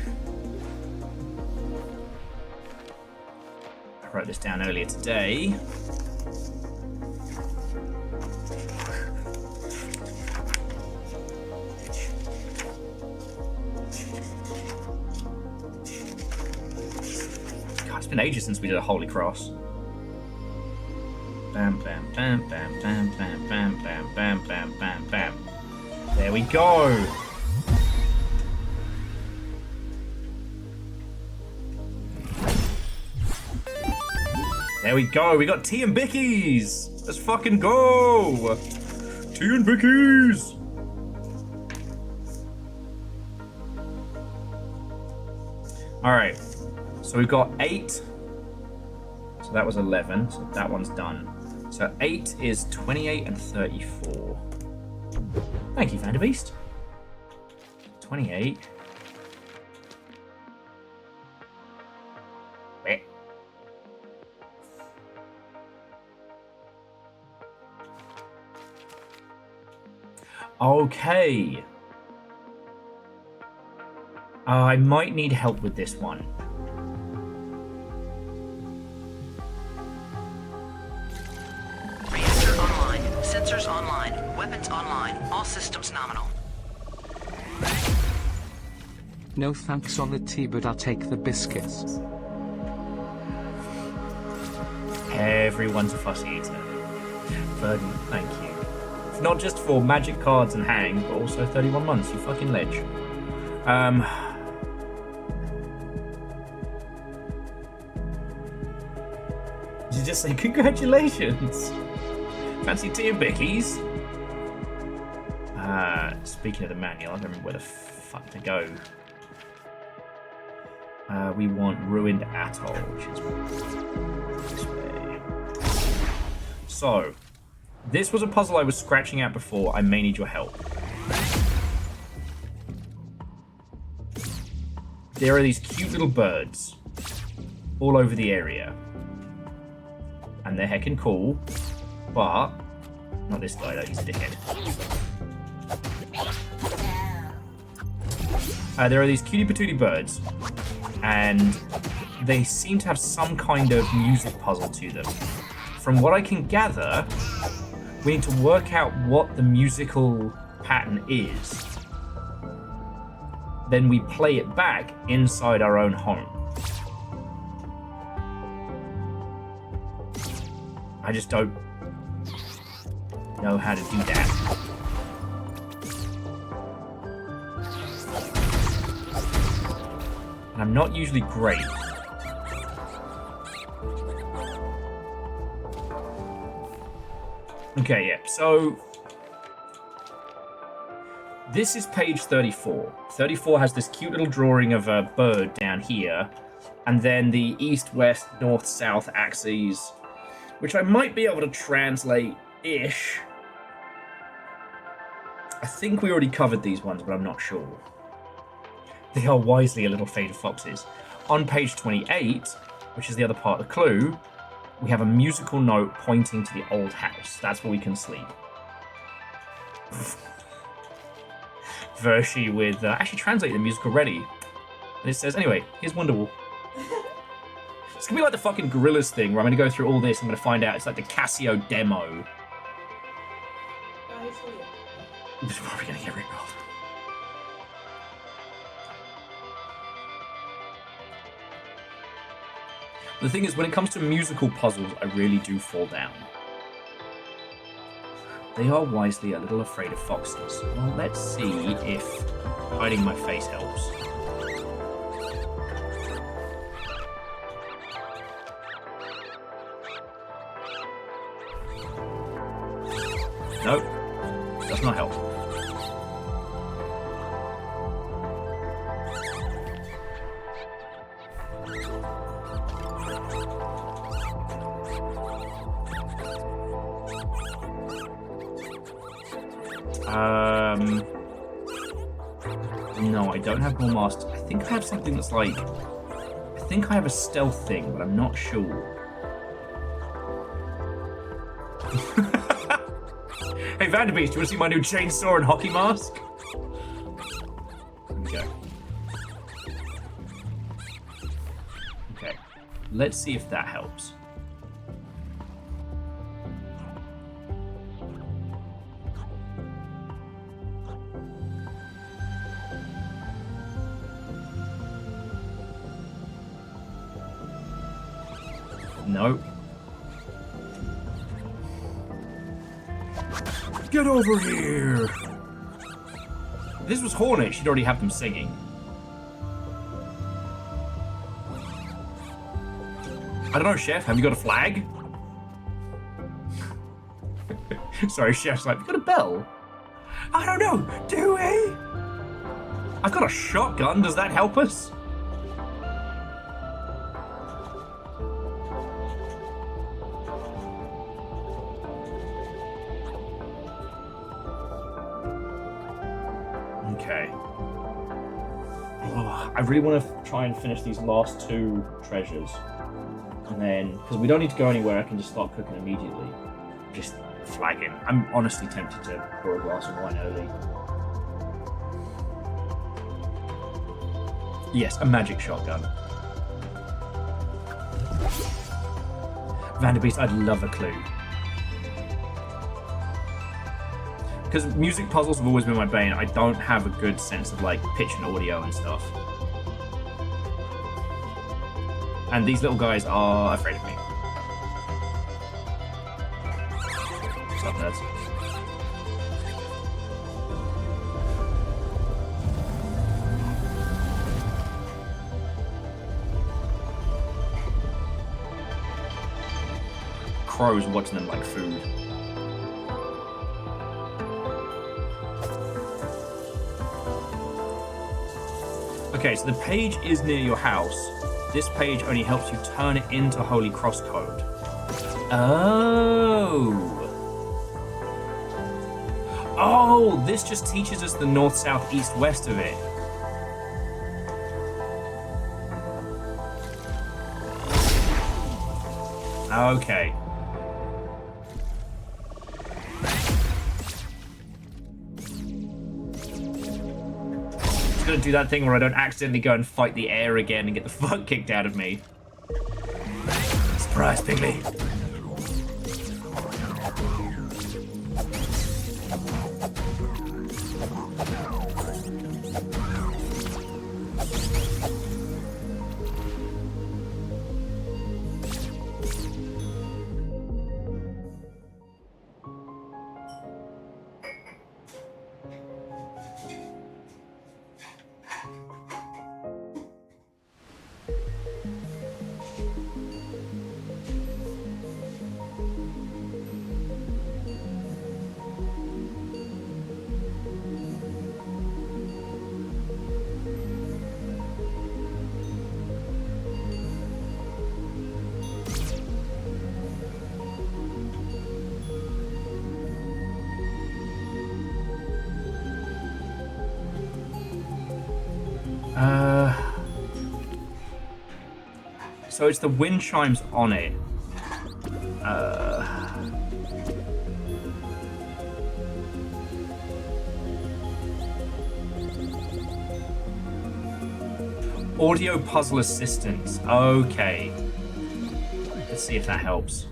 I wrote this down earlier today. It's been ages since we did a Holy Cross. Bam, bam, bam, bam, bam, bam, bam, bam, bam, bam, bam, bam. There we go. There we go. We got Tea and Bickies. Let's fucking go. Tea and Bickies. All right. So we've got 8. So that was 11. So that one's done. So 8 is 28 and 34. Thank you, Vanderbeest. 28. Wait. Okay. I might need help with this one. Sensors online. Weapons online. All systems nominal. No thanks on the tea, but I'll take the biscuits. Everyone's a fussy eater. Verdant, thank you. Not just for magic cards and hang, but also 31 months, you fucking ledge. Did you just say congratulations? Fancy tea and Bickies? Speaking of the manual, I don't remember where the fuck to go. We want Ruined Atoll, which is this way. So, this was a puzzle I was scratching out before. I may need your help. There are these cute little birds all over the area. And they're heckin' cool. But, not this guy though, he's a dickhead. There are these cutie patootie birds, and they seem to have some kind of music puzzle to them. From what I can gather, we need to work out what the musical pattern is. Then we play it back inside our own home. I just don't know how to do that. And I'm not usually great. Okay, yeah, so this is page 34. 34 has this cute little drawing of a bird down here, and then the east, west, north, south axes, which I might be able to translate-ish. I think we already covered these ones, but I'm not sure. They are wisely a little faded foxes. On page 28, which is the other part of the clue, we have a musical note pointing to the old house. That's where we can sleep. Vershi with... actually translated the music already. And it says, anyway, here's Wonderwall. It's gonna be like the fucking Gorillas thing, where I'm gonna go through all this and I'm gonna find out it's like the Casio demo. This is probably gonna get ripped off. The thing is, when it comes to musical puzzles, I really do fall down. They are wisely a little afraid of foxes. Well, let's see if hiding my face helps. Nope, does not help. No, I don't have more masters. I think I have something that's like... I think I have a stealth thing, but I'm not sure. Hey, Vanderbeest, do you want to see my new chainsaw and hockey mask? Okay. Okay. Let's see if that helps. No. Get over here! If this was Hornet, she'd already have them singing. I don't know, Chef, have you got a flag? Sorry, Chef's like, you got a bell? I don't know, do we? I've got a shotgun, does that help us? Okay. Oh, I really want to try and finish these last two treasures. And then, because we don't need to go anywhere, I can just start cooking immediately. Just flagging. I'm honestly tempted to pour a glass of wine early. Yes, a magic shotgun. Vanderbeest, I'd love a clue. Because music puzzles have always been my bane. I don't have a good sense of like pitch and audio and stuff. And these little guys are afraid of me. What's up, nerds? Crows watching them like food. Okay, so the page is near your house. This page only helps you turn it into Holy Cross code. Oh. Oh, this just teaches us the north, south, east, west of it. Okay. It's gonna do that thing where I don't accidentally go and fight the air again and get the fuck kicked out of me. Surprise, Pigly. So it's the wind chimes on it. Audio puzzle assistance. Okay. Let's see if that helps.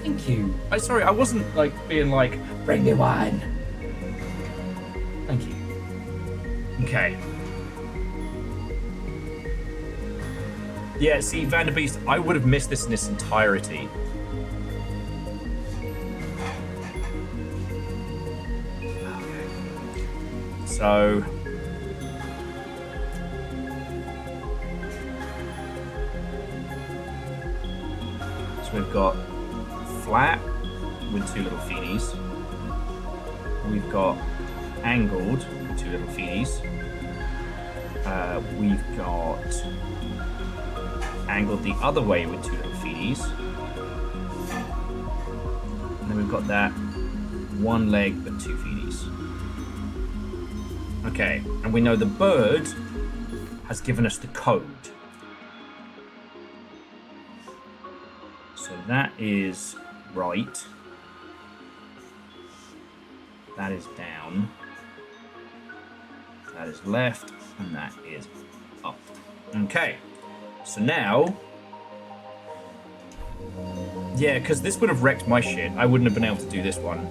Thank you. Sorry, I wasn't like being like, bring me wine. Thank you. Okay. Yeah, see, Vanderbeest, I would have missed this in its entirety. So... So we've got flat with 2 little feedies. We've got angled with 2 little feedies. We've got angled the other way with 2 little feedies. And then we've got that 1 leg but 2 feedies. Okay, and we know the bird has given us the code. So that is right. That is down. That is left. And that is up. Okay. So now... Yeah, because this would have wrecked my shit. I wouldn't have been able to do this one.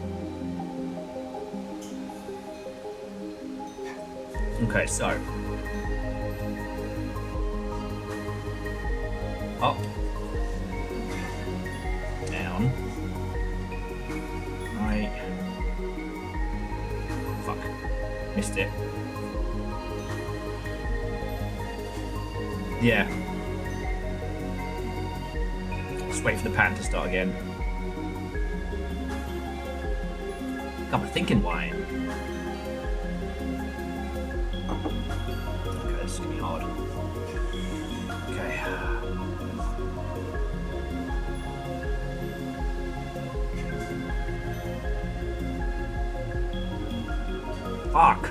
Okay, so... Up. Down. Right. Fuck. Missed it. Yeah. Just wait for the pattern to start again. Got my thinking wine. Okay, this is gonna be hard. Okay. Fuck.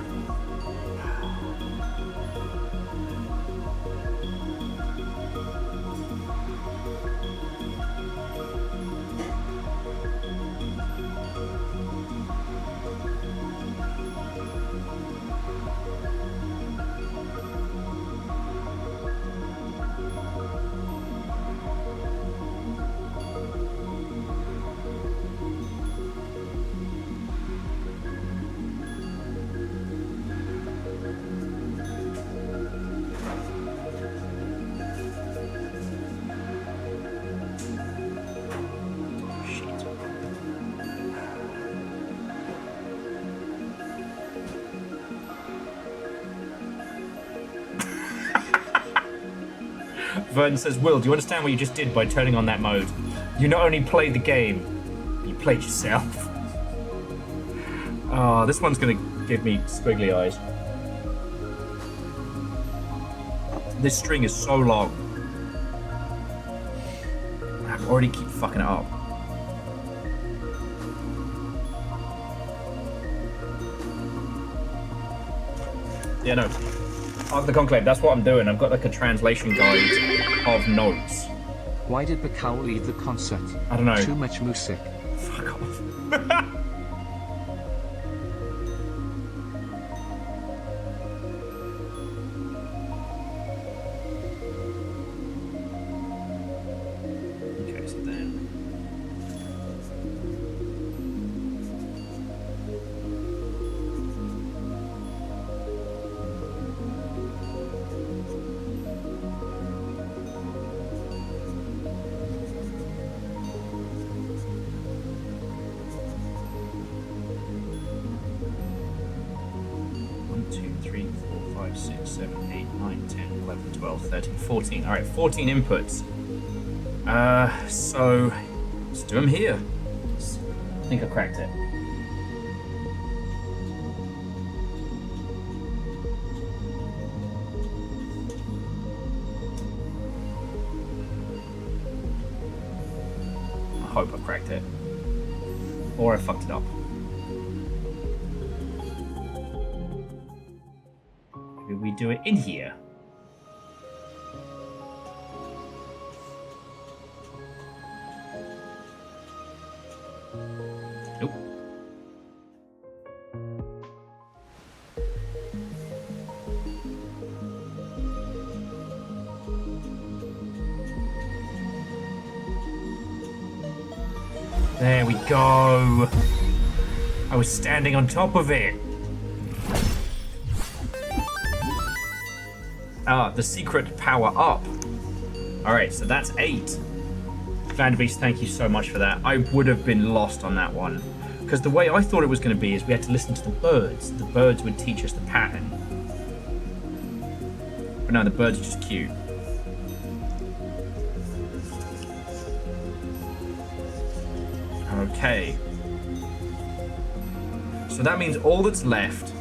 Vernon says, Will, do you understand what you just did by turning on that mode? You not only played the game, you played yourself. Oh, this one's gonna give me squiggly eyes. This string is so long. I already keep fucking it up. Yeah, no. Arc the Conclave, that's what I'm doing. I've got like a translation guide of notes. Why did Bacau leave the concert? I don't know. Too much music. Fuck off. Okay, so then... Five, 6, 7, 8, 9, 10, 11, 12, 13, 14. Alright, 14 inputs. So let's do them here. I think I cracked it. I hope I cracked it. Or I fucked it up. We do it in here. Nope. There we go. I was standing on top of it. Ah, the secret power up. All right, so that's 8. Vanderbeest, thank you so much for that. I would have been lost on that one. Because the way I thought it was going to be is we had to listen to the birds. The birds would teach us the pattern. But no, the birds are just cute. Okay. So that means all that's left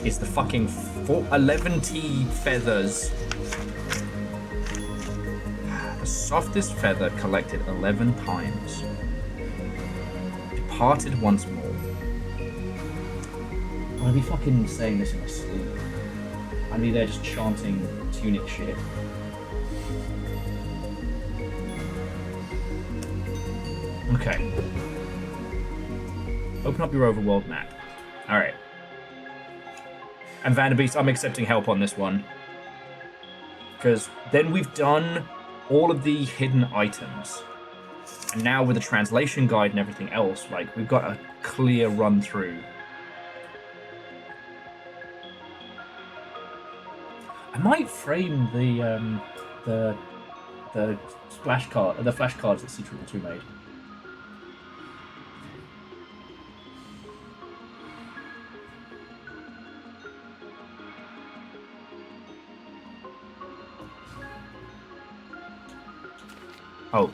is the fucking 11T feathers. The softest feather collected 11 times. Departed once more. I'm gonna be fucking saying this in my sleep. I'll be there just chanting Tunic shit. Okay. Open up your overworld map. Alright. And Vanderbeest, I'm accepting help on this one. Because then we've done all of the hidden items. And now with the translation guide and everything else, like, we've got a clear run through. I might frame the splash card, the flashcards that C2 made. Oh.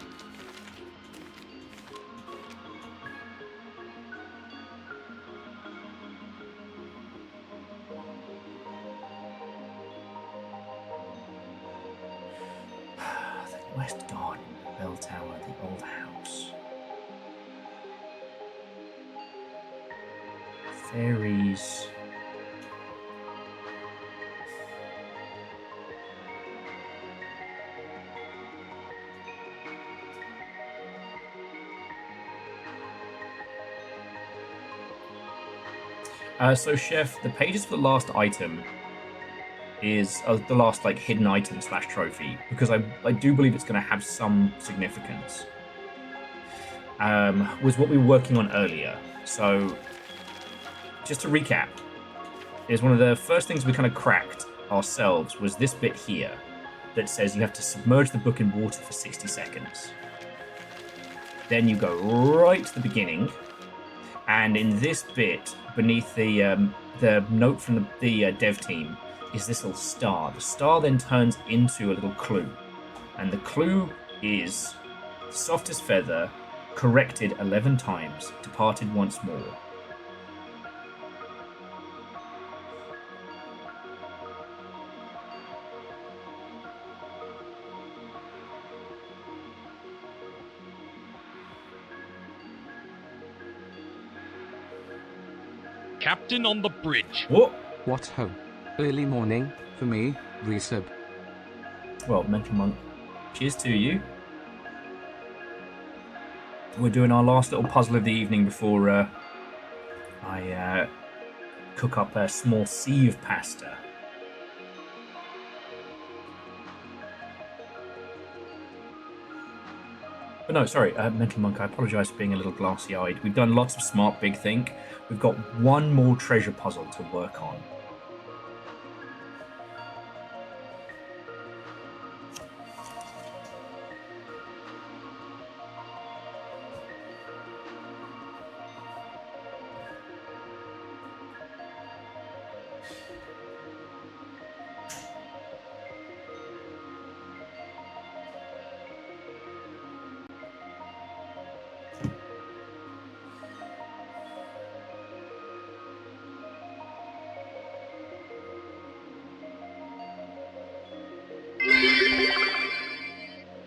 The West Garden, the Bell Tower, the old house. Fairies. So, Chef, the pages for the last item is the last like hidden item / trophy, because I do believe it's going to have some significance. Was what we were working on earlier. So, just to recap, is one of the first things we kind of cracked ourselves was this bit here that says you have to submerge the book in water for 60 seconds. Then you go right to the beginning, and in this bit, beneath the note from the dev team, is this little star. The star then turns into a little clue, and the clue is softest feather, corrected 11 times, departed once more. Captain on the bridge. What? What ho? Early morning, for me, resub. Well, Mental Monk, cheers to you. We're doing our last little puzzle of the evening before I cook up a small sea of pasta. But no, sorry, Mental Monk, I apologise for being a little glassy-eyed. We've done lots of smart big think. We've got one more treasure puzzle to work on.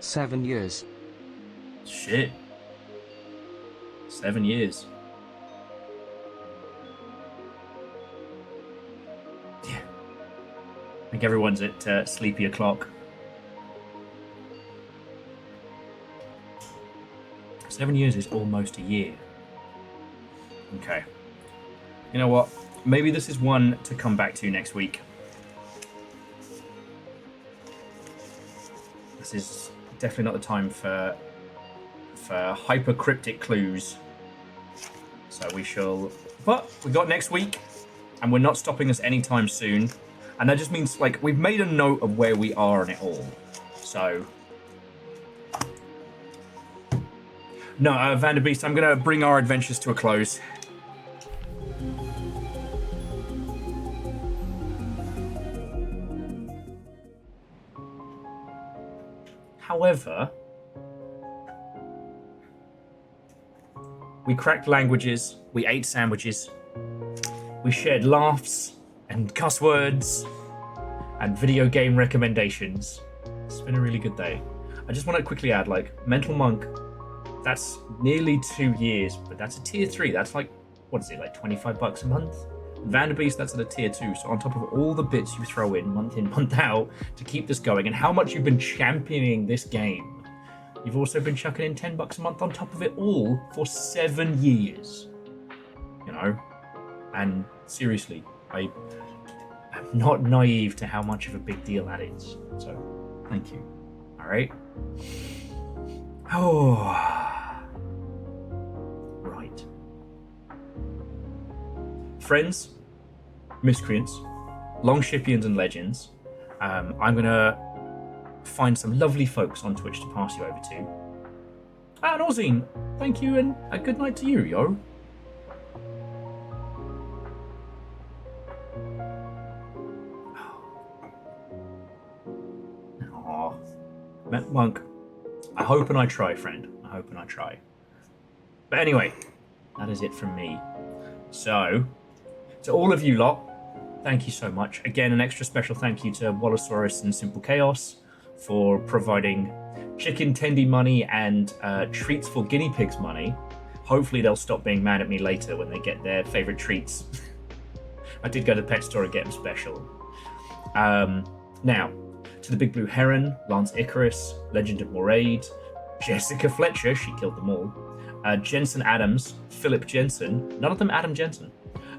Seven years. Shit. 7 years. Yeah. I think everyone's at sleepy o'clock. 7 years is almost a year. Okay. You know what? Maybe this is one to come back to next week. This is definitely not the time for hyper cryptic clues. So we shall. But we got next week, and we're not stopping us anytime soon. And that just means like we've made a note of where we are on it all. So No, Vanderbeest, I'm going to bring our adventures to a close. However, we cracked languages, we ate sandwiches, we shared laughs and cuss words and video game recommendations. It's been a really good day. I just want to quickly add, like, Mental Monk, that's nearly 2 years, but that's a tier 3. That's like, what is it, like $25 a month? Vanderbeest, that's at a tier 2. So on top of all the bits you throw in, month out, to keep this going, and how much you've been championing this game, you've also been chucking in $10 a month on top of it all for 7 years. You know? And seriously, I'm not naive to how much of a big deal that is. So, thank you. Alright? Oh. Right. Friends, miscreants, longshipians and legends, I'm going to find some lovely folks on Twitch to pass you over to. And Ozine, thank you and a good night to you, yo. Aww. Monk, I hope and I try, friend. I hope and I try. But anyway, that is it from me. So, to all of you lot, thank you so much. Again, an extra special thank you to Wallosaurus and Simple Chaos for providing chicken tendy money and treats for guinea pigs money. Hopefully they'll stop being mad at me later when they get their favourite treats. I did go to the pet store and get them special. Now, to the Big Blue Heron, Lance Icarus, Legend of Moraid, Jessica Fletcher, she killed them all, Jensen Adams, Philip Jensen, none of them Adam Jensen,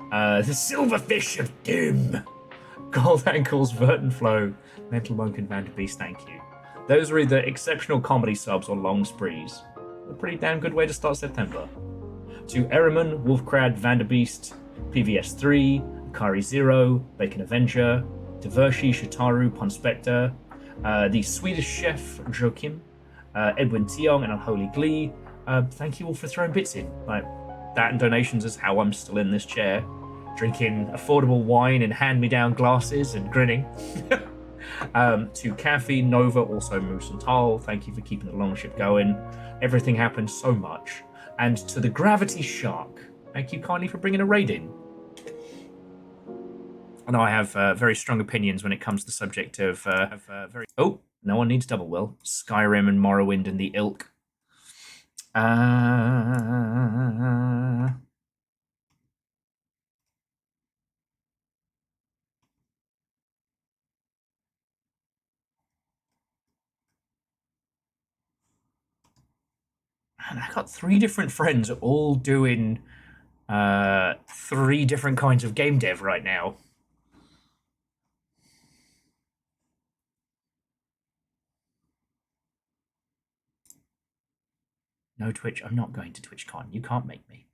the Silverfish of Doom, Gold Ankles, Vertenflow, Mental Monk and Vanderbeest, thank you. Those are either exceptional comedy subs or long sprees. A pretty damn good way to start September. To Eriman, Wolfcrad, Vanderbeest, PVS3, Akari Zero, Bacon Avenger, Divershi, Shitaru, Ponspector, the Swedish chef, Joachim, Edwin Tiong, and Unholy Glee. Thank you all for throwing bits in. Like, that and donations is how I'm still in this chair, drinking affordable wine in hand-me-down glasses and grinning. To Caffey, Nova, also Moose and Tal, thank you for keeping the Longship going. Everything happened so much. And to the Gravity Shark, thank you kindly for bringing a raid in. I know I have very strong opinions when it comes to the subject of Oh, no one needs double will. Skyrim and Morrowind and the ilk. And I got 3 different friends all doing 3 different kinds of game dev right now. No Twitch, I'm not going to TwitchCon. You can't make me.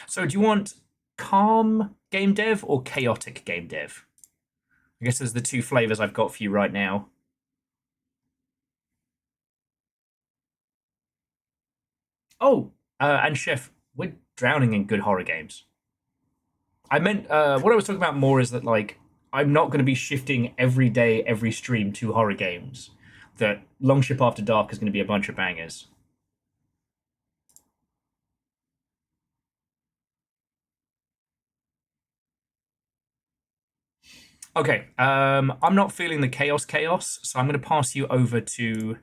So do you want calm game dev or chaotic game dev? I guess there's the 2 flavors I've got for you right now. Oh, and Chef, we're drowning in good horror games. I meant, what I was talking about more is that, like, I'm not going to be shifting every day, every stream to horror games. That Longship After Dark is going to be a bunch of bangers. Okay, I'm not feeling the chaos, so I'm going to pass you over to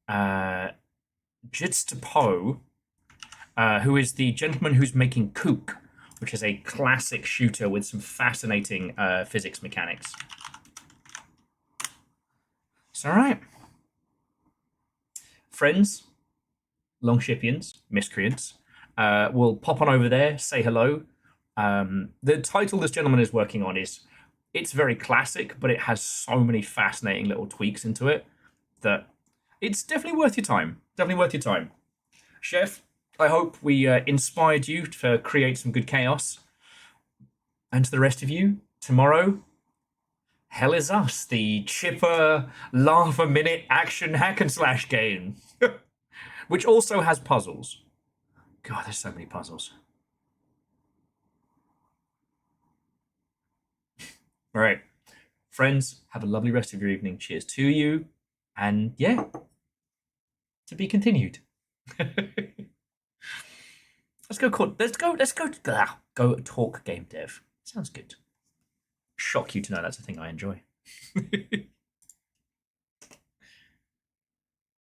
Jits Poe, who is the gentleman who's making Kook, which is a classic shooter with some fascinating physics mechanics. It's all right. Friends, Longshipians, Miscreants, will pop on over there, say hello. The title this gentleman is working on it's very classic, but it has so many fascinating little tweaks into it that it's definitely worth your time. Definitely worth your time. Chef, I hope we inspired you to create some good chaos. And to the rest of you, tomorrow, Hell is Us, the chipper, laugh-a-minute action hack-and-slash game. Which also has puzzles. God, there's so many puzzles. All right. Friends, have a lovely rest of your evening. Cheers to you. And yeah, to be continued. Let's go talk game dev. Sounds good. Shock you to know that's a thing I enjoy.